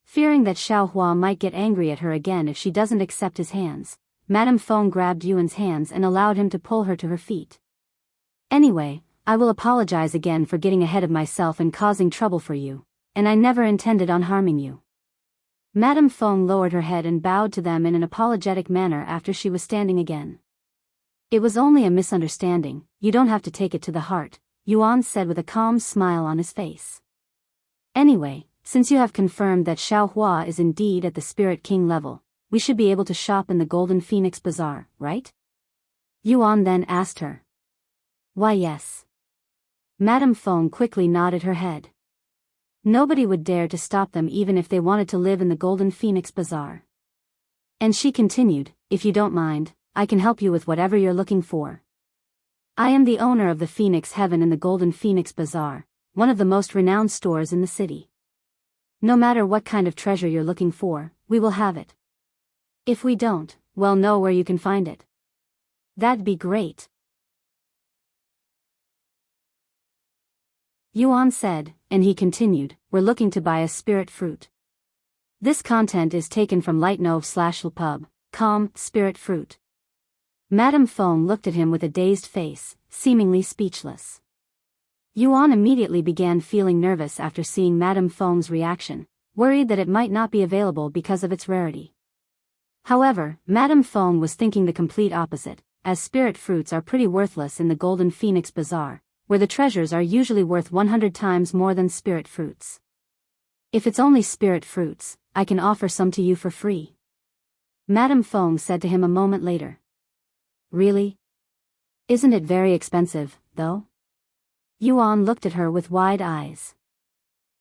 Fearing that Xiaohua might get angry at her again if she doesn't accept his hands, Madame Feng grabbed Yuan's hands and allowed him to pull her to her feet. Anyway, I will apologize again for getting ahead of myself and causing trouble for you, and I never intended on harming you. Madame Feng lowered her head and bowed to them in an apologetic manner after she was standing again. It was only a misunderstanding, you don't have to take it to the heart, Yuan said with a calm smile on his face. Anyway, since you have confirmed that Xiaohua is indeed at the Spirit King level, we should be able to shop in the Golden Phoenix Bazaar, right? Yuan then asked her. Why yes. Madame Feng quickly nodded her head. Nobody would dare to stop them even if they wanted to live in the Golden Phoenix Bazaar. And she continued, if you don't mind, I can help you with whatever you're looking for. I am the owner of the Phoenix Heaven in the Golden Phoenix Bazaar, one of the most renowned stores in the city. No matter what kind of treasure you're looking for, we will have it. If we don't, well, know where you can find it. That'd be great. Yuan said, and he continued, we're looking to buy a spirit fruit. This content is taken from lightnov/pub, spirit fruit. Madame Feng looked at him with a dazed face, seemingly speechless. Yuan immediately began feeling nervous after seeing Madame Feng's reaction, worried that it might not be available because of its rarity. However, Madame Feng was thinking the complete opposite, as spirit fruits are pretty worthless in the Golden Phoenix Bazaar, where the treasures are usually worth 100 times more than spirit fruits. If it's only spirit fruits, I can offer some to you for free. Madame Feng said to him a moment later. Really? Isn't it very expensive, though? Yuan looked at her with wide eyes.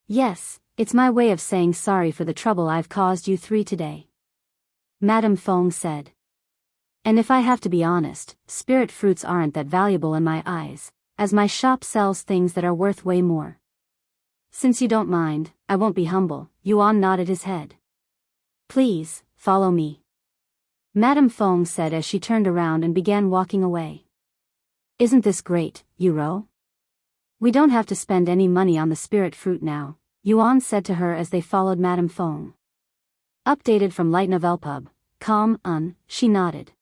Yes, it's my way of saying sorry for the trouble I've caused you three today. Madame Feng said. And if I have to be honest, spirit fruits aren't that valuable in my eyes, as my shop sells things that are worth way more. Since you don't mind, I won't be humble. Yuan nodded his head. Please, follow me. Madame Feng said as she turned around and began walking away. Isn't this great, Yuro? We don't have to spend any money on the spirit fruit now, Yuan said to her as they followed Madame Feng. Updated from Light Novelpub, she nodded.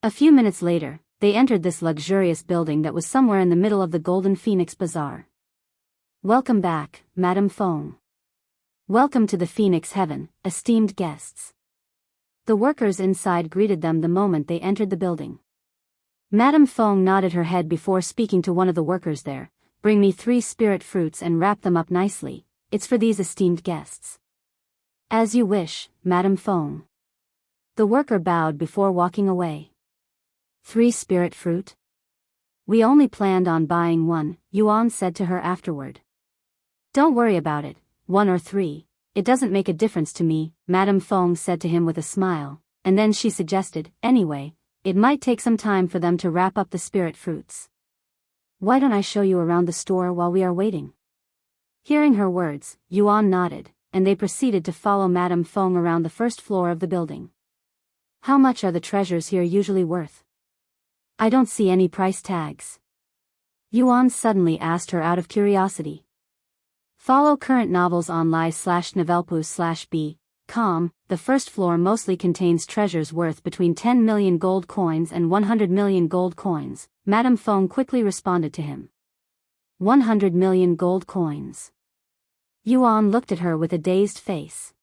A few minutes later, they entered this luxurious building that was somewhere in the middle of the Golden Phoenix Bazaar. Welcome back, Madame Feng. Welcome to the Phoenix Heaven, esteemed guests. The workers inside greeted them the moment they entered the building. Madame Feng nodded her head before speaking to one of the workers there. Bring me 3 spirit fruits and wrap them up nicely, it's for these esteemed guests. As you wish, Madame Feng. The worker bowed before walking away. 3 spirit fruit? We only planned on buying 1, Yuan said to her afterward. Don't worry about it, 1 or 3, it doesn't make a difference to me, Madame Feng said to him with a smile, and then she suggested, anyway, it might take some time for them to wrap up the spirit fruits. Why don't I show you around the store while we are waiting? Hearing her words, Yuan nodded, and they proceeded to follow Madame Feng around the first floor of the building. How much are the treasures here usually worth? I don't see any price tags. Yuan suddenly asked her out of curiosity. Follow current novels online/novelpus/b.com. The first floor mostly contains treasures worth between 10 million gold coins and 100 million gold coins, Madame Feng quickly responded to him. 100 million gold coins. Yuan looked at her with a dazed face.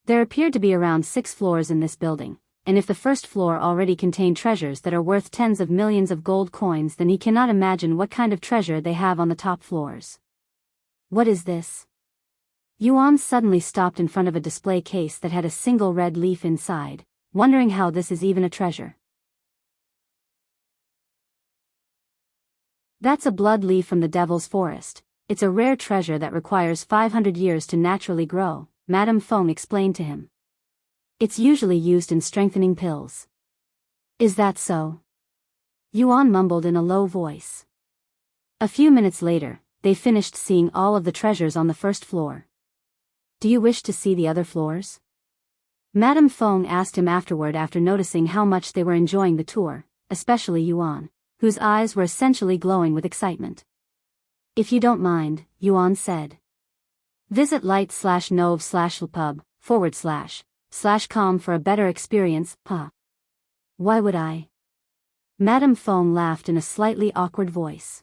There appeared to be around 6 floors in this building, and if the first floor already contained treasures that are worth tens of millions of gold coins, then he cannot imagine what kind of treasure they have on the top floors. What is this? Yuan suddenly stopped in front of a display case that had a single red leaf inside, wondering how this is even a treasure. That's a blood leaf from the Devil's Forest. It's a rare treasure that requires 500 years to naturally grow, Madame Feng explained to him. It's usually used in strengthening pills. Is that so? Yuan mumbled in a low voice. A few minutes later, they finished seeing all of the treasures on the first floor. Do you wish to see the other floors? Madame Feng asked him afterward after noticing how much they were enjoying the tour, especially Yuan, whose eyes were essentially glowing with excitement. If you don't mind, Yuan said. Visit light/nov/pub/com for a better experience, Why would I? Madame Feng laughed in a slightly awkward voice.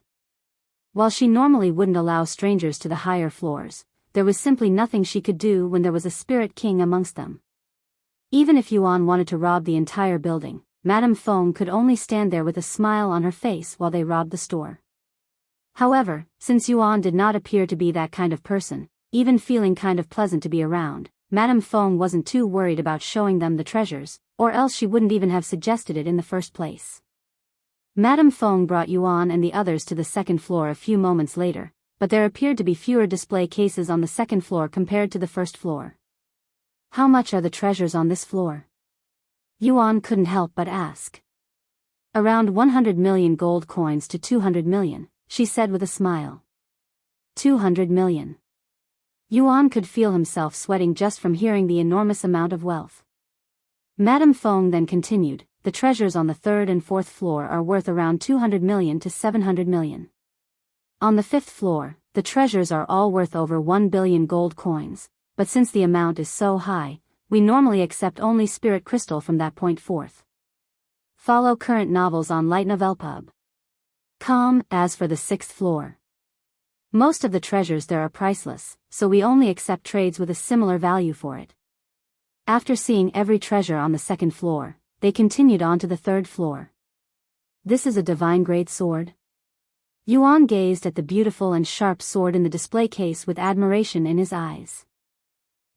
While she normally wouldn't allow strangers to the higher floors, there was simply nothing she could do when there was a spirit king amongst them. Even if Yuan wanted to rob the entire building, Madame Feng could only stand there with a smile on her face while they robbed the store. However, since Yuan did not appear to be that kind of person, even feeling kind of pleasant to be around, Madame Feng wasn't too worried about showing them the treasures, or else she wouldn't even have suggested it in the first place. Madame Feng brought Yuan and the others to the second floor a few moments later, but there appeared to be fewer display cases on the second floor compared to the first floor. How much are the treasures on this floor? Yuan couldn't help but ask. Around 100 million gold coins to 200 million, she said with a smile. 200 million. Yuan could feel himself sweating just from hearing the enormous amount of wealth. Madame Feng then continued, the treasures on the third and fourth floor are worth around 200 million to 700 million. On the fifth floor, the treasures are all worth over 1 billion gold coins, but since the amount is so high, we normally accept only spirit crystal from that point forth. Follow current novels on Light Novelpub. As for the sixth floor, most of the treasures there are priceless, so we only accept trades with a similar value for it. After seeing every treasure on the second floor, they continued on to the third floor. This is a divine grade sword? Yuan gazed at the beautiful and sharp sword in the display case with admiration in his eyes.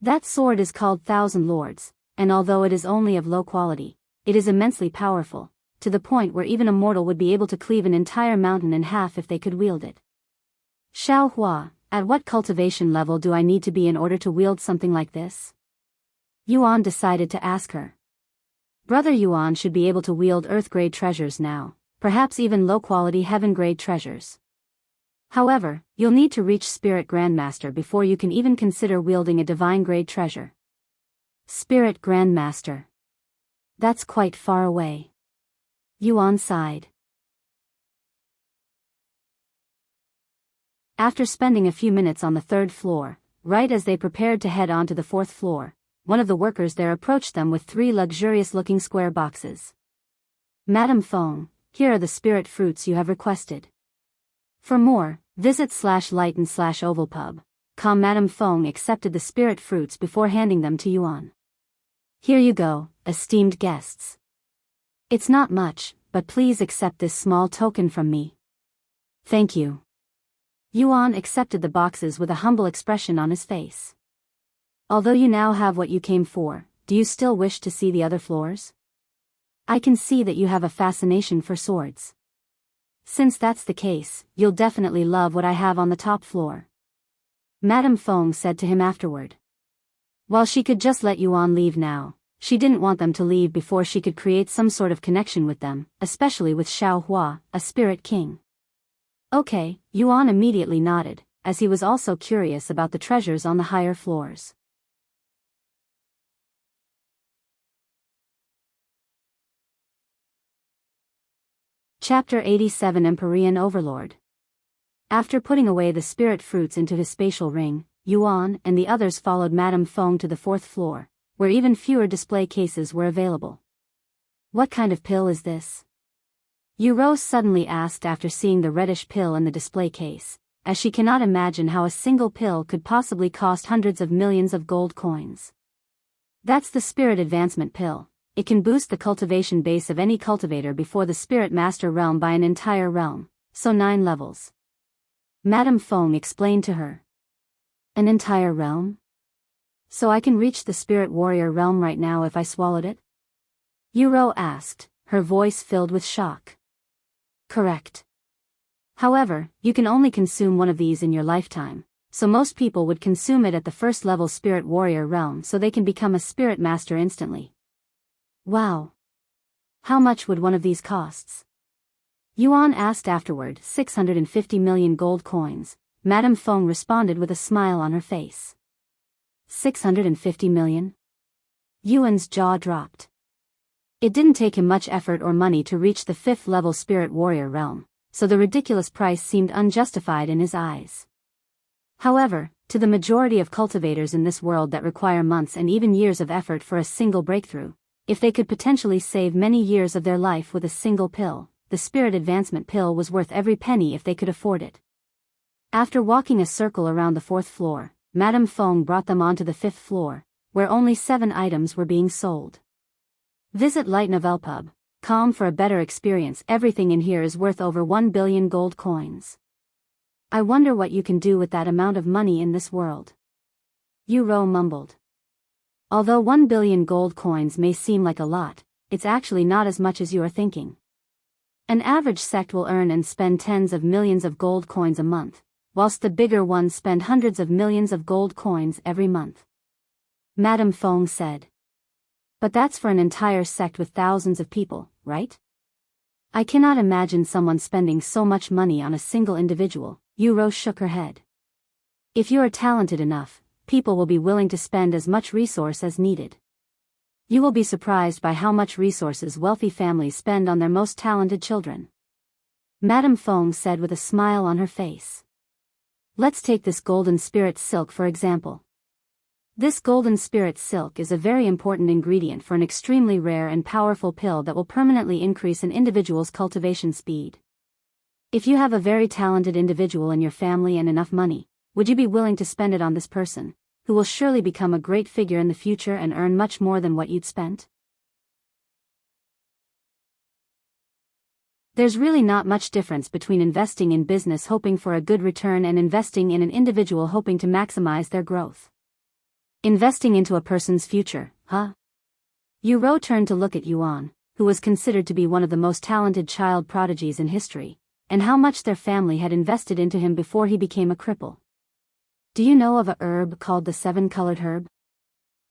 That sword is called Thousand Lords, and although it is only of low quality, it is immensely powerful, to the point where even a mortal would be able to cleave an entire mountain in half if they could wield it. Xiao Hua, at what cultivation level do I need to be in order to wield something like this? Yuan decided to ask her. Brother Yuan should be able to wield earth-grade treasures now, perhaps even low-quality heaven-grade treasures. However, you'll need to reach Spirit Grandmaster before you can even consider wielding a divine-grade treasure. Spirit Grandmaster. That's quite far away. Yuan sighed. After spending a few minutes on the third floor, right as they prepared to head on to the fourth floor, one of the workers there approached them with 3 luxurious-looking square boxes. Madam Feng, here are the spirit fruits you have requested. For more, visit /lighten/ovalpub.com. Madam Feng accepted the spirit fruits before handing them to Yuan. Here you go, esteemed guests. It's not much, but please accept this small token from me. Thank you. Yuan accepted the boxes with a humble expression on his face. Although you now have what you came for, do you still wish to see the other floors? I can see that you have a fascination for swords. Since that's the case, you'll definitely love what I have on the top floor. Madame Feng said to him afterward. While she could just let Yuan leave now, she didn't want them to leave before she could create some sort of connection with them, especially with Xiao Hua, a spirit king. Okay, Yuan immediately nodded, as he was also curious about the treasures on the higher floors. Chapter 87 Empyrean Overlord. After putting away the spirit fruits into his spatial ring, Yuan and the others followed Madame Feng to the fourth floor, where even fewer display cases were available. What kind of pill is this? Rose suddenly asked after seeing the reddish pill in the display case, as she cannot imagine how a single pill could possibly cost hundreds of millions of gold coins. That's the Spirit Advancement Pill. It can boost the cultivation base of any cultivator before the Spirit Master realm by an entire realm, so 9 levels. Madame Feng explained to her. An entire realm? So I can reach the Spirit Warrior realm right now if I swallowed it? Rose asked, her voice filled with shock. Correct. However, you can only consume one of these in your lifetime, so most people would consume it at the first level Spirit Warrior realm so they can become a Spirit Master instantly. Wow. How much would one of these costs? Yuan asked afterward. 650 million gold coins, Madame Feng responded with a smile on her face. 650 million? Yuan's jaw dropped. It didn't take him much effort or money to reach the 5th level Spirit Warrior realm, so the ridiculous price seemed unjustified in his eyes. However, to the majority of cultivators in this world that require months and even years of effort for a single breakthrough, if they could potentially save many years of their life with a single pill, the Spirit Advancement Pill was worth every penny if they could afford it. After walking a circle around the 4th floor, Madame Feng brought them onto the 5th floor, where only 7 items were being sold. Visit lightnovelpub.com for a better experience. Everything in here is worth over 1 billion gold coins. I wonder what you can do with that amount of money in this world. Rose mumbled. Although 1 billion gold coins may seem like a lot, it's actually not as much as you are thinking. An average sect will earn and spend tens of millions of gold coins a month, whilst the bigger ones spend hundreds of millions of gold coins every month. Madame Feng said. But that's for an entire sect with thousands of people, right? I cannot imagine someone spending so much money on a single individual. Rose shook her head. If you are talented enough, people will be willing to spend as much resource as needed. You will be surprised by how much resources wealthy families spend on their most talented children. Madame Feng said with a smile on her face. Let's take this golden spirit silk for example. This golden spirit silk is a very important ingredient for an extremely rare and powerful pill that will permanently increase an individual's cultivation speed. If you have a very talented individual in your family and enough money, would you be willing to spend it on this person, who will surely become a great figure in the future and earn much more than what you'd spent? There's really not much difference between investing in business hoping for a good return and investing in an individual hoping to maximize their growth. Investing into a person's future, huh? Rose turned to look at Yuan, who was considered to be one of the most talented child prodigies in history, and how much their family had invested into him before he became a cripple. Do you know of a herb called the seven-colored herb?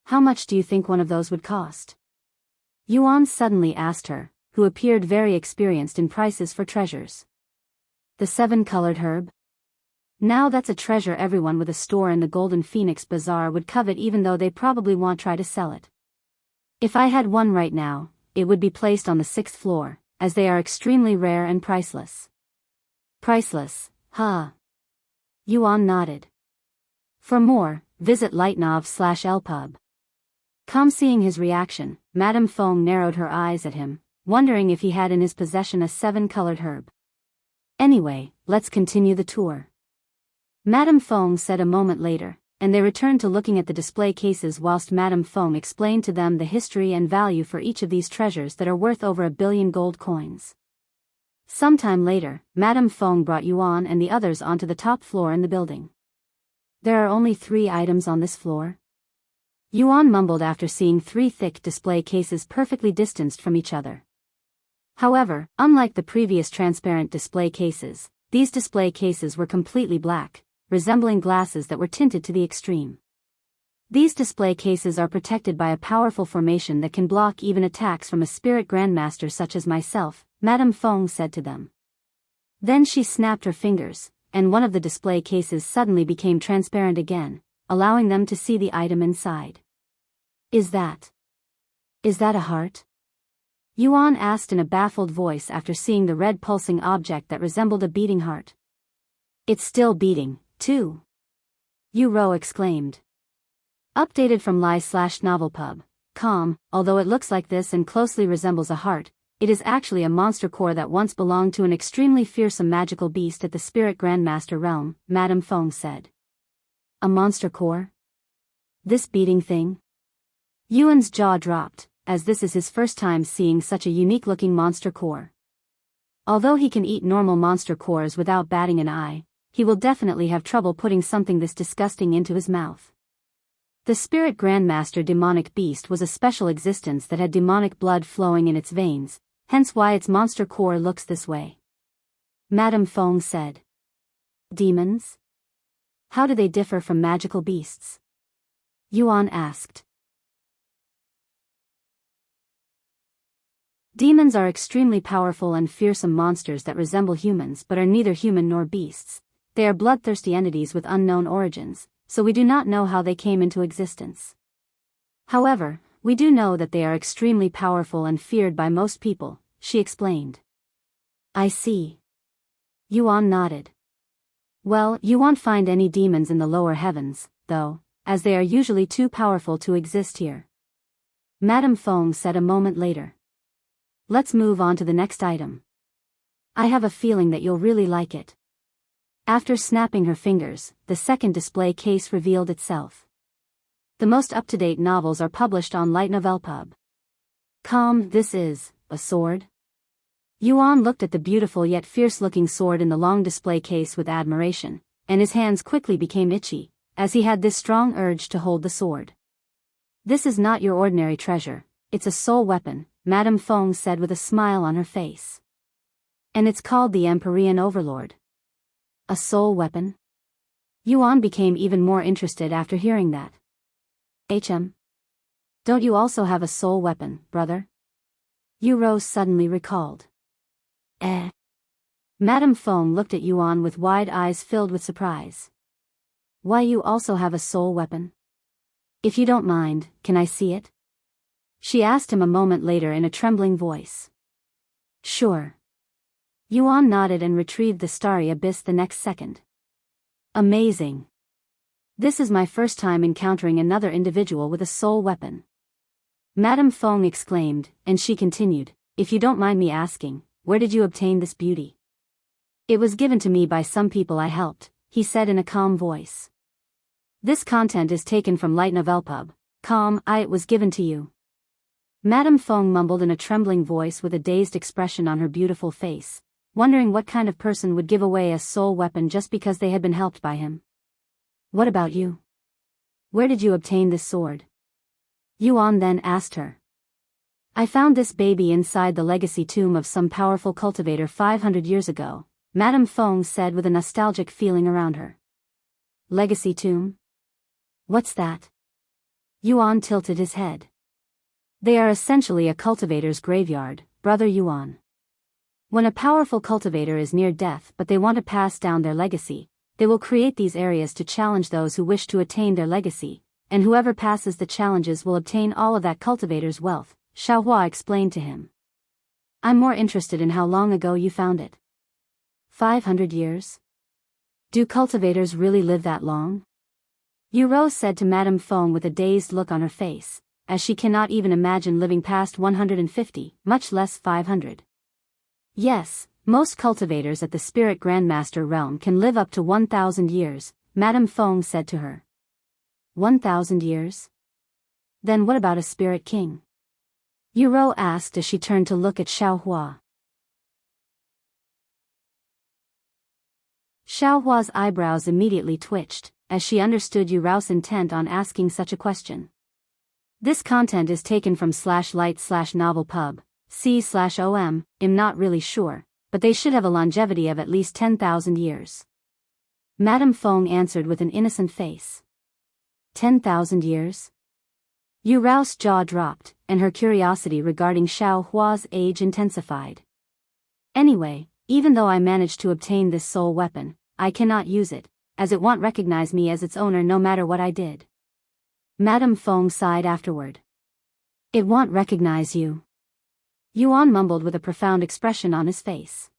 How much do you think one of those would cost? Yuan suddenly asked her, who appeared very experienced in prices for treasures. The seven-colored herb? Now that's a treasure everyone with a store in the Golden Phoenix Bazaar would covet, even though they probably won't try to sell it. If I had one right now, it would be placed on the 6th floor, as they are extremely rare and priceless. Priceless, huh? Yuan nodded. For more, visit lightnov/lpub. Seeing his reaction, Madame Feng narrowed her eyes at him, wondering if he had in his possession a seven-colored herb. Anyway, let's continue the tour. Madame Feng said a moment later, and they returned to looking at the display cases whilst Madame Feng explained to them the history and value for each of these treasures that are worth over 1 billion gold coins. Sometime later, Madame Feng brought Yuan and the others onto the top floor in the building. There are only 3 items on this floor? Yuan mumbled after seeing 3 thick display cases perfectly distanced from each other. However, unlike the previous transparent display cases, these display cases were completely black, resembling glasses that were tinted to the extreme. These display cases are protected by a powerful formation that can block even attacks from a spirit grandmaster such as myself, Madame Feng said to them. Then she snapped her fingers, and one of the display cases suddenly became transparent again, allowing them to see the item inside. Is that a heart? Yuan asked in a baffled voice after seeing the red pulsing object that resembled a beating heart. It's still beating, too. Yu exclaimed. Updated from lie/novelpub.com, although it looks like this and closely resembles a heart, it is actually a monster core that once belonged to an extremely fearsome magical beast at the Spirit Grandmaster realm, Madame Feng said. A monster core? This beating thing? Yuan's jaw dropped, as this is his first time seeing such a unique-looking monster core. Although he can eat normal monster cores without batting an eye, he will definitely have trouble putting something this disgusting into his mouth. The Spirit Grandmaster demonic beast was a special existence that had demonic blood flowing in its veins, hence why its monster core looks this way. Madame Feng said. Demons? How do they differ from magical beasts? Yuan asked. Demons are extremely powerful and fearsome monsters that resemble humans but are neither human nor beasts. They are bloodthirsty entities with unknown origins, so we do not know how they came into existence. However, we do know that they are extremely powerful and feared by most people, she explained. I see. Yuan nodded. Well, you won't find any demons in the lower heavens, though, as they are usually too powerful to exist here. Madame Feng said a moment later. Let's move on to the next item. I have a feeling that you'll really like it. After snapping her fingers, the second display case revealed itself. The most up-to-date novels are published on lightnovelpub.com. This is a sword? Yuan looked at the beautiful yet fierce-looking sword in the long display case with admiration, and his hands quickly became itchy, as he had this strong urge to hold the sword. This is not your ordinary treasure, it's a soul weapon, Madame Feng said with a smile on her face. And it's called the Empyrean Overlord. A soul weapon? Yuan became even more interested after hearing that. Don't you also have a soul weapon, brother? Yu suddenly recalled. Madame Feng looked at Yuan with wide eyes filled with surprise. Why, you also have a soul weapon? If you don't mind, can I see it? She asked him a moment later in a trembling voice. Sure. Yuan nodded and retrieved the starry abyss the next second. Amazing. This is my first time encountering another individual with a soul weapon. Madame Feng exclaimed, and she continued, if you don't mind me asking, where did you obtain this beauty? It was given to me by some people I helped, he said in a calm voice. This content is taken from lightnovelpub.com. It was given to you. Madame Feng mumbled in a trembling voice with a dazed expression on her beautiful face, wondering what kind of person would give away a soul weapon just because they had been helped by him. What about you? Where did you obtain this sword? Yuan then asked her. I found this baby inside the legacy tomb of some powerful cultivator 500 years ago, Madame Feng said with a nostalgic feeling around her. Legacy tomb? What's that? Yuan tilted his head. They are essentially a cultivator's graveyard, brother Yuan. When a powerful cultivator is near death but they want to pass down their legacy, they will create these areas to challenge those who wish to attain their legacy, and whoever passes the challenges will obtain all of that cultivator's wealth, Xiaohua explained to him. I'm more interested in how long ago you found it. 500 years? Do cultivators really live that long? Yuro said to Madame Feng with a dazed look on her face, as she cannot even imagine living past 150, much less 500. Yes, most cultivators at the Spirit Grandmaster realm can live up to 1,000 years, Madame Feng said to her. 1,000 years? Then what about a Spirit King? Yuro asked as she turned to look at Xiaohua. Xiaohua's eyebrows immediately twitched, as she understood Yuro's intent on asking such a question. This content is taken from /light/novelpub, c/om, I'm not really sure, but they should have a longevity of at least 10,000 years. Madame Feng answered with an innocent face. 10,000 years? Yuro's jaw dropped, and her curiosity regarding Xiaohua's age intensified. Anyway, even though I managed to obtain this soul weapon, I cannot use it, as it won't recognize me as its owner no matter what I did. Madame Feng sighed afterward. It won't recognize you. Yuan mumbled with a profound expression on his face.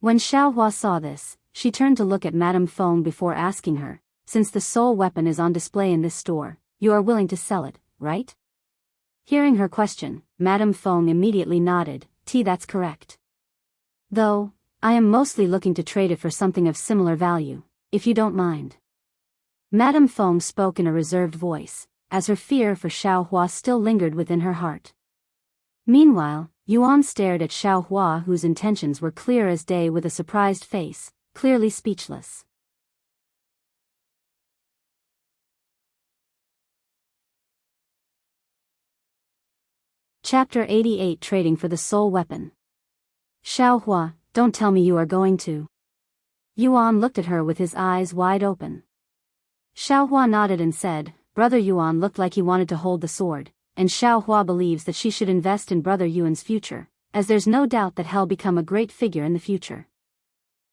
When Xiaohua saw this, she turned to look at Madame Feng before asking her, since the soul weapon is on display in this store, you are willing to sell it, right? Hearing her question, Madame Feng immediately nodded, that's correct. Though, I am mostly looking to trade it for something of similar value, if you don't mind. Madame Feng spoke in a reserved voice, as her fear for Xiaohua still lingered within her heart. Meanwhile, Yuan stared at Xiaohua, whose intentions were clear as day, with a surprised face, clearly speechless. Chapter 88 Trading for the Soul Weapon. Xiaohua, don't tell me you are going to. Yuan looked at her with his eyes wide open. Xiaohua nodded and said, Brother Yuan looked like he wanted to hold the sword, and Xiaohua believes that she should invest in Brother Yuan's future, as there's no doubt that he'll become a great figure in the future.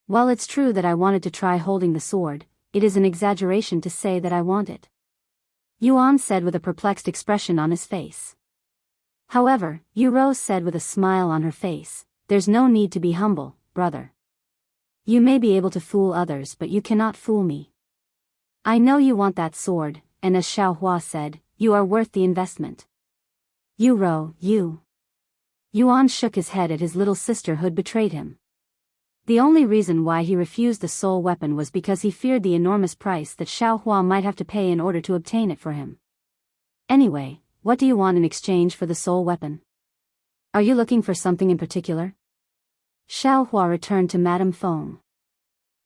While it's true that I wanted to try holding the sword, it is an exaggeration to say that I want it. Yuan said with a perplexed expression on his face. However, Yuro said with a smile on her face, there's no need to be humble, brother. You may be able to fool others, but you cannot fool me. I know you want that sword, and as Xiaohua said, you are worth the investment. Yuro, you. Yuan shook his head at his little sister who'd betrayed him. The only reason why he refused the soul weapon was because he feared the enormous price that Xiaohua might have to pay in order to obtain it for him. Anyway, what do you want in exchange for the soul weapon? Are you looking for something in particular? Xiaohua returned to Madame Feng.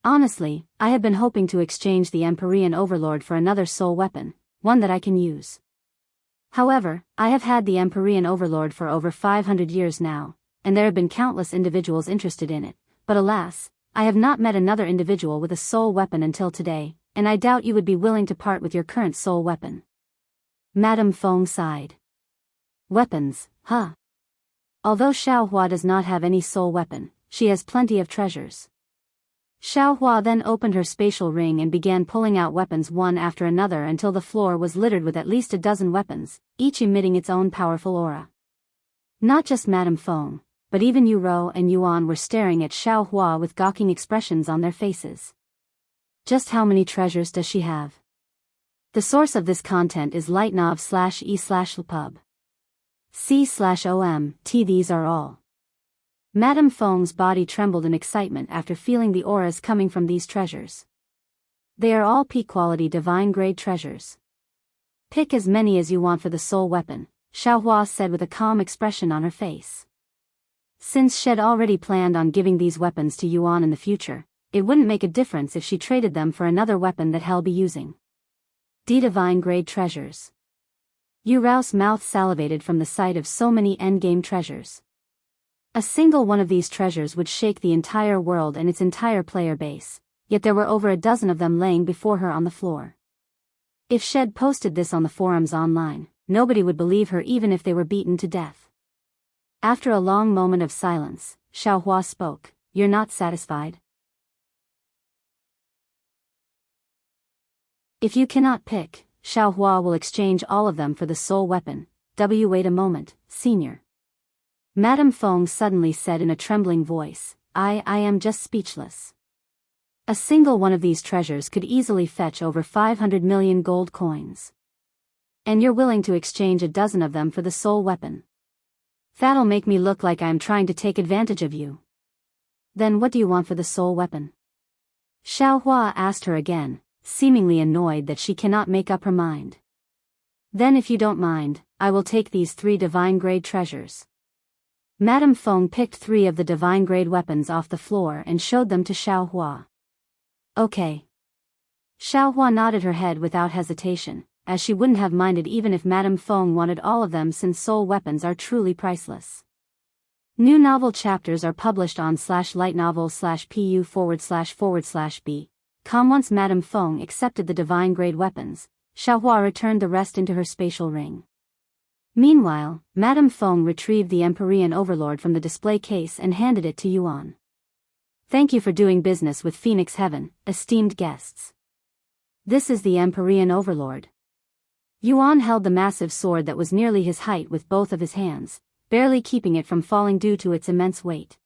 Honestly, I have been hoping to exchange the Empyrean Overlord for another soul weapon, one that I can use. However, I have had the Empyrean Overlord for over 500 years now, and there have been countless individuals interested in it, but alas, I have not met another individual with a soul weapon until today, and I doubt you would be willing to part with your current soul weapon. Madame Feng sighed. Weapons, huh? Although Xiaohua does not have any soul weapon, she has plenty of treasures. Xiaohua then opened her spatial ring and began pulling out weapons one after another until the floor was littered with at least a dozen weapons, each emitting its own powerful aura. Not just Madame Feng, but even Yuro and Yuan were staring at Xiaohua with gawking expressions on their faces. Just how many treasures does she have? The source of this content is lightnov/e/lpub. c/om, these are all. Madame Feng's body trembled in excitement after feeling the auras coming from these treasures. They are all peak-quality divine-grade treasures. Pick as many as you want for the soul weapon, Xiaohua said with a calm expression on her face. Since she'd already planned on giving these weapons to Yuan in the future, it wouldn't make a difference if she traded them for another weapon that he'll be using. Divine-grade treasures. Yuan's mouth salivated from the sight of so many endgame treasures. A single one of these treasures would shake the entire world and its entire player base, yet there were over a dozen of them laying before her on the floor. If she'd posted this on the forums online, nobody would believe her even if they were beaten to death. After a long moment of silence, Xiaohua spoke, "You're not satisfied? If you cannot pick, Xiaohua will exchange all of them for the soul weapon." Wait a moment, senior. Madame Feng suddenly said in a trembling voice, I am just speechless. A single one of these treasures could easily fetch over 500 million gold coins. And you're willing to exchange a dozen of them for the soul weapon. That'll make me look like I'm trying to take advantage of you. Then what do you want for the soul weapon? Xiaohua asked her again, seemingly annoyed that she cannot make up her mind. Then if you don't mind, I will take these 3 divine-grade treasures. Madame Feng picked 3 of the divine-grade weapons off the floor and showed them to Xiaohua. Okay. Xiaohua nodded her head without hesitation, as she wouldn't have minded even if Madame Feng wanted all of them since soul weapons are truly priceless. New novel chapters are published on /lightnovel/pu//b. Once Madame Feng accepted the divine-grade weapons, Xiaohua returned the rest into her spatial ring. Meanwhile, Madame Feng retrieved the Empyrean Overlord from the display case and handed it to Yuan. Thank you for doing business with Phoenix Heaven, esteemed guests. This is the Empyrean Overlord. Yuan held the massive sword that was nearly his height with both of his hands, barely keeping it from falling due to its immense weight.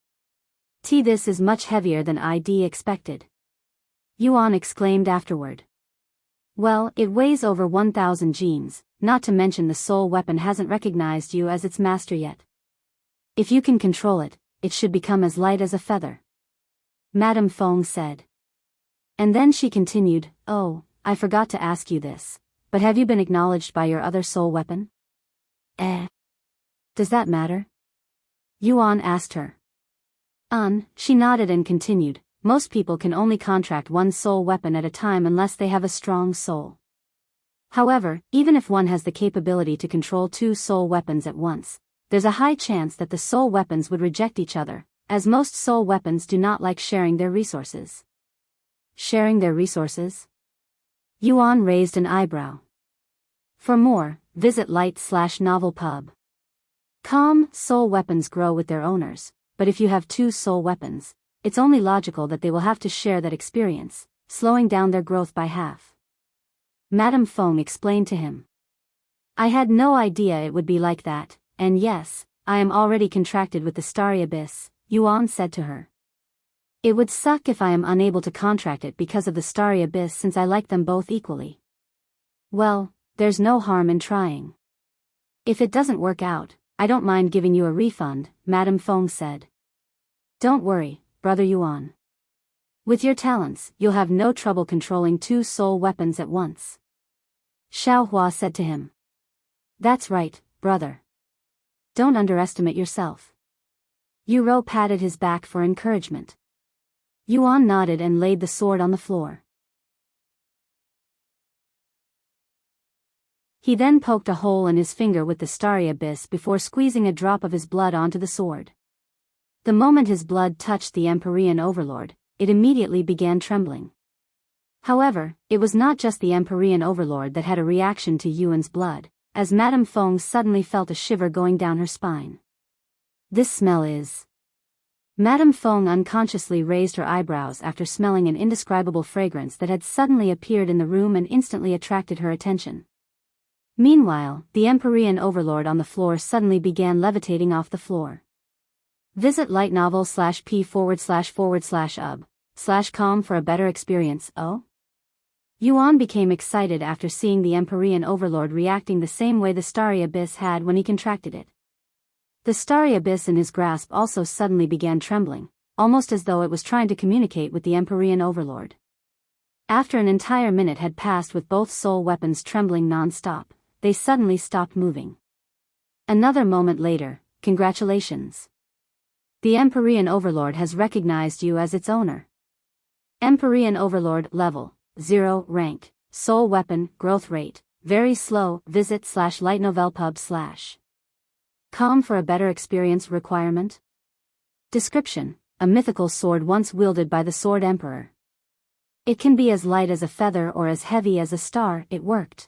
This is much heavier than I'd expected. Yuan exclaimed afterward. Well, it weighs over 1,000 genes, not to mention the soul weapon hasn't recognized you as its master yet. If you can control it, it should become as light as a feather. Madame Feng said. And then she continued, oh, I forgot to ask you this, but have you been acknowledged by your other soul weapon? Does that matter? Yuan asked her. She nodded and continued, most people can only contract one soul weapon at a time unless they have a strong soul. However, even if one has the capability to control 2 soul weapons at once, there's a high chance that the soul weapons would reject each other, as most soul weapons do not like sharing their resources. Sharing their resources? Yuan raised an eyebrow. For more, visit light/novelpub.com. Soul weapons grow with their owners, but if you have 2 soul weapons, it's only logical that they will have to share that experience, slowing down their growth by half. Madame Feng explained to him. I had no idea it would be like that, and yes, I am already contracted with the Starry Abyss, Yuan said to her. It would suck if I am unable to contract it because of the Starry Abyss since I like them both equally. Well, there's no harm in trying. If it doesn't work out, I don't mind giving you a refund, Madame Feng said. Don't worry, Brother Yuan. With your talents, you'll have no trouble controlling 2 soul weapons at once. Xiaohua said to him. That's right, brother. Don't underestimate yourself. Yuro patted his back for encouragement. Yuan nodded and laid the sword on the floor. He then poked a hole in his finger with the Starry Abyss before squeezing a drop of his blood onto the sword. The moment his blood touched the Empyrean Overlord, it immediately began trembling. However, it was not just the Empyrean Overlord that had a reaction to Yuan's blood, as Madame Feng suddenly felt a shiver going down her spine. This smell is... Madame Feng unconsciously raised her eyebrows after smelling an indescribable fragrance that had suddenly appeared in the room and instantly attracted her attention. Meanwhile, the Empyrean Overlord on the floor suddenly began levitating off the floor. Visit lightnovel/p//ub/com for a better experience. Oh? Yuan became excited after seeing the Empyrean Overlord reacting the same way the Starry Abyss had when he contracted it. The Starry Abyss in his grasp also suddenly began trembling, almost as though it was trying to communicate with the Empyrean Overlord. After an entire minute had passed with both soul weapons trembling non-stop, they suddenly stopped moving. Another moment later, congratulations. The Empyrean Overlord has recognized you as its owner. Empyrean Overlord, level 0, rank, soul weapon, growth rate, very slow, visit/lightnovelpub/com for a better experience requirement. Description: a mythical sword once wielded by the Sword Emperor. It can be as light as a feather or as heavy as a star. It worked.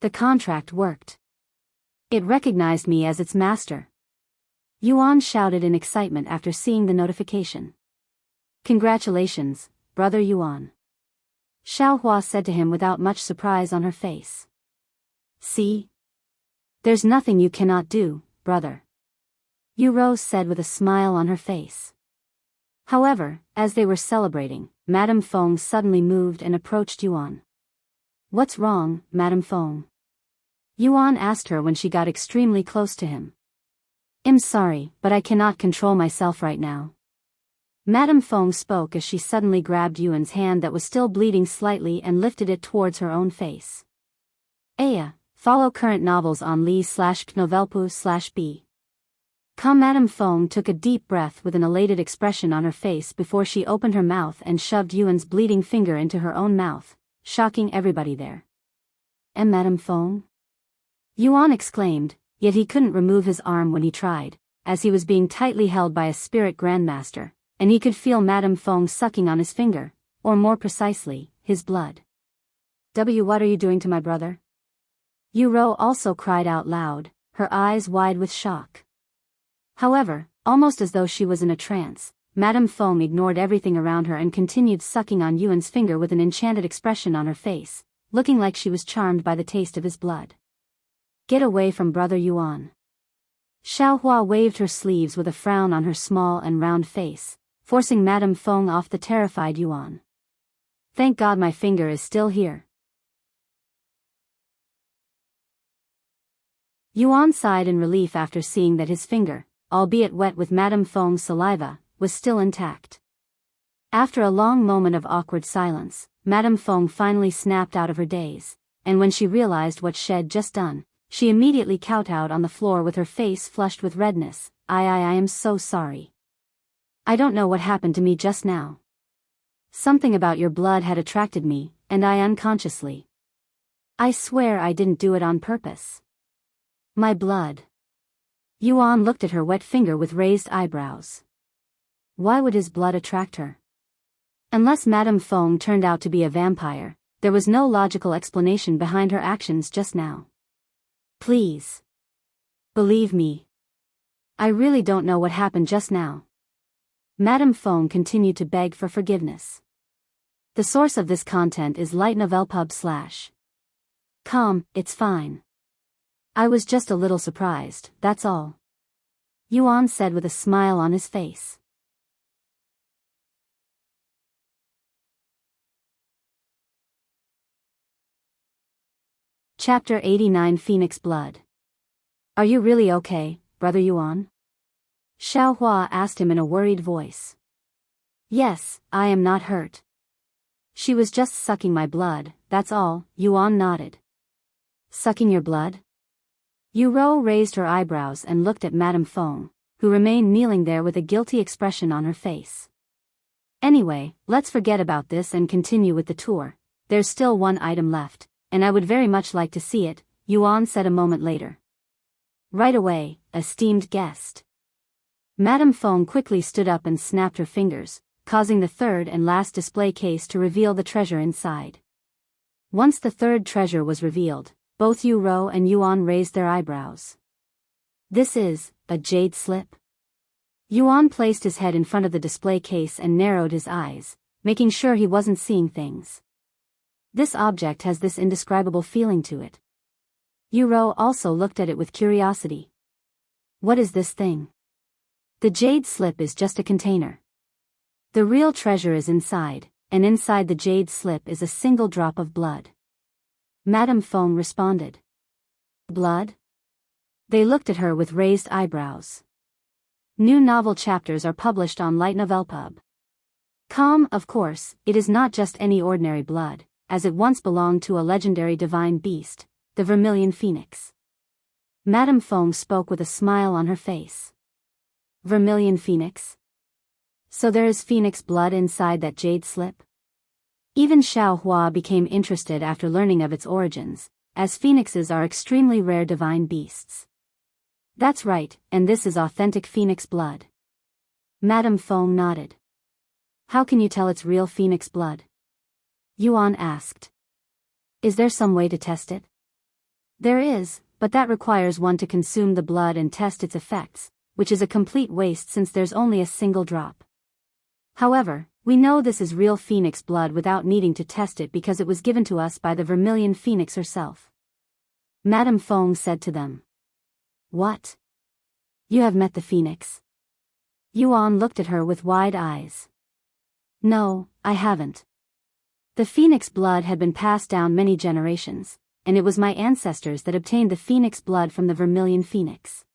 The contract worked. It recognized me as its master. Yuan shouted in excitement after seeing the notification. Congratulations, brother Yuan. Xiaohua said to him without much surprise on her face. See? There's nothing you cannot do, brother. Yuro said with a smile on her face. However, as they were celebrating, Madame Feng suddenly moved and approached Yuan. What's wrong, Madame Feng? Yuan asked her when she got extremely close to him. I'm sorry, but I cannot control myself right now. Madame Feng spoke as she suddenly grabbed Yuan's hand that was still bleeding slightly and lifted it towards her own face. Aya, follow current novels on li/knovelpu/b. Madame Feng took a deep breath with an elated expression on her face before she opened her mouth and shoved Yuan's bleeding finger into her own mouth, shocking everybody there. And Madame Feng? Yuan exclaimed, yet he couldn't remove his arm when he tried, as he was being tightly held by a spirit grandmaster, and he could feel Madame Feng sucking on his finger, or more precisely, his blood. What are you doing to my brother? Yuro also cried out loud, her eyes wide with shock. However, almost as though she was in a trance, Madame Feng ignored everything around her and continued sucking on Yuan's finger with an enchanted expression on her face, looking like she was charmed by the taste of his blood. Get away from brother Yuan. Xiaohua waved her sleeves with a frown on her small and round face, forcing Madame Feng off the terrified Yuan. Thank God my finger is still here. Yuan sighed in relief after seeing that his finger, albeit wet with Madame Feng's saliva, was still intact. After a long moment of awkward silence, Madame Feng finally snapped out of her daze, and when she realized what she'd just done, she immediately kowtowed on the floor with her face flushed with redness. I am so sorry. I don't know what happened to me just now. Something about your blood had attracted me, and I unconsciously. I swear I didn't do it on purpose. My blood. Yuan looked at her wet finger with raised eyebrows. Why would his blood attract her? Unless Madame Feng turned out to be a vampire, there was no logical explanation behind her actions just now. Please. Believe me. I really don't know what happened just now. Madame Feng continued to beg for forgiveness. The source of this content is lightnovelpub/com. It's fine. I was just a little surprised, that's all. Yuan said with a smile on his face. Chapter 89 Phoenix Blood. Are you really okay, brother Yuan? Xiaohua asked him in a worried voice. Yes, I am not hurt. She was just sucking my blood, that's all, Yuan nodded. Sucking your blood? Yuro raised her eyebrows and looked at Madame Feng, who remained kneeling there with a guilty expression on her face. Anyway, let's forget about this and continue with the tour. There's still one item left, and I would very much like to see it, Yuan said a moment later. Right away, esteemed guest. Madame Feng quickly stood up and snapped her fingers, causing the third and last display case to reveal the treasure inside. Once the third treasure was revealed, both Yuro and Yuan raised their eyebrows. This is a jade slip? Yuan placed his head in front of the display case and narrowed his eyes, making sure he wasn't seeing things. This object has this indescribable feeling to it. Yuro also looked at it with curiosity. What is this thing? The jade slip is just a container. The real treasure is inside, and inside the jade slip is a single drop of blood. Madame Feng responded. Blood? They looked at her with raised eyebrows. New novel chapters are published on lightnovelpub.com. Of course, it is not just any ordinary blood, as it once belonged to a legendary divine beast, the Vermilion Phoenix. Madame Feng spoke with a smile on her face. Vermilion Phoenix? So there is phoenix blood inside that jade slip? Even Xiaohua became interested after learning of its origins, as phoenixes are extremely rare divine beasts. That's right, and this is authentic phoenix blood. Madame Feng nodded. How can you tell it's real phoenix blood? Yuan asked. Is there some way to test it? There is, but that requires one to consume the blood and test its effects, which is a complete waste since there's only a single drop. However, we know this is real phoenix blood without needing to test it because it was given to us by the Vermilion phoenix herself. Madame Feng said to them. What? You have met the phoenix? Yuan looked at her with wide eyes. No, I haven't. The phoenix blood had been passed down many generations, and it was my ancestors that obtained the phoenix blood from the Vermilion phoenix.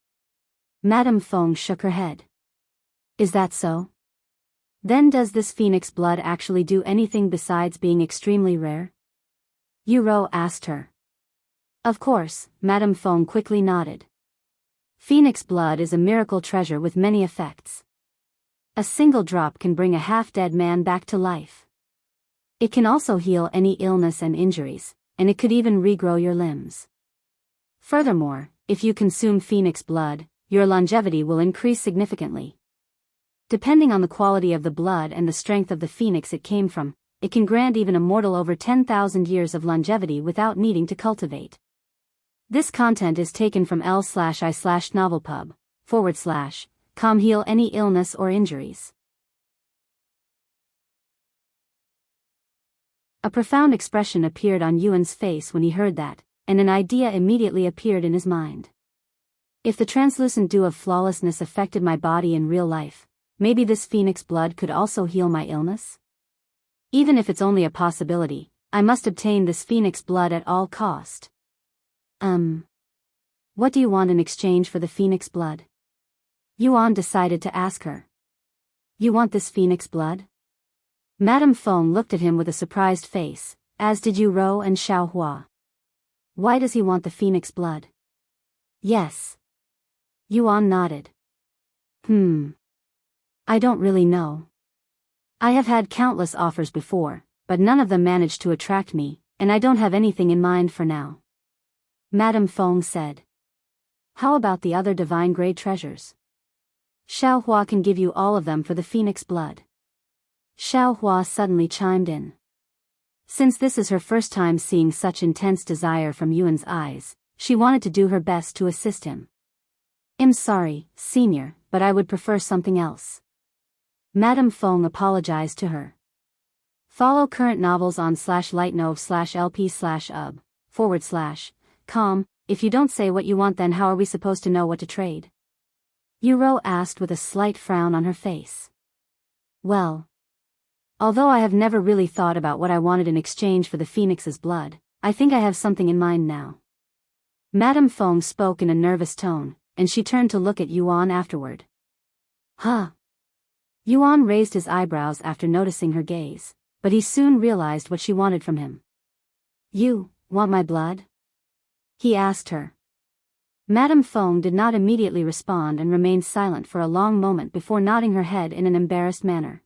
Madame Feng shook her head. Is that so? Then does this phoenix blood actually do anything besides being extremely rare? Yuro asked her. Of course, Madame Feng quickly nodded. Phoenix blood is a miracle treasure with many effects. A single drop can bring a half-dead man back to life. It can also heal any illness and injuries, and it could even regrow your limbs. Furthermore, if you consume phoenix blood, your longevity will increase significantly. Depending on the quality of the blood and the strength of the phoenix it came from, it can grant even a mortal over 10,000 years of longevity without needing to cultivate. This content is taken from l/i/novelpub/com heal any illness or injuries. A profound expression appeared on Yuan's face when he heard that, and an idea immediately appeared in his mind. If the translucent dew of flawlessness affected my body in real life, maybe this phoenix blood could also heal my illness? Even if it's only a possibility, I must obtain this phoenix blood at all cost. What do you want in exchange for the phoenix blood? Yuan decided to ask her. You want this phoenix blood? Madame Feng looked at him with a surprised face, as did Yuro and Xiaohua. Why does he want the phoenix blood? Yes. Yuan nodded. I don't really know. I have had countless offers before, but none of them managed to attract me, and I don't have anything in mind for now. Madame Feng said. How about the other divine-grade treasures? Xiaohua can give you all of them for the phoenix blood. Xiaohua suddenly chimed in. Since this is her first time seeing such intense desire from Yuan's eyes, she wanted to do her best to assist him. I'm sorry, senior, but I would prefer something else. Madame Feng apologized to her. Follow current novels on /lightnov/lp/ub/com. If you don't say what you want, then how are we supposed to know what to trade? Yuro asked with a slight frown on her face. Well, although I have never really thought about what I wanted in exchange for the phoenix's blood, I think I have something in mind now. Madame Feng spoke in a nervous tone, and she turned to look at Yuan afterward. Huh? Yuan raised his eyebrows after noticing her gaze, but he soon realized what she wanted from him. You want my blood? He asked her. Madame Feng did not immediately respond and remained silent for a long moment before nodding her head in an embarrassed manner.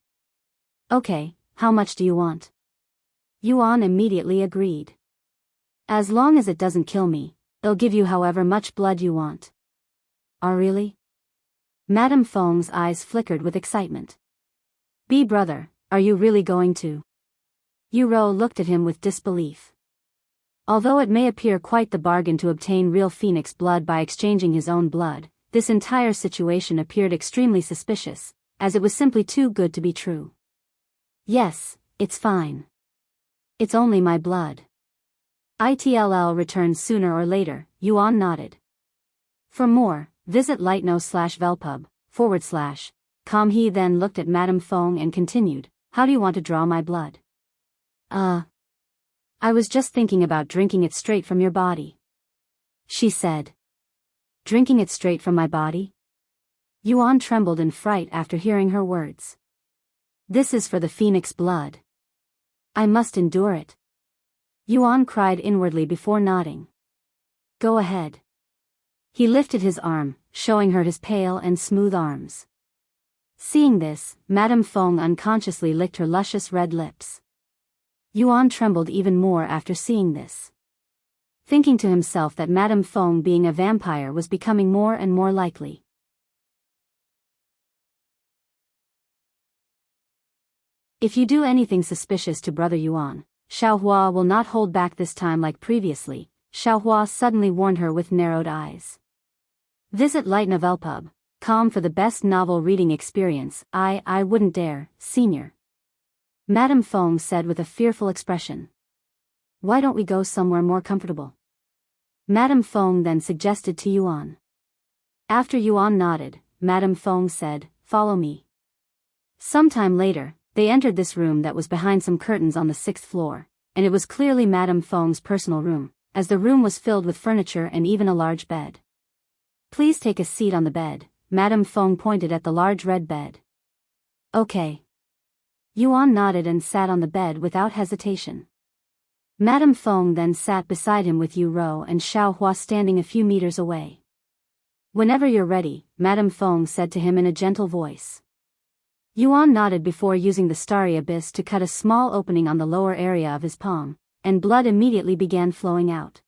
Okay, how much do you want? Yuan immediately agreed. As long as it doesn't kill me, I'll give you however much blood you want. Oh really? Madame Feng's eyes flickered with excitement. Brother, are you really going to? Yuro looked at him with disbelief. Although it may appear quite the bargain to obtain real phoenix blood by exchanging his own blood, this entire situation appeared extremely suspicious, as it was simply too good to be true. Yes, it's fine. It's only my blood. It'll return sooner or later, Yuan nodded. For more, visit lightno/velpub/com. He then looked at Madame Feng and continued, how do you want to draw my blood? I was just thinking about drinking it straight from your body. She said. Drinking it straight from my body? Yuan trembled in fright after hearing her words. This is for the phoenix blood. I must endure it. Yuan cried inwardly before nodding. Go ahead. He lifted his arm, showing her his pale and smooth arms. Seeing this, Madame Feng unconsciously licked her luscious red lips. Yuan trembled even more after seeing this. thinking to himself that Madame Feng being a vampire was becoming more and more likely. If you do anything suspicious to Brother Yuan, Xiaohua will not hold back this time like previously, Xiaohua suddenly warned her with narrowed eyes. Visit Light Novel Pub, com for the best novel reading experience. I wouldn't dare, Senior. Madame Feng said with a fearful expression. Why don't we go somewhere more comfortable? Madame Feng then suggested to Yuan. After Yuan nodded, Madame Feng said, follow me. Sometime later, they entered this room that was behind some curtains on the 6th floor, and it was clearly Madame Feng's personal room, as the room was filled with furniture and even a large bed. Please take a seat on the bed, Madame Feng pointed at the large red bed. Okay. Yuan nodded and sat on the bed without hesitation. Madame Feng then sat beside him with Yu Rou and Xiaohua standing a few meters away. Whenever you're ready, Madame Feng said to him in a gentle voice. Yuan nodded before using the starry abyss to cut a small opening on the lower area of his palm, and blood immediately began flowing out.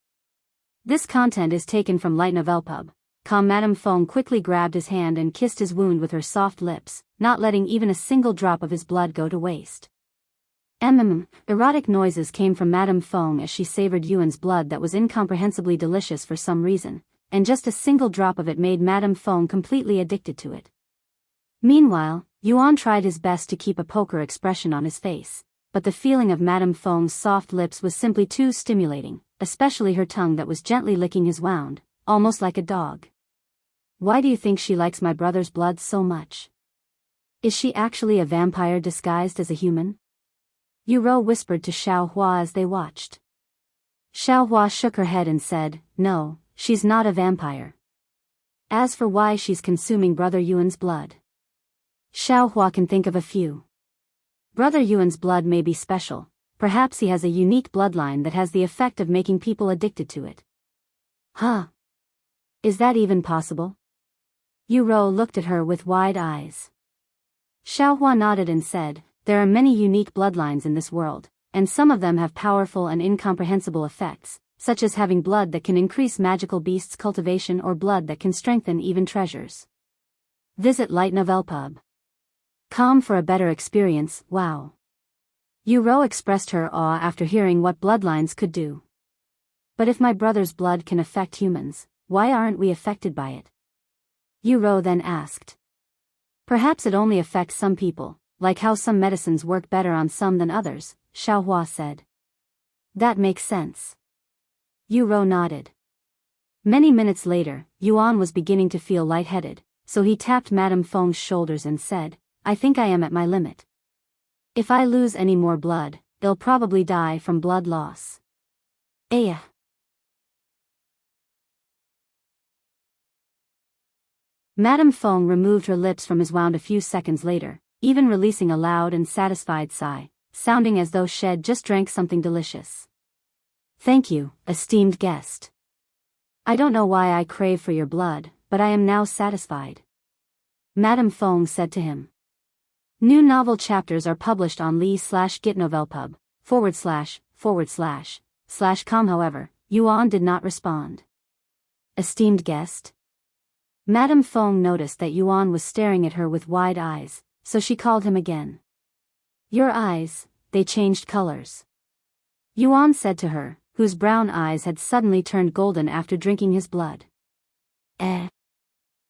This content is taken from Light Novel Pub. Madame Feng quickly grabbed his hand and kissed his wound with her soft lips, not letting even a single drop of his blood go to waste. Erotic noises came from Madame Feng as she savored Yuan's blood that was incomprehensibly delicious for some reason, and just a single drop of it made Madame Feng completely addicted to it. Meanwhile, Yuan tried his best to keep a poker expression on his face, but the feeling of Madame Feng's soft lips was simply too stimulating, especially her tongue that was gently licking his wound, almost like a dog. Why do you think she likes my brother's blood so much? Is she actually a vampire disguised as a human? Yu Rou whispered to Xiaohua as they watched. Xiaohua shook her head and said, no, she's not a vampire. As for why she's consuming Brother Yuan's blood, Xiaohua can think of a few. Brother Yuan's blood may be special, perhaps he has a unique bloodline that has the effect of making people addicted to it. Huh? Is that even possible? Yu Rou looked at her with wide eyes. Xiaohua nodded and said, there are many unique bloodlines in this world, and some of them have powerful and incomprehensible effects, such as having blood that can increase magical beasts' cultivation or blood that can strengthen even treasures. Visit Light Novel Pub. Com for a better experience. Wow. Yu Rou expressed her awe after hearing what bloodlines could do. But if my brother's blood can affect humans, why aren't we affected by it? Yu Rou then asked. Perhaps it only affects some people, like how some medicines work better on some than others, Xiaohua said. That makes sense. Yu Rou nodded. Many minutes later, Yuan was beginning to feel lightheaded, so he tapped Madame Feng's shoulders and said, I think I am at my limit. If I lose any more blood, they'll probably die from blood loss. Aya. Madame Feng removed her lips from his wound a few seconds later, even releasing a loud and satisfied sigh, sounding as though she'd just drank something delicious. Thank you, esteemed guest. I don't know why I crave for your blood, but I am now satisfied. Madame Feng said to him. New novel chapters are published on lee/gitnovelpub // However, Yuan did not respond. Esteemed guest? Madame Feng noticed that Yuan was staring at her with wide eyes, so she called him again. Your eyes, they changed colors. Yuan said to her, whose brown eyes had suddenly turned golden after drinking his blood.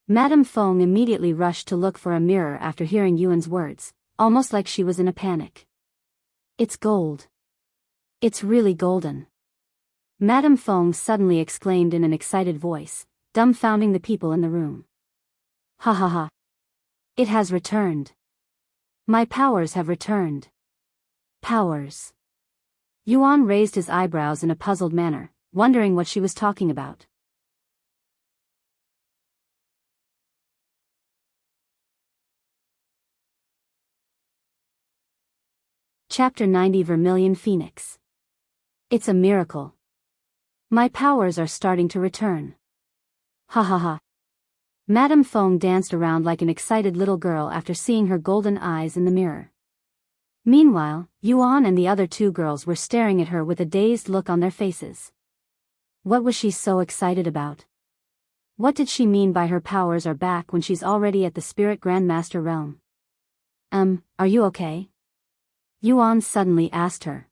Madame Feng immediately rushed to look for a mirror after hearing Yuan's words, almost like she was in a panic. It's gold. It's really golden. Madame Feng suddenly exclaimed in an excited voice, dumbfounding the people in the room. Ha ha ha. It has returned. My powers have returned. Powers. Yuan raised his eyebrows in a puzzled manner, wondering what she was talking about. Chapter 90 Vermilion Phoenix. It's a miracle. My powers are starting to return. Ha ha ha. Madame Feng danced around like an excited little girl after seeing her golden eyes in the mirror. Meanwhile, Yuan and the other two girls were staring at her with a dazed look on their faces. What was she so excited about? What did she mean by her powers are back when she's already at the Spirit Grandmaster realm? Are you okay? Yuan suddenly asked her.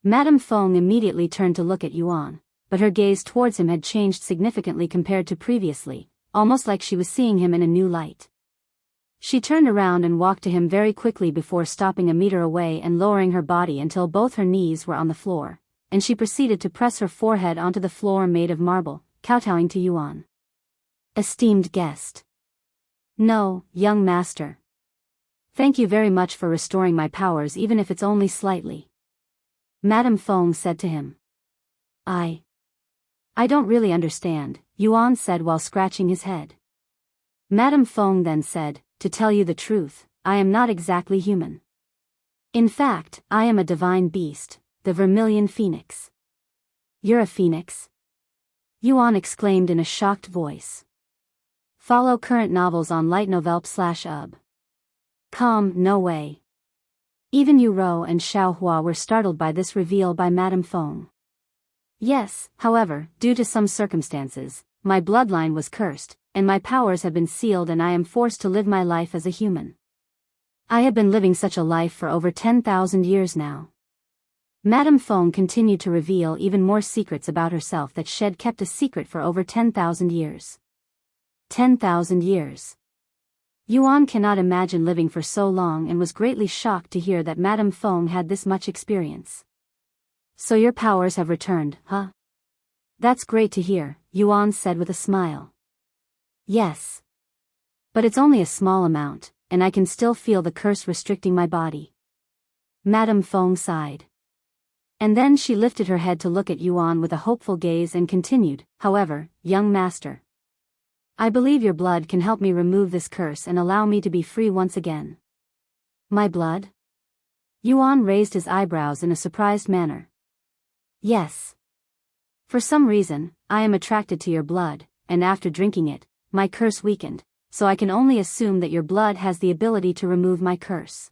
Madame Feng immediately turned to look at Yuan, but her gaze towards him had changed significantly compared to previously, almost like she was seeing him in a new light. She turned around and walked to him very quickly before stopping a meter away and lowering her body until both her knees were on the floor, and she proceeded to press her forehead onto the floor made of marble, kowtowing to Yuan. Esteemed guest. No, young master. Thank you very much for restoring my powers even if it's only slightly. Madame Feng said to him. I don't really understand, Yuan said while scratching his head. Madame Feng then said, to tell you the truth, I am not exactly human. In fact, I am a divine beast, the Vermilion Phoenix. You're a phoenix? Yuan exclaimed in a shocked voice. Follow current novels on lightnovel.ub. No way. Even Yu Rou and Xiao Hua were startled by this reveal by Madame Feng. Yes, however, due to some circumstances, my bloodline was cursed, and my powers have been sealed and I am forced to live my life as a human. I have been living such a life for over 10,000 years now. Madame Feng continued to reveal even more secrets about herself that she had kept a secret for over 10,000 years. 10,000 years. Yuan cannot imagine living for so long and was greatly shocked to hear that Madame Feng had this much experience. So your powers have returned, huh? That's great to hear, Yuan said with a smile. Yes. But it's only a small amount, and I can still feel the curse restricting my body. Madame Feng sighed. And then she lifted her head to look at Yuan with a hopeful gaze and continued, however, young master. I believe your blood can help me remove this curse and allow me to be free once again. My blood? Yuan raised his eyebrows in a surprised manner. Yes. For some reason, I am attracted to your blood, and after drinking it, my curse weakened, so I can only assume that your blood has the ability to remove my curse.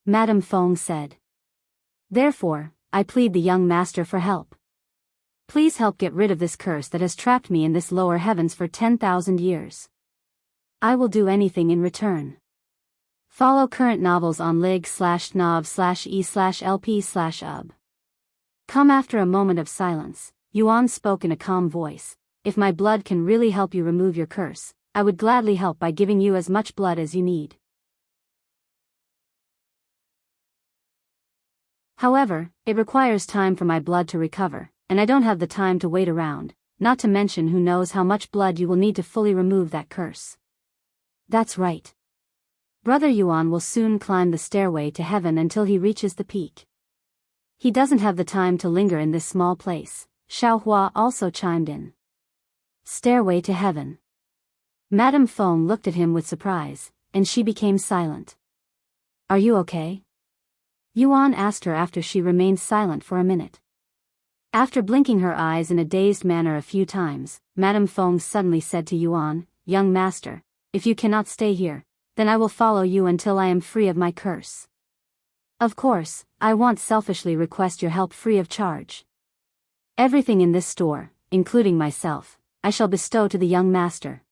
Madame Feng said. Therefore, I plead the young master for help. Please help get rid of this curse that has trapped me in this lower heavens for 10,000 years. I will do anything in return. Follow current novels on lig/nov/e/lp/ub. Come after a moment of silence, Yuan spoke in a calm voice. If my blood can really help you remove your curse, I would gladly help by giving you as much blood as you need. However, it requires time for my blood to recover, and I don't have the time to wait around, not to mention who knows how much blood you will need to fully remove that curse. That's right. Brother Yuan will soon climb the stairway to heaven until he reaches the peak. He doesn't have the time to linger in this small place, Xiao Hua also chimed in. Stairway to heaven. Madame Feng looked at him with surprise, and she became silent. Are you okay? Yuan asked her after she remained silent for a minute. After blinking her eyes in a dazed manner a few times, Madame Feng suddenly said to Yuan, young master, if you cannot stay here, then I will follow you until I am free of my curse. Of course, I won't selfishly request your help free of charge. Everything in this store, including myself, I shall bestow to the young master.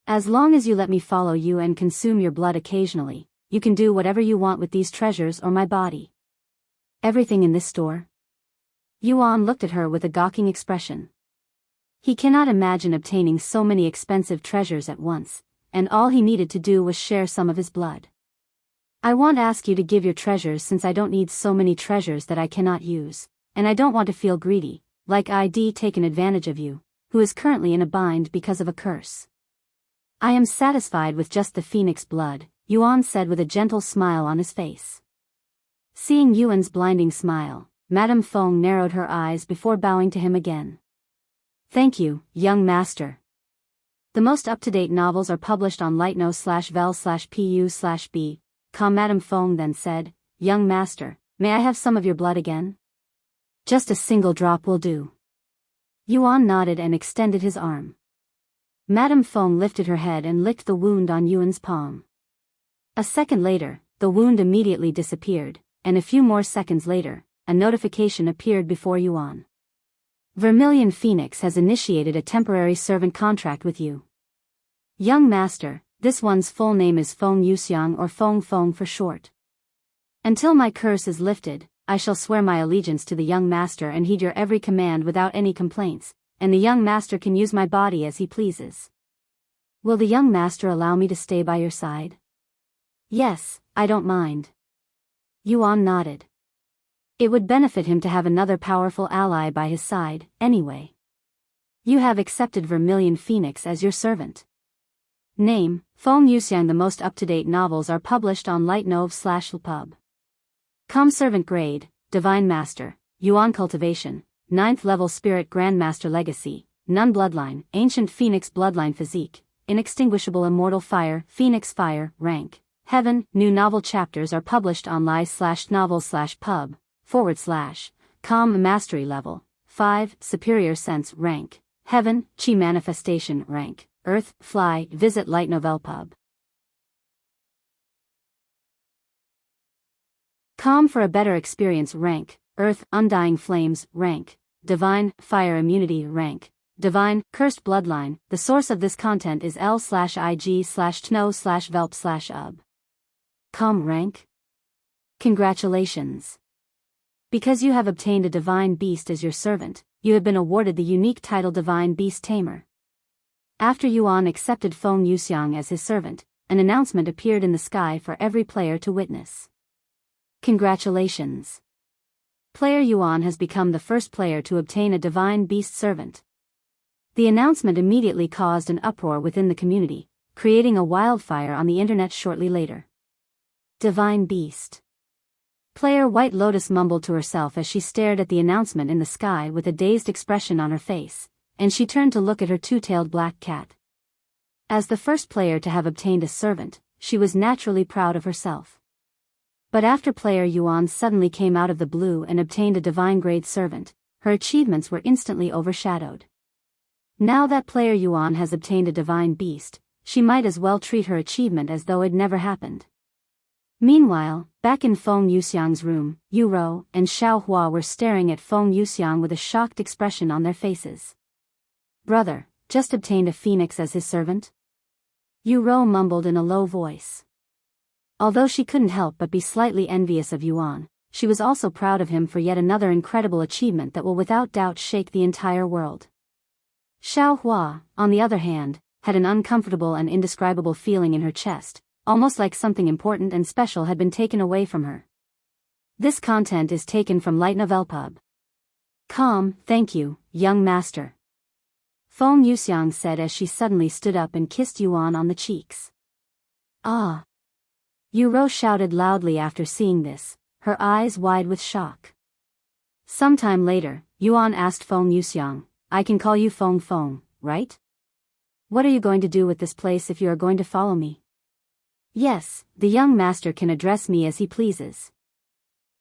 As long as you let me follow you and consume your blood occasionally, you can do whatever you want with these treasures or my body. Everything in this store? Yuan looked at her with a gawking expression. He cannot imagine obtaining so many expensive treasures at once, and all he needed to do was share some of his blood. I won't ask you to give your treasures since I don't need so many treasures that I cannot use, and I don't want to feel greedy, like I'd taken advantage of you, who is currently in a bind because of a curse. I am satisfied with just the phoenix blood, Yuan said with a gentle smile on his face. Seeing Yuan's blinding smile, Madame Feng narrowed her eyes before bowing to him again. Thank you, young master. The most up-to-date novels are published on lightno/vel/pu/b. Madame Feng then said, young master, may I have some of your blood again? Just a single drop will do. Yuan nodded and extended his arm. Madame Feng lifted her head and licked the wound on Yuan's palm. A second later, the wound immediately disappeared, and a few more seconds later, a notification appeared before Yuan. Vermilion Phoenix has initiated a temporary servant contract with you. Young Master, this one's full name is Feng Yuxiang or Feng for short. Until my curse is lifted, I shall swear my allegiance to the young master and heed your every command without any complaints, and the young master can use my body as he pleases. Will the young master allow me to stay by your side? Yes, I don't mind. Yuan nodded. It would benefit him to have another powerful ally by his side, anyway. You have accepted Vermilion Phoenix as your servant. Name, Feng Yuxiang. The most up-to-date novels are published on Lightnov/Lpub. Servant grade, Divine Master, Yuan Cultivation, 9th level Spirit Grandmaster Legacy, Nun Bloodline, Ancient Phoenix Bloodline Physique, Inextinguishable Immortal Fire, Phoenix Fire, Rank, Heaven. New novel chapters are published on li/novel/pub/com Mastery Level, 5, Superior Sense Rank, Heaven, Chi Manifestation Rank, Earth, Fly. Visit Light Novel Pub. For a better experience Rank, Earth, Undying Flames Rank, Divine, Fire Immunity Rank, Divine, Cursed Bloodline. The source of this content is l/ig/tno/velp/ub. Rank. Congratulations. Because you have obtained a Divine Beast as your servant, you have been awarded the unique title Divine Beast Tamer. After Yuan accepted Feng Yuxiang as his servant, an announcement appeared in the sky for every player to witness. Congratulations. Player Yuan has become the first player to obtain a Divine Beast servant. The announcement immediately caused an uproar within the community, creating a wildfire on the internet shortly later. Divine Beast. Player White Lotus mumbled to herself as she stared at the announcement in the sky with a dazed expression on her face, and she turned to look at her two-tailed black cat. As the first player to have obtained a servant, she was naturally proud of herself. But after player Yuan suddenly came out of the blue and obtained a divine grade servant, her achievements were instantly overshadowed. Now that player Yuan has obtained a divine beast, she might as well treat her achievement as though it never happened. Meanwhile, back in Feng Yuxiang's room, Yu Rou and Xiao Hua were staring at Feng Yuxiang with a shocked expression on their faces. Brother, just obtained a phoenix as his servant? Yu Rou mumbled in a low voice. Although she couldn't help but be slightly envious of Yuan, she was also proud of him for yet another incredible achievement that will without doubt shake the entire world. Xiao Hua, on the other hand, had an uncomfortable and indescribable feeling in her chest, almost like something important and special had been taken away from her. This content is taken from Light Novel Pub. Thank you, young master. Feng Yuxiang said as she suddenly stood up and kissed Yuan on the cheeks. Ah! Yu Rou shouted loudly after seeing this, her eyes wide with shock. Sometime later, Yuan asked Feng Yuxiang, I can call you Feng, right? What are you going to do with this place if you are going to follow me? Yes, the young master can address me as he pleases.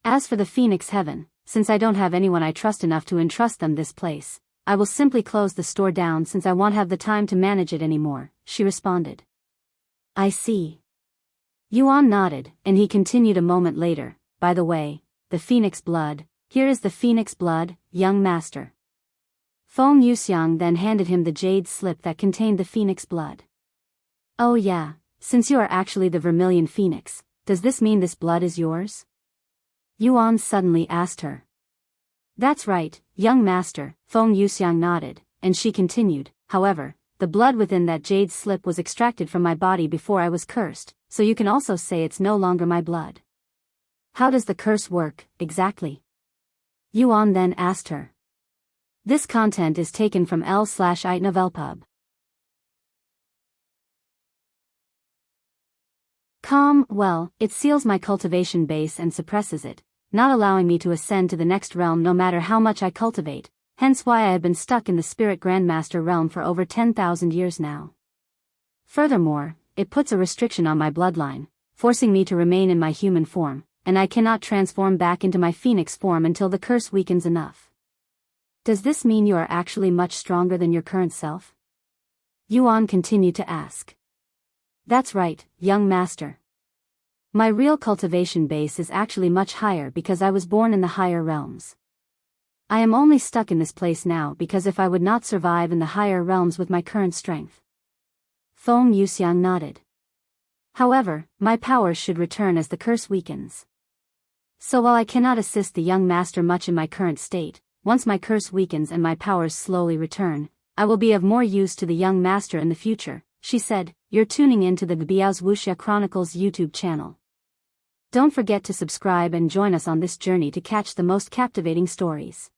As for the Phoenix Heaven, since I don't have anyone I trust enough to entrust them this place, I will simply close the store down since I won't have the time to manage it anymore, she responded. I see. Yuan nodded, and he continued a moment later, by the way, the Phoenix blood, here is the Phoenix blood, young master. Feng Yuxiang then handed him the jade slip that contained the Phoenix blood. Oh yeah, since you are actually the Vermilion Phoenix, does this mean this blood is yours? Yuan suddenly asked her. That's right, young master, Feng Yuxiang nodded, and she continued, however, the blood within that jade slip was extracted from my body before I was cursed, so you can also say it's no longer my blood. How does the curse work, exactly? Yuan then asked her. This content is taken from l/it Novel Pub. Well, it seals my cultivation base and suppresses it, not allowing me to ascend to the next realm no matter how much I cultivate, hence why I have been stuck in the Spirit Grandmaster realm for over 10,000 years now. Furthermore, it puts a restriction on my bloodline, forcing me to remain in my human form, and I cannot transform back into my phoenix form until the curse weakens enough. Does this mean you are actually much stronger than your current self? Yuan continued to ask. That's right, young master. My real cultivation base is actually much higher because I was born in the higher realms. I am only stuck in this place now because if I would not survive in the higher realms with my current strength. Feng Yuxiang nodded. However, my powers should return as the curse weakens. So while I cannot assist the young master much in my current state, once my curse weakens and my powers slowly return, I will be of more use to the young master in the future, she said. You're tuning in to the Biyao's Wuxia Chronicles YouTube channel. Don't forget to subscribe and join us on this journey to catch the most captivating stories.